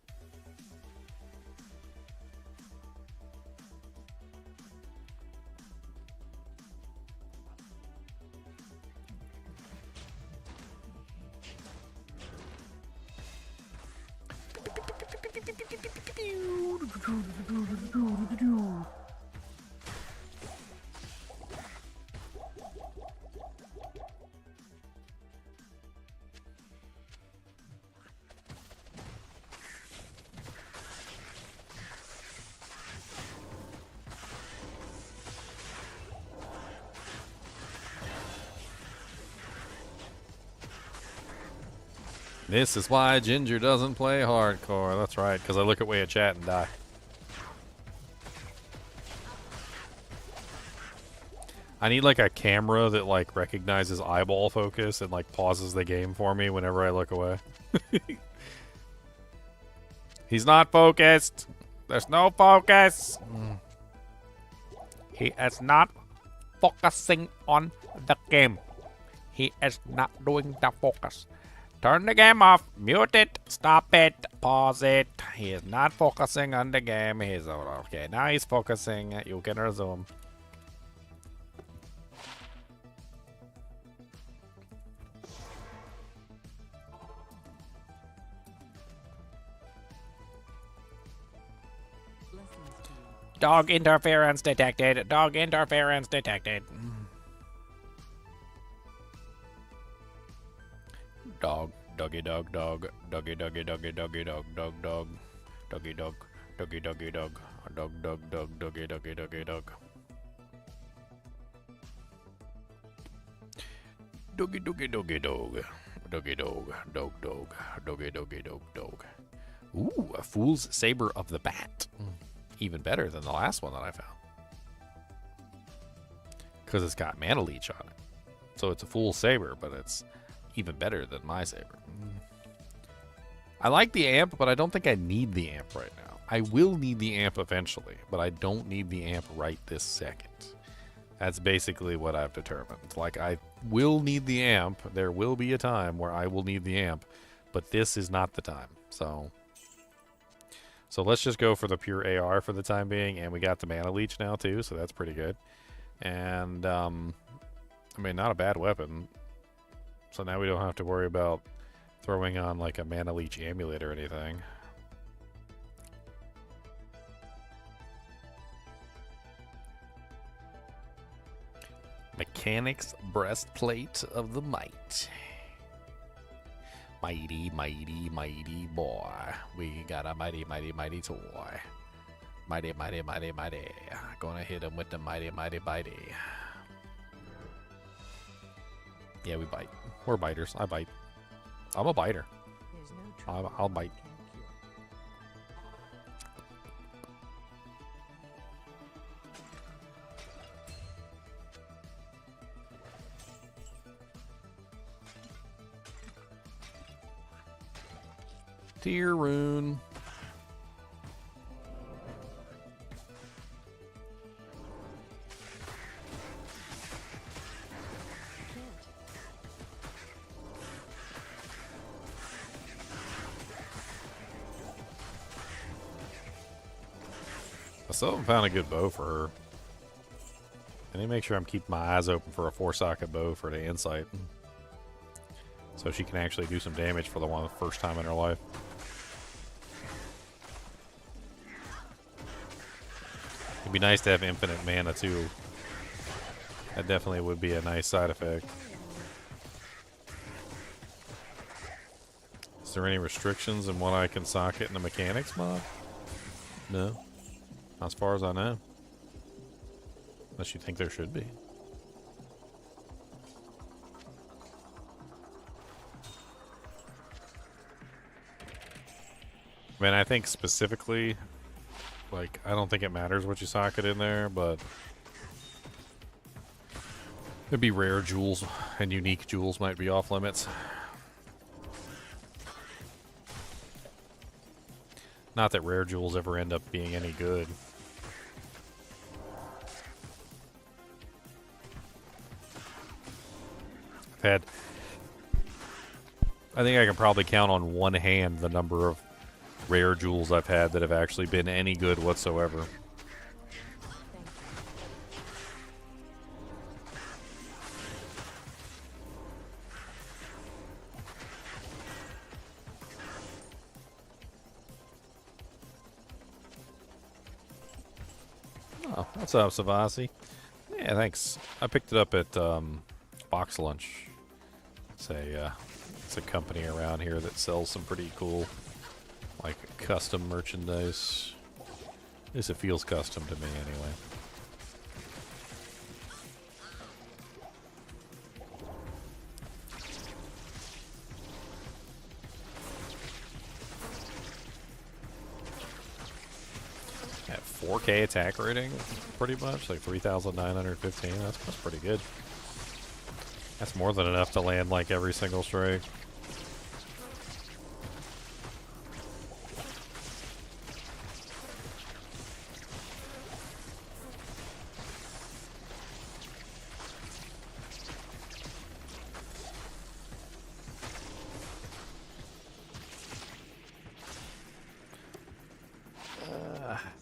This is why Ginger doesn't play hardcore. That's right, because I look away at chat and die. I need like a camera that like recognizes eyeball focus and like pauses the game for me whenever I look away. He's not focused. There's no focus. He is not focusing on the game. He is not doing the focus. Turn the game off. Mute it. Stop it. Pause it. He is not focusing on the game. He's okay. Now he's focusing. You can resume. Blessings to you. Dog interference detected. Dog interference detected. Dog, doggy dog, dog, doggy doggy doggy doggy dog, dog dog, doggy dog, doggy doggy dog, dog dog dog, doggy doggy doggy dog. Doggy doggy doggy dog, doggy dog, dog dog, doggy doggy dog dog. Ooh, a fool's saber of the bat. Even better than the last one that I found. Because it's got mana leech on it. So it's a fool's saber, but it's even better than my saber. I like the amp, but I don't think I need the amp right now. I will need the amp eventually, but I don't need the amp right this second. That's basically what I've determined. Like, I will need the amp. There will be a time where I will need the amp, but this is not the time. So let's just go for the pure AR for the time being, and we got the mana leech now too, so that's pretty good. And I mean, not a bad weapon. So now we don't have to worry about throwing on like a mana leech amulet or anything. Mechanics breastplate of the might. Mighty, mighty, mighty boy. We got a mighty, mighty, mighty toy. Mighty, mighty, mighty, mighty. Gonna hit him with the mighty, mighty, mighty. Yeah, we bite. We're biters. I bite. I'm a biter. There's no trouble I'll bite. I can't cure. Tier rune. A still haven't found a good bow for her. I need to make sure I'm keeping my eyes open for a 4-socket bow for the insight. So she can actually do some damage for the first time in her life. It'd be nice to have infinite mana too. That definitely would be a nice side effect. Is there any restrictions in what I can socket in the mechanics mod? No. As far as I know. Unless you think there should be. I mean, I think specifically, like, I don't think it matters what you socket in there, but it'd be rare jewels and unique jewels might be off limits. Not that rare jewels ever end up being any good. I think I can probably count on one hand the number of rare jewels I've had that have actually been any good whatsoever. Oh, what's up, Savasi? Yeah, thanks. I picked it up at Box Lunch. It's a company around here that sells some pretty cool, like, custom merchandise. At least it feels custom to me, anyway. At 4K attack rating, pretty much, like 3,915. That's pretty good. That's more than enough to land like every single strike.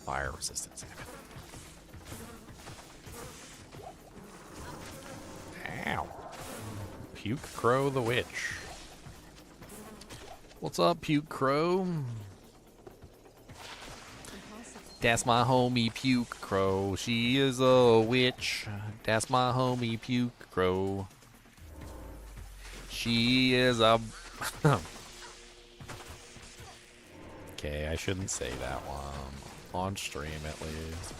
Fire resistance. Ow. Puke Crow the Witch. What's up, Puke Crow? Impossible. That's my homie Puke Crow. She is a witch. That's my homie Puke Crow. She is a... Okay, I shouldn't say that one. On stream, at least.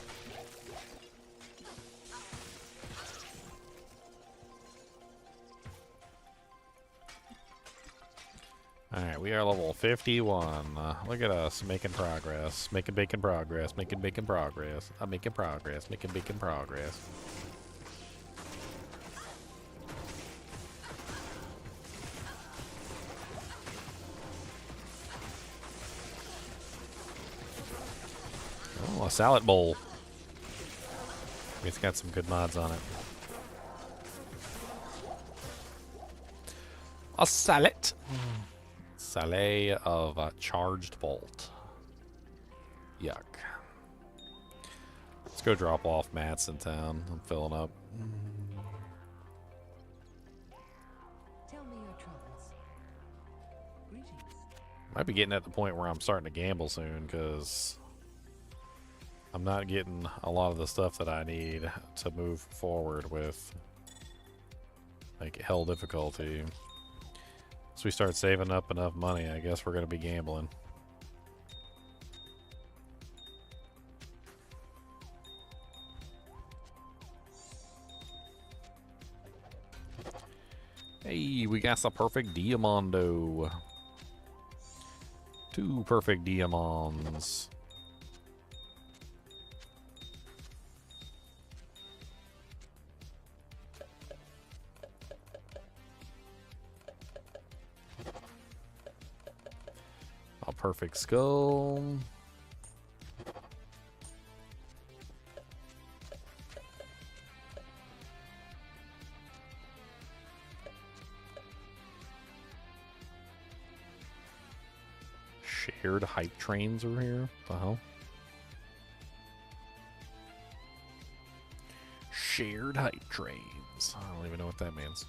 Alright, we are level 51. Look at us, making progress. Making bacon progress. Making bacon progress. I'm making progress. Making bacon progress. Oh, a salad bowl. It's got some good mods on it. A salad. Salad of a charged bolt. Yuck. Let's go drop off mats in town. I'm filling up. Tell me your troubles. Greetings. Might be getting at the point where I'm starting to gamble soon because I'm not getting a lot of the stuff that I need to move forward with, like, hell difficulty. Once we start saving up enough money, I guess we're going to be gambling. Hey, we got the perfect Diamondo. 2 perfect Diamonds. A perfect skull. Shared hype trains are here. What the hell? shared hype trains. I don't even know what that means.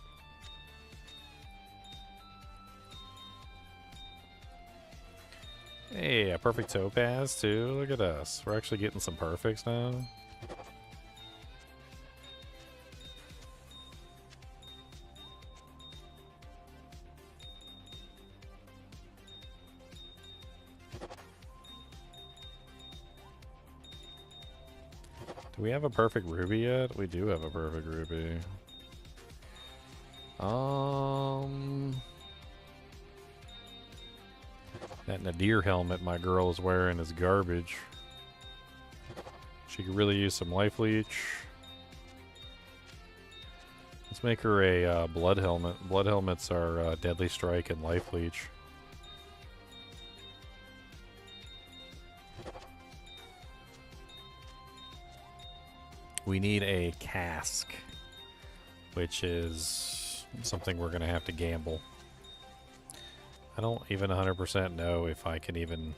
Hey, a perfect topaz too. Look at us. We're actually getting some perfects now. Do we have a perfect ruby yet? We do have a perfect ruby. That Nadir helmet my girl is wearing is garbage. She could really use some life leech. Let's make her a blood helmet. Blood helmets are deadly strike and life leech. We need a cask, which is something we're going to have to gamble. I don't even 100% know if I can even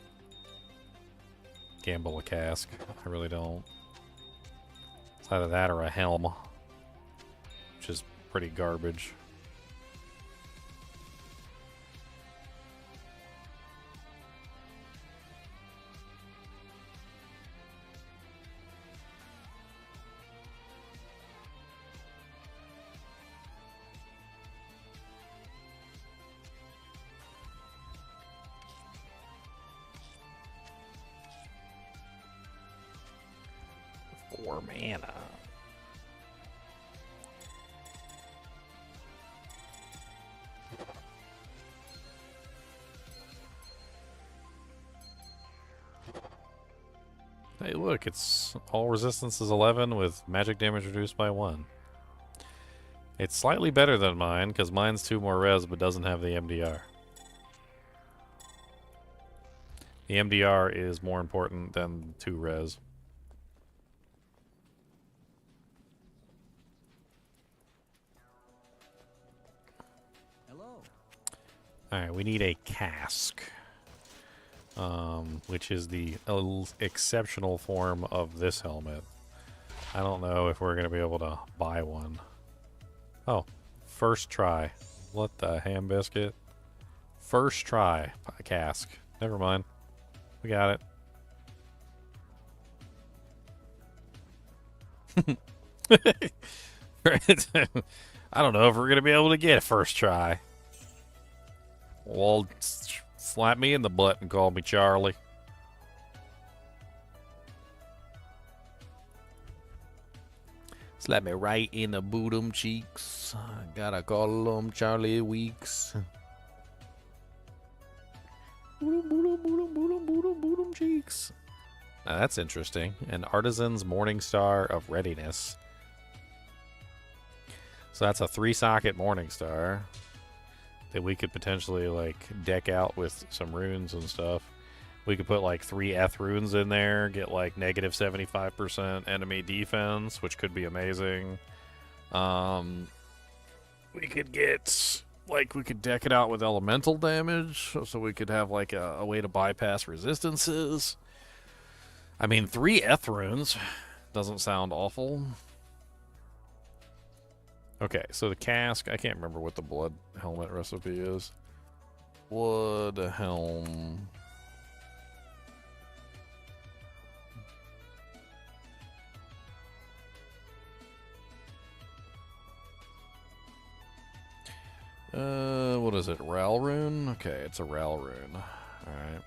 gamble a cask. I really don't. It's either that or a helm, which is pretty garbage. Four mana. Hey, look, it's all resistance is 11 with magic damage reduced by 1. It's slightly better than mine, because mine's 2 more res but doesn't have the MDR. The MDR is more important than 2 res. Hello. Alright, we need a cask. Which is the exceptional form of this helmet. I don't know if we're going to be able to buy one. Oh, first try. What the ham biscuit? First try, a cask. Never mind. We got it. I don't know if we're going to be able to get a first try. Well, slap me in the butt and call me Charlie. Slap me right in the bootum cheeks. Gotta call him Charlie Weeks. Bootum cheeks. Now that's interesting. An artisan's morning star of readiness. So that's a 3-socket morning star that we could potentially like deck out with some runes and stuff. We could put like 3 Eth runes in there, get like negative 75% enemy defense, which could be amazing. We could get like we could deck it out with elemental damage, so we could have like a way to bypass resistances. I mean, 3 Eth runes doesn't sound awful. Okay, so the cask, I can't remember what the blood helmet recipe is. Blood helm. What is it? Ral rune? Okay, it's a Ral rune. Alright.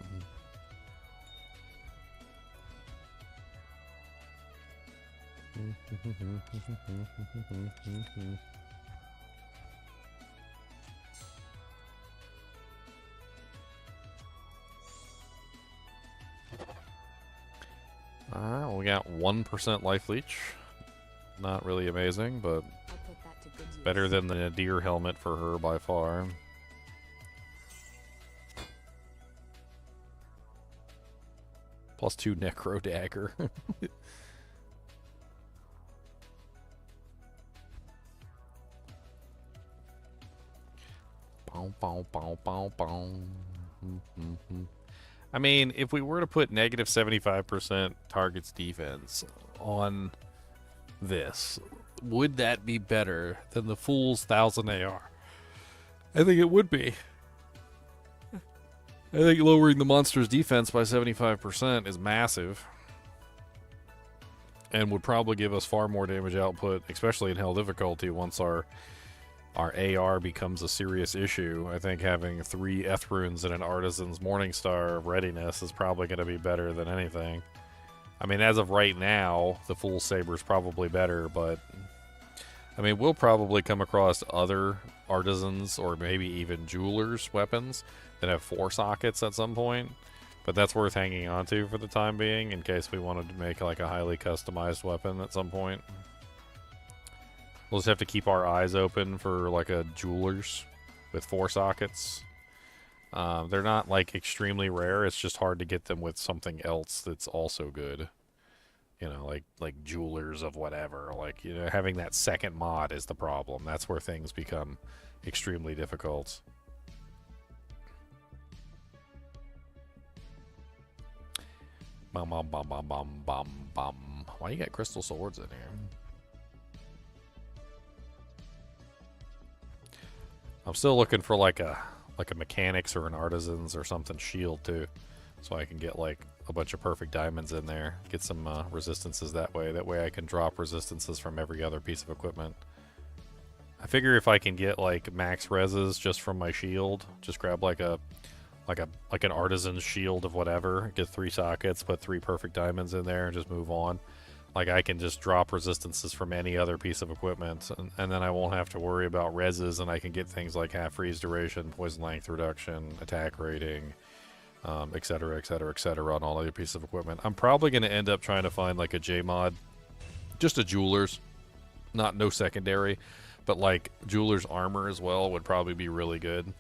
Alright, we got 1% life leech. Not really amazing, but I'll put that to good use. better than the deer helmet for her by far. Plus 2 necro dagger. Bow, bow, bow, bow, bow. I mean, if we were to put negative 75% targets defense on this, would that be better than the Fool's 1000 AR? I think it would be. I think lowering the monster's defense by 75% is massive. And would probably give us far more damage output, especially in hell difficulty, once our AR becomes a serious issue. I think having 3 Eth runes and an Artisan's Morningstar of readiness is probably going to be better than anything. I mean, as of right now, the Fool's Saber is probably better, but I mean, we'll probably come across other Artisans or maybe even Jewelers weapons that have 4 sockets at some point. But that's worth hanging on to for the time being, in case we wanted to make like a highly customized weapon at some point. We'll just have to keep our eyes open for like a Jewelers with 4 sockets. They're not like extremely rare, it's just hard to get them with something else that's also good. You know, like Jewelers of whatever. Like, you know, having that second mod is the problem. That's where things become extremely difficult. Bum, bum, bum, bum, bum, bum, bum. Why you got crystal swords in here? I'm still looking for like a mechanics or an artisans or something shield too, so I can get like a bunch of perfect diamonds in there. Get some resistances that way. That way I can drop resistances from every other piece of equipment. I figure if I can get like max reses just from my shield, just grab like an artisan's shield of whatever, get 3 sockets, put 3 perfect diamonds in there, and just move on. Like, I can just drop resistances from any other piece of equipment, and then I won't have to worry about reses, and I can get things like half freeze duration, poison length reduction, attack rating, etc., etc., etc. on all other pieces of equipment. I'm probably going to end up trying to find like a J mod, just a Jeweler's, no secondary, but like Jeweler's armor as well would probably be really good.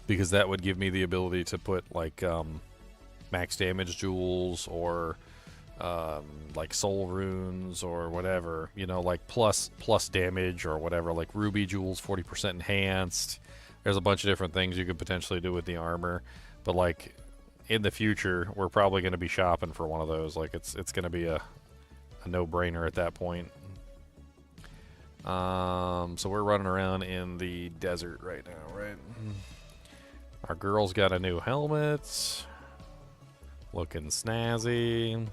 Because that would give me the ability to put like max damage jewels or like soul runes or whatever, you know, like plus damage or whatever, like ruby jewels 40% enhanced. There's a bunch of different things you could potentially do with the armor, but like in the future we're probably going to be shopping for one of those. Like it's going to be a no-brainer at that point. So we're running around in the desert right now, right? Our girl's got a new helmet. Looking snazzy.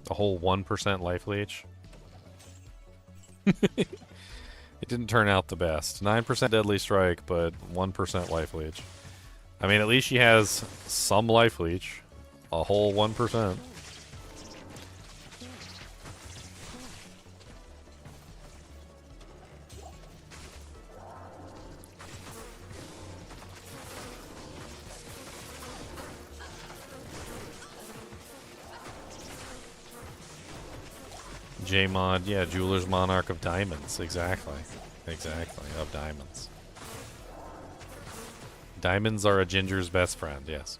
A whole 1% life leech. It didn't turn out the best. 9% deadly strike, but 1% life leech. I mean, at least she has some life leech. A whole 1%. J-Mod, yeah, Jeweler's Monarch of Diamonds, exactly. Exactly, of diamonds. Diamonds are a ginger's best friend, yes.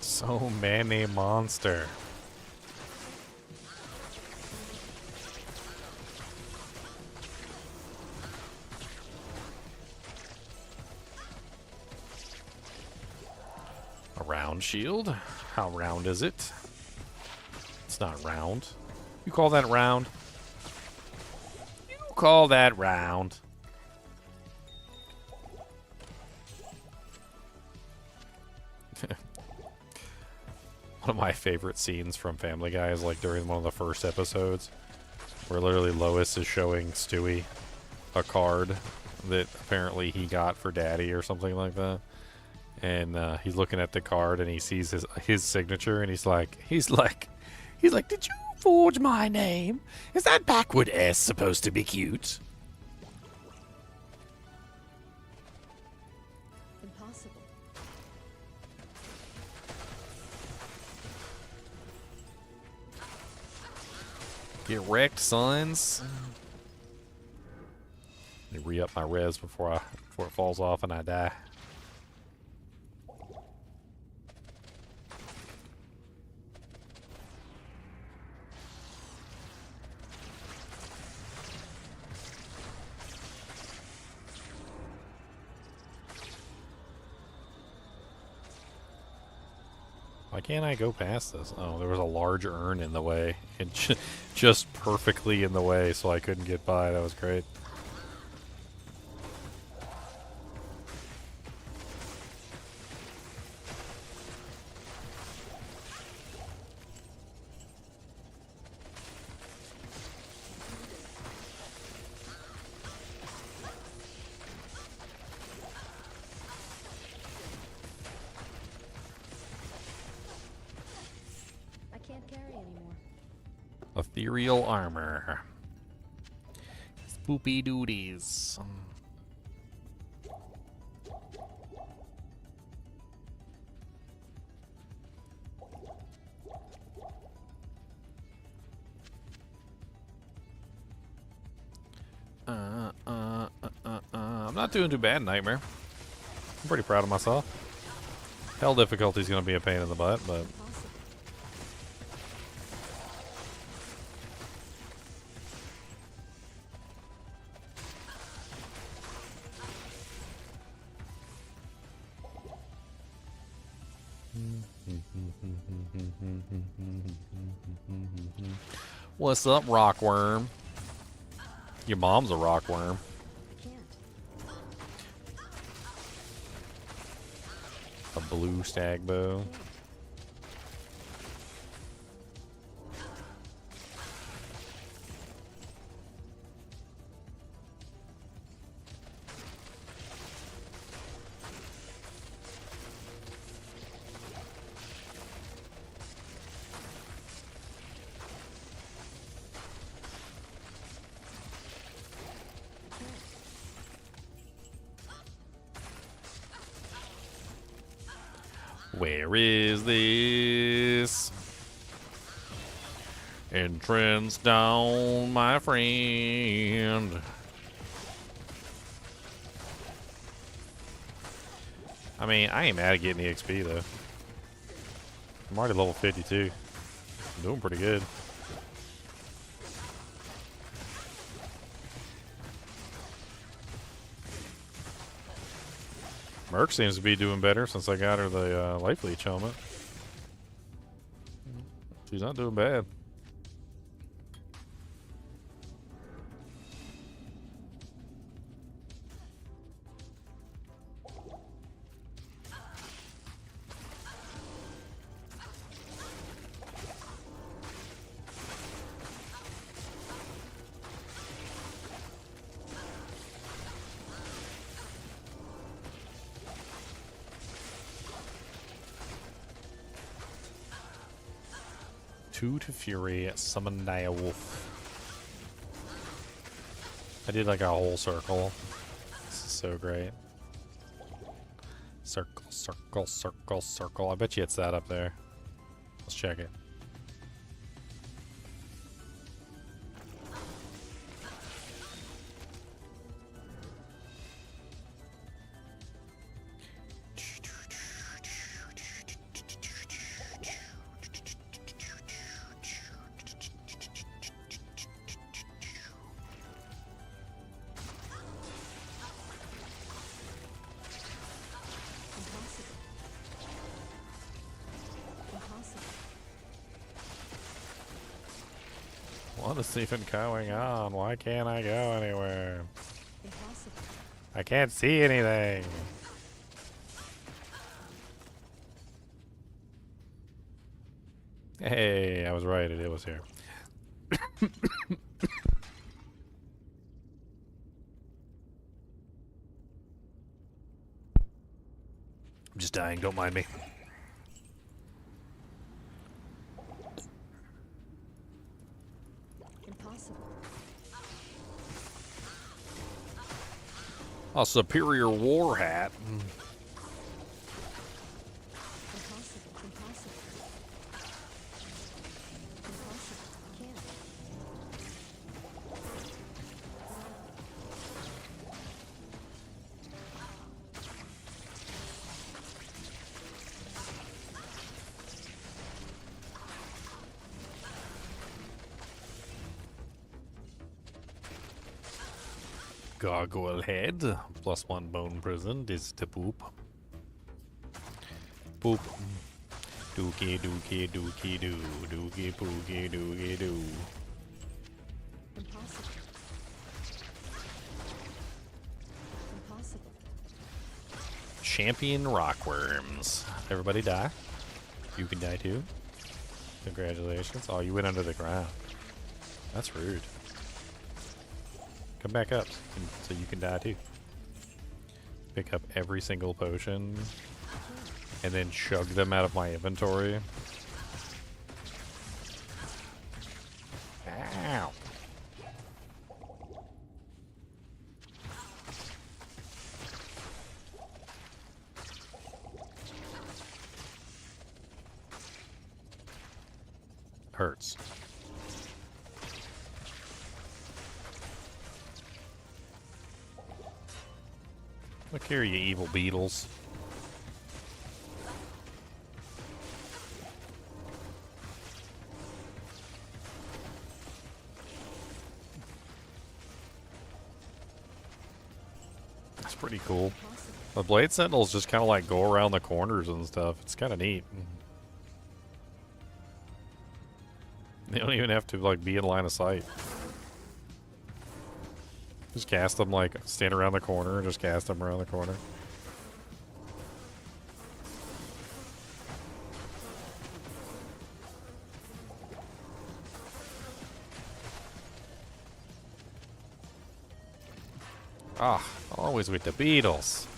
So many monster. A round shield? How round is it? It's not round. You call that round? You call that round? One of my favorite scenes from Family Guy is like during one of the first episodes where literally Lois is showing Stewie a card that apparently he got for Daddy or something like that. and he's looking at the card and he sees his signature and he's like, did you forge my name? Is that backward S supposed to be cute? Impossible. Get wrecked, sons. Let me re-up my res before it falls off and I die. Why can't I go past this? Oh, there was a large urn in the way. It just perfectly in the way, so I couldn't get by. That was great. I can't carry anymore. Ethereal armor. Spoopy dooties. I'm not doing too bad, Nightmare. I'm pretty proud of myself. Hell difficulty is going to be a pain in the butt, but Impossible. what's up, rockworm? Your mom's a rockworm. I can't. A blue stag bow. Can't. Where is this entrance down, my friend? I mean, I ain't mad at getting the XP though. I'm already level 52. I'm doing pretty good. Merc seems to be doing better since I got her the life leech helmet. She's not doing bad. Two to fury, summon a wolf. I did like a whole circle. This is so great. Circle, circle, circle, circle. I bet you it's that up there. Let's check it. Impossible. Impossible. What is even going on? Why can't I go anywhere? Impossible. I can't see anything. Hey, I was right. It was here. I'm just dying, don't mind me. Impossible. A superior war hat. Impossible. Impossible. Impossible. Can't. Gargoyle head. +1 bone prison. This to poop. Poop. Dookie dookie dookie doo. Dookie pookie dookie doo. Impossible. Impossible. Champion rockworms. Everybody die. You can die too. Congratulations. Oh, you went under the ground. That's rude. Come back up so you can die too. Pick up every single potion and then chug them out of my inventory. Ow. Hurts. Look here, you evil beetles. That's pretty cool. The Blade Sentinels just kind of like go around the corners and stuff. It's kind of neat. They don't even have to like be in line of sight. Just cast them like stand around the corner and just cast them around the corner. Ah, always with the beetles.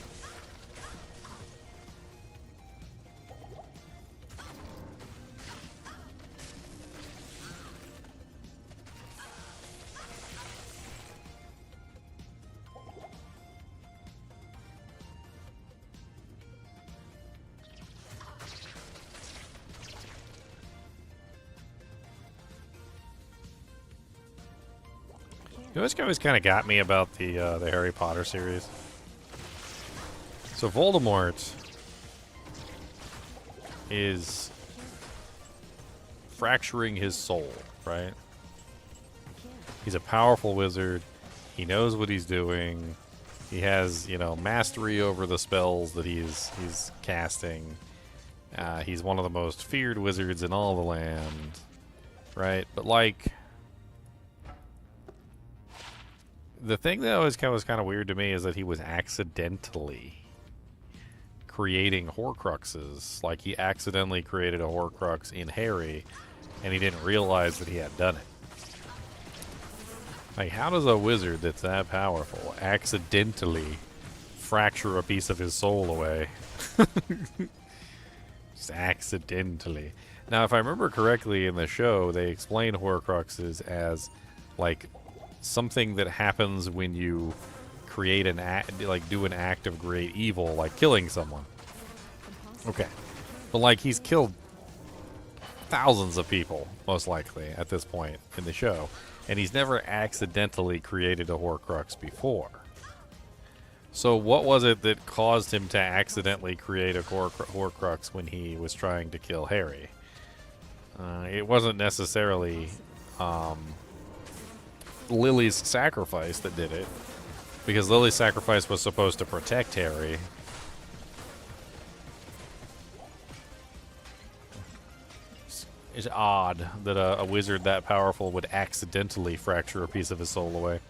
You know, this guy always kind of got me about the Harry Potter series. So Voldemort is fracturing his soul, right? He's a powerful wizard. He knows what he's doing. He has, you know, mastery over the spells that he's casting. He's one of the most feared wizards in all the land, right? But like, the thing that always was kind of weird to me is that he was accidentally creating Horcruxes. Like, he accidentally created a Horcrux in Harry, and he didn't realize that he had done it. Like, how does a wizard that's that powerful accidentally fracture a piece of his soul away? Just accidentally. Now, if I remember correctly in the show, they explain Horcruxes as, like, something that happens when you create an act, like do an act of great evil, like killing someone. Okay. But like, he's killed thousands of people, most likely, at this point in the show. And he's never accidentally created a Horcrux before. So what was it that caused him to accidentally create a Horcrux when he was trying to kill Harry? It wasn't necessarily Lily's sacrifice that did it, because Lily's sacrifice was supposed to protect Harry. It's odd that a wizard that powerful would accidentally fracture a piece of his soul away.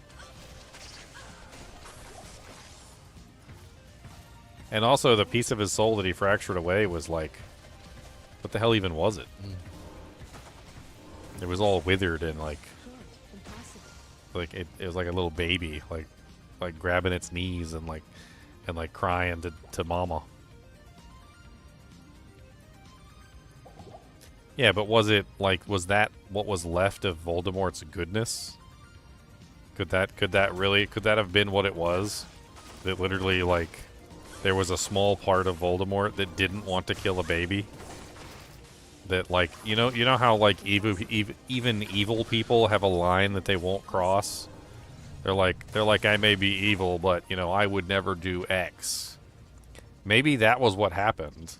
And also, the piece of his soul that he fractured away was like, what the hell even was it? It was all withered and like it was like a little baby, like grabbing its knees and like crying to mama. Yeah, but was it like was that what was left of Voldemort's goodness? Could that have been what it was? That literally like there was a small part of Voldemort that didn't want to kill a baby. That like you know how like even evil people have a line that they won't cross. They're like I may be evil, but you know I would never do X. Maybe that was what happened.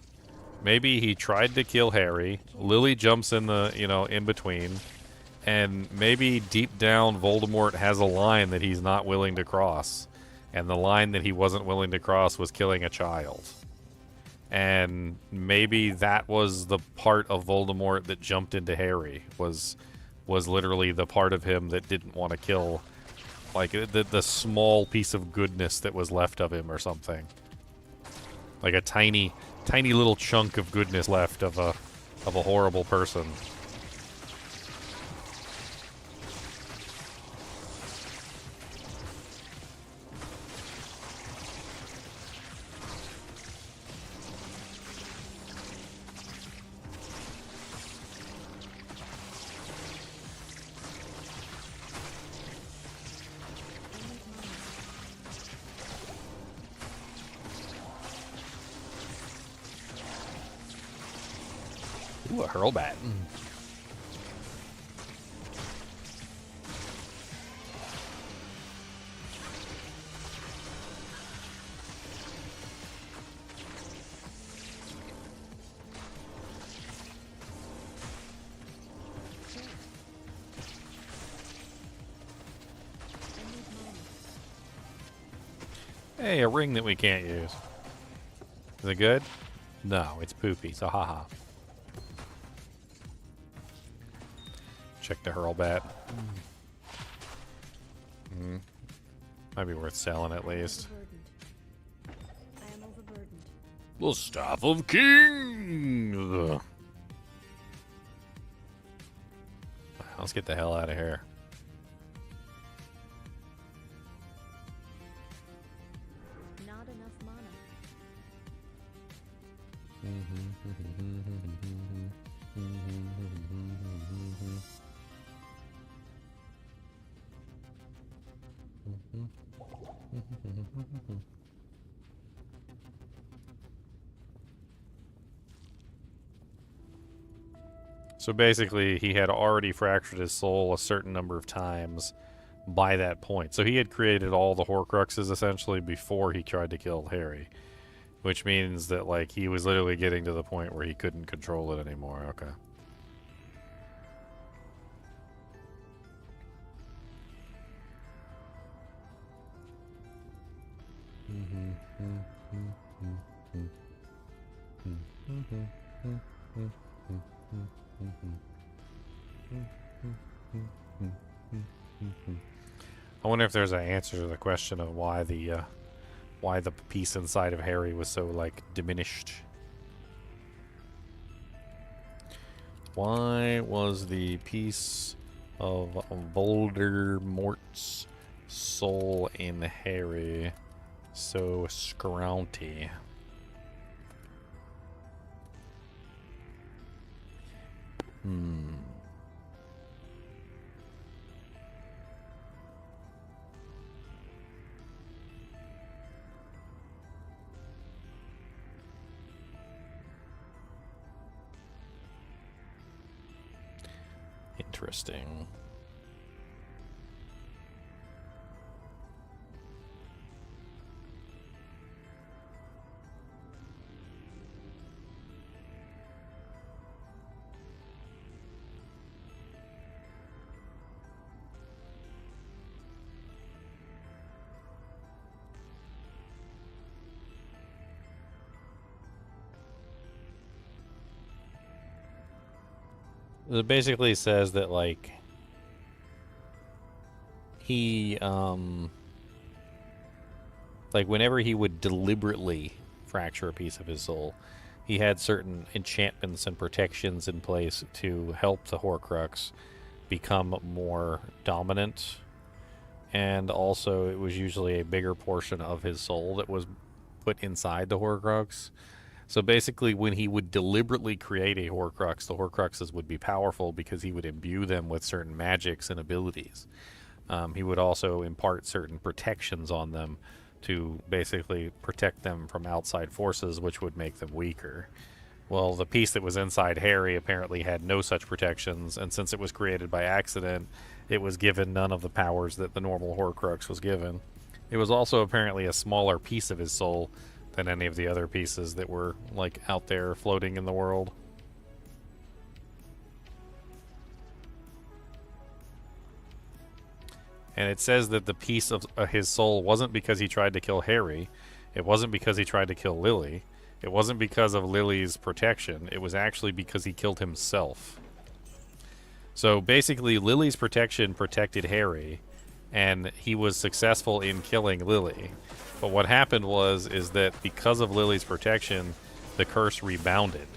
Maybe he tried to kill Harry. Lily jumps in the in between, and maybe deep down Voldemort has a line that he's not willing to cross, and the line that he wasn't willing to cross was killing a child. And maybe that was the part of Voldemort that jumped into Harry, was literally the part of him that didn't want to kill, like, the small piece of goodness that was left of him or something. Like a tiny little chunk of goodness left of a horrible person. Ooh, a hurlbat. Hey, a ring that we can't use. Is it good? No, it's poopy, so haha. Check the hurlbat. Might be worth selling at least. I am overburdened. The Staff of Kings! Ugh. Let's get the hell out of here. Not enough mana. So basically, he had already fractured his soul a certain number of times by that point. So he had created all the Horcruxes essentially before he tried to kill Harry. Which means that, like, he was literally getting to the point where he couldn't control it anymore. Okay. I wonder if there's an answer to the question of why the piece inside of Harry was so, like, diminished. Why was the piece of Voldemort's soul in Harry so scrounty? Interesting. It basically says that, like, he, like, whenever he would deliberately fracture a piece of his soul, he had certain enchantments and protections in place to help the Horcrux become more dominant. And also, it was usually a bigger portion of his soul that was put inside the Horcrux. So basically, when he would deliberately create a Horcrux, the Horcruxes would be powerful because he would imbue them with certain magics and abilities. He would also impart certain protections on them to basically protect them from outside forces, which would make them weaker. Well, the piece that was inside Harry apparently had no such protections, and since it was created by accident, it was given none of the powers that the normal Horcrux was given. It was also apparently a smaller piece of his soul than any of the other pieces that were, like, out there floating in the world. And it says that the piece of his soul wasn't because he tried to kill Harry. It wasn't because he tried to kill Lily. It wasn't because of Lily's protection. It was actually because he killed himself. So basically, Lily's protection protected Harry, and he was successful in killing Lily. But what happened is that because of Lily's protection, the curse rebounded.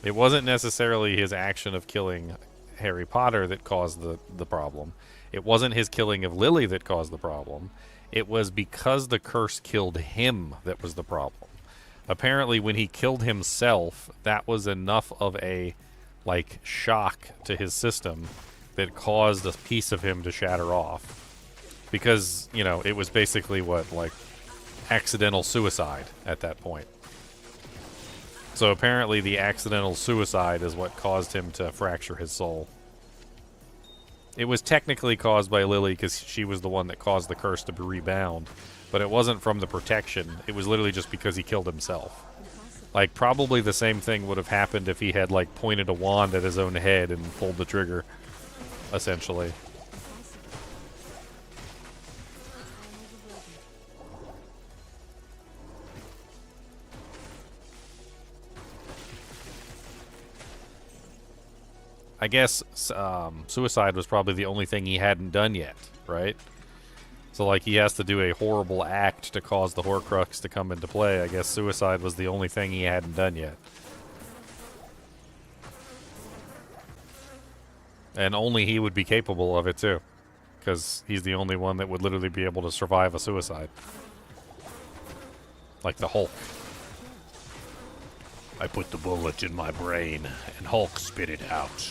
It wasn't necessarily his action of killing Harry Potter that caused the problem. It wasn't his killing of Lily that caused the problem. It was because the curse killed him that was the problem. Apparently, when he killed himself, that was enough of a, like, shock to his system that caused a piece of him to shatter off. Because, you know, it was basically what, like, accidental suicide at that point. So apparently the accidental suicide is what caused him to fracture his soul. It was technically caused by Lily because she was the one that caused the curse to rebound. But it wasn't from the protection. It was literally just because he killed himself. Like, probably the same thing would have happened if he had, like, pointed a wand at his own head and pulled the trigger, essentially. I guess suicide was probably the only thing he hadn't done yet, right? So, like, he has to do a horrible act to cause the Horcrux to come into play. I guess suicide was the only thing he hadn't done yet. And only he would be capable of it, too. Because he's the only one that would literally be able to survive a suicide. Like the Hulk. I put the bullet in my brain, and Hulk spit it out.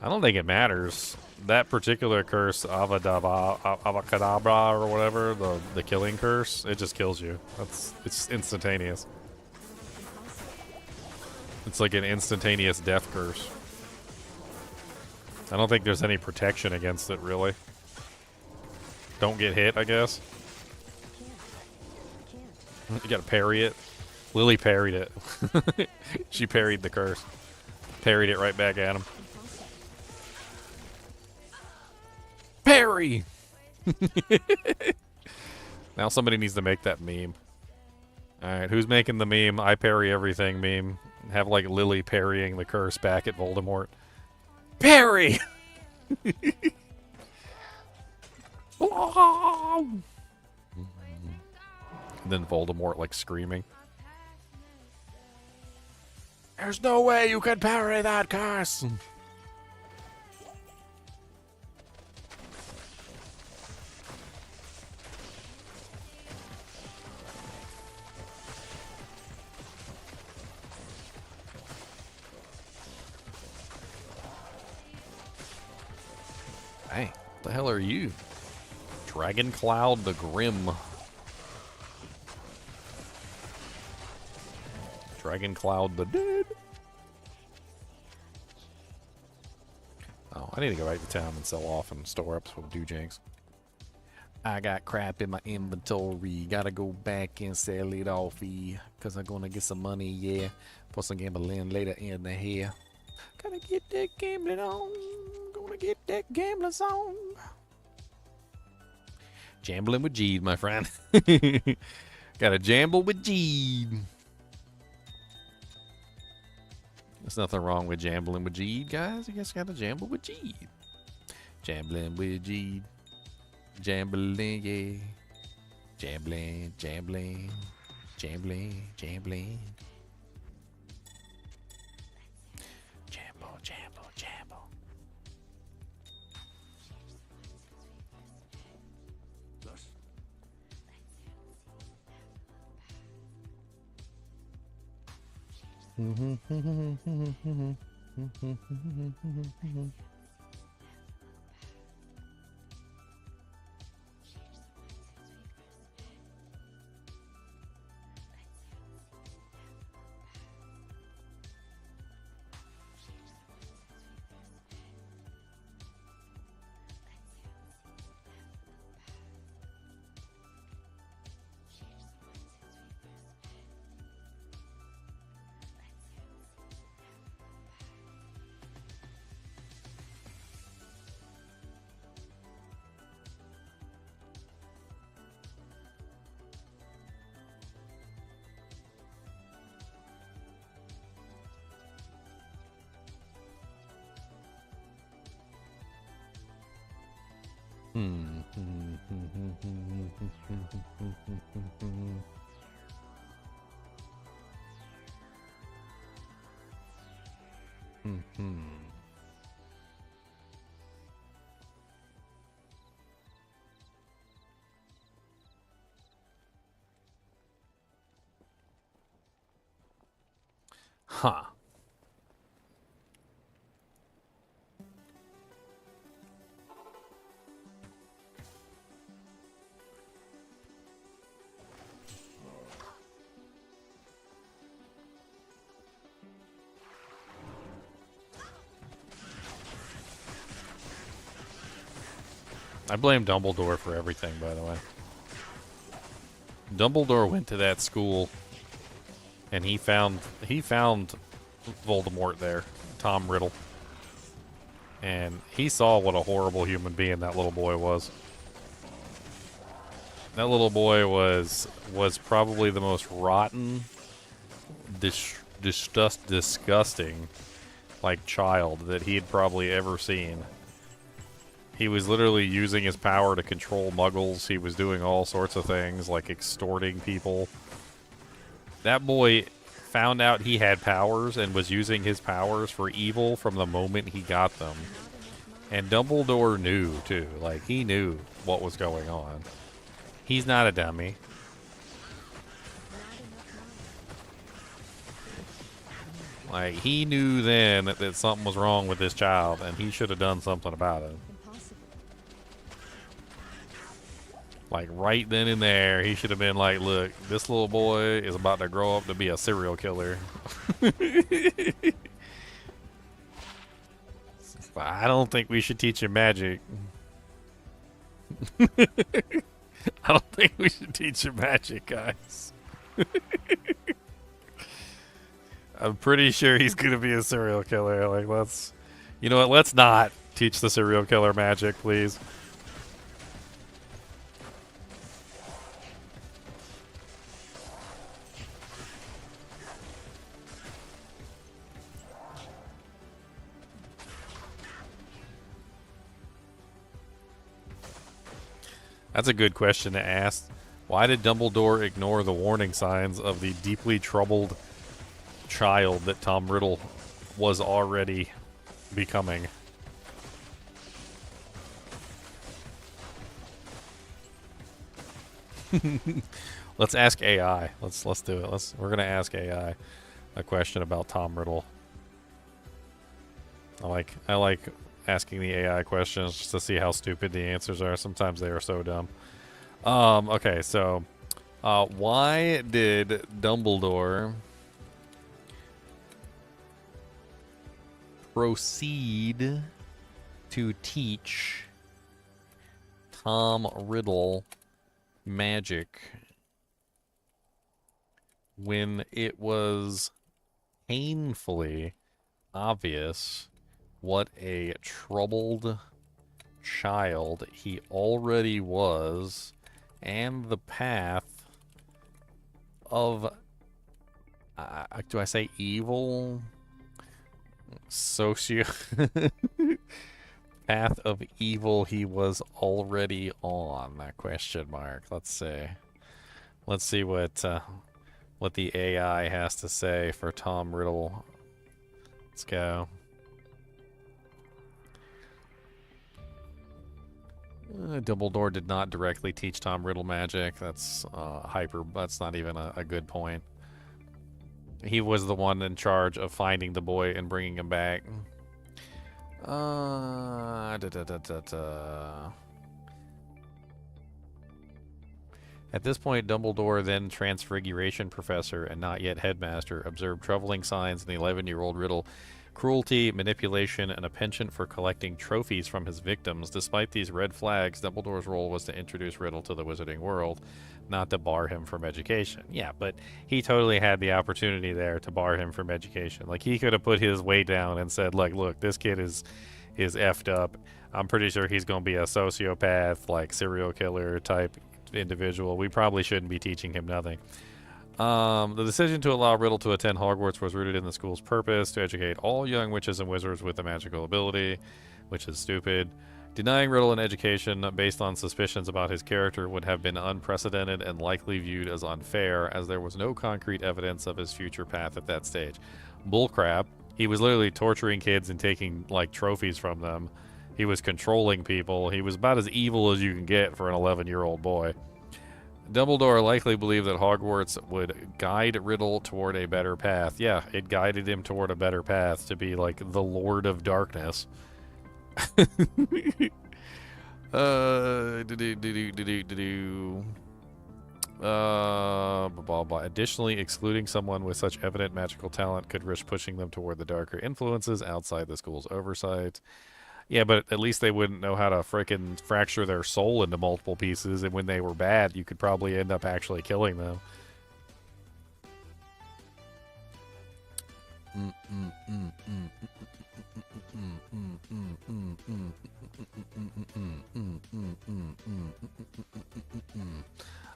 I don't think it matters. That particular curse, Avacadabra or whatever, the killing curse, it just kills you. It's instantaneous. It's like an instantaneous death curse. I don't think there's any protection against it, really. Don't get hit, I guess. You gotta parry it. Lily parried it. She parried the curse. Parried it right back at him. Parry! Now somebody needs to make that meme. Alright, who's making the meme? I parry everything meme. Have, like, Lily parrying the curse back at Voldemort. Parry! And then Voldemort, like, screaming. There's no way you can parry that curse! Hey, what the hell are you? Dragon Cloud the Grim. Dragon Cloud the Dead. Oh, I need to go back to town and sell off and store up some doojanks. I got crap in my inventory. Gotta go back and sell it off, because I'm gonna get some money, yeah. For some gambling later in the year. Gotta get that gambling on. Gonna get that gambling song. Jambling with Jeed, my friend. Gotta jamble with Jeed. There's nothing wrong with jambling with Jeed, guys. You guys gotta jamble with Jeed. Jambling with Jeed. Jambling, yeah. Jambling, jambling. Jambling, jambling. Huh. I blame Dumbledore for everything, by the way. Dumbledore went to that school, and he found Voldemort there, Tom Riddle, and he saw what a horrible human being that little boy was. That little boy was probably the most rotten, disgusting, like, child that he had probably ever seen. He was literally using his power to control muggles. He was doing all sorts of things, like extorting people. That boy found out he had powers and was using his powers for evil from the moment he got them. And Dumbledore knew, too. Like, he knew what was going on. He's not a dummy. Like, he knew then that something was wrong with this child, and he should have done something about it. Like, right then and there, he should have been like, look, this little boy is about to grow up to be a serial killer. I don't think we should teach him magic. I don't think we should teach him magic, guys. I'm pretty sure he's going to be a serial killer. Like, let's... You know what? Let's not teach the serial killer magic, please. That's a good question to ask. Why did Dumbledore ignore the warning signs of the deeply troubled child that Tom Riddle was already becoming? Let's ask AI. Let's do it. We're gonna ask AI a question about Tom Riddle. I like asking the AI questions just to see how stupid the answers are. Sometimes they are so dumb. Okay, so why did Dumbledore proceed to teach Tom Riddle magic when it was painfully obvious what a troubled child he already was, and the path of, do I say evil? Path of evil he was already on, that question mark. Let's see what the AI has to say for Tom Riddle. Let's go. Dumbledore did not directly teach Tom Riddle magic. That's That's not even a good point. He was the one in charge of finding the boy and bringing him back. At this point, Dumbledore, then Transfiguration Professor and not yet Headmaster, observed troubling signs in the 11-year-old Riddle. Cruelty, manipulation, and a penchant for collecting trophies from his victims. Despite these red flags, Dumbledore's role was to introduce Riddle to the wizarding world, not to bar him from education. Yeah, but he totally had the opportunity there to bar him from education. Like, he could have put his weight down and said, like, look, this kid is effed up. I'm pretty sure he's going to be a sociopath, like, serial killer type individual. We probably shouldn't be teaching him nothing. The decision to allow Riddle to attend Hogwarts was rooted in the school's purpose to educate all young witches and wizards with a magical ability, which is stupid. Denying Riddle an education based on suspicions about his character would have been unprecedented and likely viewed as unfair, as there was no concrete evidence of his future path at that stage. Bullcrap. He was literally torturing kids and taking, like, trophies from them. He was controlling people. He was about as evil as you can get for an 11-year-old boy. Dumbledore likely believed that Hogwarts would guide Riddle toward a better path. Yeah, it guided him toward a better path to be, like, the Lord of Darkness. Additionally, excluding someone with such evident magical talent could risk pushing them toward the darker influences outside the school's oversight. Yeah, but at least they wouldn't know how to frickin' fracture their soul into multiple pieces, and when they were bad, you could probably end up actually killing them.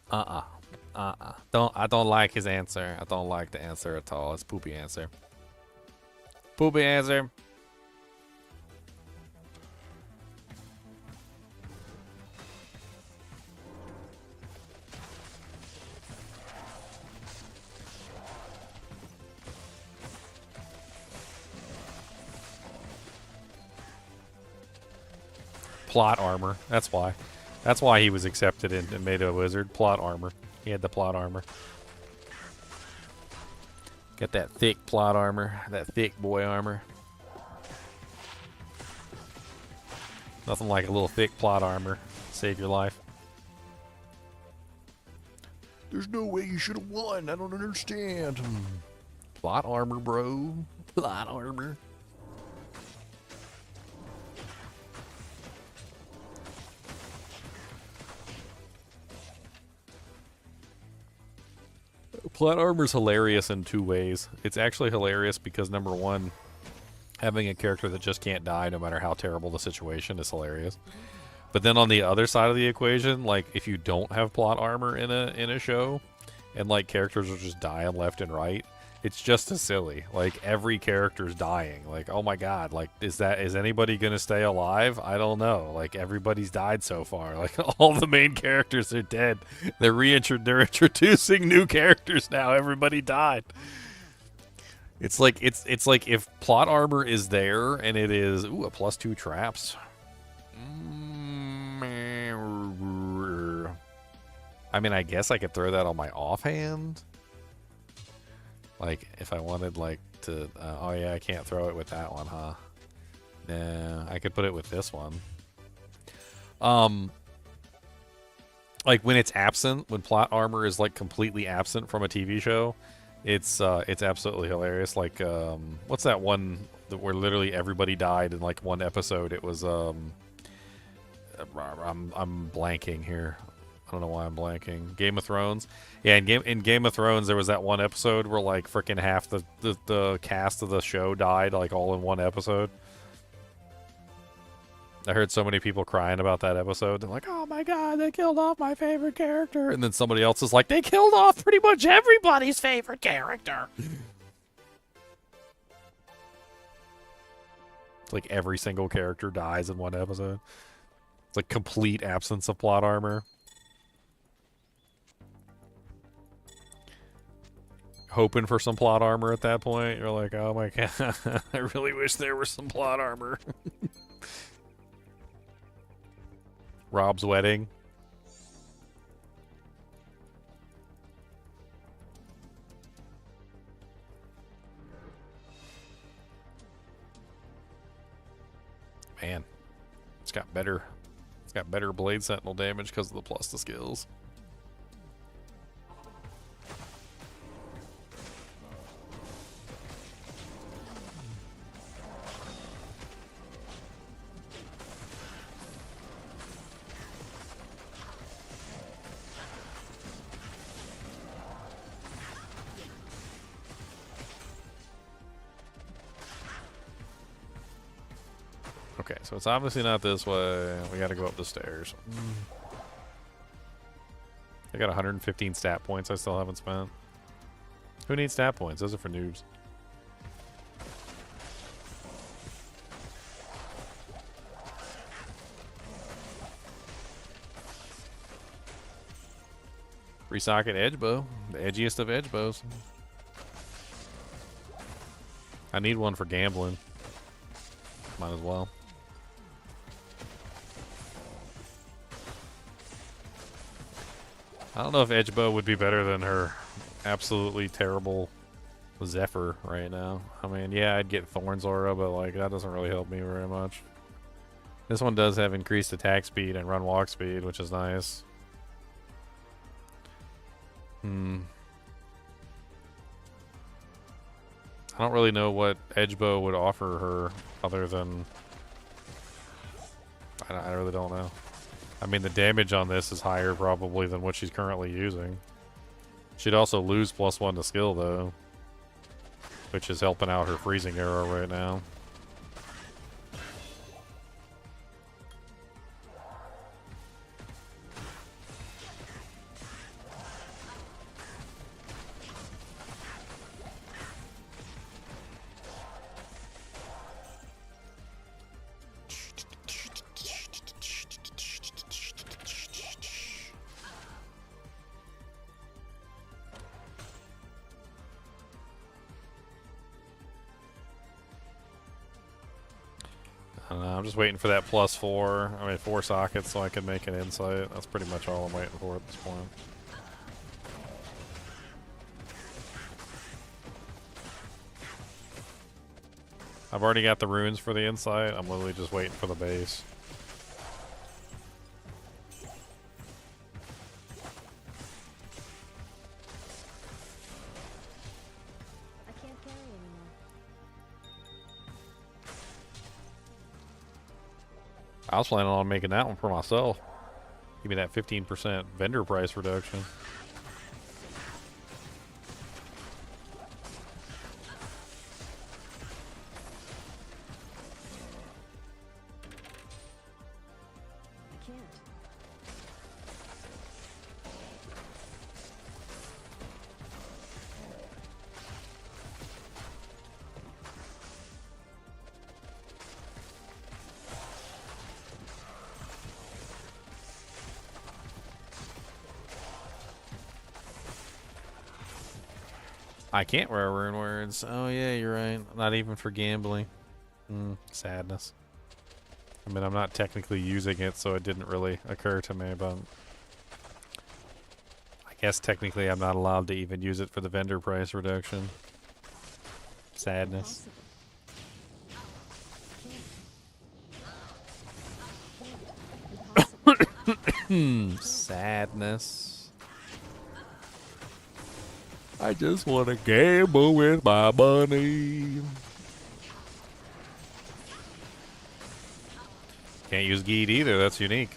I don't like his answer. I don't like the answer at all. It's poopy answer. Poopy answer. Plot armor. That's why. That's why he was accepted and made a wizard. Plot armor. He had the plot armor. Got that thick plot armor. That thick boy armor. Nothing like a little thick plot armor. Save your life. There's no way you should have won. I don't understand. Plot armor, bro. Plot armor. Plot armor's hilarious in two ways. It's actually hilarious because, number one, having a character that just can't die no matter how terrible the situation is hilarious. But then on the other side of the equation, like, if you don't have plot armor in a show, and, like, characters are just dying left and right, it's just as silly. Like, every character's dying. Like, oh my god, like, is anybody gonna stay alive? I don't know. Like, everybody's died so far. Like, all the main characters are dead. They're introducing new characters now. Everybody died. It's like if plot armor is there and it is a +2 traps. I mean, I guess I could throw that on my offhand. Like, if I wanted, like, to... oh, yeah, I can't throw it with that one, huh? Nah, I could put it with this one. Like, when it's absent, when plot armor is, like, completely absent from a TV show, it's absolutely hilarious. Like, what's that one where literally everybody died in, like, one episode? It was, I'm blanking here. I don't know why I'm blanking. Game of Thrones. Yeah, in Game of Thrones, there was that one episode where, like, freaking half the cast of the show died, like, all in one episode. I heard so many people crying about that episode. They're like, oh my god, they killed off my favorite character. And then somebody else is like, they killed off pretty much everybody's favorite character. It's like every single character dies in one episode. It's like complete absence of plot armor. Hoping for some plot armor at that point. You're like, oh my god, I really wish there was some plot armor. Rob's wedding. Man, it's got better. It's got better blade sentinel damage because of the plus to skills. Okay, so it's obviously not this way. We gotta go up the stairs. I got 115 stat points I still haven't spent. Who needs stat points? Those are for noobs. Free socket edge bow. The edgiest of edge bows. I need one for gambling. Might as well. I don't know if Edgebow would be better than her absolutely terrible Zephyr right now. I mean, yeah, I'd get Thorn's Aura, but like that doesn't really help me very much. This one does have increased attack speed and run walk speed, which is nice. I don't really know what Edgebow would offer her other than... I really don't know. I mean, the damage on this is higher probably than what she's currently using. She'd also lose +1 to skill, though. Which is helping out her freezing arrow right now. I'm just waiting for that +4 sockets so I can make an insight. That's pretty much all I'm waiting for at this point. I've already got the runes for the insight. I'm literally just waiting for the base. I was planning on making that one for myself. Give me that 15% vendor price reduction. I can't. I can't wear Runewords. Oh yeah, you're right. Not even for gambling. Sadness. I mean, I'm not technically using it, so it didn't really occur to me, but... I guess technically I'm not allowed to even use it for the vendor price reduction. Sadness. Sadness. I just want to gamble with my money. Can't use Geed either. That's unique.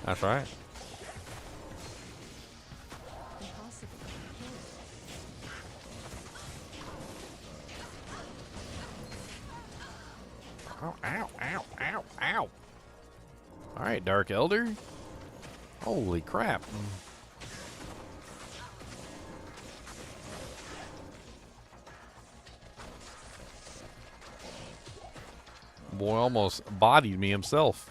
That's right. Ow, ow, ow, ow, ow. Alright, Dark Elder. Holy crap. Boy almost bodied me himself.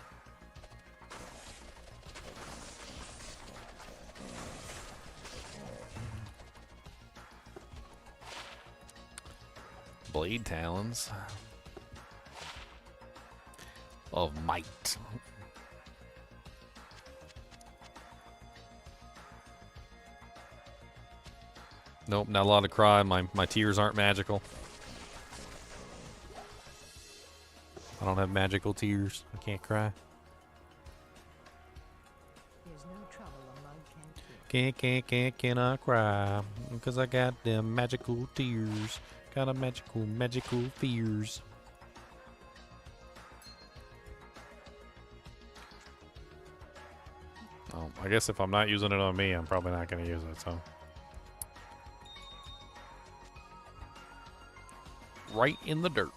Blade Talons of Might. Nope, not a lot of cry. My tears aren't magical. I don't have magical tears. I can't cry. There's no trouble a mug can't cure. Cannot cry. Because I got them magical tears. Got a magical fears. Oh, I guess if I'm not using it on me, I'm probably not going to use it, so. Right in the dirt.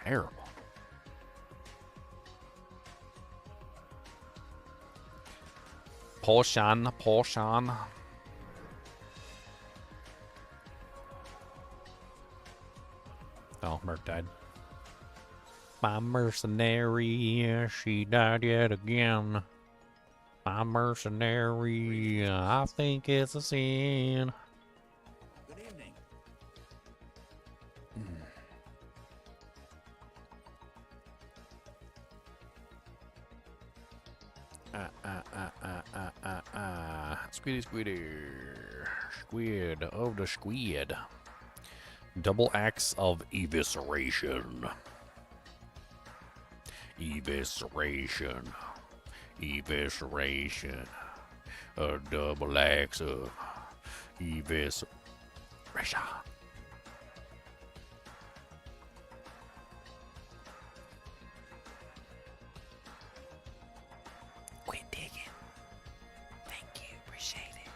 Terrible. Portion. Oh, Merc died. My mercenary, she died yet again. My mercenary, I think it's a sin. Good evening. Squiddy. Squid of the squid. Double axe of evisceration. Evisceration. A double axe of evisceration. Quit digging. Thank you, appreciate it.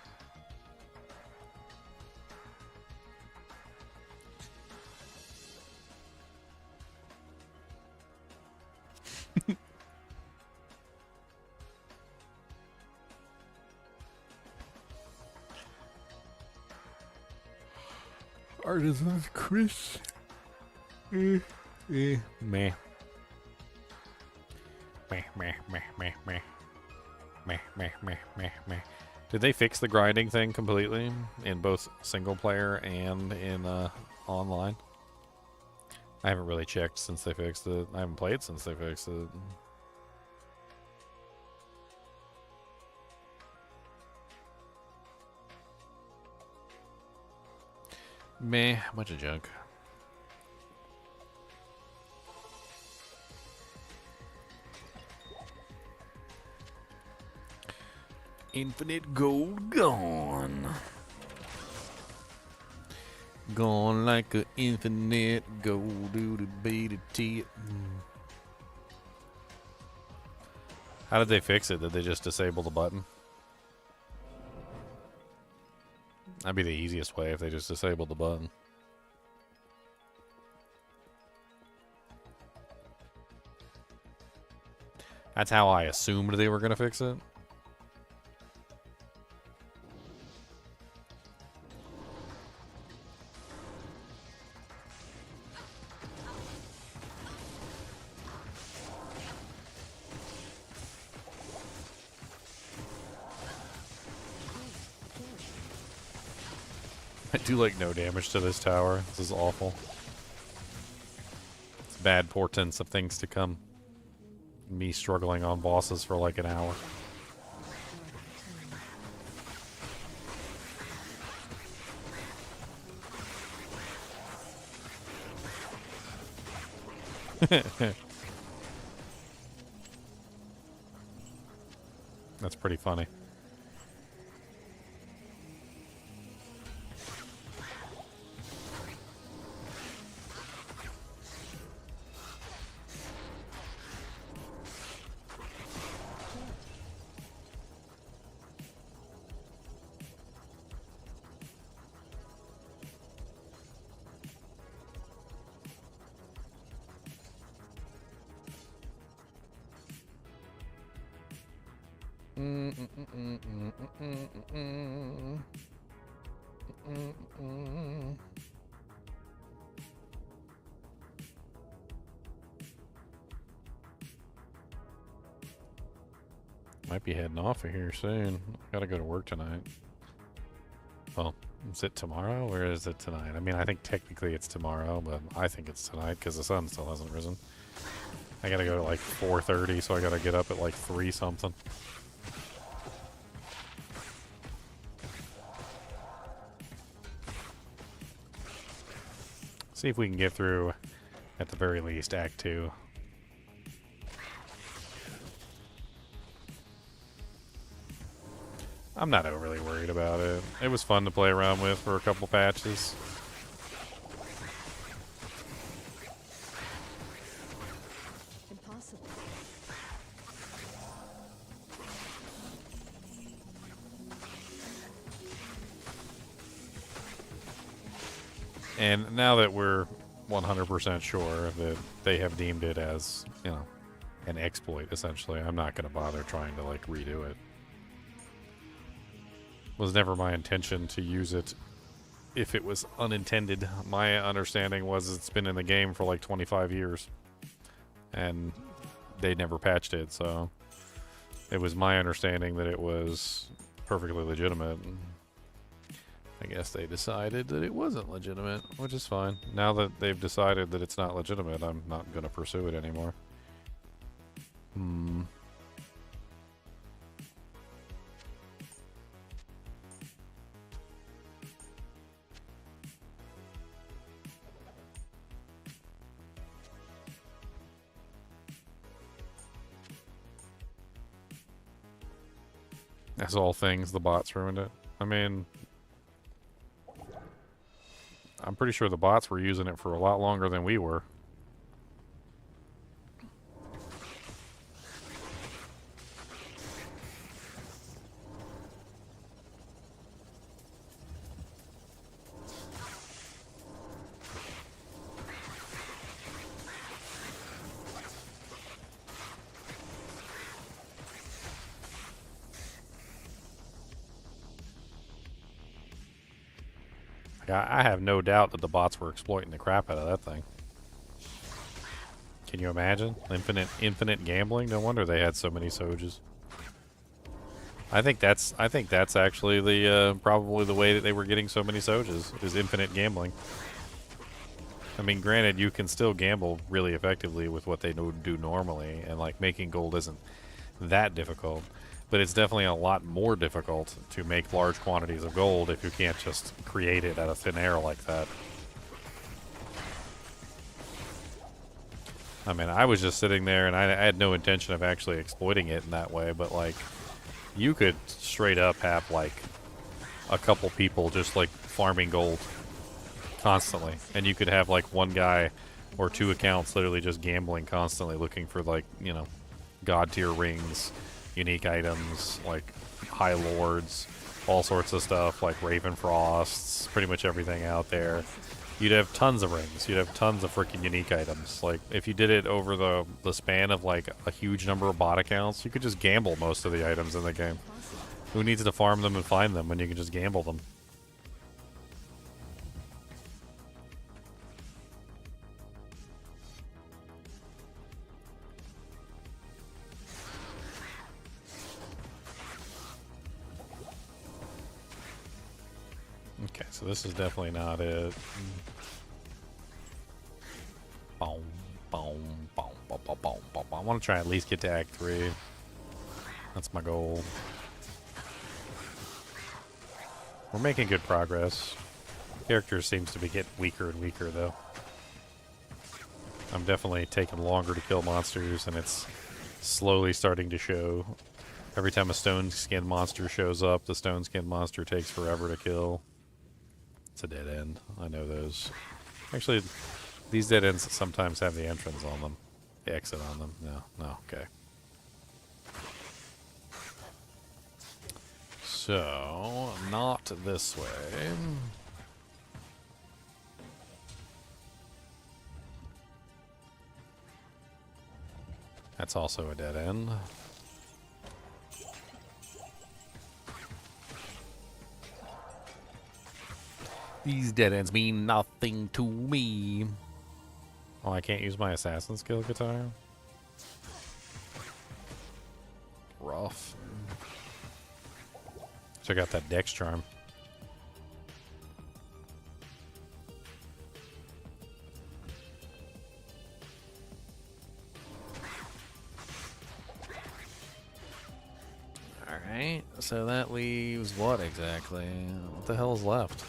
Artisan's Chris. Meh. Meh. Did they fix the grinding thing completely in both single player and in online? I haven't really checked since they fixed it. I haven't played since they fixed it. Meh, bunch of junk. Infinite gold gone. Gone like a infinite gold doo beta T. How did they fix it? Did they just disable the button? That'd be the easiest way if they just disabled the button. That's how I assumed they were going to fix it. I do like no damage to this tower. This is awful. It's bad portents of things to come. Me struggling on bosses for like an hour. That's pretty funny. Might be heading off of here soon. Gotta go to work tonight. Well, is it tomorrow or is it tonight? I mean, I think technically it's tomorrow, but I think it's tonight because the sun still hasn't risen. I gotta go to like 4:30, so I gotta get up at like 3 something. See if we can get through, at the very least, Act 2. I'm not overly worried about it. It was fun to play around with for a couple patches. Impossible. And now that we're 100% sure that they have deemed it as, you know, an exploit, essentially, I'm not going to bother trying to, like, redo it. Was never my intention to use it if it was unintended. My understanding was it's been in the game for like 25 years and they never patched it, so it was my understanding that it was perfectly legitimate. I guess they decided that it wasn't legitimate, which is fine. Now that they've decided that it's not legitimate, I'm not going to pursue it anymore. As all things, the bots ruined it. I mean, I'm pretty sure the bots were using it for a lot longer than we were. I have no doubt that the bots were exploiting the crap out of that thing. Can you imagine? Infinite gambling? No wonder they had so many Soges. I think that's actually the probably the way that they were getting so many Soges is infinite gambling. I mean, granted, you can still gamble really effectively with what they do normally, and like making gold isn't that difficult. But it's definitely a lot more difficult to make large quantities of gold if you can't just create it out of thin air like that. I mean, I was just sitting there and I had no intention of actually exploiting it in that way, but like, you could straight up have like a couple people just like farming gold constantly, and you could have like one guy or 2 accounts literally just gambling constantly looking for like, you know, god tier rings, unique items, like high lords, all sorts of stuff, like Raven Frosts, pretty much everything out there. You'd have tons of rings. You'd have tons of freaking unique items. Like, if you did it over the span of, like, a huge number of bot accounts, you could just gamble most of the items in the game. Who needs to farm them and find them when you can just gamble them? Okay, so this is definitely not it. Boom, boom, boom, boom, boom, boom, boom. I want to try at least get to Act 3. That's my goal. We're making good progress. Character seems to be getting weaker and weaker, though. I'm definitely taking longer to kill monsters, and it's slowly starting to show. Every time a stone-skinned monster shows up, the stone-skinned monster takes forever to kill. It's a dead end. I know those. Actually, these dead ends sometimes have the entrance on them. The exit on them. No, okay. So, not this way. That's also a dead end. These dead ends mean nothing to me. Oh, I can't use my assassin skill guitar? Rough. Check out that Dex charm. Alright, so that leaves what exactly? What the hell is left?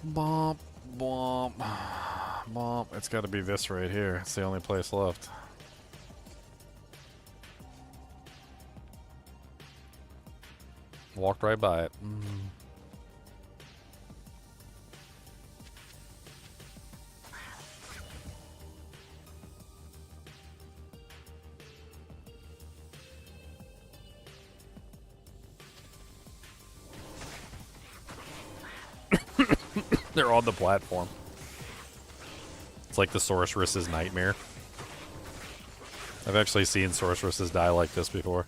Bump, bump, bump. It's got to be this right here. It's the only place left. Walked right by it. They're on the platform. It's like the sorceress's nightmare. I've actually seen sorceresses die like this before.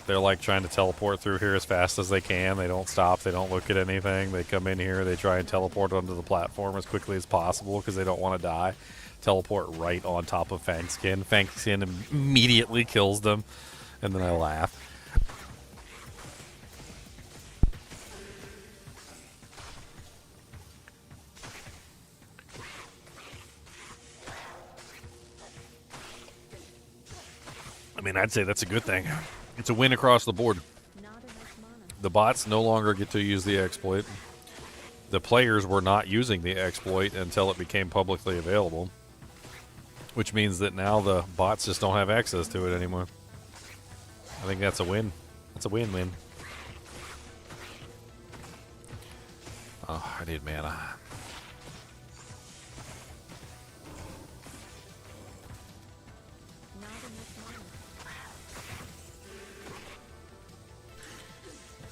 They're like trying to teleport through here as fast as they can. They don't stop. They don't look at anything. They come in here. They try and teleport onto the platform as quickly as possible because they don't want to die. Teleport right on top of Fangskin. Fangskin immediately kills them. And then I laugh. I mean, I'd say that's a good thing. It's a win across the board. Not enough mana. The bots no longer get to use the exploit. The players were not using the exploit until it became publicly available, which means that now the bots just don't have access to it anymore. I think that's a win. That's a win-win. Oh, I need mana. Not enough mana.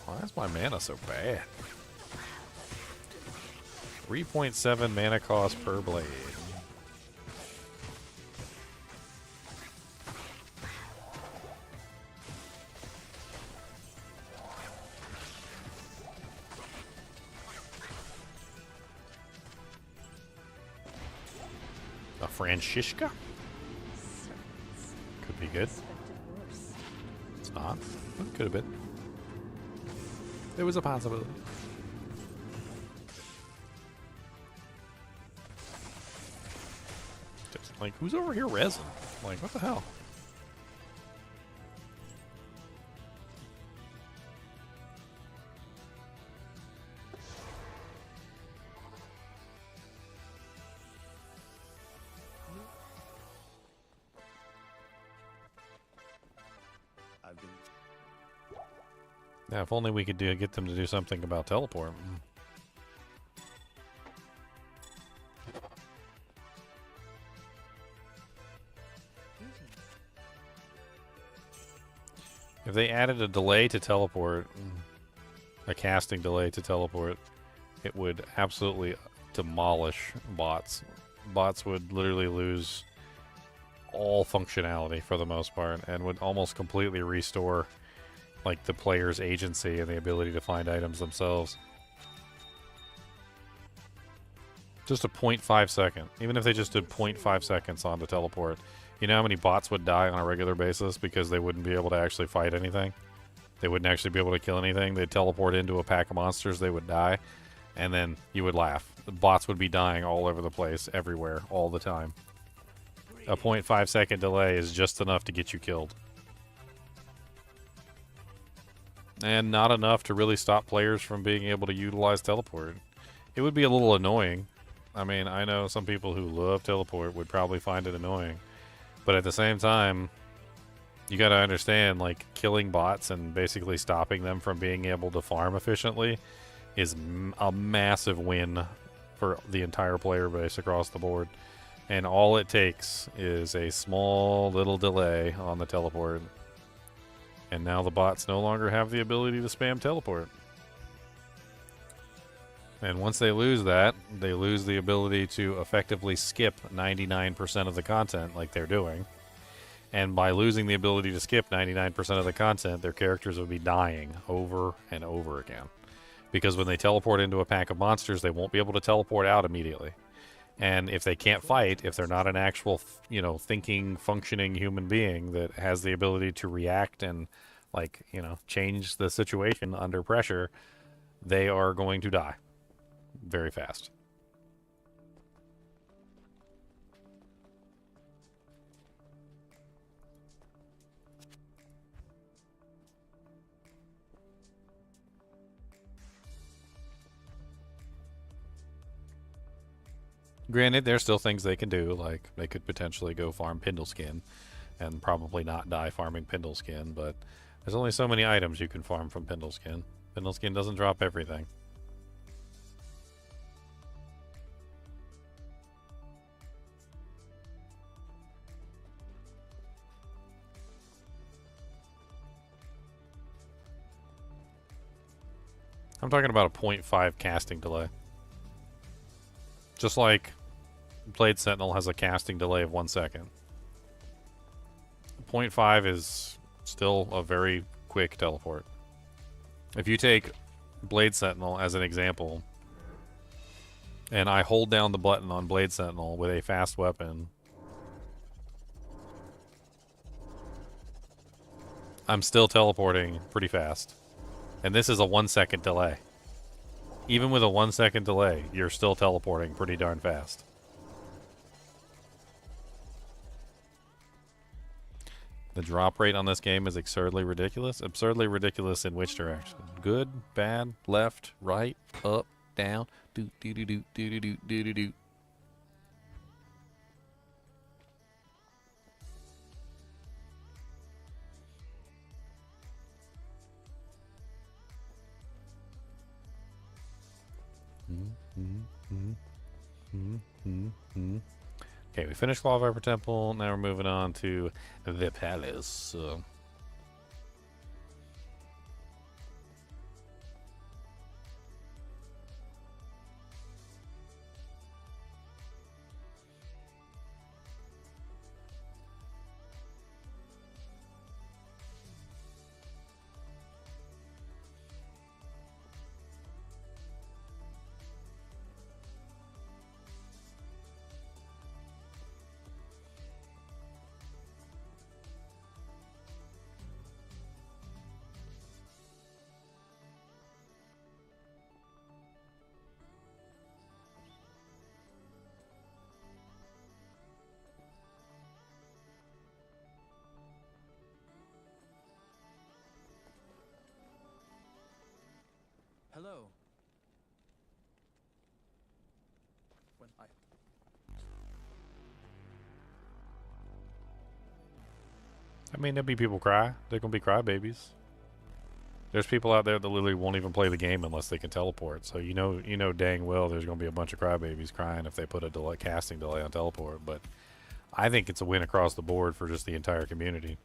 Why is my mana so bad? 3.7 mana cost per blade. A Francisca? Could be good. Expected worse. It's not. It could have been. There was a possibility. Just like, who's over here resin? Like, what the hell? I've been Yeah, if only we could get them to do something about teleport. If they added a delay to teleport, a casting delay to teleport, it would absolutely demolish bots. Bots would literally lose all functionality for the most part and would almost completely restore like the player's agency and the ability to find items themselves. Just a 0.5 second. Even if they just did 0.5 seconds on the teleport, you know how many bots would die on a regular basis because they wouldn't be able to actually fight anything? They wouldn't actually be able to kill anything. They'd teleport into a pack of monsters, they would die, and then you would laugh. The bots would be dying all over the place, everywhere, all the time. A 0.5 second delay is just enough to get you killed. And not enough to really stop players from being able to utilize teleport. It would be a little annoying. I mean, I know some people who love teleport would probably find it annoying. But at the same time, you gotta understand, like, killing bots and basically stopping them from being able to farm efficiently is a massive win for the entire player base across the board. And all it takes is a small little delay on the teleport. And now the bots no longer have the ability to spam teleport. And once they lose that, they lose the ability to effectively skip 99% of the content like they're doing. And by losing the ability to skip 99% of the content, their characters would be dying over and over again. Because when they teleport into a pack of monsters, they won't be able to teleport out immediately. And if they can't fight, if they're not an actual, you know, thinking, functioning human being that has the ability to react and, like, you know, change the situation under pressure, they are going to die very fast. Granted, there's still things they can do, like they could potentially go farm Pindleskin and probably not die farming Pindleskin, but there's only so many items you can farm from Pindleskin. Pindleskin doesn't drop everything. I'm talking about a 0.5 casting delay. Just like Blade Sentinel has a casting delay of 1 second. 0.5 is still a very quick teleport. If you take Blade Sentinel as an example, and I hold down the button on Blade Sentinel with a fast weapon, I'm still teleporting pretty fast. And this is a 1 second delay. Even with a 1 second delay, you're still teleporting pretty darn fast. The drop rate on this game is absurdly ridiculous. Absurdly ridiculous in which direction? Good, bad, left, right, up, down, do do do do do do do do do. Okay, we finished Claw Viper Temple. Now we're moving on to the palace. Hello. When I mean, there'll be people cry. They're gonna be crybabies. There's people out there that literally won't even play the game unless they can teleport. So you know dang well there's gonna be a bunch of crybabies crying if they put a delay, casting delay on teleport. But I think it's a win across the board for just the entire community.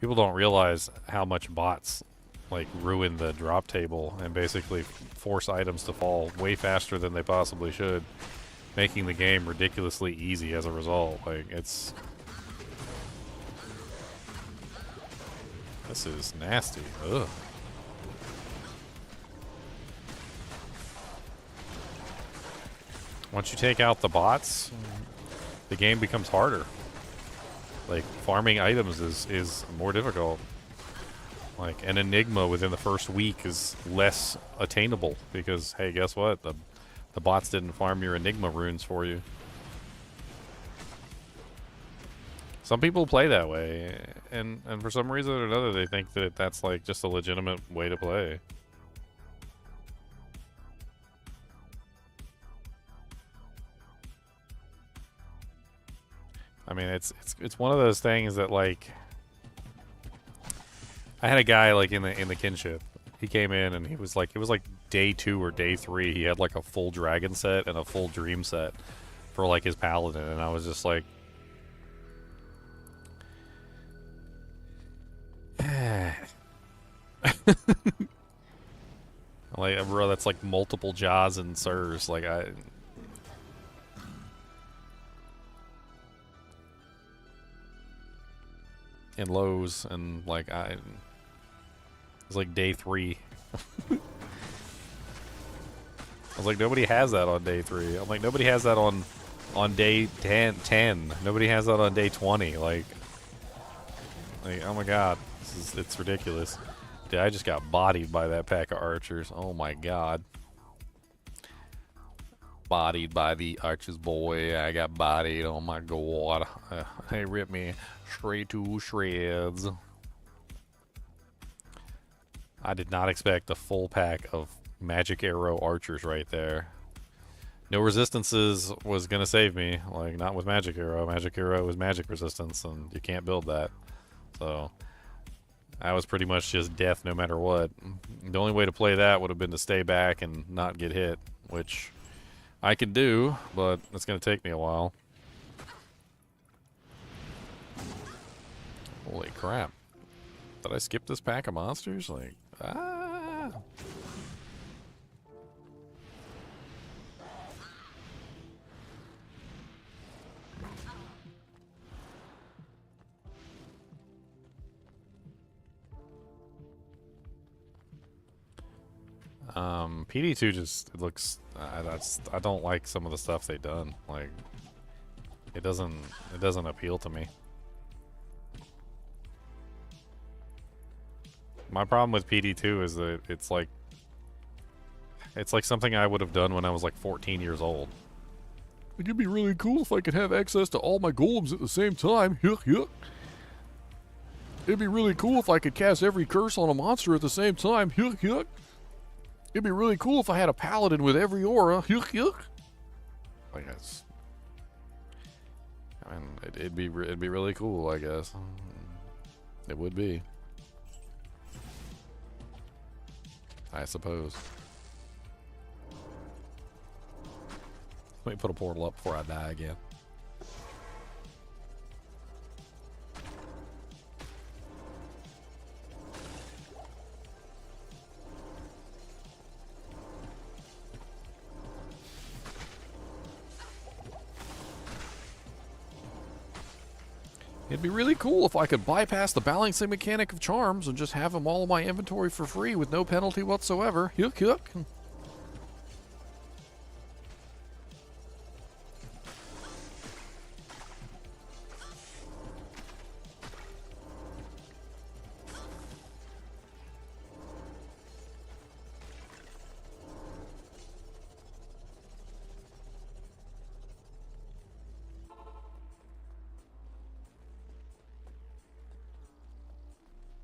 People don't realize how much bots like ruin the drop table and basically force items to fall way faster than they possibly should, making the game ridiculously easy as a result. Like, it's... This is nasty. Ugh. Once you take out the bots, the game becomes harder. Like, farming items is more difficult. Like, an enigma within the first week is less attainable because, hey, guess what? The bots didn't farm your enigma runes for you. Some people play that way, and for some reason or another, they think that that's like just a legitimate way to play. I mean, it's one of those things that, like, I had a guy like in the kinship. He came in and he was like, it was like day 2 or day 3. He had like a full dragon set and a full dream set for like his paladin, and I was just like, like, bro, that's like multiple Jaws and Sirs. Like, and lows, and like, it's like day 3. I was like, nobody has that on day 3. I'm like, nobody has that on day 10. Nobody has that on day 20. Like, oh my god, it's ridiculous. Dude, I just got bodied by that pack of archers. Oh my god. Bodied by the archers, boy. I got bodied. Oh my god. They ripped me straight to shreds. I did not expect a full pack of magic arrow archers right there. No resistances was gonna save me. Like, not with magic arrow. Magic arrow is magic resistance, and you can't build that. So I was pretty much just death no matter what. The only way to play that would have been to stay back and not get hit, which I could do, but it's going to take me a while. Holy crap. Did I skip this pack of monsters? Like, ah. PD2 just looks. I don't like some of the stuff they've done. Like, it doesn't appeal to me. My problem with PD2 is that it's like something I would have done when I was like 14 years old. Like, it'd be really cool if I could have access to all my golems at the same time. It'd be really cool if I could cast every curse on a monster at the same time. It'd be really cool if I had a paladin with every aura. Like, that's. I mean, it'd be really cool, I guess. It would be. I suppose. Let me put a portal up before I die again. It'd be really cool if I could bypass the balancing mechanic of charms and just have them all in my inventory for free with no penalty whatsoever. Yuck.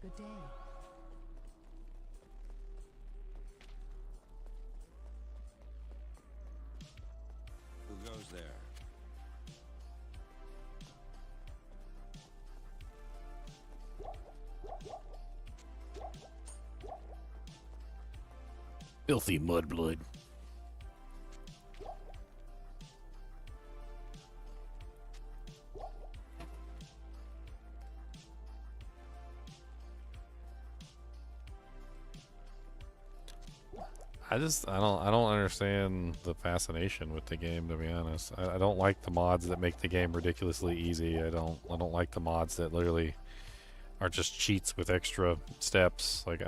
Good day. Who goes there? Filthy mudblood. I don't understand the fascination with the game, to be honest. I don't like the mods that make the game ridiculously easy. I don't like the mods that literally are just cheats with extra steps. Like,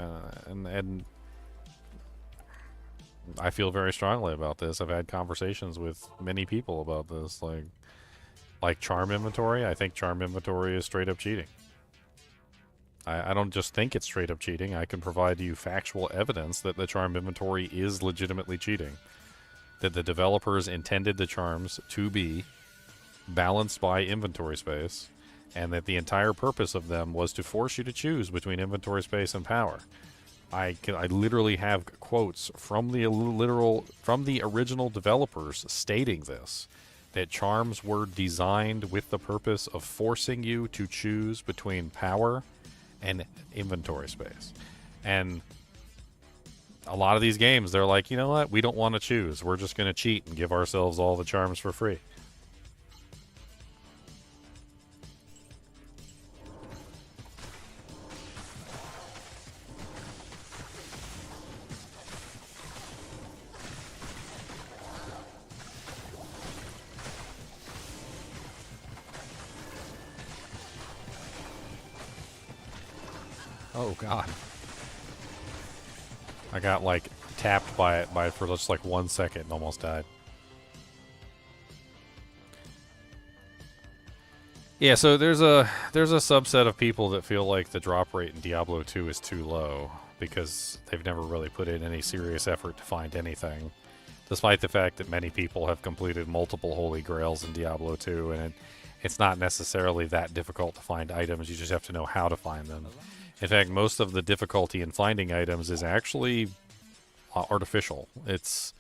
and I feel very strongly about this. I've had conversations with many people about this. Like charm inventory. I think charm inventory is straight up cheating. I don't just think it's straight up cheating. I can provide you factual evidence that the charm inventory is legitimately cheating. That the developers intended the charms to be balanced by inventory space, and that the entire purpose of them was to force you to choose between inventory space and power. I literally have quotes from the original developers stating this, that charms were designed with the purpose of forcing you to choose between power and inventory space. And a lot of these games, they're like, you know what, we don't want to choose, we're just going to cheat and give ourselves all the charms for free. Oh god. I got like tapped by it for just like 1 second and almost died. Yeah, so there's a subset of people that feel like the drop rate in Diablo 2 is too low because they've never really put in any serious effort to find anything, despite the fact that many people have completed multiple Holy Grails in Diablo 2, and it's not necessarily that difficult to find items. You just have to know how to find them. In fact, most of the difficulty in finding items is actually artificial. It's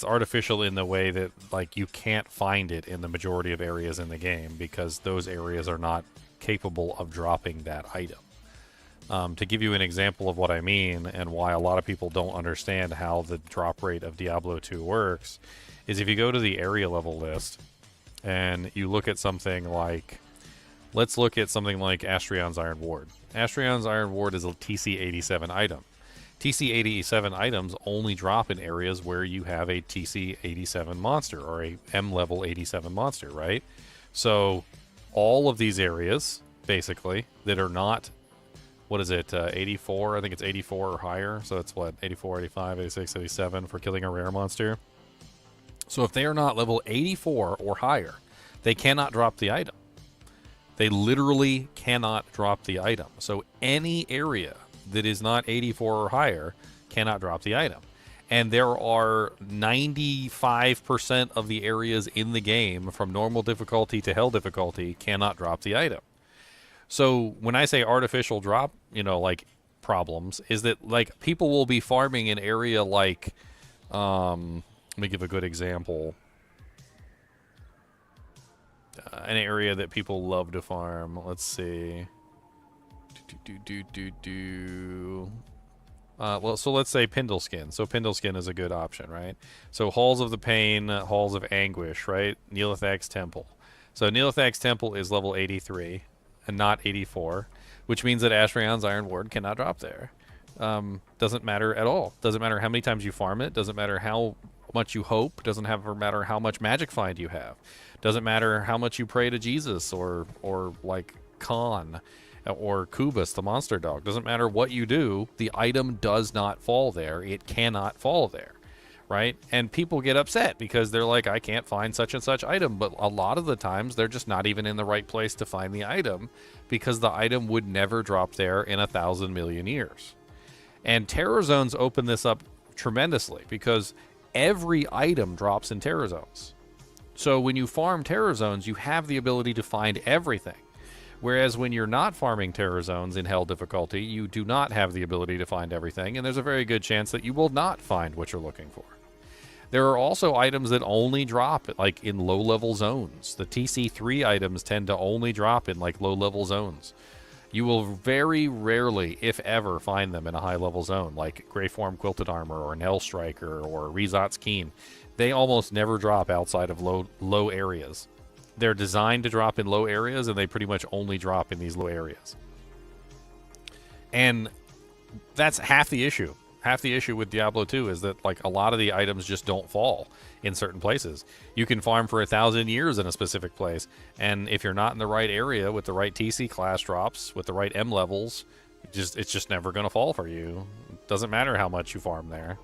artificial in the way that, like, you can't find it in the majority of areas in the game because those areas are not capable of dropping that item. To give you an example of what I mean and why a lot of people don't understand how the drop rate of Diablo 2 works is if you go to the area level list and you look at something like, let's look at something like Astrion's Iron Ward. Astrion's Iron Ward is a TC-87 item. TC-87 items only drop in areas where you have a TC-87 monster or a M-level 87 monster, right? So all of these areas, basically, that are not, what is it, 84? I think it's 84 or higher. So it's what, 84, 85, 86, 87 for killing a rare monster. So if they are not level 84 or higher, they cannot drop the item. They literally cannot drop the item. So any area that is not 84 or higher cannot drop the item. And there are 95% of the areas in the game, from normal difficulty to hell difficulty, cannot drop the item. So when I say artificial drop, like problems, is that like people will be farming an area like, let me give a good example. An area that people love to farm. Let's see. Well, so let's say Pindleskin. So Pindleskin is a good option, right? So Halls of the Pain, Halls of Anguish, right? Neelithak's Temple. So Neelithak's Temple is level 83 and not 84, which means that Ashrion's Iron Ward cannot drop there. Doesn't matter at all. Doesn't matter how many times you farm it. Doesn't matter how much you hope. Doesn't matter how much magic find you have. Doesn't matter how much you pray to Jesus or like Khan or Kubus, the monster dog. Doesn't matter what you do, the item does not fall there. It cannot fall there, right? And people get upset because they're like, I can't find such and such item. But a lot of the times, they're just not even in the right place to find the item because the item would never drop there in 1,000 million years. And terror zones open this up tremendously because every item drops in terror zones. So when you farm terror zones, you have the ability to find everything. Whereas when you're not farming terror zones in hell difficulty, you do not have the ability to find everything, and there's a very good chance that you will not find what you're looking for. There are also items that only drop like in low-level zones. The TC3 items tend to only drop in like low-level zones. You will very rarely, if ever, find them in a high-level zone, like Greyform Quilted Armor or Nell Striker or Rizot's Keen. They almost never drop outside of low areas. They're designed to drop in low areas, and they pretty much only drop in these low areas. And that's half the issue. Half the issue with Diablo 2 is that like a lot of the items just don't fall in certain places. You can farm for 1,000 years in a specific place, and if you're not in the right area with the right TC class drops, with the right M levels, it's just never going to fall for you. It doesn't matter how much you farm there.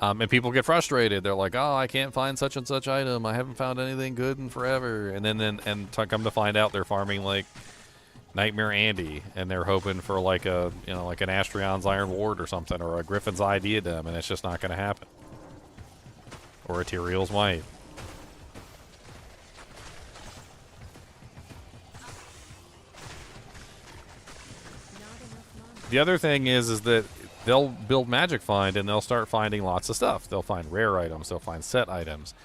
And people get frustrated. They're like, oh, I can't find such and such item. I haven't found anything good in forever. And then come to find out they're farming like Nightmare Andy, and they're hoping for like a, like an Astrion's Iron Ward or something, or a Griffin's Eye Diadem, and it's just not going to happen. Or a Tyrael's Might. The other thing is that they'll build Magic Find and they'll start finding lots of stuff. They'll find rare items. They'll find set items.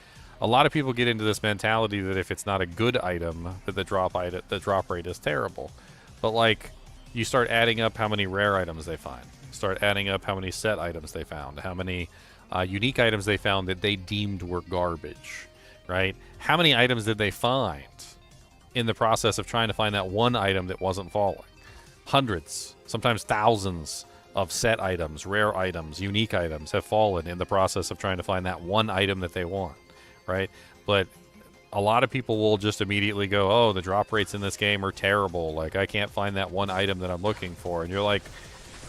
A lot of people get into this mentality that if it's not a good item, that the drop rate is terrible. But like, you start adding up how many rare items they find. Start adding up how many set items they found. How many unique items they found that they deemed were garbage, right? How many items did they find in the process of trying to find that one item that wasn't falling? Hundreds, sometimes thousands of set items, rare items, unique items have fallen in the process of trying to find that one item that they want, right? But a lot of people will just immediately go, oh, the drop rates in this game are terrible. Like, I can't find that one item that I'm looking for. And you're like,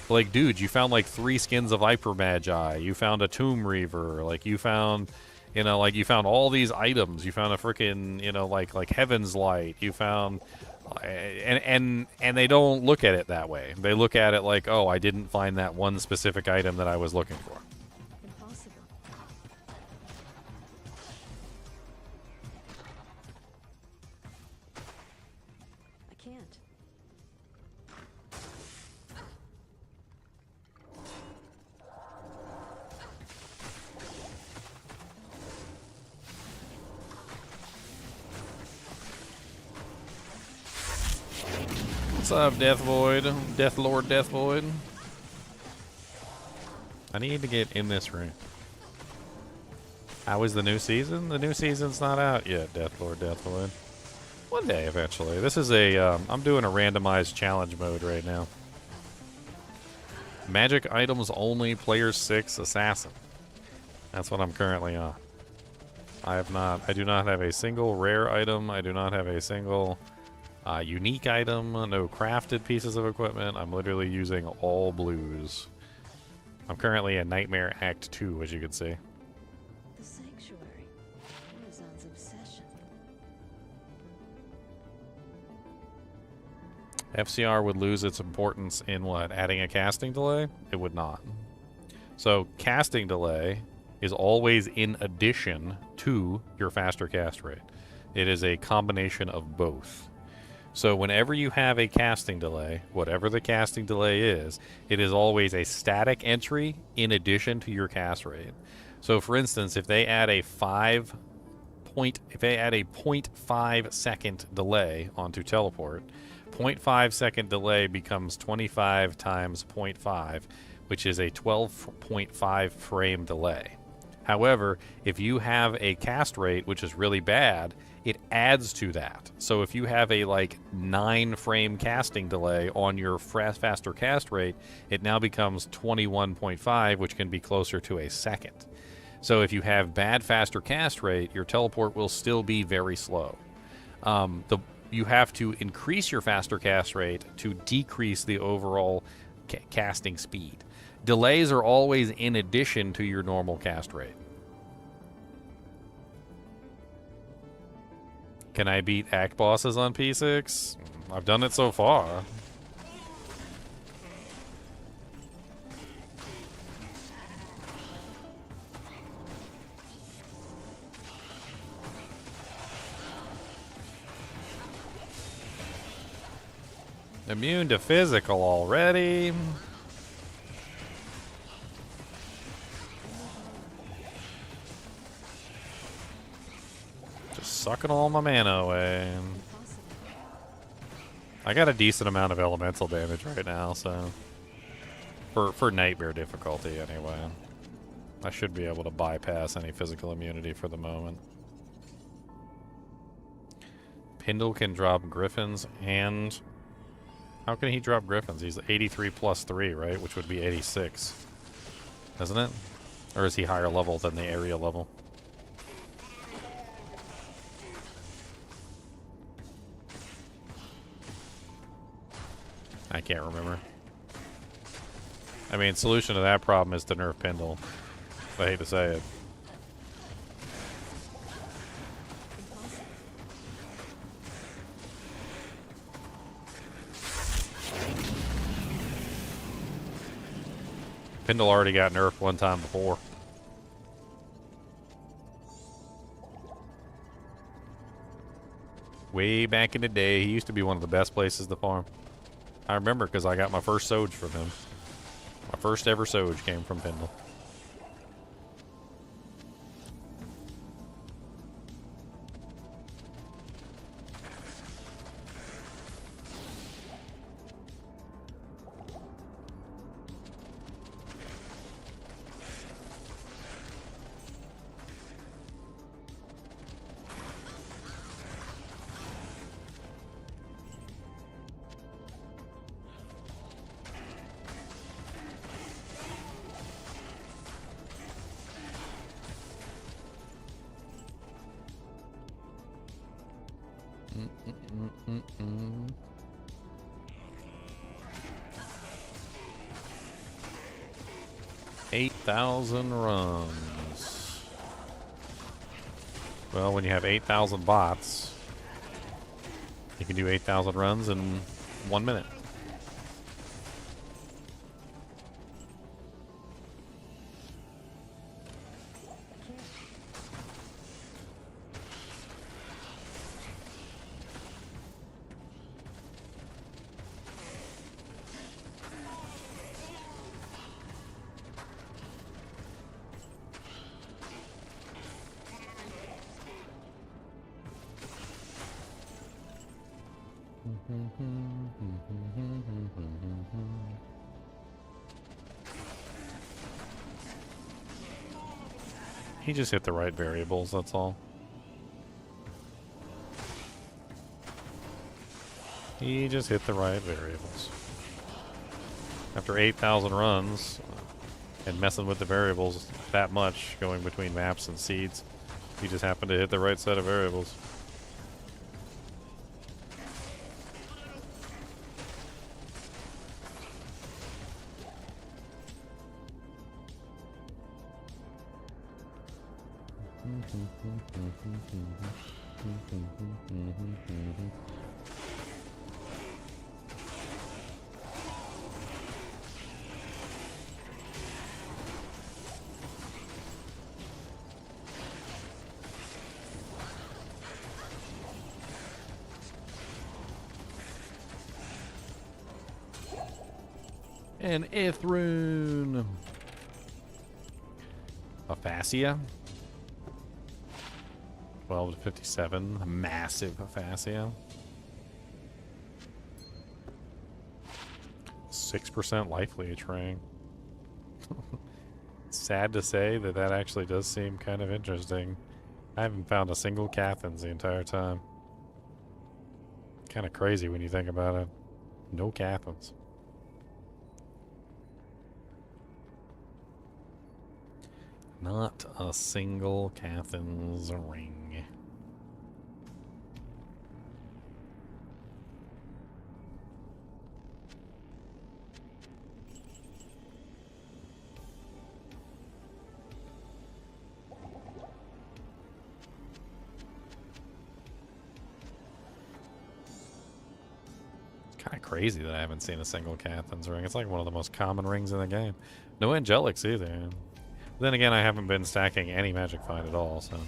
Like, dude, you found like 3 skins of Hyper Magi. You found a Tomb Reaver. Like, you found, you know, like you found all these items. You found a freaking, you know, like Heaven's Light. You found, and they don't look at it that way. They look at it like, oh, I didn't find that one specific item that I was looking for. Impossible. I can't. What's up, Death Void? Death Lord Death Void? I need to get in this room. How is the new season? The new season's not out yet, Death Lord Death Void. One day, eventually. This is a, I'm doing a randomized challenge mode right now. Magic items only, player 6, assassin. That's what I'm currently on. I do not have a single rare item. I do not have a single unique item. No crafted pieces of equipment. I'm literally using all blues. I'm currently in Nightmare Act 2, as you can see. The sanctuary. Amazon's obsession. FCR would lose its importance in what? Adding a casting delay? It would not. So casting delay is always in addition to your faster cast rate. It is a combination of both. So whenever you have a casting delay, whatever the casting delay is, it is always a static entry in addition to your cast rate. So for instance, if they add a 0.5 second delay onto teleport, 0.5 second delay becomes 25 times 0.5, which is a 12.5 frame delay. However, if you have a cast rate which is really bad, it adds to that. So if you have a like 9 frame casting delay on your faster cast rate, it now becomes 21.5, which can be closer to a second. So if you have bad faster cast rate, your teleport will still be very slow. You have to increase your faster cast rate to decrease the overall casting speed. Delays are always in addition to your normal cast rate. Can I beat act bosses on P6? I've done it so far. Immune to physical already. Just sucking all my mana away. I got a decent amount of elemental damage right now, so for nightmare difficulty anyway. I should be able to bypass any physical immunity for the moment. Pindle can drop griffins and... How can he drop griffins? He's 83 plus 3, right? Which would be 86. Isn't it? Or is he higher level than the area level? I can't remember. I mean, solution to that problem is to nerf Pindle. I hate to say it. Pindle already got nerfed one time before. Way back in the day, he used to be one of the best places to farm. I remember because I got my first Soge from him. My first ever Soge came from Pindle. 8,000 runs. Well, when you have 8,000 bots, you can do 8,000 runs in 1 minute. He just hit the right variables, that's all. He just hit the right variables. After 8,000 runs and messing with the variables that much, going between maps and seeds, he just happened to hit the right set of variables. An Ithrune. Aphasia. 12 to 57. A massive Aphasia. 6% life leech ring. Sad to say that that actually does seem kind of interesting. I haven't found a single Cathans the entire time. Kind of crazy when you think about it. No Cathans. Not a single Cathan's ring. It's kind of crazy that I haven't seen a single Cathan's ring. It's like one of the most common rings in the game. No angelics either. Then again, I haven't been stacking any magic find at all, so.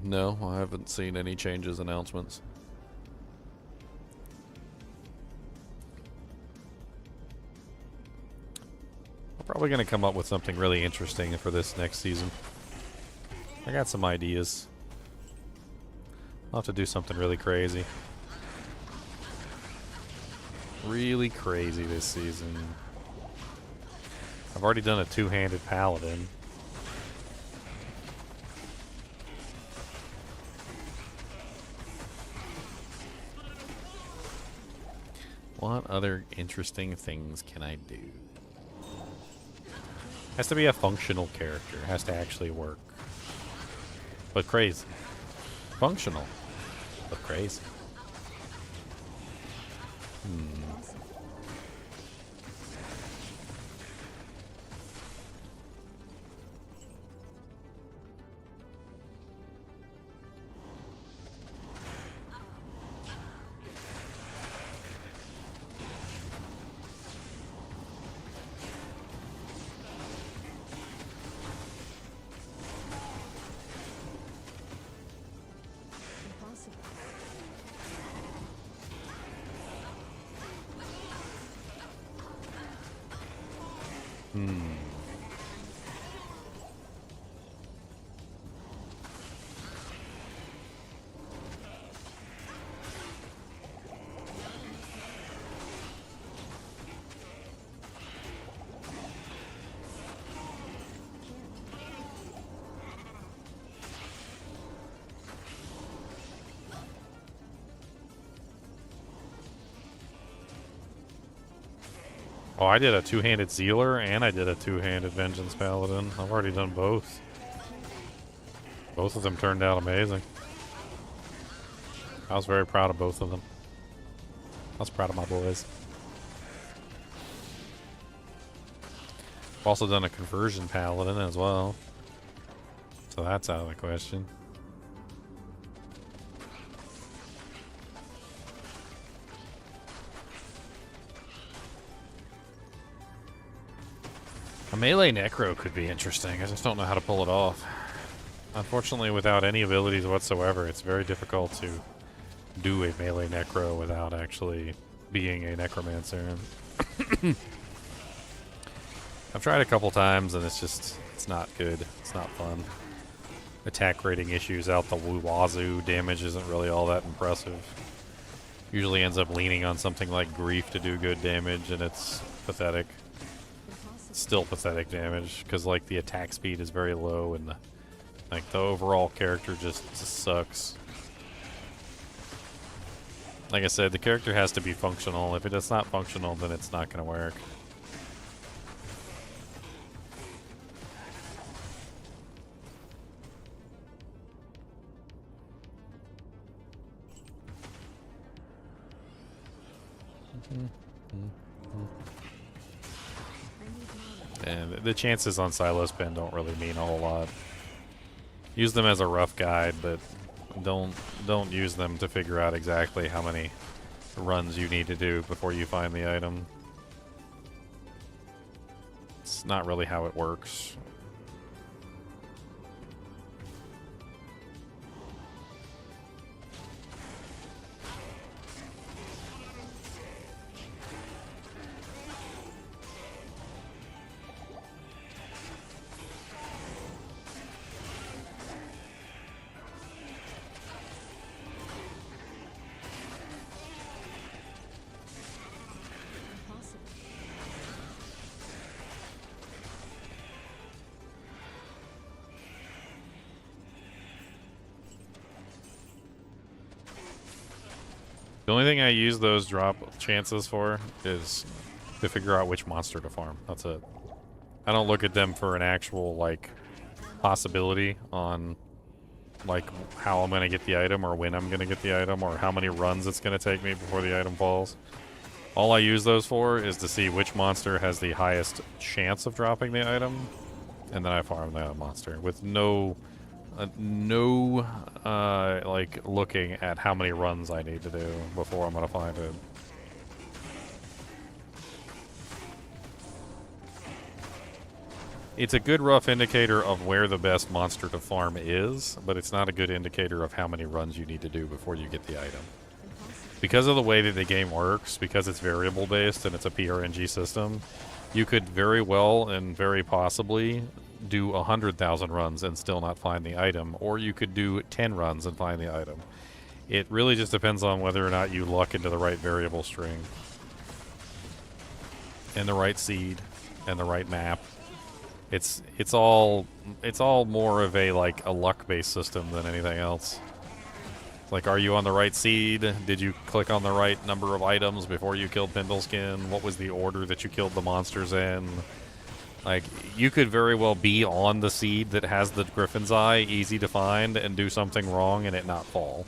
No, I haven't seen any changes announcements. Probably going to come up with something really interesting for this next season. I got some ideas. I'll have to do something really crazy. Really crazy this season. I've already done a two-handed paladin. What other interesting things can I do? Has to be a functional character. Has to actually work. But crazy. Functional. But crazy. Oh, I did a two-handed Zealer and I did a two-handed Vengeance Paladin. I've already done both. Both of them turned out amazing. I was very proud of both of them. I was proud of my boys. I've also done a Conversion Paladin as well. So that's out of the question. A melee necro could be interesting. I just don't know how to pull it off. Unfortunately, without any abilities whatsoever, it's very difficult to do a melee necro without actually being a necromancer. I've tried a couple times and it's not good. It's not fun. Attack rating issues out the wazoo. Damage isn't really all that impressive. Usually ends up leaning on something like Grief to do good damage, and it's pathetic. Still pathetic damage because like the attack speed is very low and the overall character just sucks. Like I said, the character has to be functional. If it's not functional, then it's not going to work. And the chances on silo spin don't really mean a whole lot. Use them as a rough guide, but don't use them to figure out exactly how many runs you need to do before you find the item. It's not really how it works. The only thing I use those drop chances for is to figure out which monster to farm. That's it. I don't look at them for an actual, like, possibility on, like, how I'm going to get the item or when I'm going to get the item or how many runs it's going to take me before the item falls. All I use those for is to see which monster has the highest chance of dropping the item, and then I farm that monster with no like looking at how many runs I need to do before I'm gonna find it. It's a good rough indicator of where the best monster to farm is, but it's not a good indicator of how many runs you need to do before you get the item. Because of the way that the game works, because it's variable based and it's a PRNG system, you could very well and very possibly do 100,000 runs and still not find the item, or you could do 10 runs and find the item. It really just depends on whether or not you luck into the right variable string and the right seed and the right map. It's all more of a like a luck based system than anything else. Like, are you on the right seed? Did you click on the right number of items before you killed Pindleskin? What was the order that you killed the monsters in? Like, you could very well be on the seed that has the Griffin's Eye, easy to find, and do something wrong and it not fall.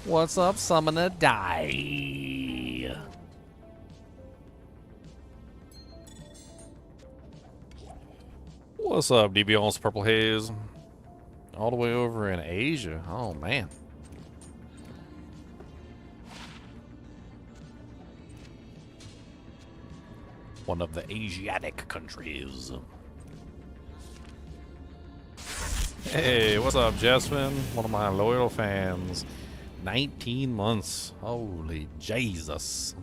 What's up, Summoner Die? What's up, DBL's Purple Haze? All the way over in Asia. Oh, man. One of the Asiatic countries. Hey, what's up, Jasmine? One of my loyal fans. 19 months. Holy Jesus.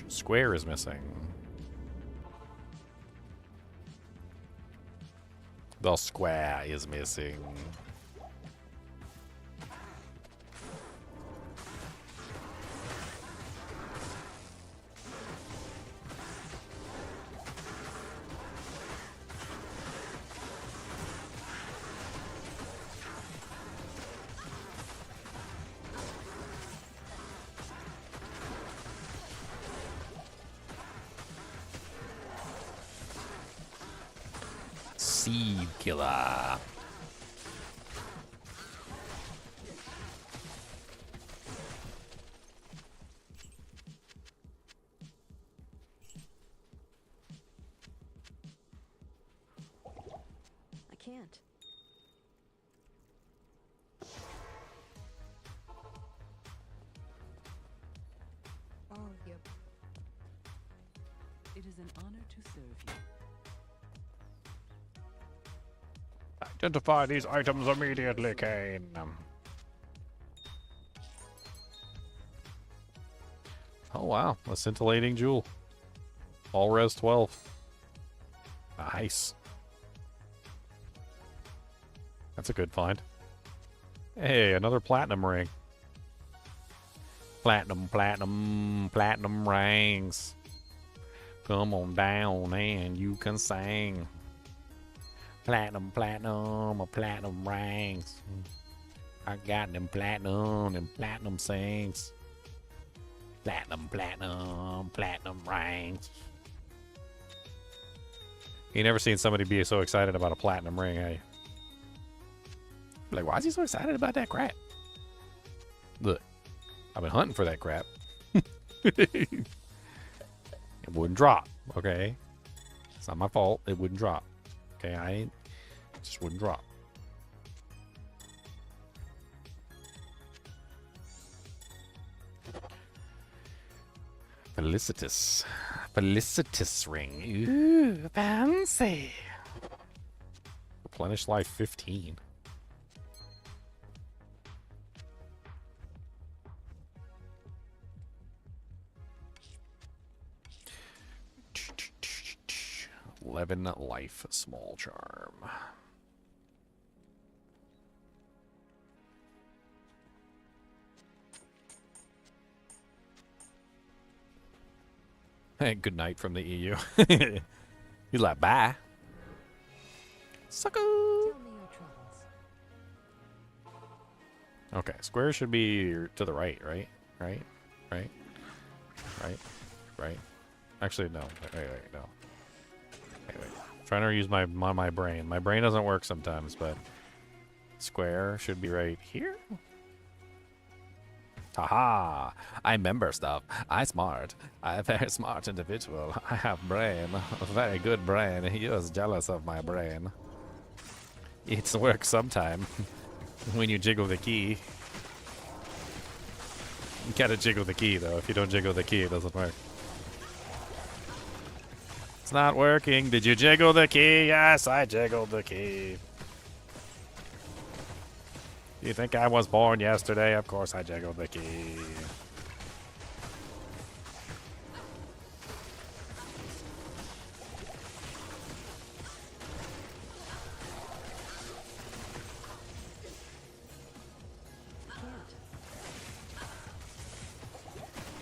Square is missing. The square is missing. Seed killer. I can't. Oh, yep. It is an honor to serve you. Identify these items immediately, Kane. Oh wow, a scintillating jewel. All res 12. Nice. That's a good find. Hey, another platinum ring. Platinum, platinum, platinum rings. Come on down and you can sing. Platinum, platinum, or platinum rings. I got them platinum sings. Platinum, platinum, platinum rings. You never seen somebody be so excited about a platinum ring, have you? Like, why is he so excited about that crap? Look, I've been hunting for that crap. It wouldn't drop, okay? It's not my fault. It wouldn't drop. Okay, it just wouldn't drop. Felicitous. Felicitous ring. Ooh, fancy. Replenish life 15. Life, small charm. Hey, good night from the EU. He's like, bye. Sucker. Tell me your troubles. Okay, square should be to the right, right? Right? Right? Right? Right? Actually, no. Wait, no. Wait. Trying to use my brain. My brain doesn't work sometimes, but square should be right here. Haha! I remember stuff. I smart. I a very smart individual. I have brain. A very good brain. He was jealous of my brain. It works sometime. When you jiggle the key. You gotta jiggle the key, though. If you don't jiggle the key, it doesn't work. It's not working. Did you jiggle the key? Yes, I jiggled the key. You think I was born yesterday? Of course I jiggled the key.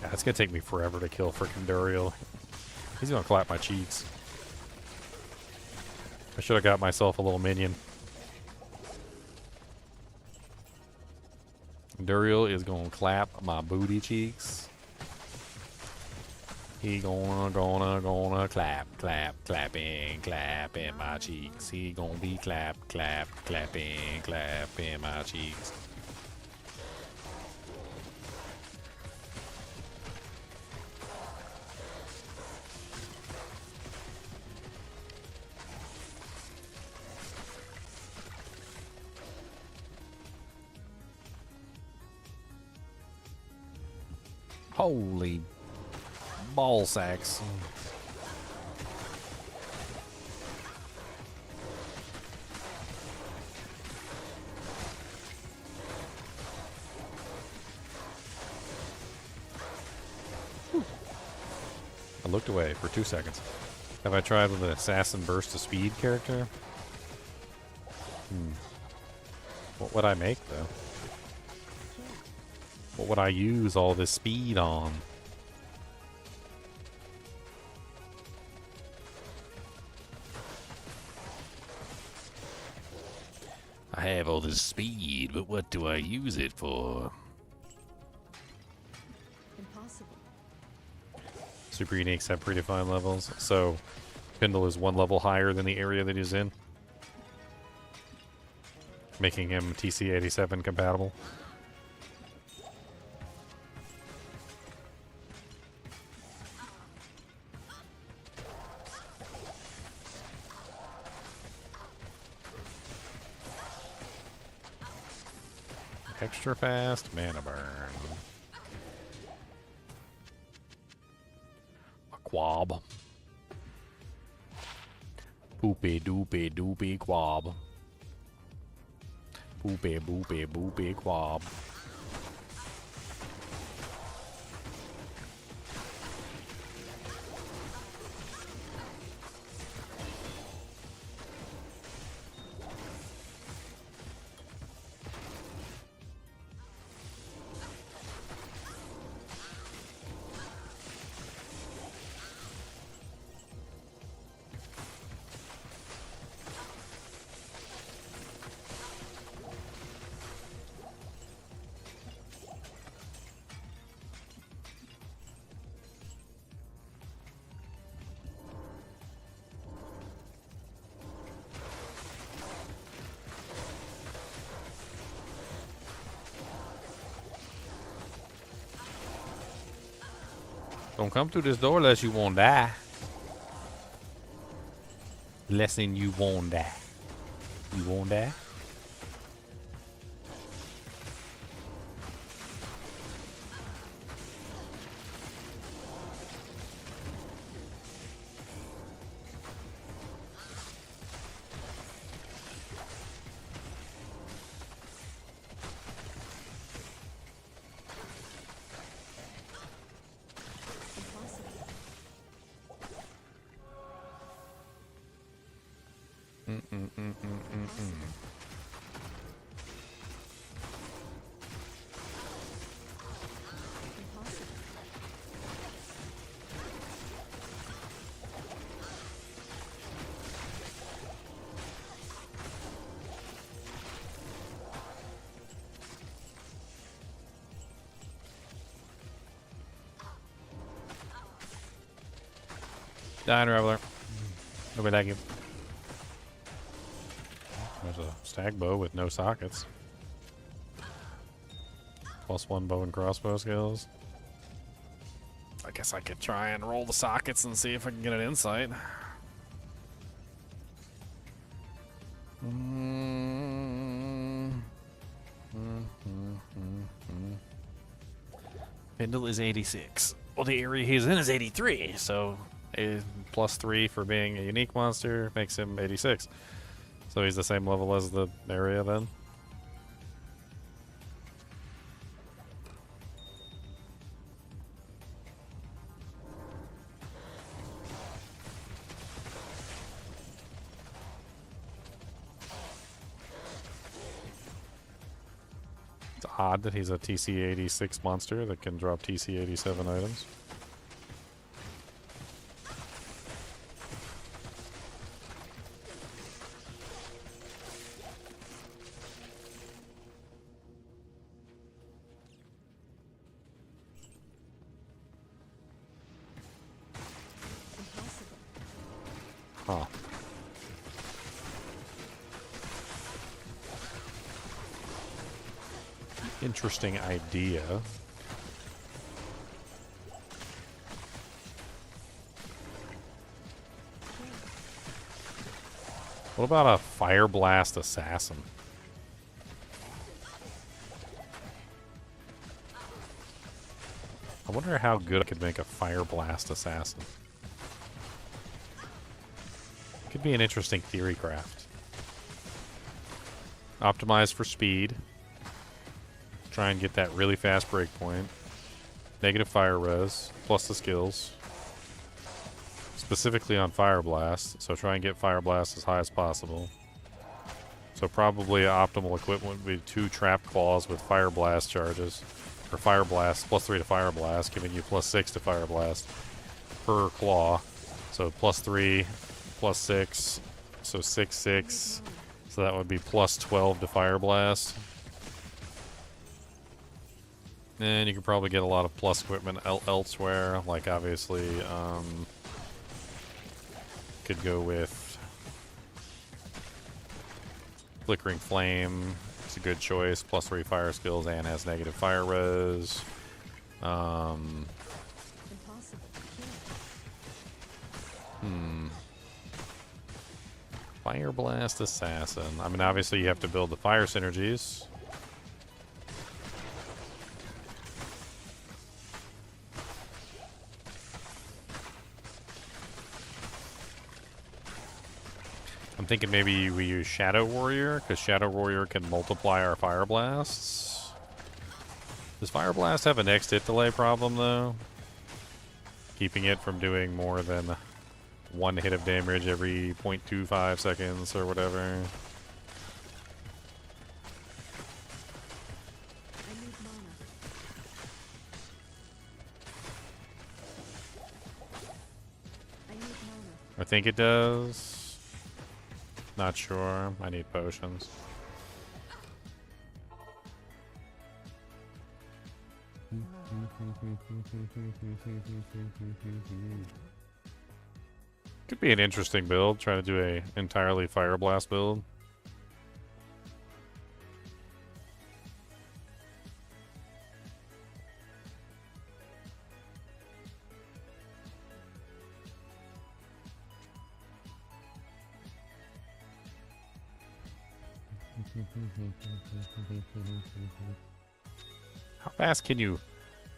Yeah, it's gonna take me forever to kill frickin' Duriel. He's gonna clap my cheeks. I should have got myself a little minion. Duriel is gonna clap my booty cheeks. He gonna clapping my cheeks. He gonna be clapping my cheeks. Holy ball sacks. I looked away for 2 seconds. Have I tried with the Assassin Burst of Speed character? What would I make, though? What would I use all this speed on? I have all this speed, but what do I use it for? Impossible. Super uniques have predefined levels, so Pindle is 1 level higher than the area that he's in, making him TC-87 compatible. Extra fast mana burn. A quab. Poopy doopy doopy quab. Poopy boopy boopy quab. Don't come through this door unless you won't die. Lesson you won't die. You won't die? Dying Reveler. Nobody like you. There's a stag bow with no sockets. +1 bow and crossbow skills. I guess I could try and roll the sockets and see if I can get an insight. Pindle is 86. Well, the area he's in is 83, so a +3 for being a unique monster makes him 86. So he's the same level as the area then? It's odd that he's a TC-86 monster that can drop TC-87 items. Huh. Interesting idea. What about a Fire Blast Assassin? I wonder how good I could make a Fire Blast Assassin. Could be an interesting theory craft. Optimized for speed. Try and get that really fast breakpoint. Negative fire res, plus the skills. Specifically on Fire Blast, so try and get Fire Blast as high as possible. So probably optimal equipment would be 2 trap claws with fire blast charges. Or fire blast, +3 to fire blast, giving you +6 to fire blast per claw. So +3, +6, so 6/6. So that would be +12 to fire blast. And you could probably get a lot of plus equipment elsewhere, like obviously could go with Flickering Flame. It's a good choice. +3 fire skills and has negative fire res. Impossible. Fire Blast Assassin. I mean, obviously you have to build the fire synergies. I'm thinking maybe we use Shadow Warrior, because Shadow Warrior can multiply our Fire Blasts. Does Fire Blast have a next hit delay problem, though? Keeping it from doing more than 1 hit of damage every 0.25 seconds or whatever. I need mana. I need mana. I think it does. Not sure. I need potions. Could be an interesting build, trying to do a entirely Fire Blast build. How fast can you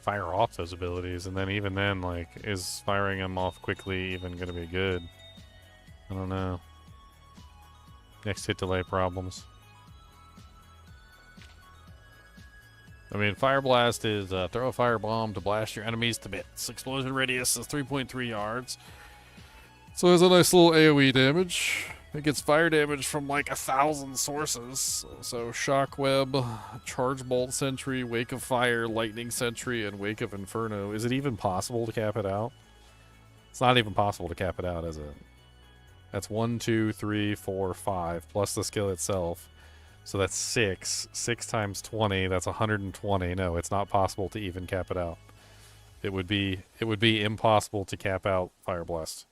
fire off those abilities? And then even then, like, is firing them off quickly even going to be good? I don't know. Next hit delay problems. I mean, Fire Blast is throw a fire bomb to blast your enemies to bits. Explosion radius is 3.3 yards. So it's a nice little AoE damage. It gets fire damage from like 1,000 sources. So Shockweb, Charge Bolt Sentry, Wake of Fire, Lightning Sentry, and Wake of Inferno. Is it even possible to cap it out? It's not even possible to cap it out, is it? That's 1, 2, 3, 4, 5, plus the skill itself. So that's 6. 6 times 20, that's 120. No, it's not possible to even cap it out. It would be impossible to cap out Fire Blast.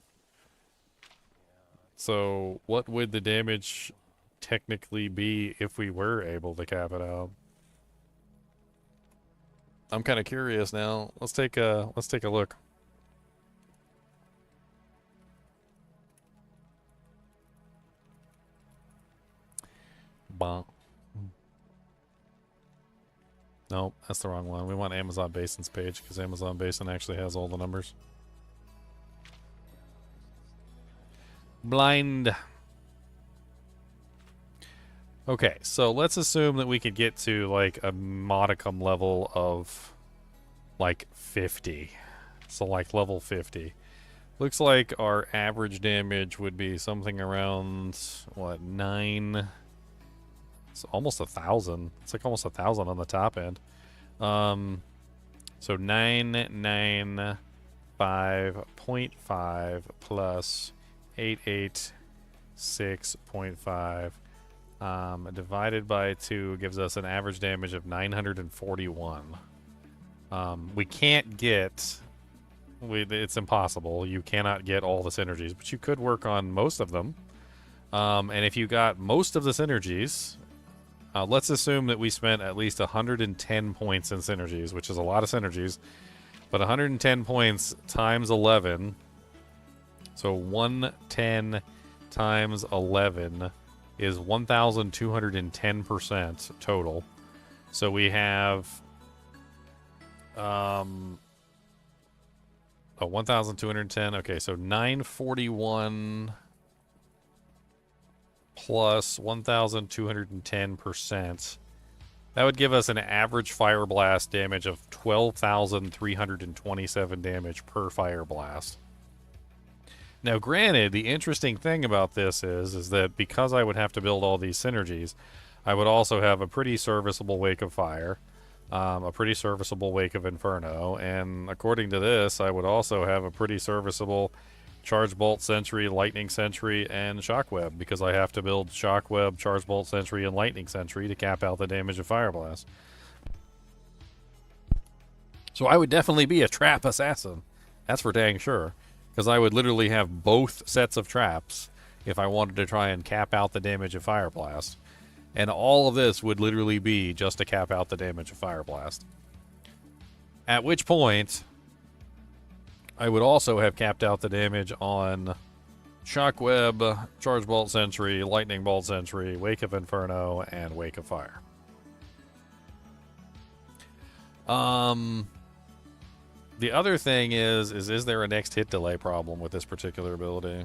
So what would the damage technically be if we were able to cap it out? I'm kind of curious now. Let's take a look. Bonk. Nope, that's the wrong one. We want Amazon Basin's page because Amazon Basin actually has all the numbers. Blind. Okay, so let's assume that we could get to like a modicum level of like 50. So like level 50. Looks like our average damage would be something around, what, 9... It's almost 1,000. It's like almost 1,000 on the top end. So 995.5 plus 886.5 divided by 2 gives us an average damage of 941. We can't get... it's impossible. You cannot get all the synergies, but you could work on most of them. And if you got most of the synergies... let's assume that we spent at least 110 points in synergies, which is a lot of synergies. But 110 points times 11. So 110 times 11 is 1,210% total. So we have 1,210. Okay, so 941 plus 1,210%. That would give us an average fire blast damage of 12,327 damage per fire blast. Now, granted, the interesting thing about this is that because I would have to build all these synergies, I would also have a pretty serviceable Wake of Fire, a pretty serviceable Wake of Inferno, and according to this, I would also have a pretty serviceable Charge Bolt Sentry, Lightning Sentry, and Shockweb, because I have to build Shockweb, Charge Bolt Sentry, and Lightning Sentry to cap out the damage of Fire Blast. So I would definitely be a trap assassin. That's for dang sure. Because I would literally have both sets of traps if I wanted to try and cap out the damage of Fire Blast. And all of this would literally be just to cap out the damage of Fire Blast. At which point, I would also have capped out the damage on Shockweb, Charge Bolt Sentry, Lightning Bolt Sentry, Wake of Inferno, and Wake of Fire. The other thing is there a next hit delay problem with this particular ability?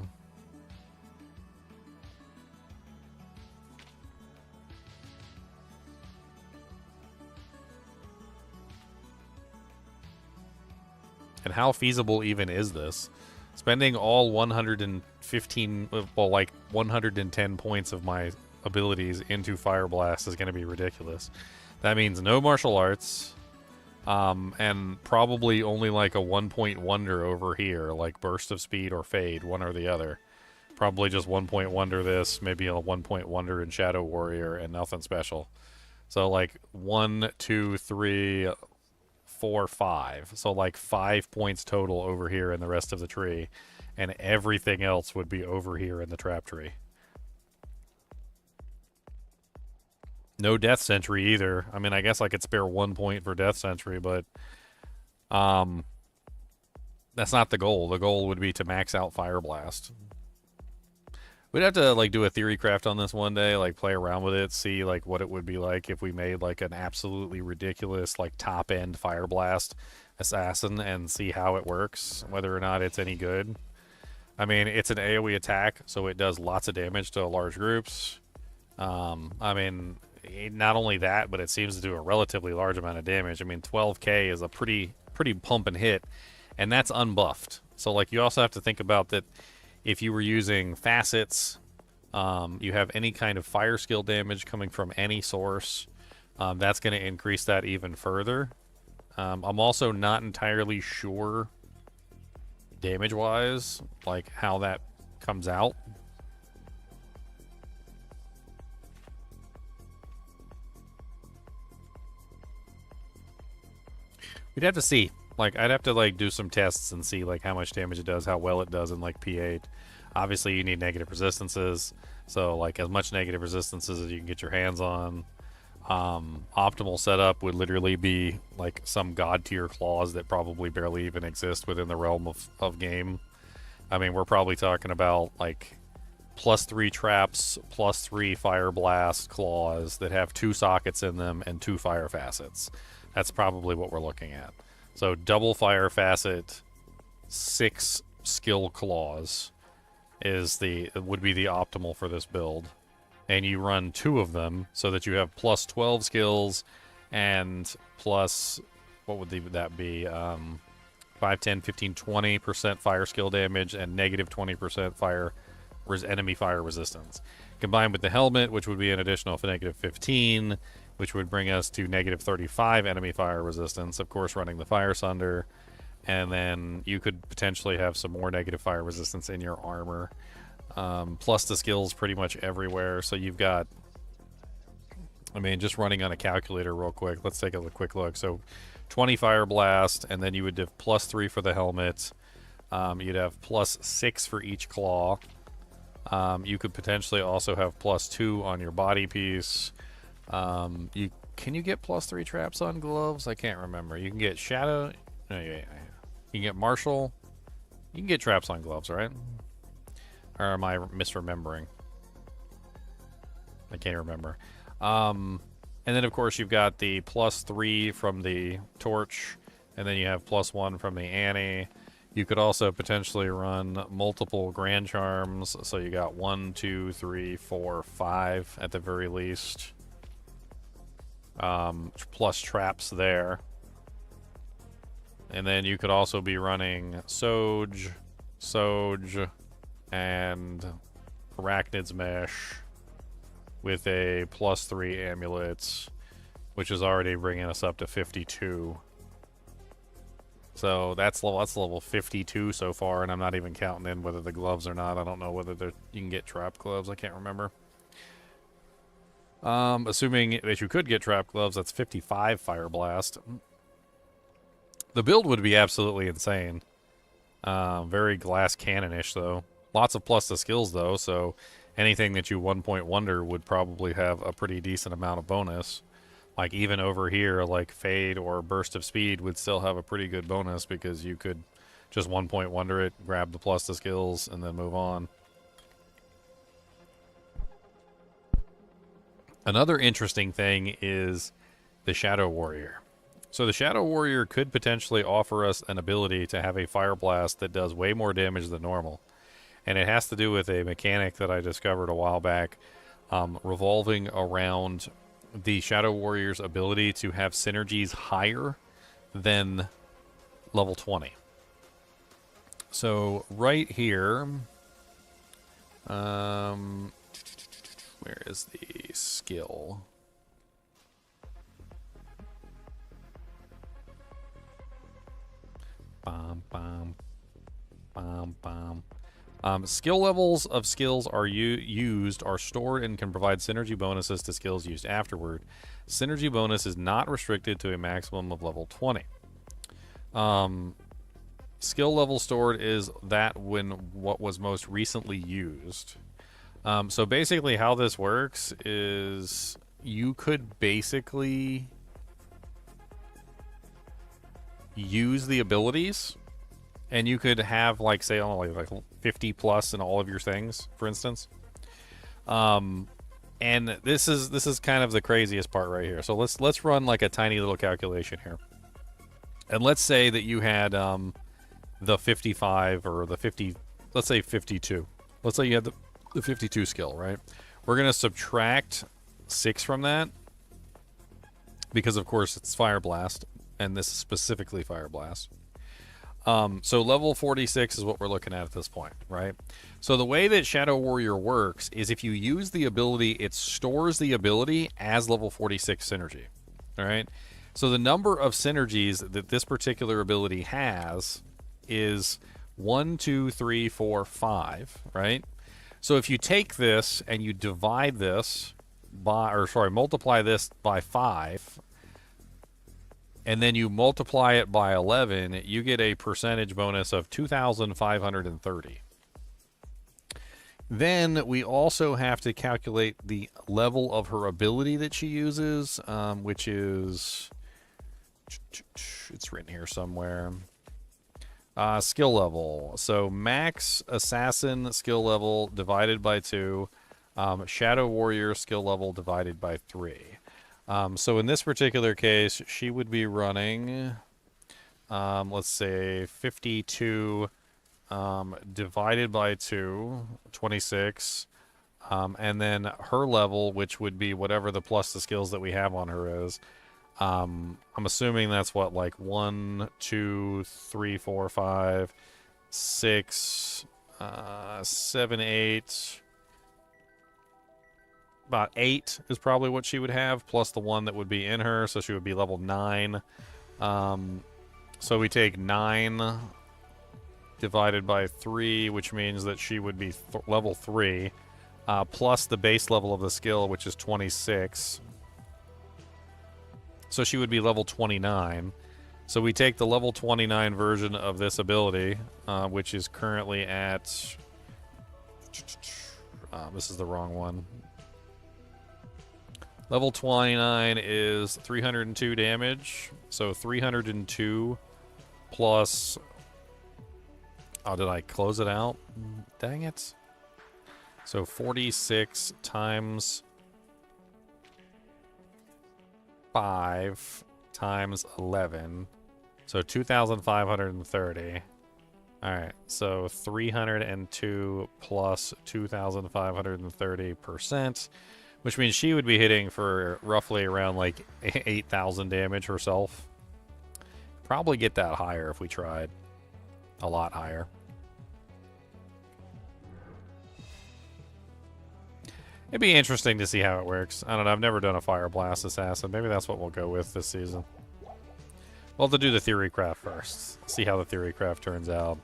And how feasible even is this? Spending all 115, well, like 110 points of my abilities into Fire Blast is going to be ridiculous. That means no martial arts. And probably only like a 1-point wonder over here, like Burst of Speed or Fade, one or the other. Probably just 1-point wonder this, maybe a 1-point wonder in Shadow Warrior, and nothing special. So like 1, 2, 3, 4, 5. So like 5 points total over here in the rest of the tree, and everything else would be over here in the trap tree. No Death Sentry either. I mean, I guess I could spare 1 point for Death Sentry, but that's not the goal. The goal would be to max out Fire Blast. We'd have to like do a theory craft on this one day, like play around with it, see like what it would be like if we made like an absolutely ridiculous like top end Fire Blast assassin and see how it works, whether or not it's any good. I mean, it's an AoE attack, so it does lots of damage to large groups. I mean, not only that, but it seems to do a relatively large amount of damage. I mean, 12k is a pretty pump and hit, and that's unbuffed. So like you also have to think about that if you were using facets, you have any kind of fire skill damage coming from any source, that's going to increase that even further. I'm also not entirely sure damage-wise, like how that comes out. We'd have to see. Like, I'd have to, like, do some tests and see, like, how much damage it does, how well it does in, like, P8. Obviously, you need negative resistances. So, like, as much negative resistances as you can get your hands on. Optimal setup would literally be, like, some god-tier claws that probably barely even exist within the realm of game. I mean, we're probably talking about, like, +3 traps, +3 fire blast claws that have 2 sockets in them and 2 fire facets. That's probably what we're looking at. So double fire facet, 6 skill claws would be the optimal for this build. And you run 2 of them so that you have +12 skills and plus, what would that be? 5, 10, 15, 20% fire skill damage and negative 20% enemy fire resistance. Combined with the helmet, which would be an additional negative 15, which would bring us to negative 35 enemy fire resistance, of course running the Fire Sunder, and then you could potentially have some more negative fire resistance in your armor, plus the skills pretty much everywhere. So you've got, I mean, just running on a calculator real quick, let's take a quick look. So 20 Fire Blast, and then you would have +3 for the helmet, you'd have +6 for each claw. You could potentially also have +2 on your body piece. Can you get +3 traps on gloves? I can't remember. You can get shadow. No, yeah. You can get martial. You can get traps on gloves, right? Or am I misremembering? I can't remember. And then of course you've got the +3 from the torch, and then you have +1 from the Annie. You could also potentially run multiple Grand Charms, so you got 1, 2, 3, 4, 5 at the very least. Plus traps there. And then you could also be running Soj, and Arachnid's Mesh with a +3 amulet, which is already bringing us up to 52. So that's level 52 so far, and I'm not even counting in whether the gloves or not. I don't know whether you can get trap gloves. I can't remember. Assuming that you could get trap gloves, that's 55 Fire Blast. The build would be absolutely insane. Very glass cannon-ish, though. Lots of plus to skills, though, so anything that you 1-point wonder would probably have a pretty decent amount of bonus. Like, even over here, like Fade or Burst of Speed would still have a pretty good bonus because you could just 1-point wonder it, grab the plus to skills, and then move on. Another interesting thing is the Shadow Warrior. So the Shadow Warrior could potentially offer us an ability to have a Fire Blast that does way more damage than normal. And it has to do with a mechanic that I discovered a while back, revolving around the Shadow Warrior's ability to have synergies higher than level 20. So right here, where is the skill? Bum, bum, bum, bum. Skill levels of skills are are stored and can provide synergy bonuses to skills used afterward. Synergy bonus is not restricted to a maximum of level 20. Skill level stored is that when what was most recently used. So basically how this works is you could basically use the abilities, and you could have, like, say, only like 50 plus in all of your things, for instance. And this is kind of the craziest part right here. So let's run like a tiny little calculation here. And let's say that you had the 55 or the 50, let's say 52. Let's say you had the 52 skill, right? We're going to subtract 6 from that because, of course, it's Fire Blast, and this is specifically Fire Blast. So level 46 is what we're looking at this point, right? So the way that Shadow Warrior works is if you use the ability, it stores the ability as level 46 synergy, all right? So the number of synergies that this particular ability has is 1, 2, 3, 4, 5, right? So if you take this and you divide this by, or sorry, multiply this by 5, and then you multiply it by 11, you get a percentage bonus of 2,530. Then we also have to calculate the level of her ability that she uses, which is, it's written here somewhere. Skill level. So max assassin skill level divided by 2, Shadow Warrior skill level divided by 3. So in this particular case, she would be running, let's say 52 divided by 2, 26, and then her level, which would be whatever the plus the skills that we have on her is. I'm assuming that's what, like 1, 2, 3, 4, 5, 6, 7, 8... About 8 is probably what she would have, plus the 1 that would be in her, so she would be level 9. So we take 9 divided by 3, which means that she would be level 3, plus the base level of the skill, which is 26. So she would be level 29. So we take the level 29 version of this ability, which is currently at... this is the wrong one. Level 29 is 302 damage. So 302 plus... Oh, did I close it out? Dang it. So 46 times 5 times 11. So 2,530. Alright, so 302 plus 2,530%. Which means she would be hitting for roughly around like 8,000 damage herself. Probably get that higher if we tried. A lot higher. It'd be interesting to see how it works. I don't know. I've never done a Fire Blast Assassin. Maybe that's what we'll go with this season. We'll have to do the Theorycraft first. See how the Theorycraft turns out.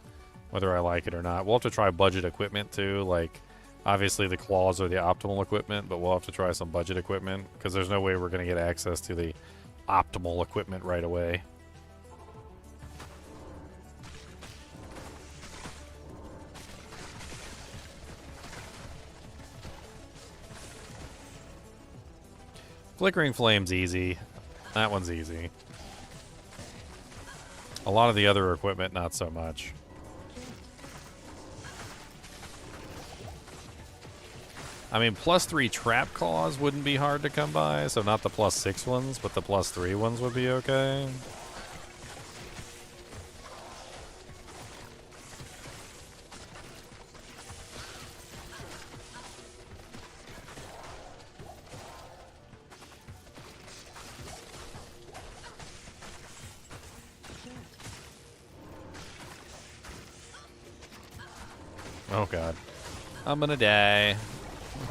Whether I like it or not. We'll have to try budget equipment too. Like, obviously the claws are the optimal equipment, but we'll have to try some budget equipment. Because there's no way we're going to get access to the optimal equipment right away. Flickering Flame's easy. That one's easy. A lot of the other equipment, not so much. I mean, +3 trap claws wouldn't be hard to come by, so not the +6 ones, but the +3 ones would be okay. Oh god. I'm gonna die.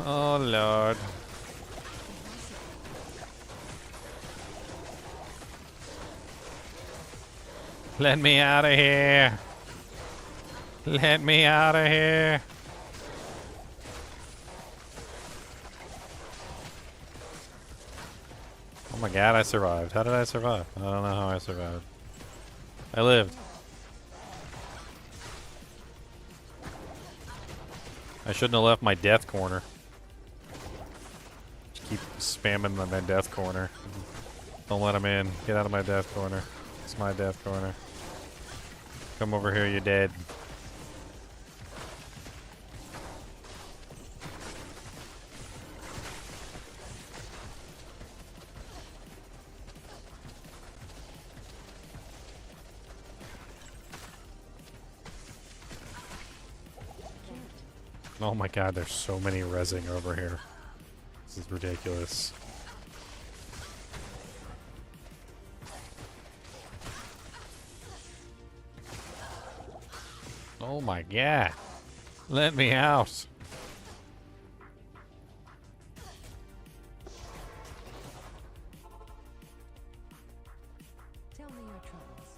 Oh lord. Let me out of here. Let me out of here. Oh my god, I survived. How did I survive? I don't know how I survived. I lived. I shouldn't have left my death corner. Just keep spamming my death corner. Don't let him in. Get out of my death corner. It's my death corner. Come over here, you're dead. Oh my god, there's so many rezzing over here. This is ridiculous. Oh my god. Let me out. Tell me your troubles.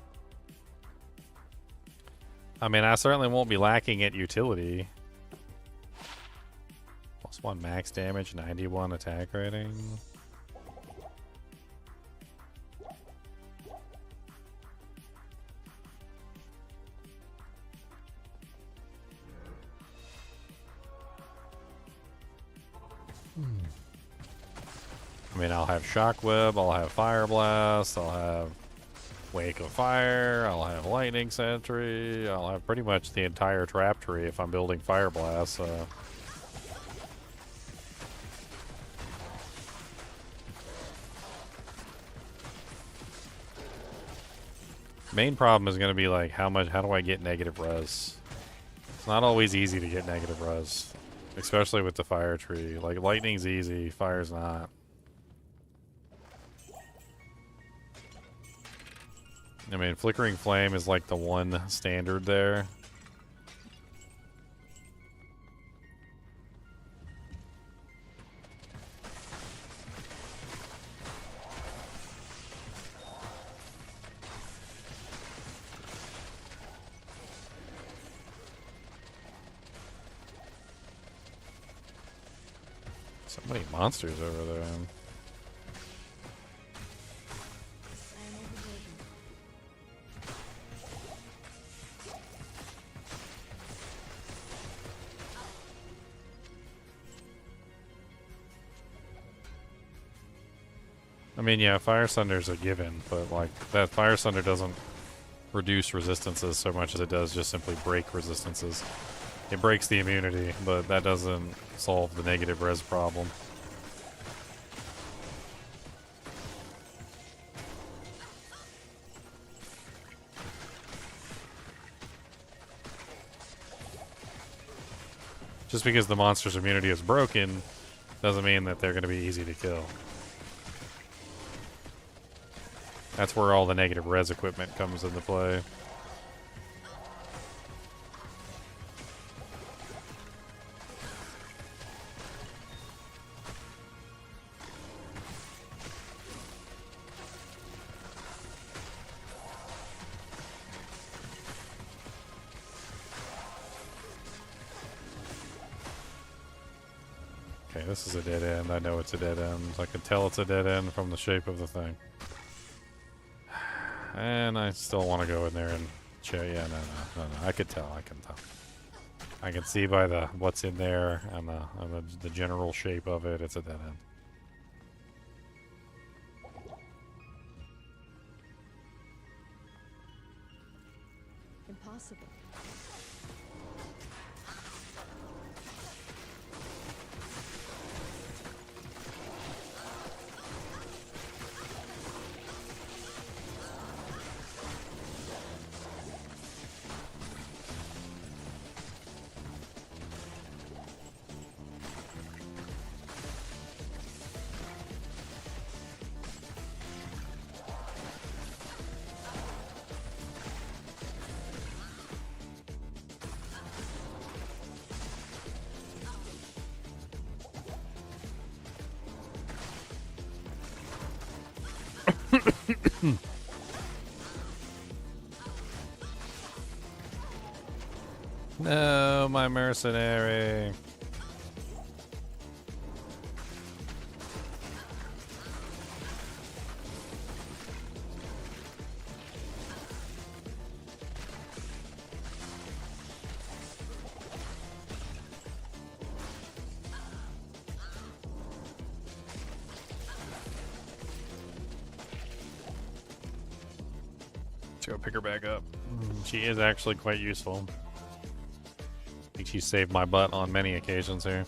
I mean, I certainly won't be lacking at utility. +1 max damage, 91 attack rating. I mean, I'll have Shockweb, I'll have Fire Blast, I'll have Wake of Fire, I'll have Lightning Sentry, I'll have pretty much the entire trap tree if I'm building Fire Blast, so... Main problem is going to be like how do I get negative res? It's not always easy to get negative res, especially with the fire tree. Like lightning's easy, fire's not. I mean, flickering flame is like the one standard there. So many monsters over there. I am overburdened. I mean, yeah, Fire Thunder's a given, but like that Fire Thunder doesn't reduce resistances so much as it does just simply break resistances. It breaks the immunity, but that doesn't solve the negative res problem. Just because the monster's immunity is broken doesn't mean that they're going to be easy to kill. That's where all the negative res equipment comes into play. Okay, this is a dead end. I know it's a dead end. I can tell it's a dead end from the shape of the thing. And I still want to go in there and check. Yeah, no. I could tell. I can tell. I can see by the what's in there and the general shape of it. It's a dead end. Impossible. No, my mercenary. Let's go pick her back up. She is actually quite useful. I think she saved my butt on many occasions here.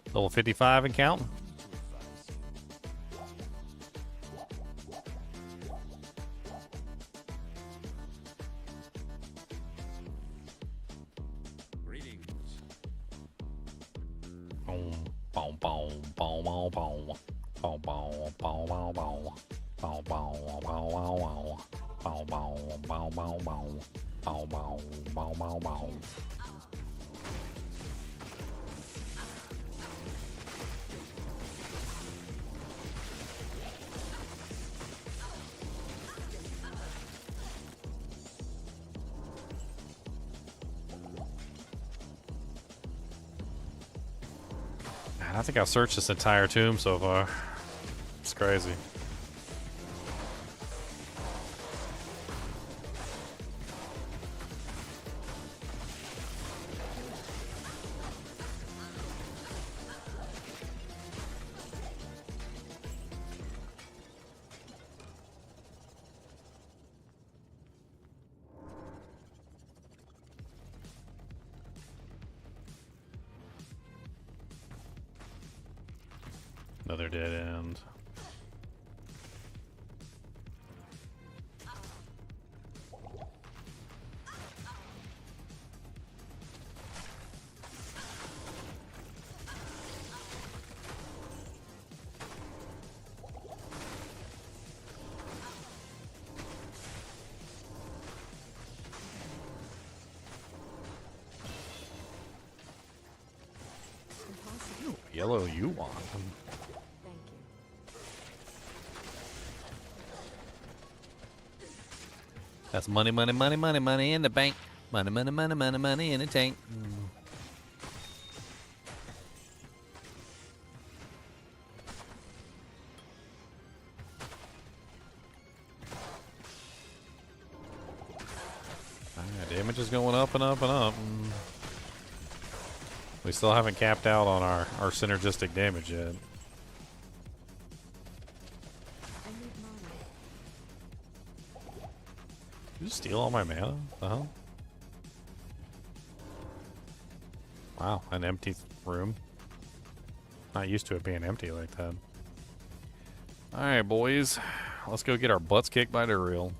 Level 55 and count. Greetings. Boom, boom, boom, boom, boom, boom. Boom, boom, boom, boom, boom. Boom, boom, boom, boom, boom. Boom, boom, boom, boom, boom. Bow, bow, bow, bow, bow. Man, I think I've searched this entire tomb so far. It's crazy. Another dead end. Yellow you want. Thank you. That's money, money, money, money, money in the bank. Money, money, money, money, money in the tank. Damage is going up and up and up. We still haven't capped out on our synergistic damage yet. I need mana. Did you steal all my mana? Uh-huh. Wow, an empty room. Not used to it being empty like that. Alright, boys. Let's go get our butts kicked by the real.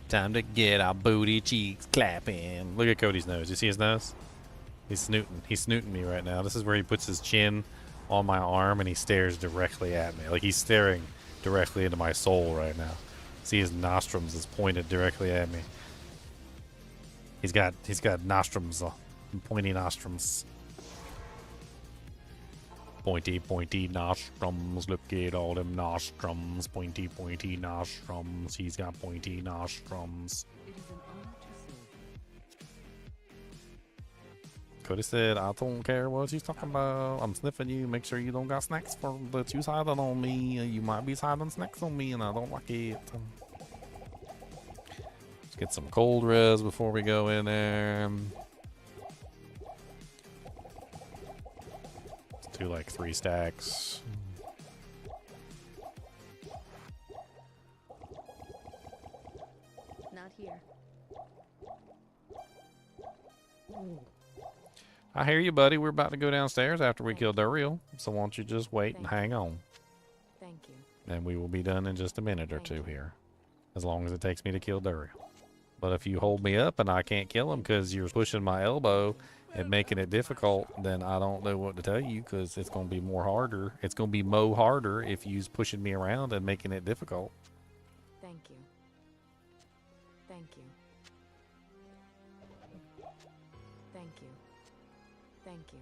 Time to get our booty cheeks clapping. Look at Cody's nose. You see his nose? He's snooting. He's snooting me right now. This is where he puts his chin on my arm and he stares directly at me. Like he's staring directly into my soul right now. See his nostrils is pointed directly at me. He's got nostrils, pointy nostrils. Pointy, pointy nostrums. Look at all them nostrums. Pointy, pointy nostrums. He's got pointy nostrums. It is an honor to serve Cody said, I don't care what you talking about. I'm sniffing you. Make sure you don't got snacks that you hiding on me. You might be hiding snacks on me, and I don't like it. Let's get some cold res before we go in there. Let's do like 3 stacks. Not here. I hear you, buddy. We're about to go downstairs after we kill Duriel. So why don't you just wait and Thank hang on. Thank you. And we will be done in just a minute or two here. As long as it takes me to kill Duriel. But if you hold me up and I can't kill him because you're pushing my elbow and making it difficult, then I don't know what to tell you because it's going to be more harder. It's going to be harder if you's pushing me around and making it difficult. Thank you. Thank you. Thank you. Thank you.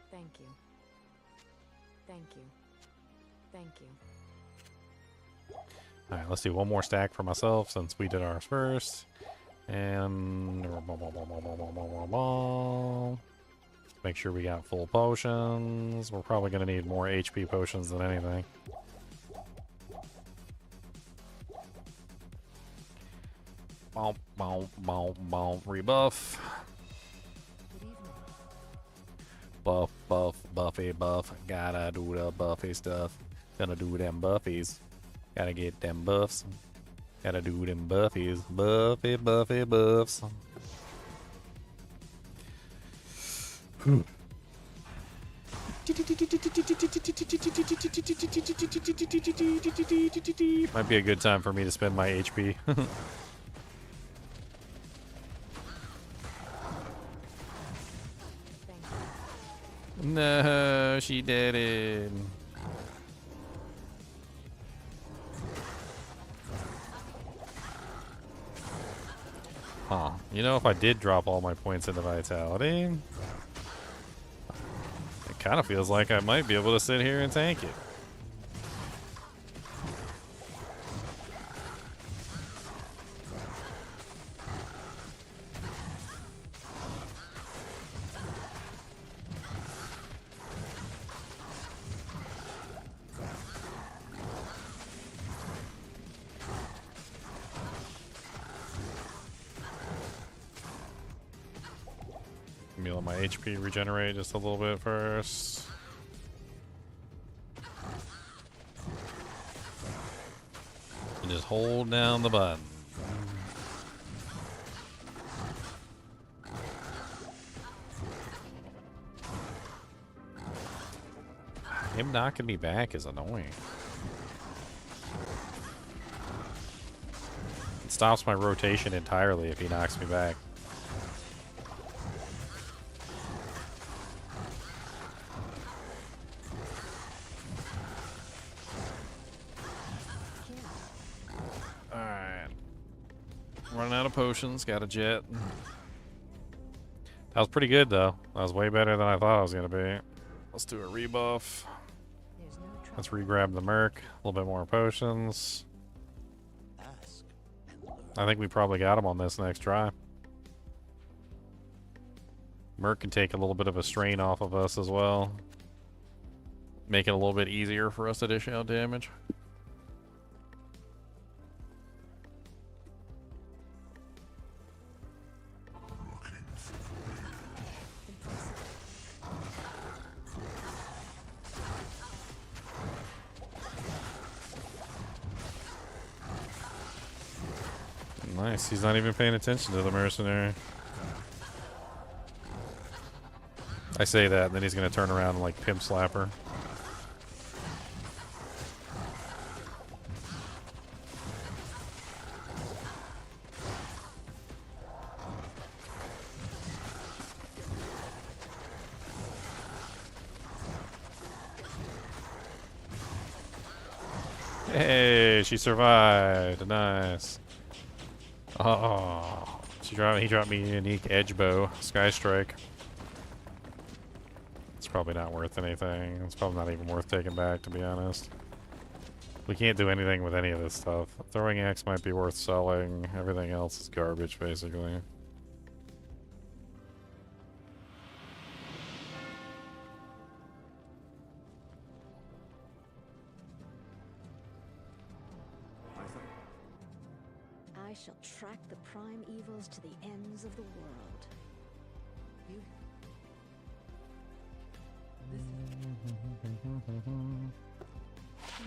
Thank you. Thank you. Thank you. All right, let's do one more stack for myself since we did ours first. And make sure we got full potions. We're probably going to need more HP potions than anything. Boom, boom, boom, boom. Rebuff. Good evening. Buff, buff, buffy, buff. Gotta do the buffy stuff. Gonna do them buffies. Gotta get them buffs. Gotta do them buffies. Buffy, buffy, buffs. Might be a good time for me to spend my HP. Thank you. No, she did it. Huh. You know, if I did drop all my points into vitality, it kind of feels like I might be able to sit here and tank it. Let me let my HP regenerate just a little bit first. And just hold down the button. Him knocking me back is annoying. It stops my rotation entirely if he knocks me back. Alright. Running out of potions, got a jet. That was pretty good though. That was way better than I thought it was gonna be. Let's do a rebuff. There's no trouble. Let's re-grab the Merc. A little bit more potions. Ask and learn. I think we probably got him on this next try. Merc can take a little bit of a strain off of us as well. Make it a little bit easier for us to dish out damage. Nice, he's not even paying attention to the mercenary. I say that, and then he's gonna turn around and like pimp slap her. Hey, she survived. Nice. Oh, he dropped me a unique edge bow, Sky Strike. It's probably not worth anything. It's probably not even worth taking back, to be honest. We can't do anything with any of this stuff. Throwing axe might be worth selling. Everything else is garbage, basically. I shall track the prime evils to the ends of the world.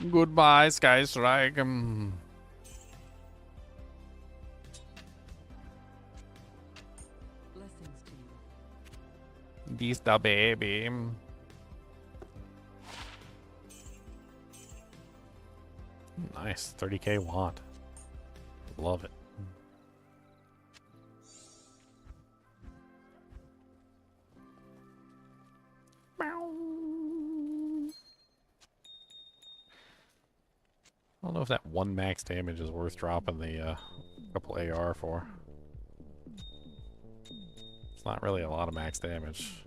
You. Goodbye, Sky Strike. Blessings to you. This the baby. Nice, 30k wand. Love it. I don't know if that one max damage is worth dropping the couple AR for. It's not really a lot of max damage.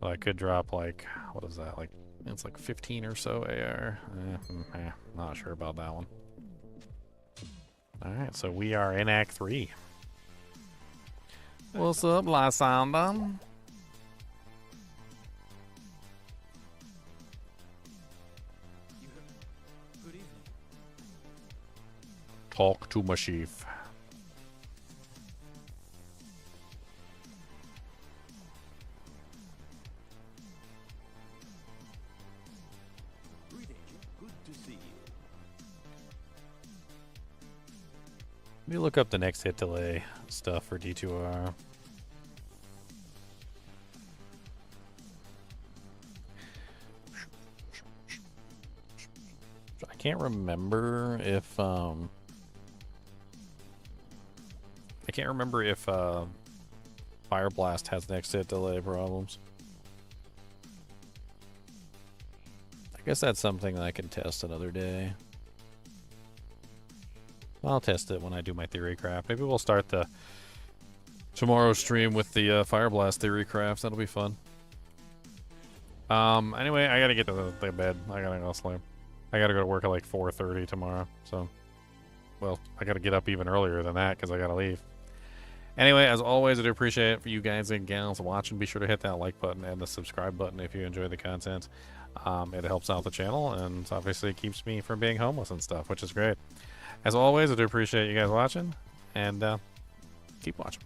But I could drop like, what is that? Like, it's like 15 or so AR. Not sure about that one. Alright, so we are in Act 3. What's up, Lysandra? Good evening. Talk to mischief. Greetings. Good to see you. Let me look up the next hit delay stuff for D2R. I can't remember if Fire Blast has next hit delay problems. I guess that's something that I can test another day. I'll test it when I do my theory craft. Maybe we'll start the tomorrow's stream with the Fire Blast theory crafts. That'll be fun. Anyway, I gotta get to the bed. I gotta go sleep. I gotta go to work at like 4:30 tomorrow. So, well, I gotta get up even earlier than that because I gotta leave. Anyway, as always, I do appreciate it for you guys and gals watching. Be sure to hit that like button and the subscribe button if you enjoy the content. It helps out the channel and obviously keeps me from being homeless and stuff, which is great. As always, I do appreciate you guys watching, and keep watching.